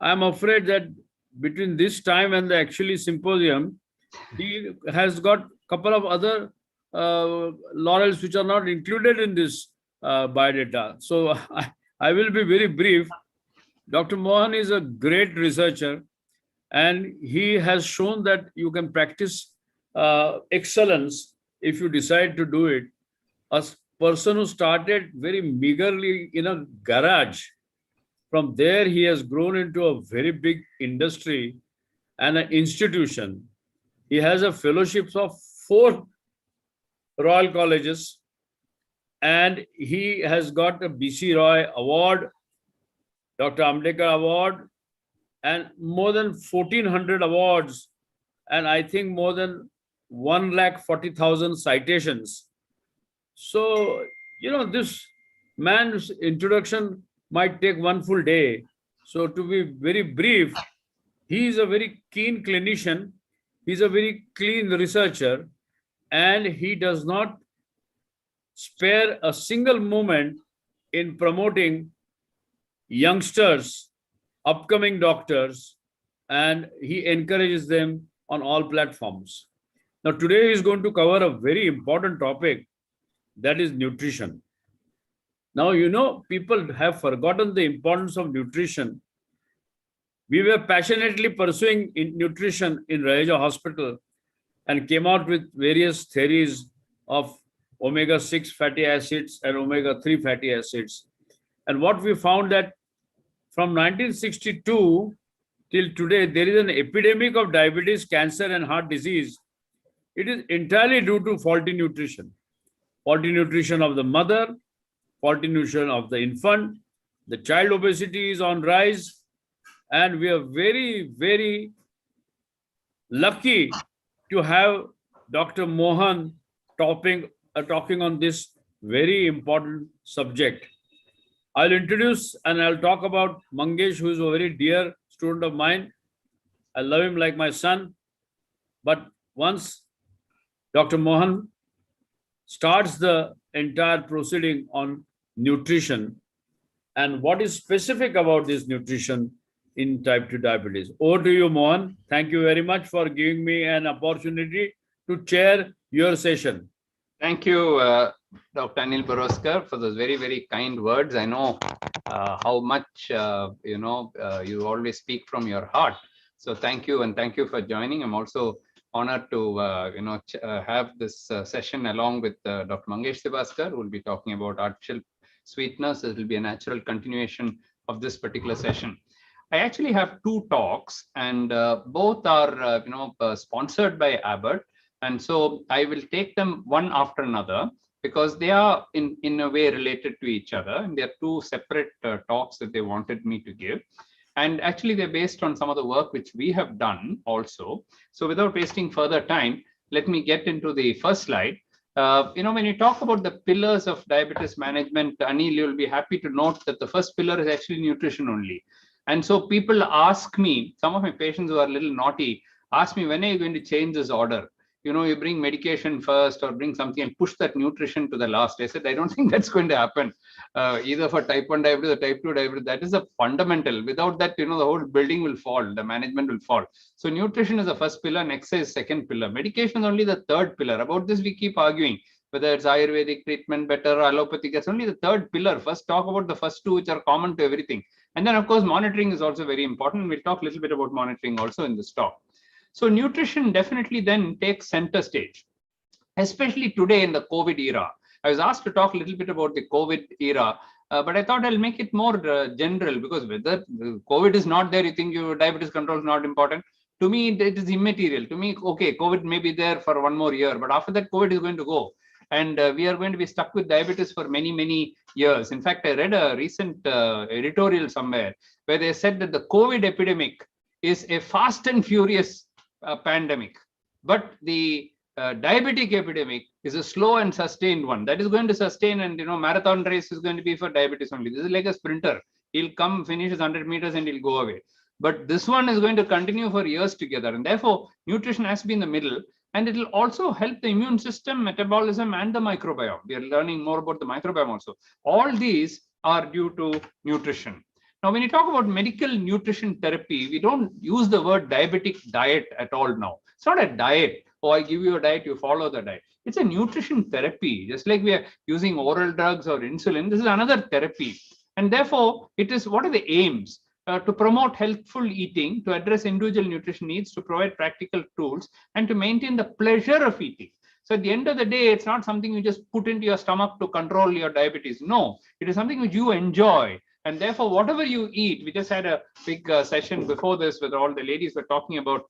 Speaker 15: I'm afraid that between this time and the actually symposium, he has got a couple of other laurels which are not included in this biodata. So I will be very brief. Dr. Mohan is a great researcher, and he has shown that you can practice excellence if you decide to do it, a person who started very meagerly in a garage, from there he has grown into a very big industry and an institution. He has a fellowships of 4 Royal Colleges, and he has got a BC Roy Award, Dr. Ambedkar Award, and more than 1,400 awards, and I think more than 140,000 citations. So, this man's introduction might take one full day. So to be very brief, he is a very keen clinician, he's a very clean researcher, and he does not spare a single moment in promoting youngsters, upcoming doctors, and he encourages them on all platforms. Now, today he is going to cover a very important topic, that is nutrition. Now, people have forgotten the importance of nutrition. We were passionately pursuing nutrition in Raheja Hospital and came out with various theories of omega-6 fatty acids and omega-3 fatty acids. And what we found that from 1962 till today, there is an epidemic of diabetes, cancer, and heart disease. It is entirely due to faulty nutrition. Faulty nutrition of the mother, faulty nutrition of the infant. The child obesity is on rise, and we are very, very lucky to have Dr. Mohan talking on this very important subject. I'll introduce and I'll talk about Mangesh, who is a very dear student of mine. I love him like my son. But once Dr. Mohan starts the entire proceeding on nutrition and what is specific about this nutrition in type 2 diabetes. Over to you, Mohan. Thank you very much for giving me an opportunity to chair your session.
Speaker 13: Thank you, Dr. Anil Boroskar, for those very, very kind words. I know how much, you always speak from your heart. So thank you, and thank you for joining. I'm also honored to, have this session along with Dr. Mangesh Sivaskar, who will be talking about artificial sweeteners. It will be a natural continuation of this particular session. I actually have 2 talks, and both are, sponsored by Abbott. And so I will take them one after another because they are in a way related to each other. And they are 2 separate talks that they wanted me to give. And actually, they're based on some of the work which we have done also. So without wasting further time, let me get into the first slide. When you talk about the pillars of diabetes management, Anil, you'll be happy to note that the first pillar is actually nutrition only. And so people ask me, some of my patients who are a little naughty, ask me, when are you going to change this order? You bring medication first or bring something and push that nutrition to the last. I said, I don't think that's going to happen either for type 1 diabetes or type 2 diabetes. That is a fundamental. Without that, the whole building will fall, the management will fall. So nutrition is the first pillar, and exercise is second pillar. Medication is only the third pillar. About this, we keep arguing whether it's Ayurvedic treatment better or allopathic. It's only the third pillar. First, talk about the first 2, which are common to everything. And then, of course, monitoring is also very important. We'll talk a little bit about monitoring also in this talk. So nutrition definitely then takes center stage, especially today in the COVID era. I was asked to talk a little bit about the COVID era, but I thought I'll make it more general, because whether COVID is not there, you think your diabetes control is not important. To me, it is immaterial. To me, okay, COVID may be there for 1 more year, but after that, COVID is going to go. And we are going to be stuck with diabetes for many, many years. In fact, I read a recent editorial somewhere where they said that the COVID epidemic is a fast and furious pandemic, but the diabetic epidemic is a slow and sustained one that is going to sustain. And marathon race is going to be for diabetes only. This is like a sprinter. He'll come, finish his 100 meters, and he'll go away. But this one is going to continue for years together, and therefore nutrition has to be in the middle, and it will also help the immune system, metabolism, and the microbiome. We are learning more about the microbiome also. All these are due to nutrition. Now, when you talk about medical nutrition therapy, we don't use the word diabetic diet at all now. It's not a diet. Oh, I give you a diet, you follow the diet. It's a nutrition therapy. Just like we are using oral drugs or insulin, this is another therapy. And therefore, it is, what are the aims? To promote healthful eating, to address individual nutrition needs, to provide practical tools, and to maintain the pleasure of eating. So at the end of the day, it's not something you just put into your stomach to control your diabetes. No, it is something which you enjoy. And therefore, whatever you eat, we just had a big session before this where all the ladies were talking about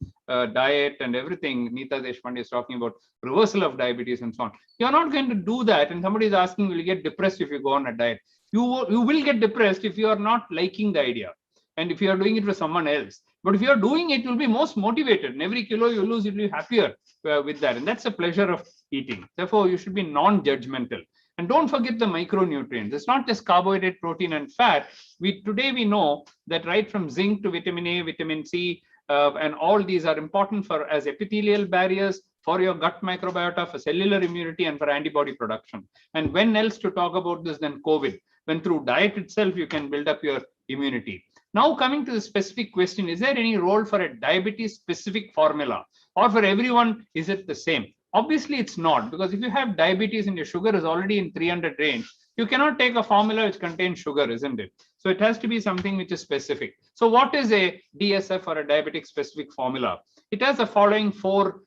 Speaker 13: diet and everything. Neeta Deshpande is talking about reversal of diabetes and so on. You're not going to do that. And somebody is asking, will you get depressed if you go on a diet? You will get depressed if you are not liking the idea. And if you are doing it for someone else. But if you are doing it, you'll be most motivated. And every kilo you lose, you'll be happier with that. And that's the pleasure of eating. Therefore, you should be non-judgmental. And don't forget the micronutrients. It's not just carbohydrate, protein, and fat. Today we know that right from zinc to vitamin A, vitamin C, and all these are important as epithelial barriers, for your gut microbiota, for cellular immunity, and for antibody production. And when else to talk about this than COVID, when through diet itself, you can build up your immunity. Now coming to the specific question, is there any role for a diabetes specific formula, or for everyone, is it the same? Obviously, it's not, because if you have diabetes and your sugar is already in 300 range, you cannot take a formula which contains sugar, isn't it? So it has to be something which is specific. So what is a DSF or a diabetic specific formula? It has the following four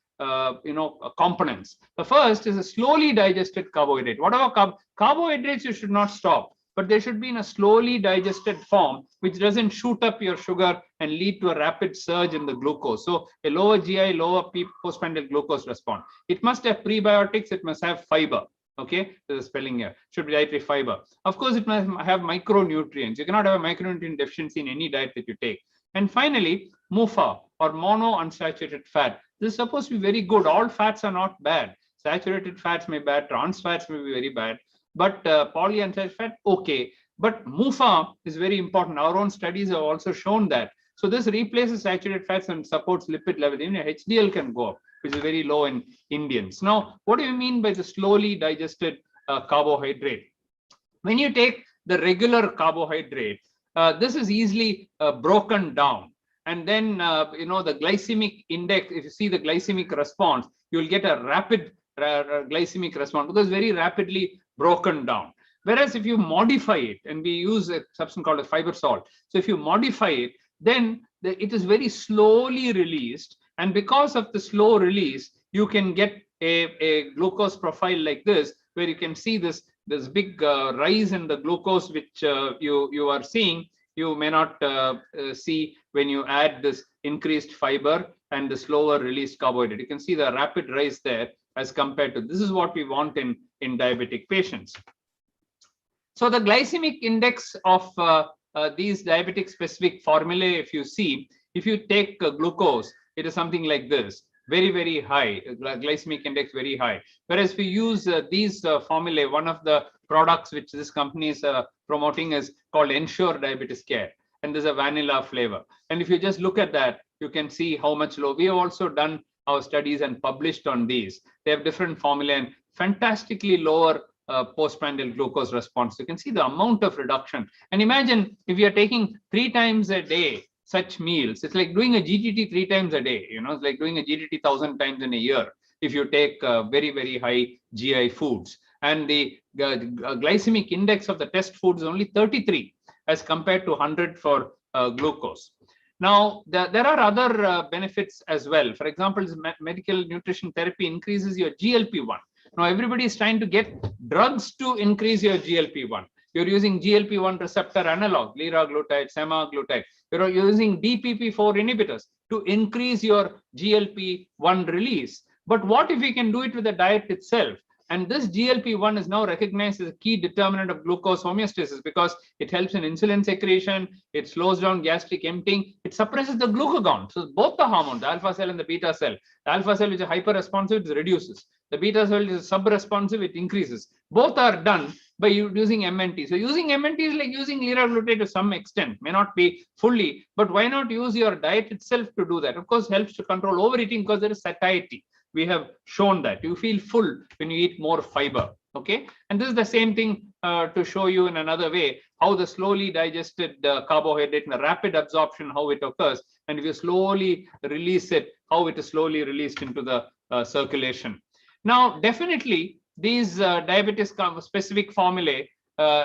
Speaker 13: components. The first is a slowly digested carbohydrate. Whatever carbohydrates you should not stop, but they should be in a slowly digested form, which doesn't shoot up your sugar and lead to a rapid surge in the glucose. So a lower GI, lower postprandial glucose response. It must have prebiotics, it must have fiber. Okay, there's a spelling here. Should be dietary fiber. Of course, it must have micronutrients. You cannot have a micronutrient deficiency in any diet that you take. And finally, MUFA, or mono unsaturated fat. This is supposed to be very good. All fats are not bad. Saturated fats may be bad, trans fats may be very bad, but polyunsaturated fat, okay. But MUFA is very important. Our own studies have also shown that. So this replaces saturated fats and supports lipid level. Even HDL can go up, which is very low in Indians. Now, what do you mean by the slowly digested carbohydrate? When you take the regular carbohydrate, this is easily broken down. And then, the glycemic index, if you see the glycemic response, you'll get a rapid glycemic response because very rapidly broken down. Whereas if you modify it, and we use a substance called a fiber salt, so if you modify it, then it is very slowly released. And because of the slow release, you can get a glucose profile like this, where you can see this big rise in the glucose, which you are seeing. You may not see when you add this increased fiber and the slower released carbohydrate. You can see the rapid rise there as compared to this is what we want in diabetic patients. So the glycemic index of these diabetic specific formulae, if you see, if you take glucose, it is something like this, very, very high, glycemic index very high. Whereas if we use these formulae, one of the products which this company is promoting is called Ensure Diabetes Care. And there's a vanilla flavor. And if you just look at that, you can see how much low. We have also done our studies and published on these. They have different formulae and fantastically lower postprandial glucose response. You can see the amount of reduction. And imagine if you're taking 3 times a day such meals, it's like doing a GTT 3 times a day. It's like doing a GTT 1,000 times in a year if you take very, very high GI foods. And the glycemic index of the test food is only 33 as compared to 100 for glucose. Now, there are other benefits as well. For example, medical nutrition therapy increases your GLP-1. Now, everybody is trying to get drugs to increase your GLP-1. You're using GLP-1 receptor analog, liraglutide, semaglutide. You're using DPP-4 inhibitors to increase your GLP-1 release. But what if we can do it with the diet itself? And this GLP-1 is now recognized as a key determinant of glucose homeostasis because it helps in insulin secretion, it slows down gastric emptying, it suppresses the glucagon. So both the hormones, the alpha cell and the beta cell. The alpha cell, which is hyper-responsive, it reduces. The beta cell is sub-responsive, it increases. Both are done by using MNT. So using MNT is like using liraglutide to some extent, may not be fully, but why not use your diet itself to do that? Of course, helps to control overeating because there is satiety. We have shown that you feel full when you eat more fiber. Okay, and this is the same thing to show you in another way how the slowly digested carbohydrate and the rapid absorption, how it occurs, and if you slowly release it, how it is slowly released into the circulation. Now, definitely these diabetes specific formulae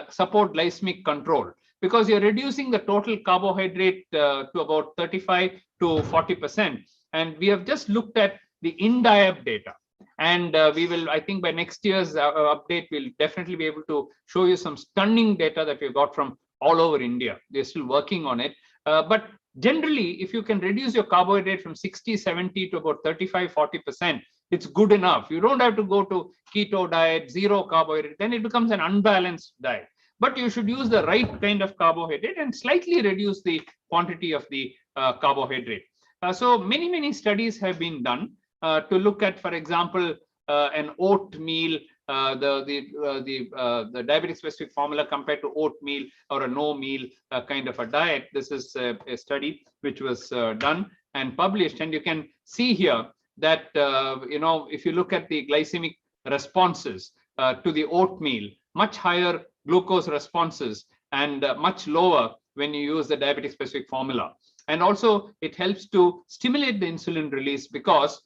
Speaker 13: support glycemic control because you're reducing the total carbohydrate to about 35 to 40%, and we have just looked at the INDIAB data. And we will, I think by next year's update, we'll definitely be able to show you some stunning data that we've got from all over India. They're still working on it. But generally, if you can reduce your carbohydrate from 60, 70 to about 35, 40%, it's good enough. You don't have to go to keto diet, zero carbohydrate, then it becomes an unbalanced diet. But you should use the right kind of carbohydrate and slightly reduce the quantity of the carbohydrate. So many studies have been done to look at, for example, an oatmeal, the diabetic specific formula compared to oatmeal or a no meal kind of a diet. This is a study which was done and published, and you can see here that if you look at the glycemic responses to the oatmeal, much higher glucose responses and much lower when you use the diabetic specific formula. And also it helps to stimulate the insulin release because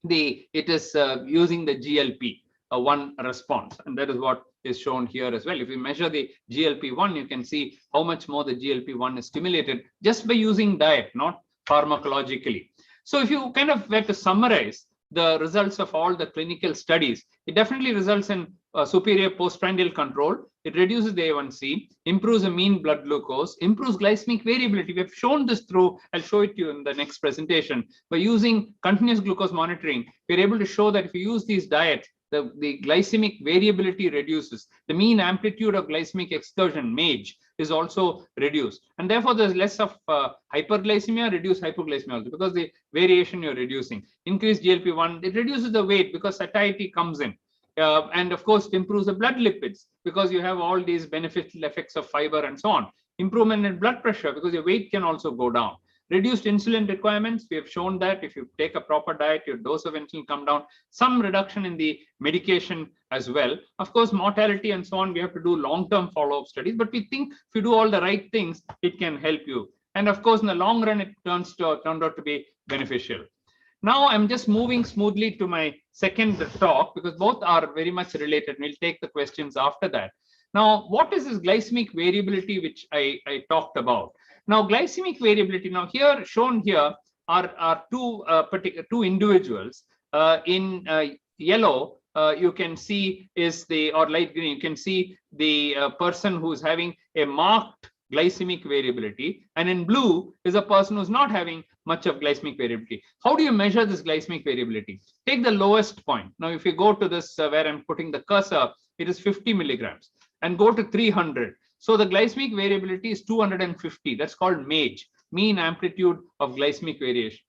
Speaker 13: it is using the GLP-1 response, and that is what is shown here as well. If you measure the GLP-1, you can see how much more the GLP-1 is stimulated just by using diet, not pharmacologically. So if you kind of were to summarize the results of all the clinical studies, it definitely results in superior postprandial control. It reduces the A1C, improves the mean blood glucose, improves glycemic variability. We have shown this through, I'll show it to you in the next presentation. By using continuous glucose monitoring, we're able to show that if you use these diets, the glycemic variability reduces. The mean amplitude of glycemic excursion, MAGE, is also reduced. And therefore, there's less of hyperglycemia, reduced hypoglycemia also, because the variation you're reducing. Increased GLP-1, it reduces the weight because satiety comes in. And of course, it improves the blood lipids because you have all these beneficial effects of fiber and so on. Improvement in blood pressure because your weight can also go down. Reduced insulin requirements, we have shown that if you take a proper diet, your dose of insulin come down. Some reduction in the medication as well. Of course, mortality and so on, we have to do long-term follow-up studies, but we think if you do all the right things, it can help you. And of course, in the long run, it turned out to be beneficial. Now I'm just moving smoothly to my second talk because both are very much related. We'll take the questions after that. Now, what is this glycemic variability which I talked about? Now, glycemic variability, now here shown here are two individuals. In yellow, you can see or light green, you can see the person who's having a marked glycemic variability, and in blue is a person who's not having much of glycemic variability. How do you measure this glycemic variability? Take the lowest point. Now, if you go to this where I'm putting the cursor, it is 50 milligrams, and go to 300. So the glycemic variability is 250. That's called MAGE, mean amplitude of glycemic variation.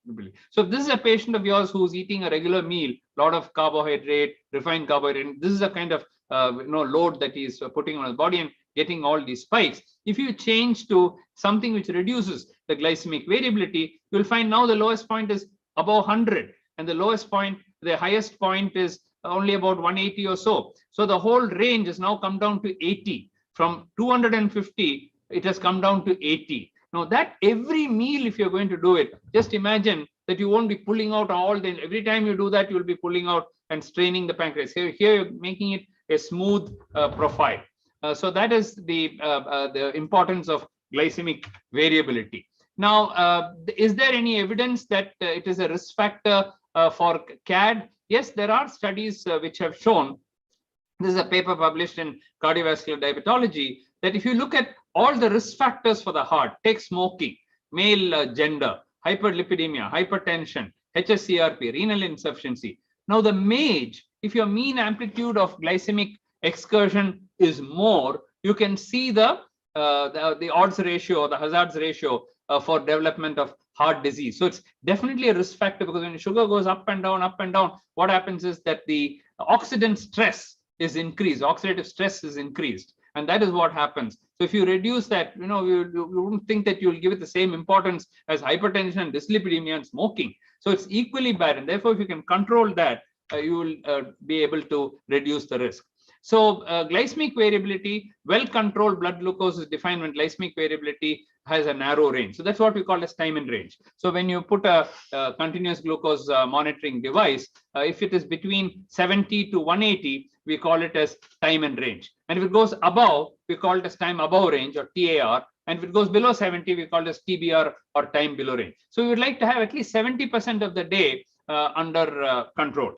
Speaker 13: So if this is a patient of yours who's eating a regular meal, a lot of carbohydrate, refined carbohydrate, this is a kind of load that he's putting on his body and getting all these spikes. If you change to something which reduces the glycemic variability, you'll find now the lowest point is above 100, and the highest point is only about 180 or so. So the whole range has now come down to 80. From 250, it has come down to 80. Now that every meal, if you're going to do it, just imagine that you won't be pulling out every time you do that, you'll be pulling out and straining the pancreas. Here you're making it a smooth profile. So that is the importance of glycemic variability. Now, is there any evidence that it is a risk factor for CAD? Yes, there are studies which have shown. This is a paper published in Cardiovascular Diabetology that if you look at all the risk factors for the heart, take smoking, male gender, hyperlipidemia, hypertension, HSCRP, renal insufficiency. Now the MAGE, if your mean amplitude of glycemic excursion is more, you can see the odds ratio or the hazards ratio for development of heart disease. So it's definitely a risk factor because when sugar goes up and down, what happens is that the oxidant stress is increased, oxidative stress is increased, and that is what happens. So if you reduce that, you wouldn't think that you'll give it the same importance as hypertension and dyslipidemia and smoking. So it's equally bad, and therefore if you can control that, you will be able to reduce the risk. So glycemic variability, well-controlled blood glucose is defined when glycemic variability has a narrow range. So that's what we call as time in range. So when you put a continuous glucose monitoring device, if it is between 70 to 180, we call it as time in range. And if it goes above, we call it as time above range or TAR. And if it goes below 70, we call it as TBR or time below range. So we would like to have at least 70% of the day under control.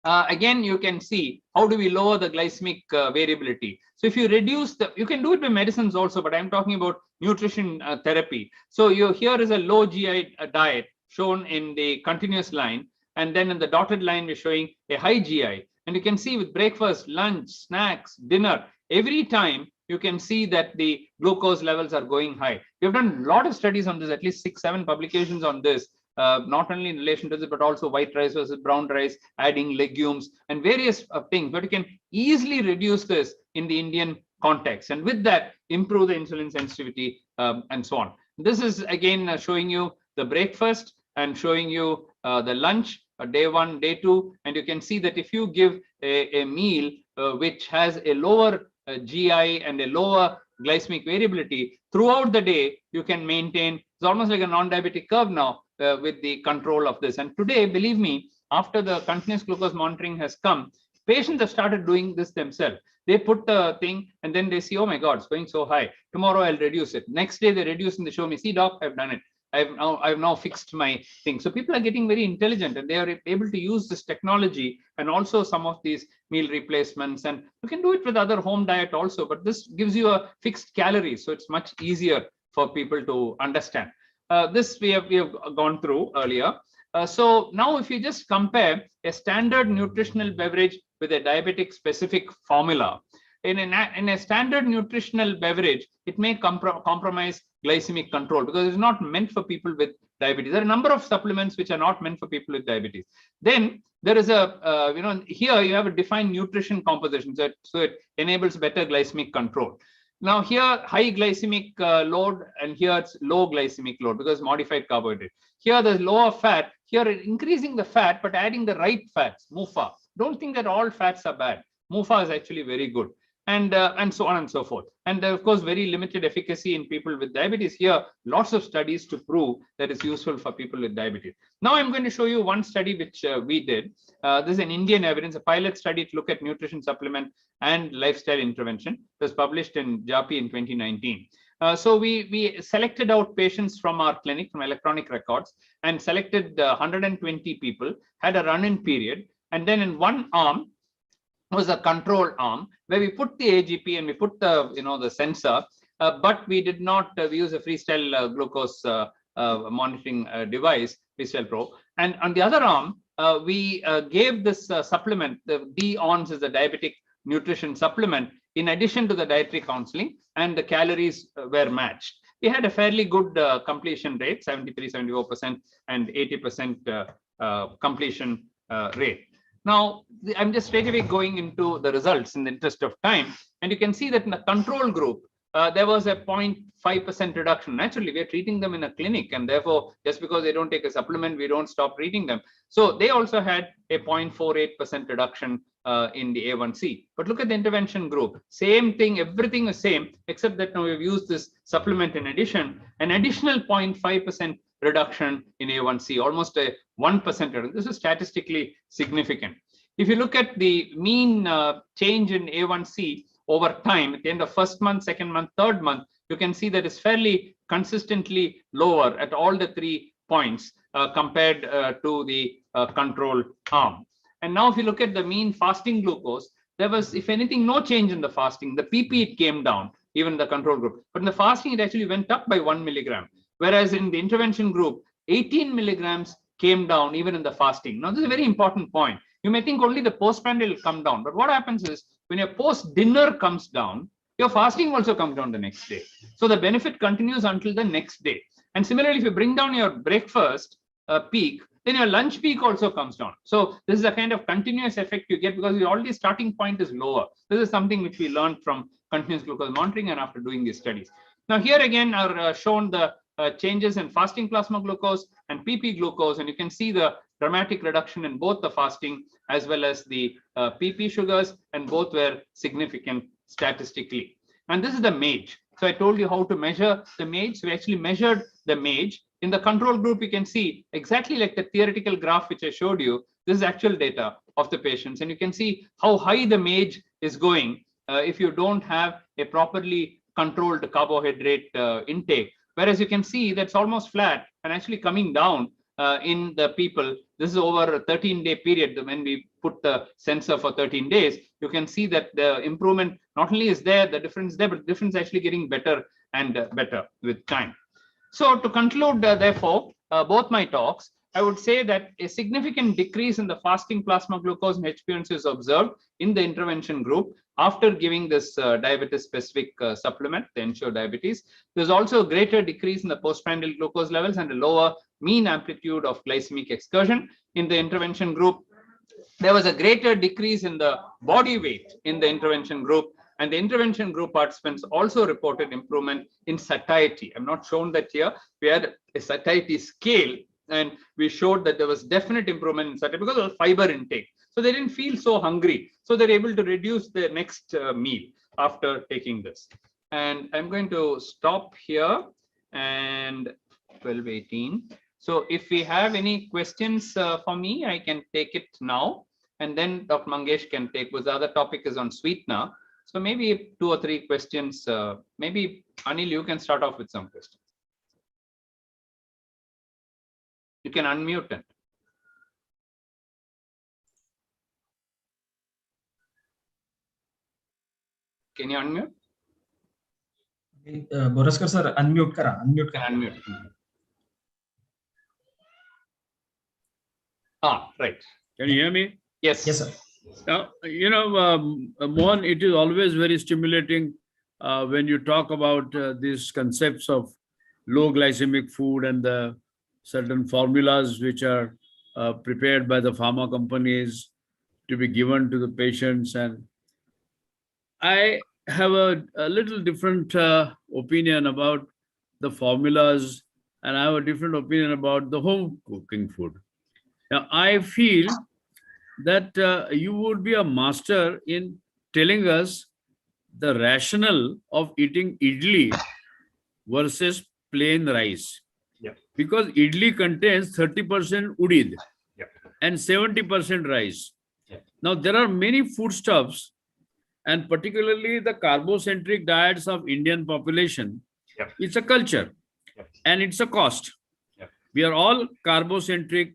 Speaker 13: again, you can see how do we lower the glycemic variability. So if you reduce you can do it with medicines also, but I'm talking about nutrition therapy. So here is a low GI diet shown in the continuous line, and then in the dotted line we're showing a high GI. And you can see with breakfast, lunch, snacks, dinner, every time you can see that the glucose levels are going high. We've done a lot of studies on this, at least 6-7 publications on this, not only in relation to this, but also white rice versus brown rice, adding legumes and various things. But you can easily reduce this in the Indian context, and with that, improve the insulin sensitivity and so on. This is again showing you the breakfast and showing you the lunch, day 1, day 2, and you can see that if you give a meal which has a lower GI and a lower glycemic variability throughout the day, you can maintain. It's almost like a non-diabetic curve now with the control of this. And today, believe me, after the continuous glucose monitoring has come, patients have started doing this themselves. They put the thing and then they see, oh my God, it's going so high. Tomorrow I'll reduce it. Next day they reduce and they show me, see doc, I've done it. I've now fixed my thing. So people are getting very intelligent and they are able to use this technology and also some of these meal replacements. And you can do it with other home diet also, but this gives you a fixed calorie. So it's much easier for people to understand. This we have gone through earlier. So now if you just compare a standard nutritional beverage with a diabetic specific formula, in a standard nutritional beverage, it may compromise glycemic control because it's not meant for people with diabetes. There are a number of supplements which are not meant for people with diabetes. Then there is a, here you have a defined nutrition composition. So it enables better glycemic control. Now here, high glycemic load, and here it's low glycemic load because modified carbohydrate. Here there's lower fat. Here increasing the fat, but adding the right fats, MUFA. Don't think that all fats are bad. MUFA is actually very good. And so on and so forth. And of course, very limited efficacy in people with diabetes. Here, lots of studies to prove that it's useful for people with diabetes. Now I'm going to show you one study which we did. This is an Indian evidence, a pilot study to look at nutrition supplement and lifestyle intervention. It was published in JAPI in 2019. So we selected out patients from our clinic, from electronic records, and selected 120 people, had a run-in period. And then in one arm, was a control arm where we put the AGP and we put the the sensor, but we did not use a freestyle glucose monitoring device, Freestyle Pro. And on the other arm, we gave this supplement. The D-ONS is a diabetic nutrition supplement in addition to the dietary counseling, and the calories were matched. We had a fairly good completion rate, 73-74% and 80% completion rate. Now, I'm just straight away going into the results in the interest of time. And you can see that in the control group, there was a 0.5% reduction. Naturally, we're treating them in a clinic, and therefore, just because they don't take a supplement, we don't stop treating them. So they also had a 0.48% reduction in the A1C. But look at the intervention group. Same thing, everything is same, except that now we've used this supplement in addition, an additional 0.5% reduction in A1C, almost a 1% reduction. This is statistically significant. If you look at the mean change in A1C over time, at the end of first month, second month, third month, you can see that it's fairly consistently lower at all the 3 points compared to the control arm. And now if you look at the mean fasting glucose, there was, if anything, no change in the fasting. The PP, it came down, even the control group. But in the fasting, it actually went up by 1 milligram. Whereas in the intervention group, 18 milligrams came down even in the fasting. Now, this is a very important point. You may think only the postprandial will come down, but what happens is when your post-dinner comes down, your fasting also comes down the next day. So the benefit continues until the next day. And similarly, if you bring down your breakfast peak, then your lunch peak also comes down. So this is a kind of continuous effect you get because your already starting point is lower. This is something which we learned from continuous glucose monitoring and after doing these studies. Now here again are shown the changes in fasting plasma glucose and PP glucose, and you can see the dramatic reduction in both the fasting as well as the PP sugars, and both were significant statistically. And this is the MAGE. So I told you how to measure the MAGE. So we actually measured the MAGE. In the control group, you can see exactly like the theoretical graph which I showed you. This is actual data of the patients, and you can see how high the MAGE is going if you don't have a properly controlled carbohydrate intake. Whereas you can see that's almost flat and actually coming down in the people this is over a 13-day period. When we put the sensor for 13 days, you can see that the improvement not only is there, the difference there, but the difference actually getting better and better with time. So to conclude, therefore, both my talks, I would say that a significant decrease in the fasting plasma glucose and HbA1c is observed in the intervention group after giving this diabetes-specific supplement, the Ensure Diabetes. There's also a greater decrease in the postprandial glucose levels and a lower mean amplitude of glycemic excursion in the intervention group. There was a greater decrease in the body weight in the intervention group, and the intervention group participants also reported improvement in satiety. I'm not shown that here. We had a satiety scale, and we showed that there was definite improvement in satiety because of fiber intake. So they didn't feel so hungry. So they're able to reduce their next meal after taking this. And I'm going to stop here and 12:18. So if we have any questions for me, I can take it now. And then Dr. Mangesh can take, because the other topic is on sweetener. So maybe 2 or 3 questions. Maybe Anil, you can start off with some questions. You can unmute it. Can you unmute?
Speaker 14: Boraskar sir, unmute kara. Unmute kara.
Speaker 13: Unmute. Ah, right.
Speaker 15: Can you hear me?
Speaker 13: Yes.
Speaker 14: Yes, sir.
Speaker 15: Now, you know, Mohan, it is always very stimulating when you talk about these concepts of low glycemic food and the certain formulas which are prepared by the pharma companies to be given to the patients. And I have a little different opinion about the formulas, and I have a different opinion about the home cooking food. Now, I feel that you would be a master in telling us the rationale of eating idli versus plain rice.
Speaker 13: Yeah.
Speaker 15: Because idli contains 30% udid,
Speaker 13: yeah,
Speaker 15: and 70% rice.
Speaker 13: Yeah.
Speaker 15: Now, there are many foodstuffs, and particularly the carbocentric diets of Indian population.
Speaker 13: Yeah.
Speaker 15: It's a culture,
Speaker 13: yeah,
Speaker 15: and it's a cost.
Speaker 13: Yeah.
Speaker 15: We are all carbocentric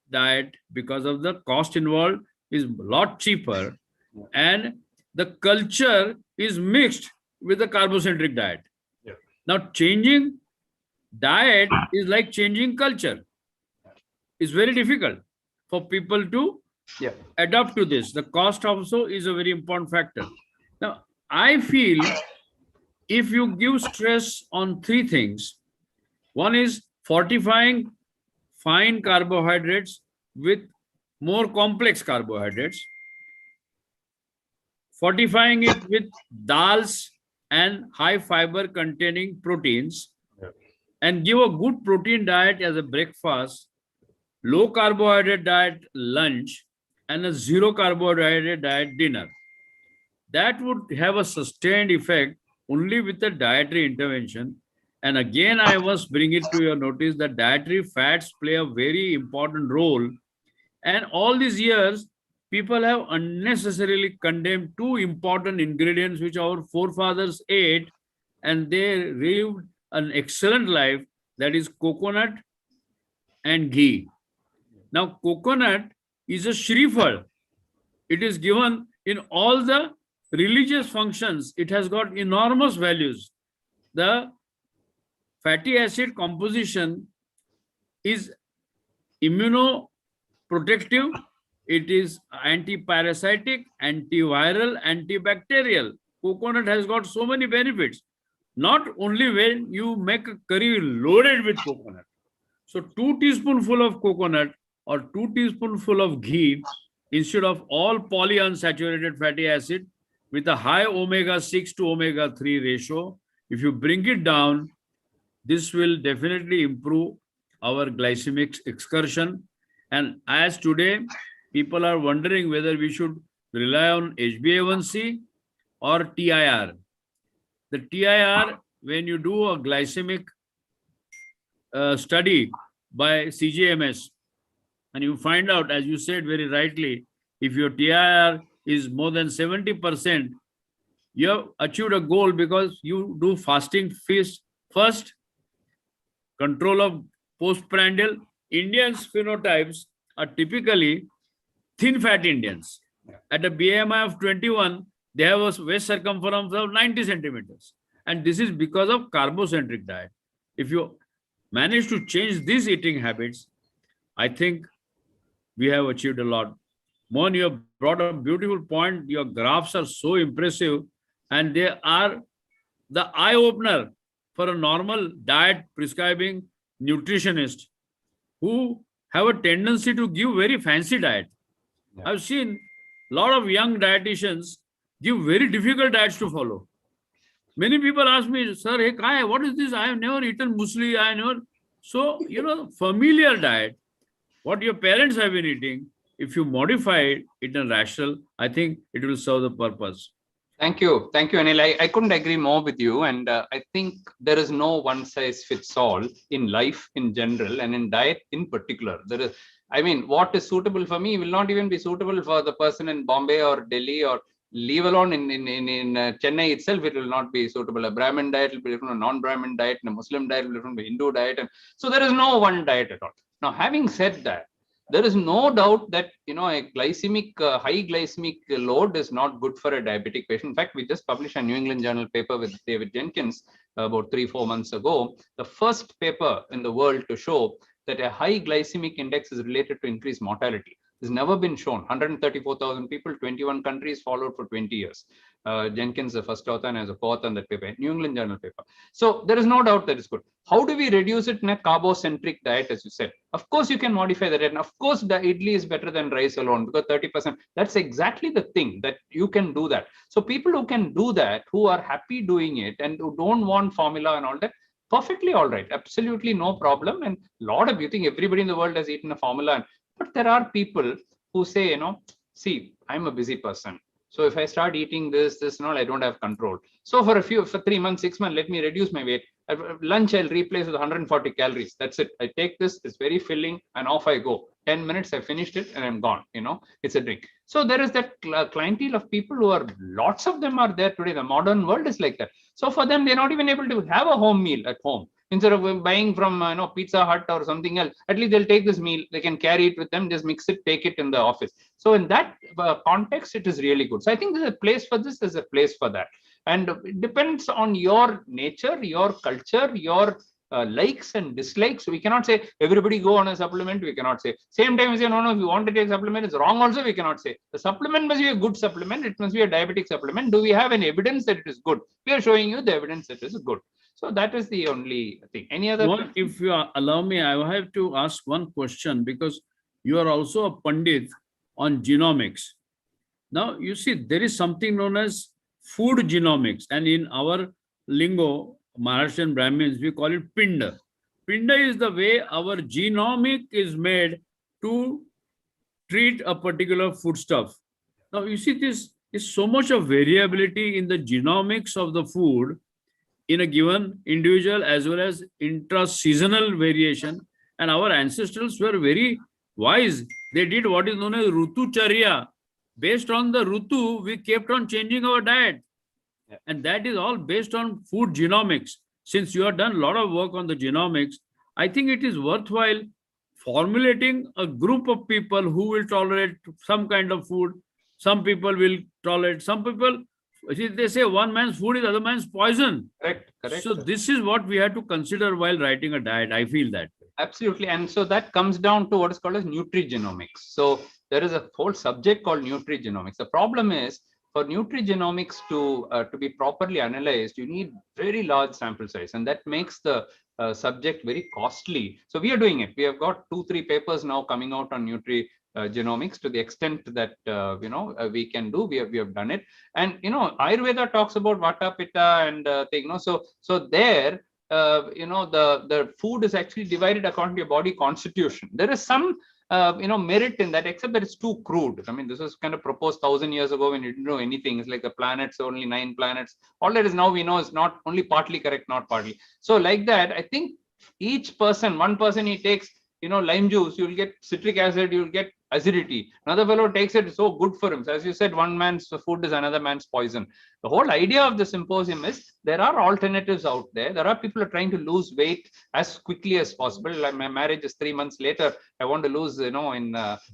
Speaker 15: diet because of the cost involved is a lot cheaper, and the culture is mixed with the carbocentric diet.
Speaker 13: Yeah.
Speaker 15: Now, changing diet is like changing culture. It's very difficult for people to
Speaker 13: yeah,
Speaker 15: adapt to this. The cost also is a very important factor. Now, I feel if you give stress on 3 things, one is fortifying fine carbohydrates with more complex carbohydrates, fortifying it with dals and high fiber containing proteins,
Speaker 13: yeah,
Speaker 15: and give a good protein diet as a breakfast, low carbohydrate diet lunch, and a zero carbohydrate diet dinner. That would have a sustained effect only with a dietary intervention. And again, I must bring it to your notice that dietary fats play a very important role. And all these years, people have unnecessarily condemned 2 important ingredients which our forefathers ate, and they lived an excellent life, that is coconut and ghee. Now, coconut is a Shrifal. It is given in all the religious functions. It has got enormous values. The fatty acid composition is immunoprotective. It is anti-parasitic, antiviral, antibacterial. Coconut has got so many benefits. Not only when you make a curry loaded with coconut. So 2 teaspoonful of coconut or 2 teaspoonful of ghee instead of all polyunsaturated fatty acid with a high omega-6 to omega-3 ratio. If you bring it down, this will definitely improve our glycemic excursion. And as today, people are wondering whether we should rely on HbA1c or TIR. The TIR, when you do a glycemic study by CGMS, and you find out, as you said very rightly, if your TIR is more than 70%, you have achieved a goal because you do fasting feast first, control of postprandial. Indians phenotypes are typically thin fat Indians. At a BMI of 21, they have a waist circumference of 90 centimeters. And this is because of carbocentric diet. If you manage to change these eating habits, I think we have achieved a lot. Mohan, you have brought a beautiful point. Your graphs are so impressive, and they are the eye-opener for a normal diet prescribing nutritionist who have a tendency to give very fancy diet. Yeah. I've seen a lot of young dietitians give very difficult diets to follow. Many people ask me, sir, hey, Kai, what is this? I have never eaten muesli. I never. So, familiar diet, what your parents have been eating, if you modify it in a rational, I think it will serve the purpose.
Speaker 13: Thank you, Anil. I couldn't agree more with you, and I think there is no one size fits all in life in general, and in diet in particular. There is, what is suitable for me will not even be suitable for the person in Bombay or Delhi, or leave alone in Chennai itself. It will not be suitable. A Brahmin diet will be different from a non-Brahmin diet, and a Muslim diet will be different from a Hindu diet, and so there is no one diet at all. Now, having said that, there is no doubt that a high glycemic load is not good for a diabetic patient. In fact, we just published a New England Journal paper with David Jenkins about 3-4 months ago, the first paper in the world to show that a high glycemic index is related to increased mortality. It's never been shown. 134,000 people, 21 countries followed for 20 years. Jenkins, the first author, and as a co-author on that paper, New England Journal paper. So there is no doubt that it's good. How do we reduce it in a carbocentric diet, as you said? Of course, you can modify the diet. And of course, the idli is better than rice alone, because 30%, that's exactly the thing, that you can do that. So people who can do that, who are happy doing it and who don't want formula and all that, perfectly all right. Absolutely no problem. And you think everybody in the world has eaten a formula. But there are people who say, see, I'm a busy person. So if I start eating this and all, I don't have control. So for 3 months, 6 months, let me reduce my weight. At lunch, I'll replace with 140 calories. That's it. I take this, it's very filling, and off I go. 10 minutes, I finished it and I'm gone. It's a drink. So there is that clientele of people who are, lots of them are there today. The modern world is like that. So for them, they're not even able to have a home meal at home. Instead of buying from Pizza Hut or something else, at least they'll take this meal. They can carry it with them, just mix it, take it in the office. So in that context, it is really good. So I think there's a place for this, there's a place for that. And it depends on your nature, your culture, your likes and dislikes. We cannot say everybody go on a supplement. We cannot say. Same time we say, no, if you want to take a supplement, it's wrong also. We cannot say. The supplement must be a good supplement. It must be a diabetic supplement. Do we have any evidence that it is good? We are showing you the evidence that it is good. So that is the only thing. Any other?
Speaker 15: Well, if you allow me, I have to ask one question, because you are also a Pandit on genomics. Now, you see, there is something known as food genomics. And in our lingo, Maharashtrian Brahmins, we call it Pinda. Pinda is the way our genomic is made to treat a particular foodstuff. Now, you see, this is so much of variability in the genomics of the food in a given individual, as well as intra-seasonal variation. And our ancestors were very wise. They did what is known as Rutu Charya. Based on the Rutu, we kept on changing our diet. Yeah. And that is all based on food genomics. Since you have done a lot of work on the genomics, I think it is worthwhile formulating a group of people who will tolerate some kind of food. Some people will tolerate, some people, they say one man's food is other man's poison.
Speaker 13: Correct.
Speaker 15: So this is what we have to consider while writing a diet. I feel that.
Speaker 13: Absolutely. And so that comes down to what is called as nutrigenomics. So there is a whole subject called nutrigenomics. The problem is, for nutrigenomics to be properly analyzed, you need very large sample size, and that makes the subject very costly. So we are doing it. We have got 2-3 papers now coming out on nutrigenomics to the extent that we can do. We have done it, and Ayurveda talks about Vata, Pitta, and thing. So there. The food is actually divided according to your body constitution. There is some merit in that, except that it's too crude. I mean, this was kind of proposed 1,000 years ago when you didn't know anything. It's like the planets, only 9 planets. All that is now we know is not only partly correct, not partly. So like that, I think each person, one person he takes lime juice, you'll get citric acid, you'll get acidity. Another fellow takes it, so good for him. So as you said, one man's food is another man's poison. The whole idea of the symposium is there are alternatives out there. There are people who are trying to lose weight as quickly as possible. Like my marriage is 3 months later. I want to lose, in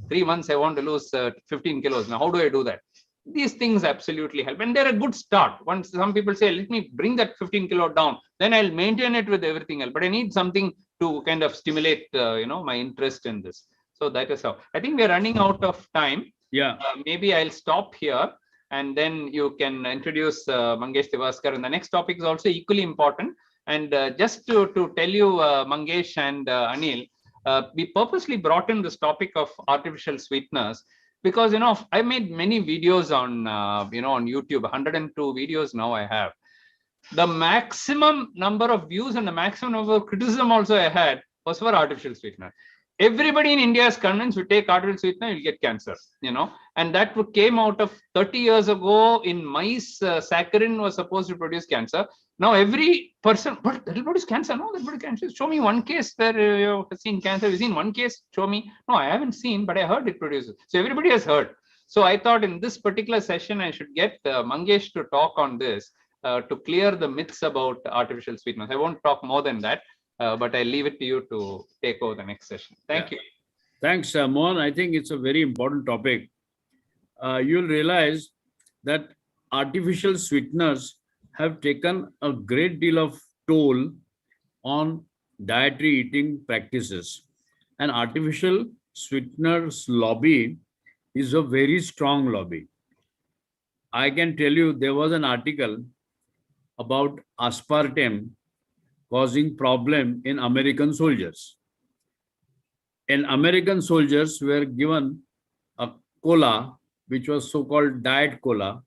Speaker 13: 3 months, I want to lose 15 kilos. Now, how do I do that? These things absolutely help, and they're a good start. Once some people say, let me bring that 15 kilo down, then I'll maintain it with everything else. But I need something to kind of stimulate, my interest in this. So that is how. I think we're running out of time.
Speaker 15: Yeah.
Speaker 13: Maybe I'll stop here, and then you can introduce Mangesh Tivaskar. And the next topic is also equally important. And just to tell you, Mangesh and Anil, we purposely brought in this topic of artificial sweeteners because, I made many videos on, on YouTube, 102 videos now I have. The maximum number of views and the maximum number of criticism also I had was for artificial sweetener. Everybody in India is convinced we take artificial sweetener, you'll get cancer, and that came out of 30 years ago in mice. Saccharin was supposed to produce cancer. Now every person, but that will produce cancer. No, that will produce cancer. Show me one case where you have seen cancer. Have you seen one case? Show me. No, I haven't seen, but I heard it produces. So everybody has heard. So I thought in this particular session, I should get Mangesh to talk on this to clear the myths about artificial sweeteners. I won't talk more than that. But I'll leave it to you to take over the next session. Thank you.
Speaker 15: Thanks, Mohan. I think it's a very important topic. You'll realize that artificial sweeteners have taken a great deal of toll on dietary eating practices. And artificial sweeteners lobby is a very strong lobby. I can tell you there was an article about aspartame causing problem in American soldiers. And American soldiers were given a cola, which was so-called diet cola,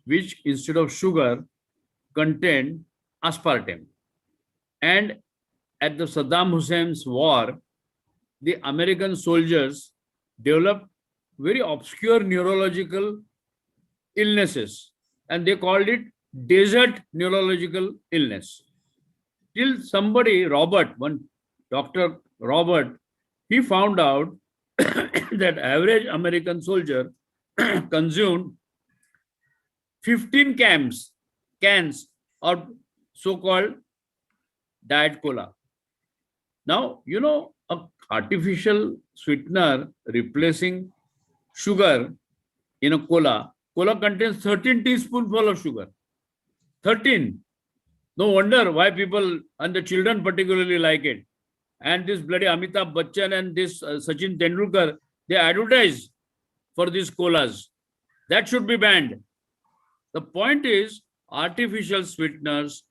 Speaker 15: which instead of sugar contained aspartame. And at the Saddam Hussein's war, the American soldiers developed very obscure neurological illnesses, and they called it desert neurological illness. Till somebody, Dr. Robert, he found out that average American soldier consumed 15 cans of so-called diet cola. Now, a artificial sweetener replacing sugar in a cola contains 13 teaspoonfuls of sugar. 13. No wonder why people and the children particularly like it. And this bloody Amitabh Bachchan and this Sachin Tendulkar, they advertise for these colas. That should be banned. The point is, artificial sweeteners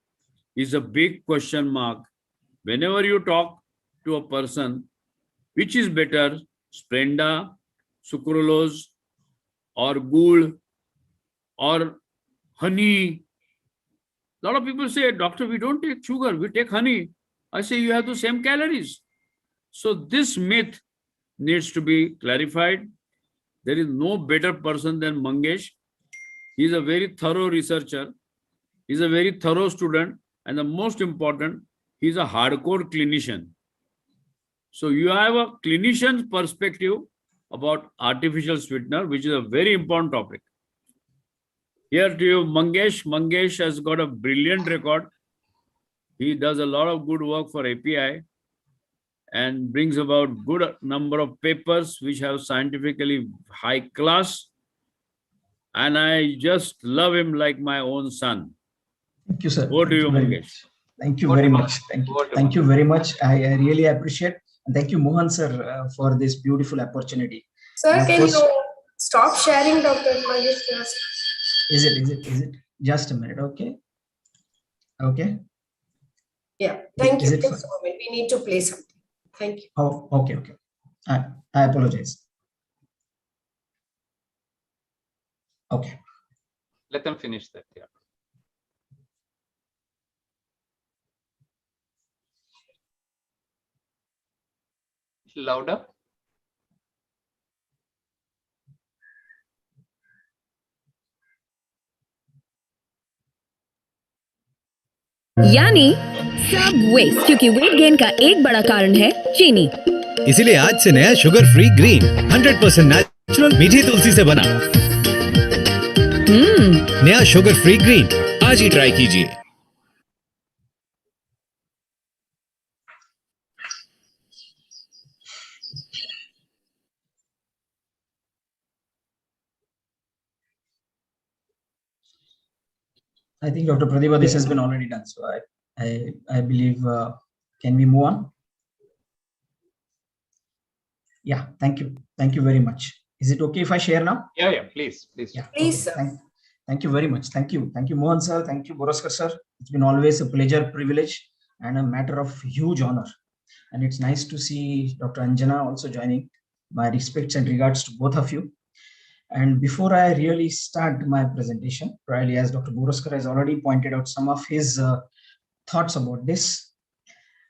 Speaker 15: is a big question mark. Whenever you talk to a person, which is better, Splenda, sucralose, or gur, or honey? A lot of people say, doctor, we don't take sugar, we take honey. I say, you have the same calories. So this myth needs to be clarified. There is no better person than Mangesh. He is a very thorough researcher. He is a very thorough student. And the most important, he is a hardcore clinician. So you have a clinician's perspective about artificial sweetener, which is a very important topic. Here to you, Mangesh. Mangesh has got a brilliant record. He does a lot of good work for API and brings about good number of papers which have scientifically high class. And I just love him like my own son.
Speaker 14: Thank you, sir.
Speaker 15: Over to you, Mangesh.
Speaker 14: Thank you very much. Thank you very much. I really appreciate. And thank you, Mohan sir, for this beautiful opportunity.
Speaker 16: Sir, can you stop sharing, Dr. Mangesh?
Speaker 14: Is it? Just a minute, okay? Okay.
Speaker 16: Yeah, thank you. Just a moment. We need to play something. Thank you.
Speaker 14: Oh, okay. I apologize. Okay.
Speaker 13: Let them finish that. Yeah. Louder.
Speaker 17: यानी सब waste, क्योंकि weight gain का एक बड़ा कारण है चीनी। इसीलिए आज से नया शुगर फ्री ग्रीन 100% नेचुरल मीठी तुलसी से बना नया शुगर फ्री ग्रीन आज ही ट्राई कीजिए।
Speaker 14: I think Dr. Pradipha, this has been already done. So I believe, can we move on? Yeah, thank you. Thank you very much. Is it okay if I share now?
Speaker 13: Yeah, please.
Speaker 14: Yeah,
Speaker 16: please,
Speaker 14: okay. Thank you very much. Thank you, Mohan sir. Thank you, Boroskar sir. It's been always a pleasure, privilege, and a matter of huge honor. And it's nice to see Dr. Anjana also joining. My respects and regards to both of you. And before I really start my presentation, probably as Dr. Boroskar has already pointed out some of his thoughts about this,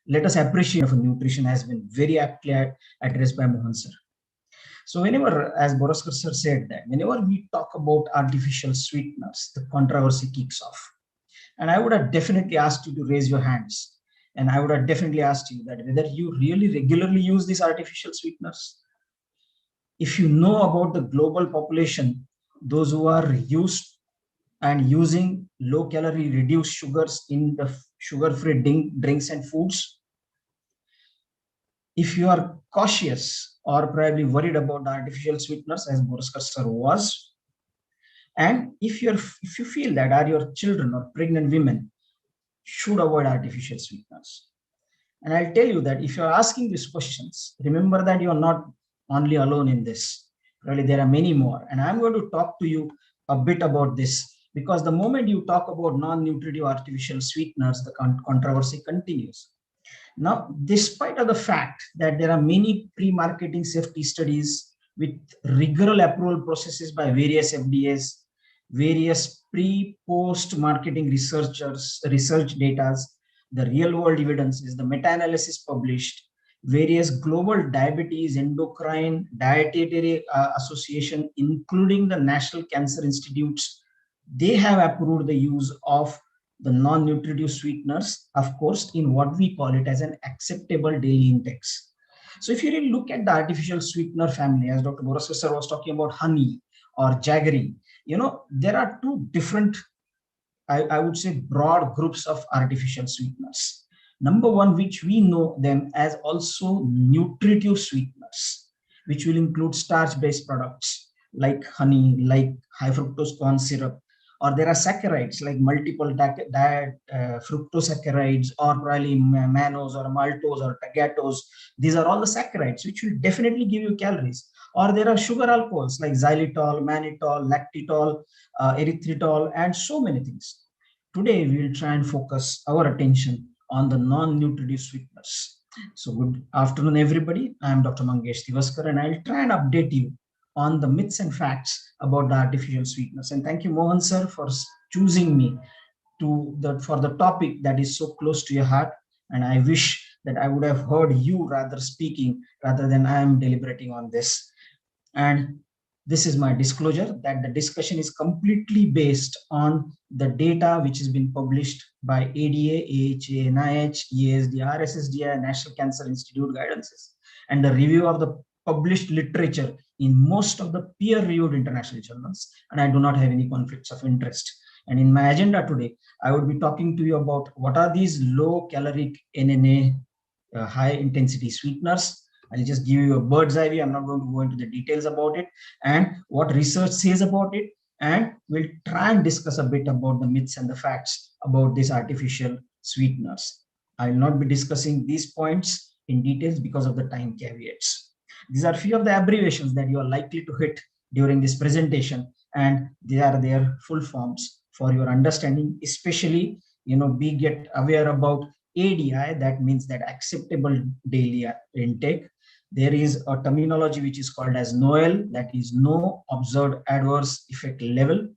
Speaker 14: let us appreciate of nutrition has been very aptly addressed by Mohan sir. So whenever, as Boroskar sir said, that whenever we talk about artificial sweeteners, the controversy kicks off. And I would have definitely asked you to raise your hands. And I would have definitely asked you that whether you really regularly use these artificial sweeteners. If you know about the global population, those who are used and using low calorie reduced sugars in the sugar-free drinks and foods, if you are cautious or probably worried about the artificial sweeteners, as Boroskar sir was, and if you feel that are your children or pregnant women should avoid artificial sweeteners. And I'll tell you that if you're asking these questions, remember that you're not only alone in this. Really, there are many more. And I'm going to talk to you a bit about this, because the moment you talk about non-nutritive artificial sweeteners, the controversy continues. Now, despite of the fact that there are many pre-marketing safety studies with rigorous approval processes by various FDAs, various pre-post marketing research data, the real world evidence is the meta-analysis published, various global diabetes, endocrine, dietary association, including the National Cancer Institutes, they have approved the use of the non-nutritive sweeteners, of course, in what we call it as an acceptable daily intakes. So if you really look at the artificial sweetener family, as Dr. Boroskar sir was talking about honey or jaggery, there are two different, I would say, broad groups of artificial sweeteners. Number one, which we know them as also nutritive sweeteners, which will include starch-based products like honey, like high fructose corn syrup, or there are saccharides like multiple fructosaccharides, or probably mannose or maltose or tagatose. These are all the saccharides which will definitely give you calories. Or there are sugar alcohols like xylitol, mannitol, lactitol, erythritol, and so many things. Today, we will try and focus our attention on the non-nutritive sweeteners. So good afternoon, everybody. I am Dr. Mangesh Tivaskar, and I'll try and update you on the myths and facts about the artificial sweeteners. And thank you, Mohan sir, for choosing me for the topic that is so close to your heart. And I wish that I would have heard you speaking rather than I am deliberating on this. And this is my disclosure that the discussion is completely based on the data which has been published by ADA, AHA, NIH, EASD, RSSDI, National Cancer Institute guidances, and the review of the published literature in most of the peer-reviewed international journals. And I do not have any conflicts of interest. And in my agenda today, I would be talking to you about what are these low-caloric NNA high-intensity sweeteners. I'll just give you a bird's eye view. I'm not going to go into the details about it and what research says about it. And we'll try and discuss a bit about the myths and the facts about these artificial sweeteners. I will not be discussing these points in details because of the time caveats. These are few of the abbreviations that you are likely to hit during this presentation, and they are their full forms for your understanding, especially, get aware about ADI, that means that acceptable daily intake. There is a terminology which is called as NOAEL, that is no observed adverse effect level.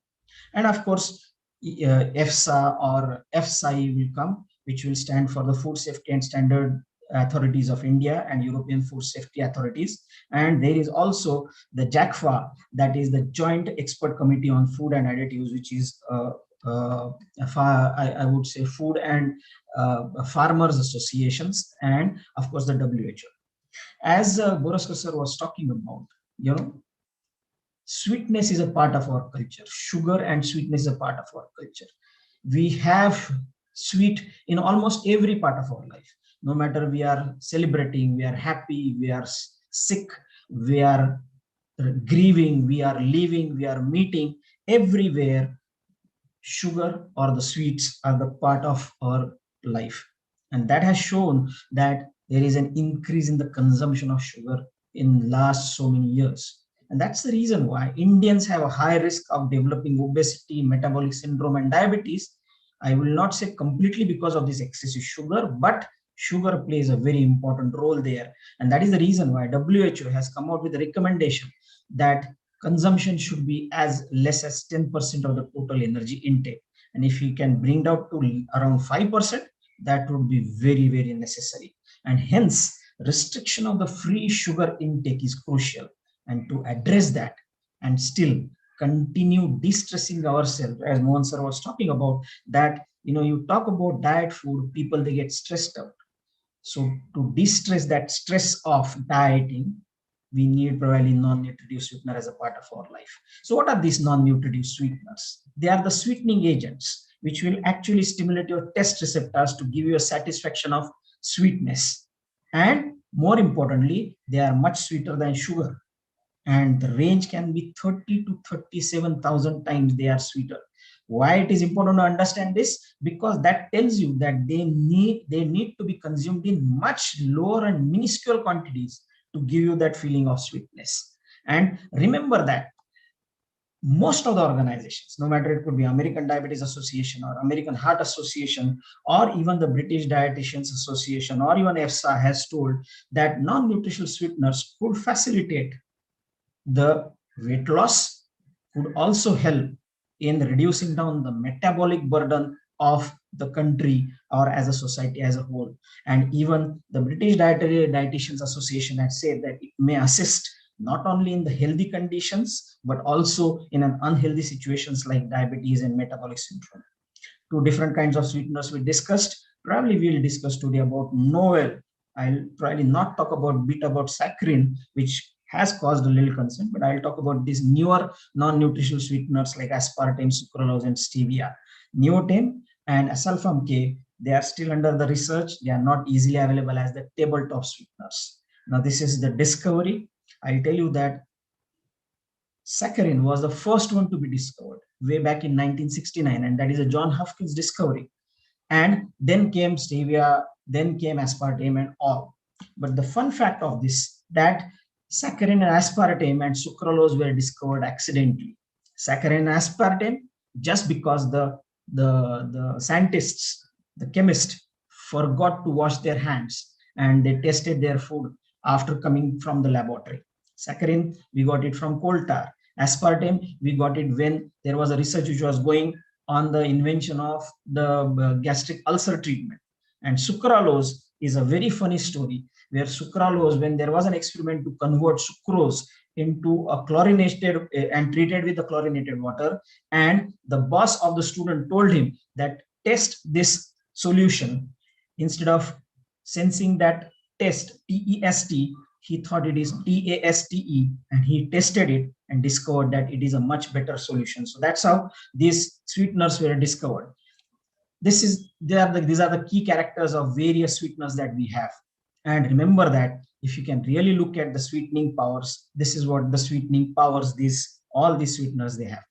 Speaker 14: And of course, EFSA or FSAI will come, which will stand for the Food Safety and Standard Authorities of India and European Food Safety Authorities. And there is also the JACFA, that is the Joint Expert Committee on Food and Additives, which is I would say food and farmers associations, and of course the WHO. As Boraskar sir was talking about, sweetness is a part of our culture. Sugar and sweetness is a part of our culture. We have sweet in almost every part of our life. No matter we are celebrating, we are happy, we are sick, we are grieving, we are leaving, we are meeting, everywhere sugar or the sweets are the part of our life. And that has shown that there is an increase in the consumption of sugar in last so many years. And that's the reason why Indians have a high risk of developing obesity, metabolic syndrome, and diabetes. I will not say completely because of this excessive sugar, but sugar plays a very important role there. And that is the reason why WHO has come out with a recommendation that consumption should be as less as 10% of the total energy intake. And if you can bring down to around 5%, that would be very, very necessary. And hence, restriction of the free sugar intake is crucial. And to address that and still continue de-stressing ourselves, as Mohan sir was talking about, that you talk about diet food, people, they get stressed out. So to de-stress that stress of dieting, we need probably non-nutritive sweetener as a part of our life. So what are these non-nutritive sweeteners? They are the sweetening agents which will actually stimulate your taste receptors to give you a satisfaction of sweetness. And more importantly, they are much sweeter than sugar. And the range can be 30 to 37,000 times they are sweeter. Why it is important to understand this? Because that tells you that they need to be consumed in much lower and minuscule quantities to give you that feeling of sweetness. And remember that most of the organizations, no matter it could be American Diabetes Association or American Heart Association, or even the British Dietitians Association, or even EFSA, has told that non-nutritional sweeteners could facilitate the weight loss, could also help in reducing down the metabolic burden of the country or as a society as a whole. And even the British Dietitians Association has said that it may assist not only in the healthy conditions, but also in an unhealthy situations like diabetes and metabolic syndrome. Two different kinds of sweeteners we discussed. Probably we'll discuss today about novel. I'll probably not talk about saccharin, which has caused a little concern, but I'll talk about these newer non-nutritional sweeteners like aspartame, sucralose, and stevia. Neotame and asulfam K, they are still under the research. They are not easily available as the tabletop sweeteners. Now, this is the discovery. I'll tell you that saccharin was the first one to be discovered way back in 1969, and that is a John Hopkins discovery. And then came stevia, then came aspartame and all. But the fun fact of this, that saccharin and aspartame and sucralose were discovered accidentally. Saccharin and aspartame, just because the scientists, the chemists, forgot to wash their hands and they tested their food after coming from the laboratory. Saccharin, we got it from coal tar. Aspartame, we got it when there was a research which was going on the invention of the gastric ulcer treatment. And sucralose is a very funny story, where sucralose, when there was an experiment to convert sucrose into a chlorinated and treated with the chlorinated water, and the boss of the student told him that test this solution. Instead of sensing that test, T-E-S-T, he thought it is T-A-S-T-E, and he tested it and discovered that it is a much better solution. So that's how these sweeteners were discovered. These are the key characters of various sweeteners that we have. And remember that if you can really look at the sweetening powers, this is what the sweetening powers, all these sweeteners they have.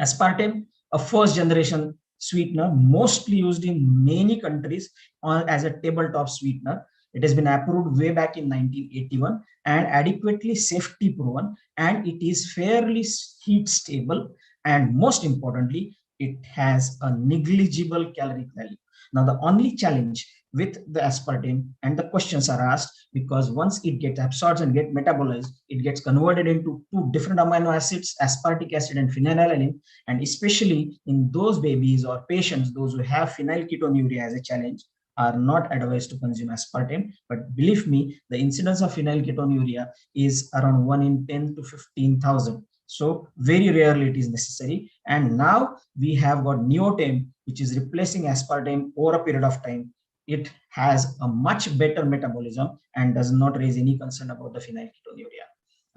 Speaker 14: Aspartame, a first generation sweetener, mostly used in many countries as a tabletop sweetener. It has been approved way back in 1981 and adequately safety proven, and it is fairly heat stable, and most importantly, it has a negligible caloric value. Now, the only challenge with the aspartame, and the questions are asked, because once it gets absorbed and get metabolized, it gets converted into two different amino acids, aspartic acid and phenylalanine, and especially in those babies or patients, those who have phenylketonuria as a challenge, are not advised to consume aspartame. But believe me, the incidence of phenylketonuria is around 1 in 10 to 15,000. So very rarely it is necessary. And now we have got neotame, which is replacing aspartame over a period of time. it has a much better metabolism and does not raise any concern about the phenylketonuria.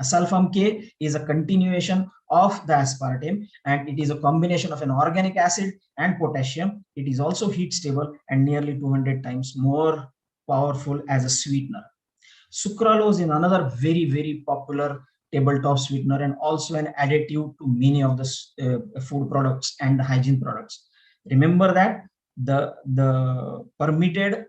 Speaker 14: Asulfam K is a continuation of the aspartame, and it is a combination of an organic acid and potassium. It is also heat stable and nearly 200 times more powerful as a sweetener. Sucralose is another very, very popular tabletop sweetener and also an additive to many of the food products and the hygiene products. Remember that the permitted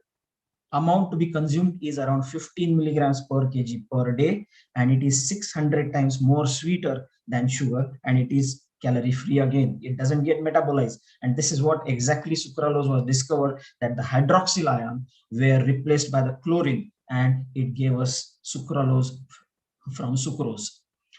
Speaker 14: amount to be consumed is around 15 milligrams per kg per day, and it is 600 times more sweeter than sugar, and it is calorie free. Again, it doesn't get metabolized, and this is what exactly sucralose was discovered, that the hydroxyl ion were replaced by the chlorine, and it gave us sucralose from sucrose.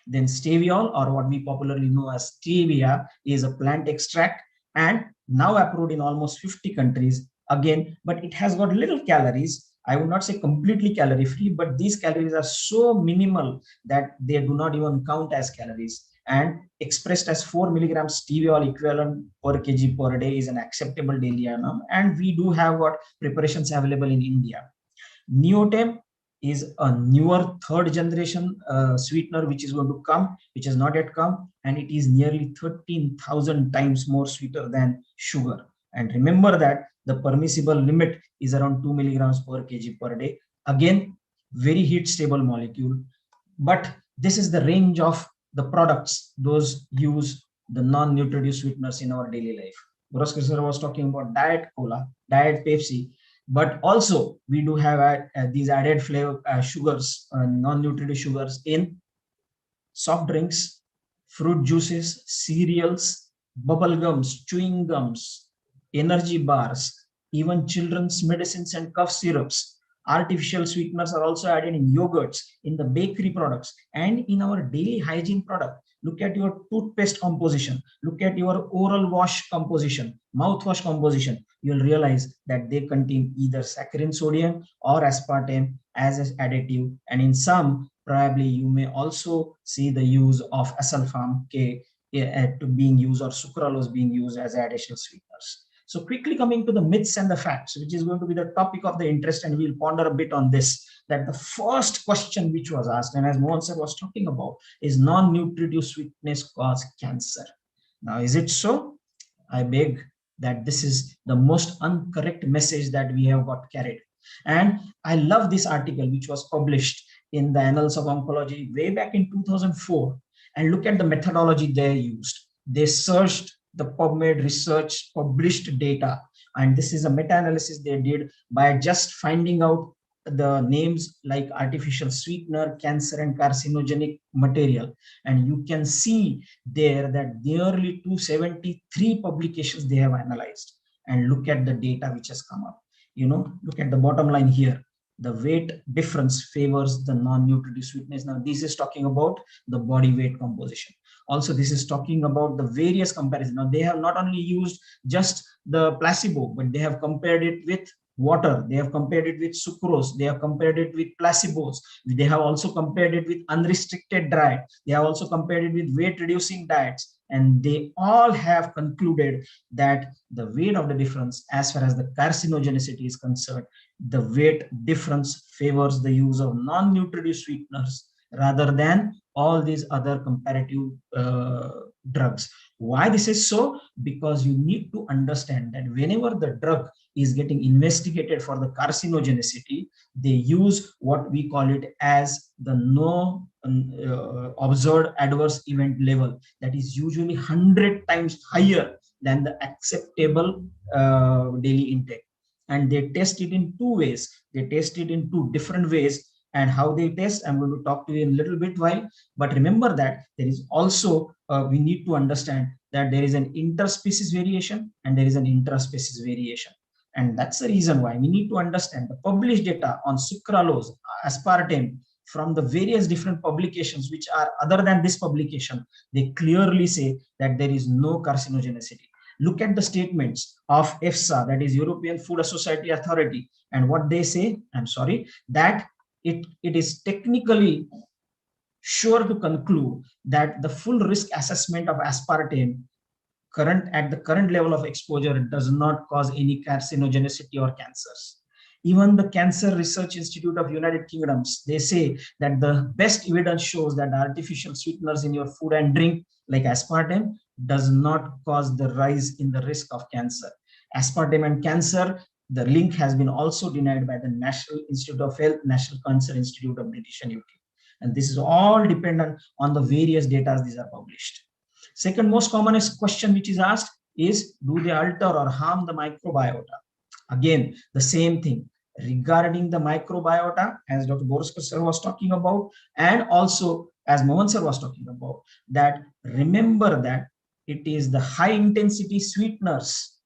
Speaker 14: Then steviol, or what we popularly know as stevia, is a plant extract and now approved in almost 50 countries. Again, but it has got little calories. I would not say completely calorie free, but these calories are so minimal that they do not even count as calories, and expressed as 4 milligrams steviol equivalent per kg per day is an acceptable daily amount, and we do have what preparations available in India. Neotem is a newer third generation sweetener which is going to come, which has not yet come, and it is nearly 13,000 times more sweeter than sugar. And remember that the permissible limit is around 2 milligrams per kg per day. Again, very heat stable molecule. But this is the range of the products those use the non-nutritive sweeteners in our daily life. Boroskar sir was talking about Diet Cola, Diet Pepsi, but also we do have these added flavor sugars, non-nutritive sugars in soft drinks, fruit juices, cereals, bubble gums, chewing gums, energy bars, even children's medicines and cough syrups. Artificial sweeteners are also added in yogurts, in the bakery products, and in our daily hygiene product. Look at your toothpaste composition. Look at your oral wash composition, mouthwash composition. You'll realize that they contain either saccharin sodium or aspartame as an additive. And in some, probably you may also see the use of asulfam K being used, or sucralose being used as additional sweeteners. So quickly coming to the myths and the facts, which is going to be the topic of the interest, and we'll ponder a bit on this, that the first question which was asked, and as Mohan sir was talking about, is non-nutritive sweetness cause cancer. Now, is it so? I beg that this is the most incorrect message that we have got carried. And I love this article which was published in the Annals of Oncology way back in 2004. And look at the methodology they used. They searched the PubMed research published data, and this is a meta-analysis they did by just finding out the names like artificial sweetener, cancer and carcinogenic material, and you can see there that nearly 273 publications they have analyzed. And look at the data which has come up. Look at the bottom line here. The weight difference favors the non-nutritive sweetness. Now this is talking about the body weight composition. Also, this is talking about the various comparisons. Now, they have not only used just the placebo, but they have compared it with water. They have compared it with sucrose. They have compared it with placebos. They have also compared it with unrestricted diet. They have also compared it with weight-reducing diets. And they all have concluded that the weight of the difference, as far as the carcinogenicity is concerned, the weight difference favors the use of non-nutritive sweeteners rather than all these other comparative drugs. Why this is so? Because you need to understand that whenever the drug is getting investigated for the carcinogenicity, they use what we call it as the no observed adverse event level, that is usually 100 times higher than the acceptable daily intake. And they test it in two ways. They test it in two different ways. And how they test, I'm going to talk to you in a little bit while. But remember that there is also, we need to understand that there is an interspecies variation and there is an intraspecies variation. And that's the reason why we need to understand the published data on sucralose, aspartame, from the various different publications which are other than this publication. They clearly say that there is no carcinogenicity. Look at the statements of EFSA, that is European Food Society Authority, and what they say, that it is technically sure to conclude that the full risk assessment of aspartame at the current level of exposure does not cause any carcinogenicity or cancers. Even the Cancer Research Institute of United Kingdoms, they say that the best evidence shows that artificial sweeteners in your food and drink, like aspartame, does not cause the rise in the risk of cancer. Aspartame and cancer, the link has been also denied by the National Institute of Health, National Cancer Institute of British and UK. And this is all dependent on the various data these are published. Second most commonest question which is asked is, do they alter or harm the microbiota? Again, the same thing regarding the microbiota, as Dr. Borskar sir was talking about, and also as Mohan sir was talking about, that remember that it is the high intensity sweeteners,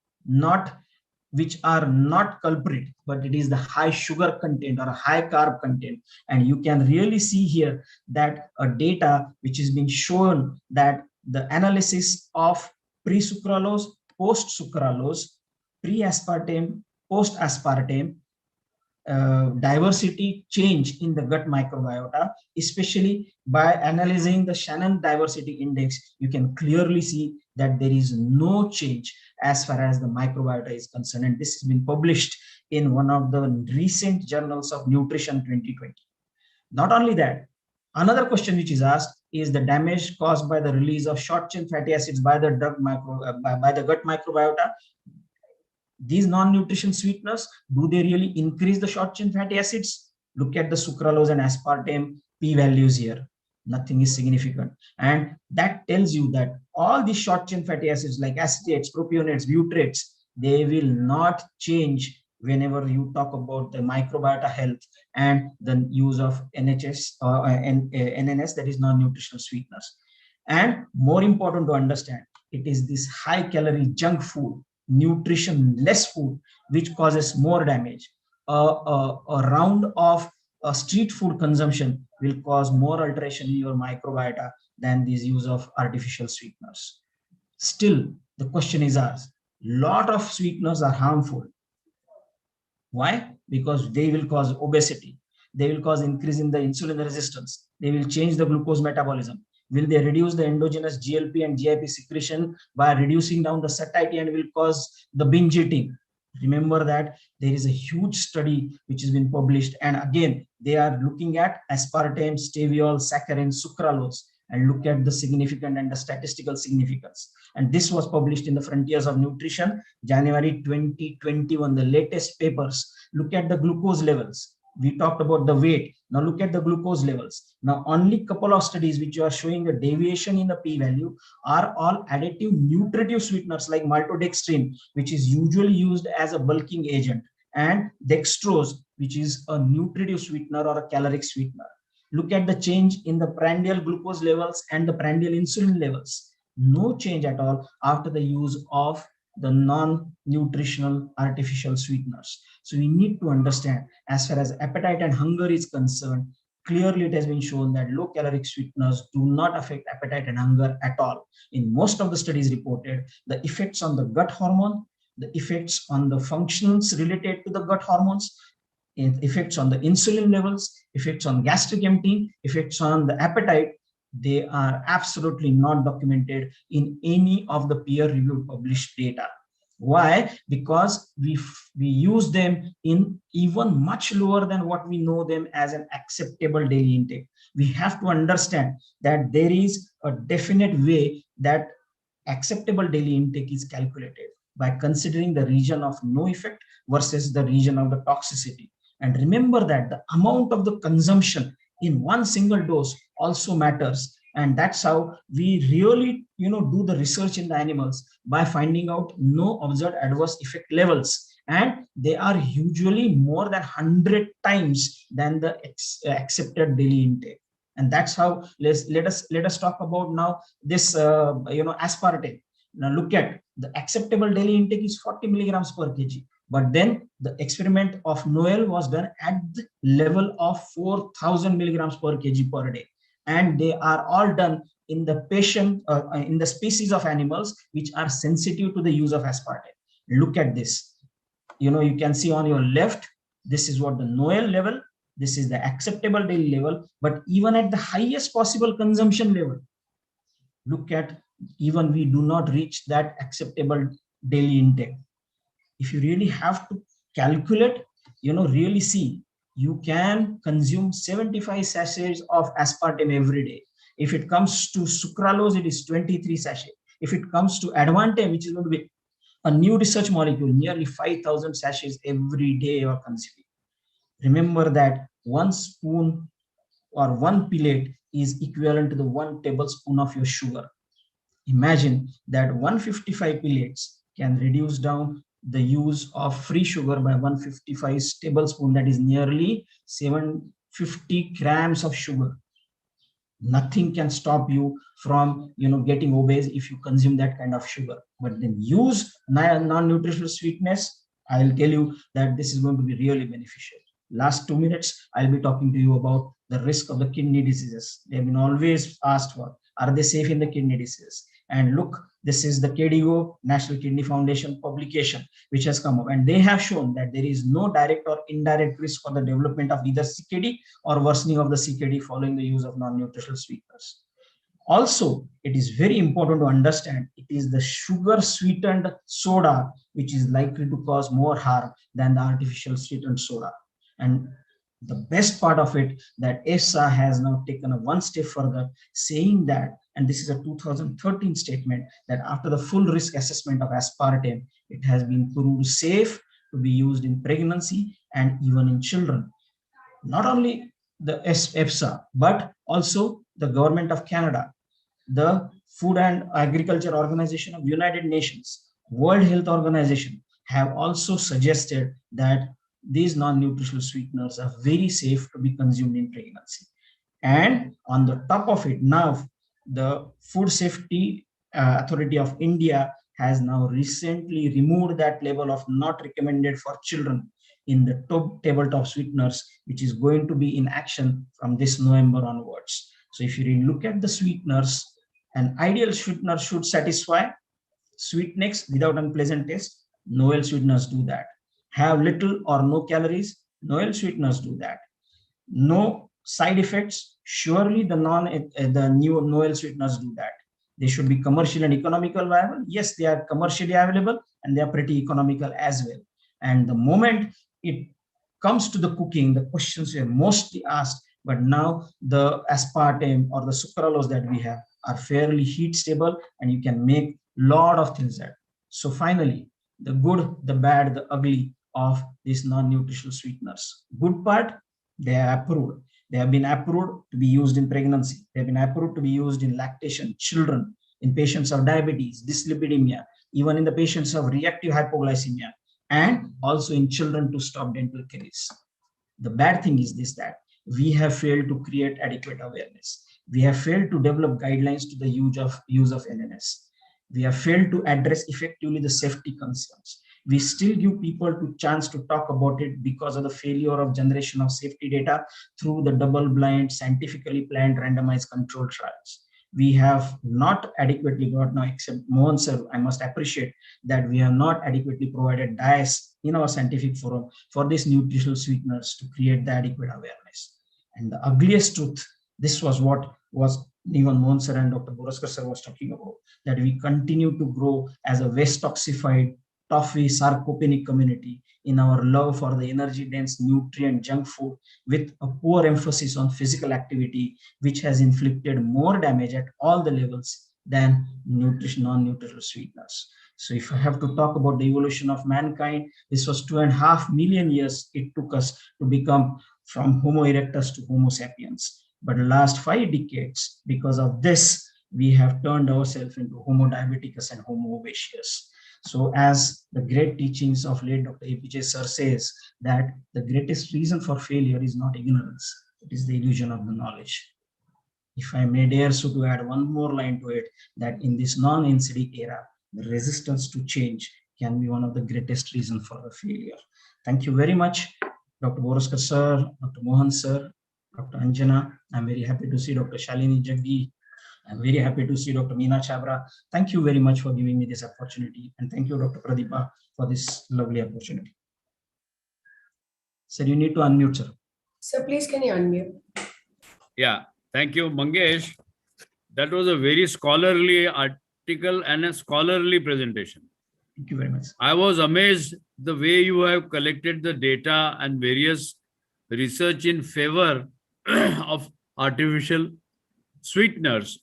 Speaker 14: which are not culprit, but it is the high sugar content or high carb content. And you can really see here that a data which has been shown that the analysis of pre-sucralose, post-sucralose, pre-aspartame, post-aspartame, diversity change in the gut microbiota, especially by analyzing the Shannon diversity index, you can clearly see that there is no change as far as the microbiota is concerned. And this has been published in one of the recent journals of Nutrition 2020. Not only that, another question which is asked is the damage caused by the release of short chain fatty acids by the gut microbiota. These non-nutrition sweeteners, do they really increase the short chain fatty acids? Look at the sucralose and aspartame p-values here. Nothing is significant. And that tells you that all these short chain fatty acids like acetates, propionates, butyrates, they will not change whenever you talk about the microbiota health and the use of NHS or NNS, that is non-nutritional sweeteners. And more important to understand, it is this high calorie junk food, nutrition less food, which causes more damage. A round of street food consumption will cause more alteration in your microbiota than this use of artificial sweeteners. Still, the question is asked, lot of sweeteners are harmful. Why? Because they will cause obesity. They will cause increase in the insulin resistance. They will change the glucose metabolism. Will they reduce the endogenous GLP and GIP secretion by reducing down the satiety and will cause the binge eating? Remember that there is a huge study which has been published, and again they are looking at aspartame, staviol, saccharin, sucralose, and look at the significant and the statistical significance. And this was published in the Frontiers of Nutrition, January 2021, the latest papers. Look at the glucose levels. We talked about the weight. Now look at the glucose levels. Now only couple of studies which are showing a deviation in the p-value are all additive nutritive sweeteners like maltodextrin, which is usually used as a bulking agent, and dextrose, which is a nutritive sweetener or a caloric sweetener. Look at the change in the prandial glucose levels and the prandial insulin levels. No change at all after the use of the non-nutritional artificial sweeteners. So we need to understand, as far as appetite and hunger is concerned, clearly it has been shown that low caloric sweeteners do not affect appetite and hunger at all. In most of the studies reported, the effects on the gut hormone, the effects on the functions related to the gut hormones, effects on the insulin levels, effects on gastric emptying, effects on the appetite, they are absolutely not documented in any of the peer-reviewed published data. Why? Because we use them in even much lower than what we know them as an acceptable daily intake. We have to understand that there is a definite way that acceptable daily intake is calculated by considering the region of no effect versus the region of the toxicity. And remember that the amount of the consumption in one single dose also matters. And that's how we really do the research in the animals, by finding out no observed adverse effect levels, and they are usually more than 100 times than the accepted daily intake. And that's how let us talk about now this aspartame. Now look at the acceptable daily intake is 40 milligrams per kg. But then the experiment of Noel was done at the level of 4,000 milligrams per kg per day. And they are all done in the patient, in the species of animals which are sensitive to the use of aspartame. Look at this. You can see on your left, this is what the Noel level, this is the acceptable daily level, but even at the highest possible consumption level, look at, even we do not reach that acceptable daily intake. If you really have to calculate, really see, you can consume 75 sachets of aspartame every day. If it comes to sucralose, it is 23 sachets. If it comes to advantame, which is going to be a new research molecule, nearly 5,000 sachets every day you are consuming. Remember that 1 spoon or 1 pellet is equivalent to the 1 tablespoon of your sugar. Imagine that 155 pellets can reduce down the use of free sugar by 155 tablespoon, that is nearly 750 grams of sugar. Nothing can stop you from getting obese if you consume that kind of sugar. But then use non-nutritional sweetness, I'll tell you that this is going to be really beneficial. Last 2 minutes, I'll be talking to you about the risk of the kidney diseases. They've been always asked for, are they safe in the kidney diseases? And look, this is the KDO, National Kidney Foundation publication, which has come up, and they have shown that there is no direct or indirect risk for the development of either CKD or worsening of the CKD following the use of non-nutritional sweeteners. Also, it is very important to understand it is the sugar sweetened soda which is likely to cause more harm than the artificial sweetened soda. And the best part of it, that EFSA has now taken a 1 step further, saying that, and this is a 2013 statement, that after the full risk assessment of aspartame, it has been proved safe to be used in pregnancy and even in children. Not only the EFSA, but also the government of Canada, the Food and Agriculture Organization of United Nations, World Health Organization have also suggested that these non-nutritional sweeteners are very safe to be consumed in pregnancy. And on the top of it, now the Food Safety Authority of India has now recently removed that label of not recommended for children in the top tabletop sweeteners, which is going to be in action from this November onwards. So if you really look at the sweeteners, an ideal sweetener should satisfy sweetness without unpleasant taste. Novel sweeteners do that. Have little or no calories. Novel sweeteners do that. No side effects. Surely the new Novel sweeteners do that. They should be commercial and economical viable. Yes, they are commercially available and they are pretty economical as well. And the moment it comes to the cooking, the questions were mostly asked, but now the aspartame or the sucralose that we have are fairly heat stable and you can make a lot of things there. So finally, the good, the bad, the ugly of these non-nutritional sweeteners. Good part, they are approved. They have been approved to be used in pregnancy. They have been approved to be used in lactation, children, in patients of diabetes, dyslipidemia, even in the patients of reactive hypoglycemia, and also in children to stop dental caries. The bad thing is this, that we have failed to create adequate awareness. We have failed to develop guidelines to the use of NNS. We have failed to address effectively the safety concerns. We still give people to chance to talk about it because of the failure of generation of safety data through the double-blind, scientifically planned, randomized controlled trials. We have not adequately brought now, except Mohan sir, I must appreciate that we have not adequately provided diets in our scientific forum for these nutritional sweeteners to create the adequate awareness. And the ugliest truth, this was what was even Mohan sir and Dr. Boraskar sir was talking about, that we continue to grow as a waste toxified, toffee, sarcopenic community in our love for the energy-dense, nutrient junk food with a poor emphasis on physical activity, which has inflicted more damage at all the levels than non-nutritional sweeteners. So if I have to talk about the evolution of mankind, this was 2.5 million years it took us to become from Homo erectus to Homo sapiens. But the last 5 decades, because of this, we have turned ourselves into Homo diabeticus and Homo obesius. So as the great teachings of late Dr. APJ sir says, that the greatest reason for failure is not ignorance, it is the illusion of the knowledge. If I may dare so to add one more line to it, that in this non-NCD era, the resistance to change can be one of the greatest reasons for the failure. Thank you very much, Dr. Boraskar sir, Dr. Mohan sir, Dr. Anjana. I'm very happy to see Dr. Shalini Jaggi. I'm very happy to see Dr. Meena Chabra. Thank you very much for giving me this opportunity. And thank you, Dr. Pradeepa, for this lovely opportunity. Sir, you need to unmute, sir.
Speaker 16: Sir, please can you unmute?
Speaker 15: Yeah, thank you, Mangesh. That was a very scholarly article and a scholarly presentation.
Speaker 14: Thank you very much.
Speaker 15: I was amazed the way you have collected the data and various research in favor of artificial sweeteners.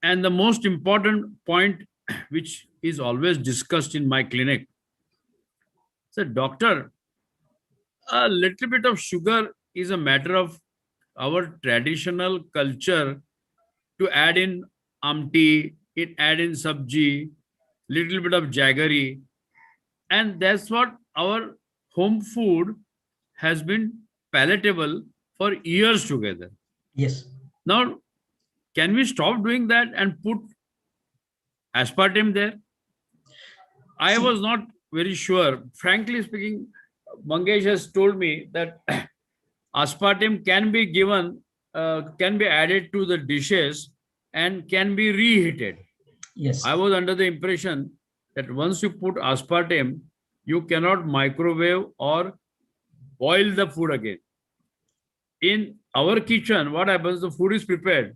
Speaker 15: And the most important point, which is always discussed in my clinic, so doctor, a little bit of sugar is a matter of our traditional culture to add in amti, add in sabji, little bit of jaggery, and that's what our home food has been palatable for years together.
Speaker 14: Yes.
Speaker 15: Now, can we stop doing that and put aspartame there? I was not very sure. Frankly speaking, Mangesh has told me that aspartame can be given, can be added to the dishes and can be reheated.
Speaker 14: Yes.
Speaker 15: I was under the impression that once you put aspartame, you cannot microwave or boil the food again. In our kitchen, what happens? The food is prepared.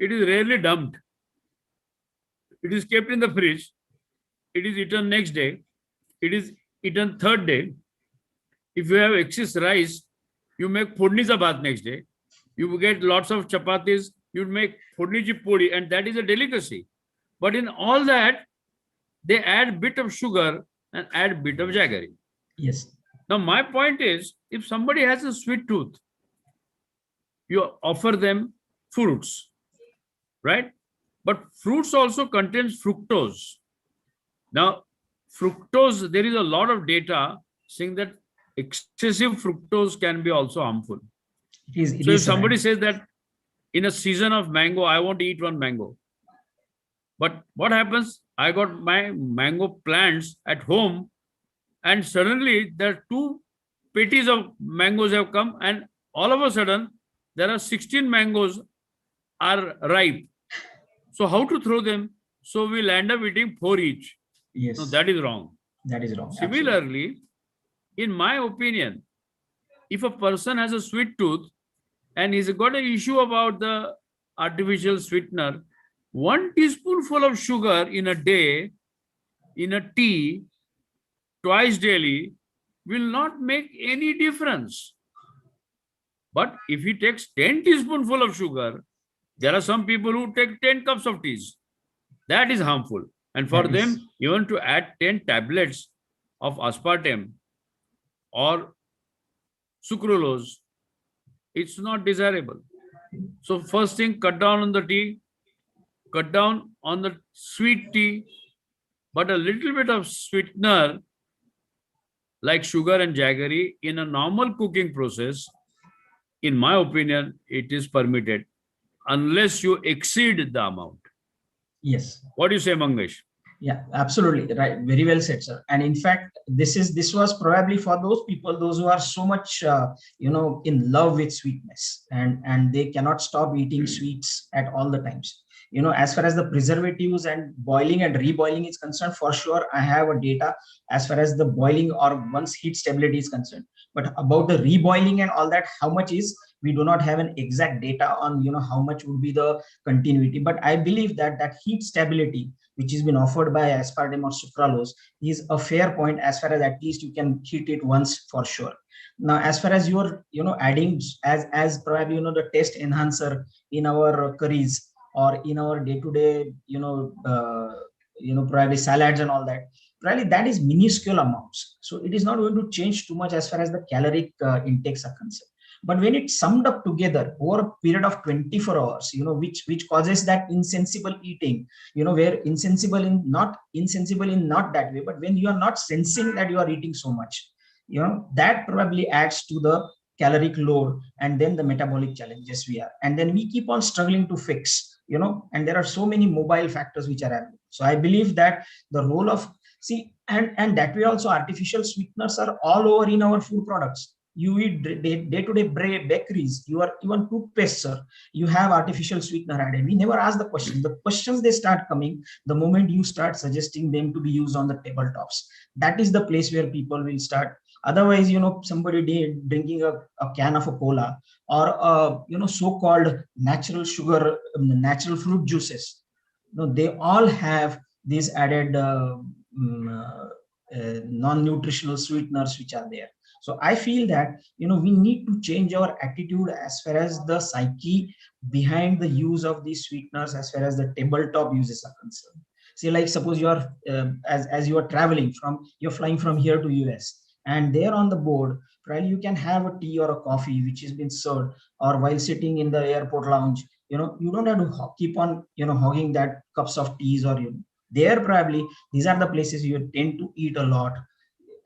Speaker 15: It is rarely dumped. It is kept in the fridge. It is eaten next day. It is eaten third day. If you have excess rice, you make fodni ka bhat next day. You will get lots of chapatis. You make fodni ki puri, and that is a delicacy. But in all that, they add bit of sugar and add bit of jaggery.
Speaker 14: Yes.
Speaker 15: Now my point is, if somebody has a sweet tooth, you offer them fruits, right? But fruits also contains fructose. Now, fructose, there is a lot of data saying that excessive fructose can be also harmful. So if somebody says that in a season of mango, I want to eat one mango. But what happens? I got my mango plants at home, and suddenly there are 2 petties of mangoes have come, and all of a sudden there are 16 mangoes are ripe. So how to throw them? So we'll end up eating 4 each.
Speaker 14: Yes.
Speaker 15: No, that is wrong.
Speaker 14: That is wrong.
Speaker 15: Similarly, in my opinion, if a person has a sweet tooth and he's got an issue about the artificial sweetener, 1 teaspoonful of sugar in a day, in a tea, twice daily, will not make any difference. But if he takes 10 teaspoonful of sugar, there are some people who take 10 cups of teas. That is harmful. And for them, even to add 10 tablets of aspartame or sucralose, it's not desirable. So first thing, cut down on the tea, cut down on the sweet tea, but a little bit of sweetener like sugar and jaggery in a normal cooking process, in my opinion, it is permitted unless you exceed the amount.
Speaker 14: Yes.
Speaker 15: What do you say, Mangesh?
Speaker 14: Yeah, absolutely right. Very well said, sir. And in fact, this was probably for those people, those who are so much, in love with sweetness, and they cannot stop eating sweets at all the times. As far as the preservatives and boiling and reboiling is concerned, for sure, I have a data as far as the boiling or once heat stability is concerned. But about the reboiling and all that, how much is, we do not have an exact data on, how much would be the continuity. But I believe that heat stability, which has been offered by aspartame or sucralose, is a fair point as far as at least you can heat it once for sure. Now, as far as your, adding as probably, the taste enhancer in our curries or in our day-to-day, probably salads and all that, probably that is minuscule amounts. So it is not going to change too much as far as the caloric intakes are concerned. But when it's summed up together over a period of 24 hours, which causes that insensible eating, where not insensible in not that way, but when you are not sensing that you are eating so much, that probably adds to the caloric load and then the metabolic challenges we are. And then we keep on struggling to fix, and there are so many mobile factors which are happening. So I believe that the role of, and that way also artificial sweeteners are all over in our food products. You eat day-to-day bakeries, you are even toothpaste, sir, you have artificial sweetener added. We never ask the questions. The questions, they start coming the moment you start suggesting them to be used on the tabletops. That is the place where people will start. Otherwise, somebody drinking a can of a cola or so-called natural sugar, natural fruit juices, they all have these added non-nutritional sweeteners which are there. So I feel that, we need to change our attitude as far as the psyche behind the use of these sweeteners, as far as the tabletop uses are concerned. See, like suppose you are, as you are traveling you're flying from here to US, and there on the board, probably you can have a tea or a coffee which has been served, or while sitting in the airport lounge, you don't have to keep on, hogging that cups of teas, or there probably these are the places you tend to eat a lot.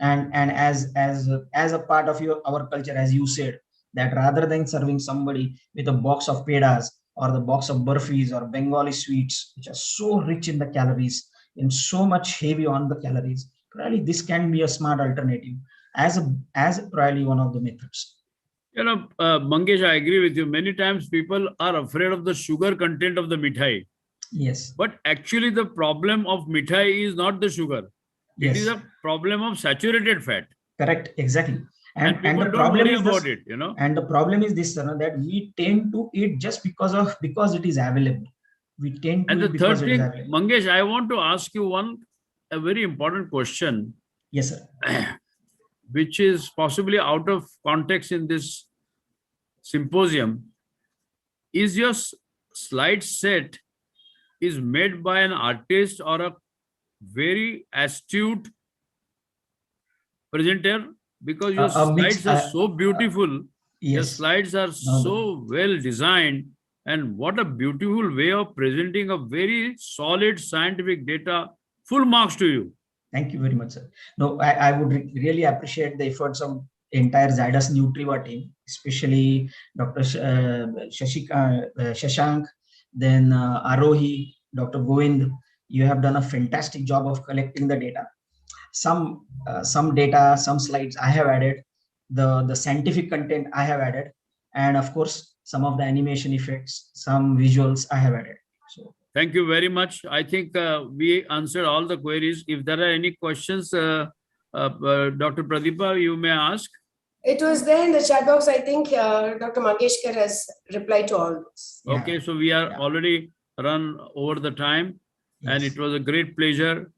Speaker 14: And as a part of our culture, as you said, that rather than serving somebody with a box of pedas or the box of burfis or Bengali sweets, which are so rich in the calories and so much heavy on the calories, probably this can be a smart alternative as probably one of the methods.
Speaker 15: Mangesh, I agree with you. Many times people are afraid of the sugar content of the mithai.
Speaker 14: Yes.
Speaker 15: But actually the problem of mithai is not the sugar.
Speaker 14: Yes.
Speaker 15: It is a problem of saturated fat.
Speaker 14: Correct. Exactly.
Speaker 15: And people
Speaker 14: the
Speaker 15: don't
Speaker 14: problem
Speaker 15: worry
Speaker 14: is
Speaker 15: about
Speaker 14: this,
Speaker 15: it,
Speaker 14: And the problem is this, that we tend to eat just because it is available. We tend to
Speaker 15: and
Speaker 14: eat
Speaker 15: the
Speaker 14: because
Speaker 15: third
Speaker 14: it is
Speaker 15: thing,
Speaker 14: available.
Speaker 15: Mangesh, I want to ask you a very important question.
Speaker 14: Yes, sir.
Speaker 15: Which is possibly out of context in this symposium. Is your slide set is made by an artist or a very astute presenter? Because your slides are so beautiful.
Speaker 14: Yes.
Speaker 15: Your slides are so well designed, and what a beautiful way of presenting a very solid scientific data. Full marks to you.
Speaker 14: Thank you very much, sir. No, I would really appreciate the efforts of entire Zydus Nutriva team, especially Dr. Shashank, then Arohi, Dr. Govind. You have done a fantastic job of collecting the data. Some data, some slides I have added, the scientific content I have added, and of course some of the animation effects, some visuals I have added. So
Speaker 15: thank you very much. I think we answered all the queries. If there are any questions, Dr. Pradeepa, you may ask.
Speaker 16: It was there in the chat box. I think Dr. Mangeshkar has replied to all this.
Speaker 15: Okay, so we are already run over the time, and it was a great pleasure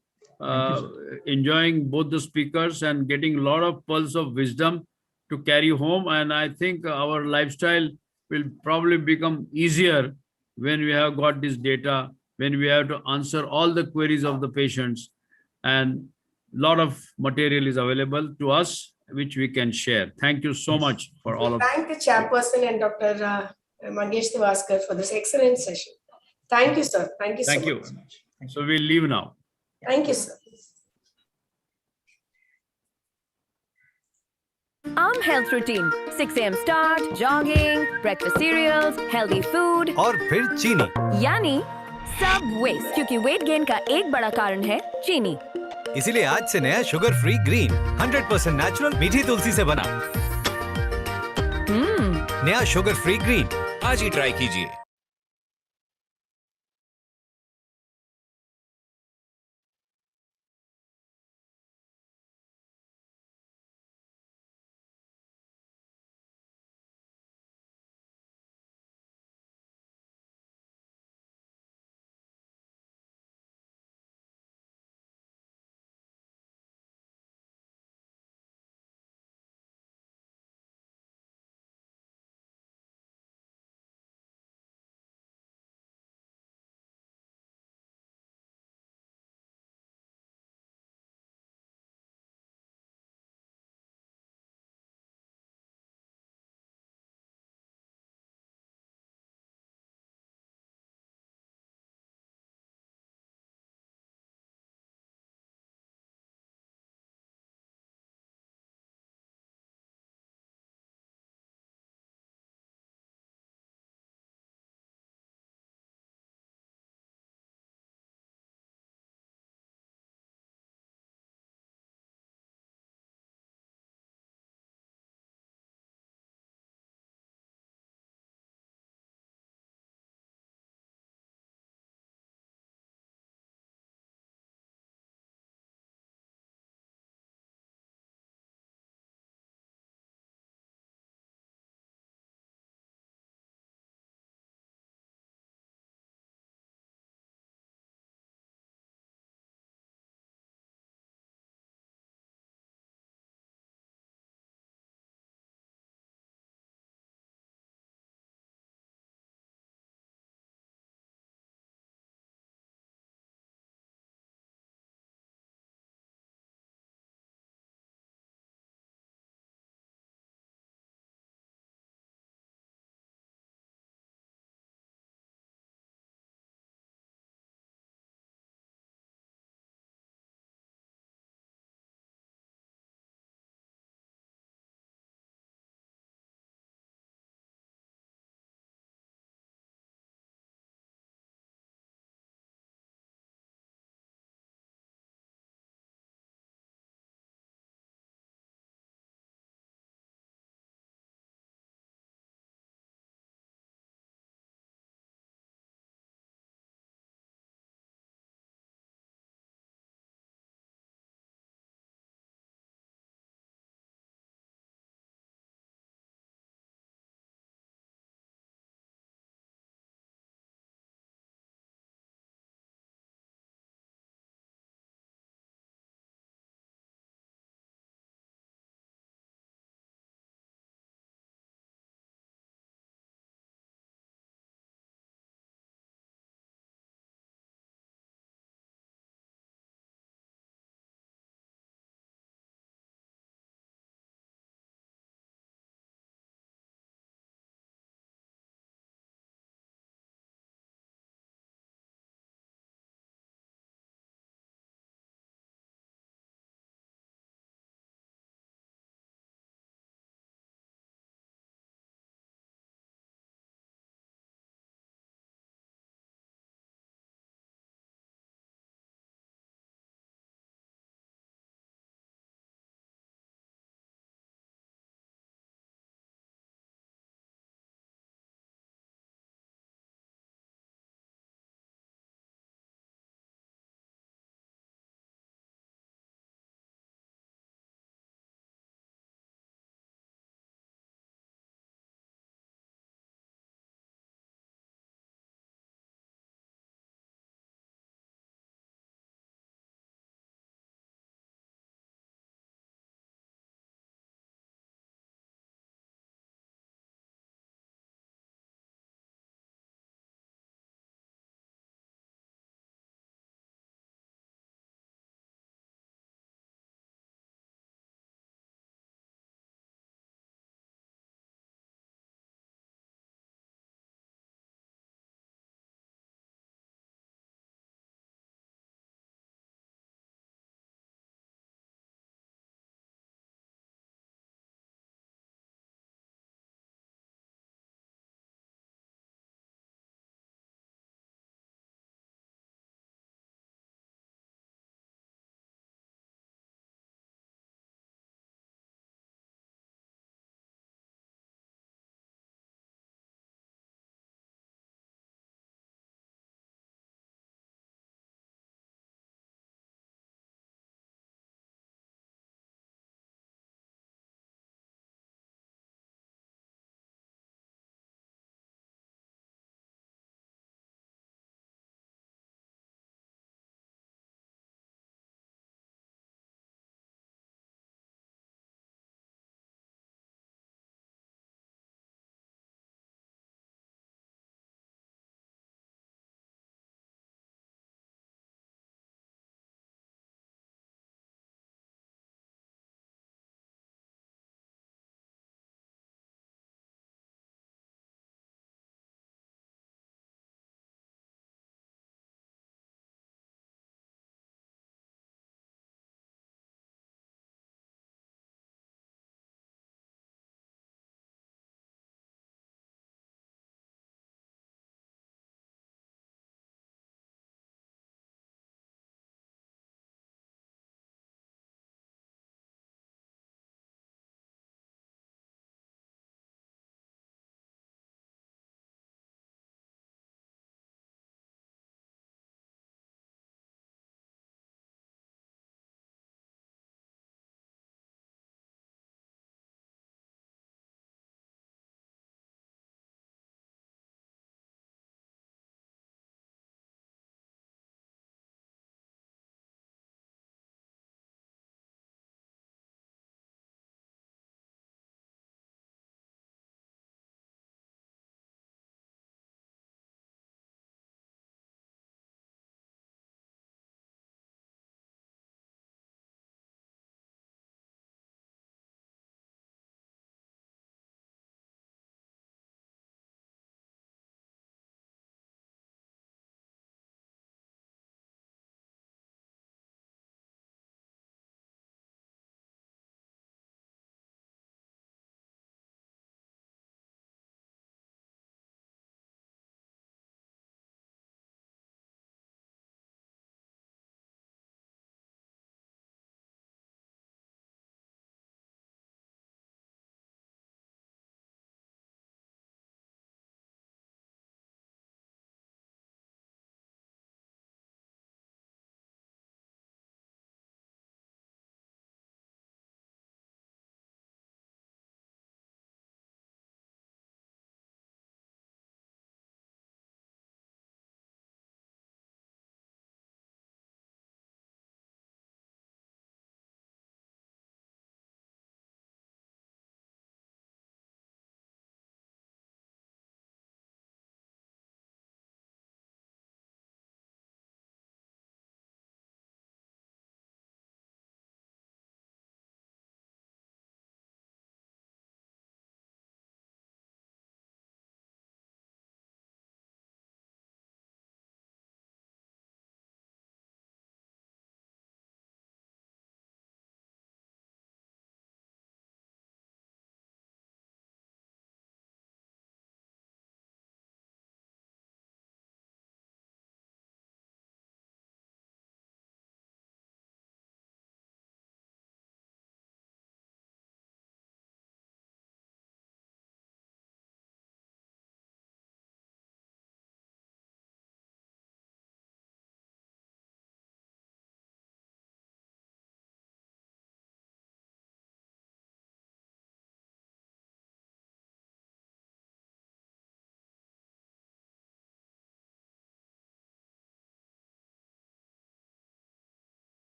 Speaker 15: enjoying both the speakers and getting a lot of pearls of wisdom to carry home. And I think our lifestyle will probably become easier when we have got this data, when we have to answer all the queries of the patients, and a lot of material is available to us, which we can share. Thank you so much for all of it.
Speaker 16: Thank the chairperson and Dr. Mangesh Devaskar for this excellent session. Thank you, sir. Thank you so much.
Speaker 15: So we'll leave now.
Speaker 16: Thank you, sir.
Speaker 18: Health routine 6 a.m. start, jogging, breakfast cereals, healthy food
Speaker 17: और फिर चीनी
Speaker 18: यानी सब waste क्योंकि weight gain का एक बड़ा कारण है चीनी
Speaker 17: इसीलिए आज से नया शुगर फ्री ग्रीन 100% नेचुरल मीठी तुलसी से बना नया शुगर फ्री ग्रीन आज ही ट्राई कीजिए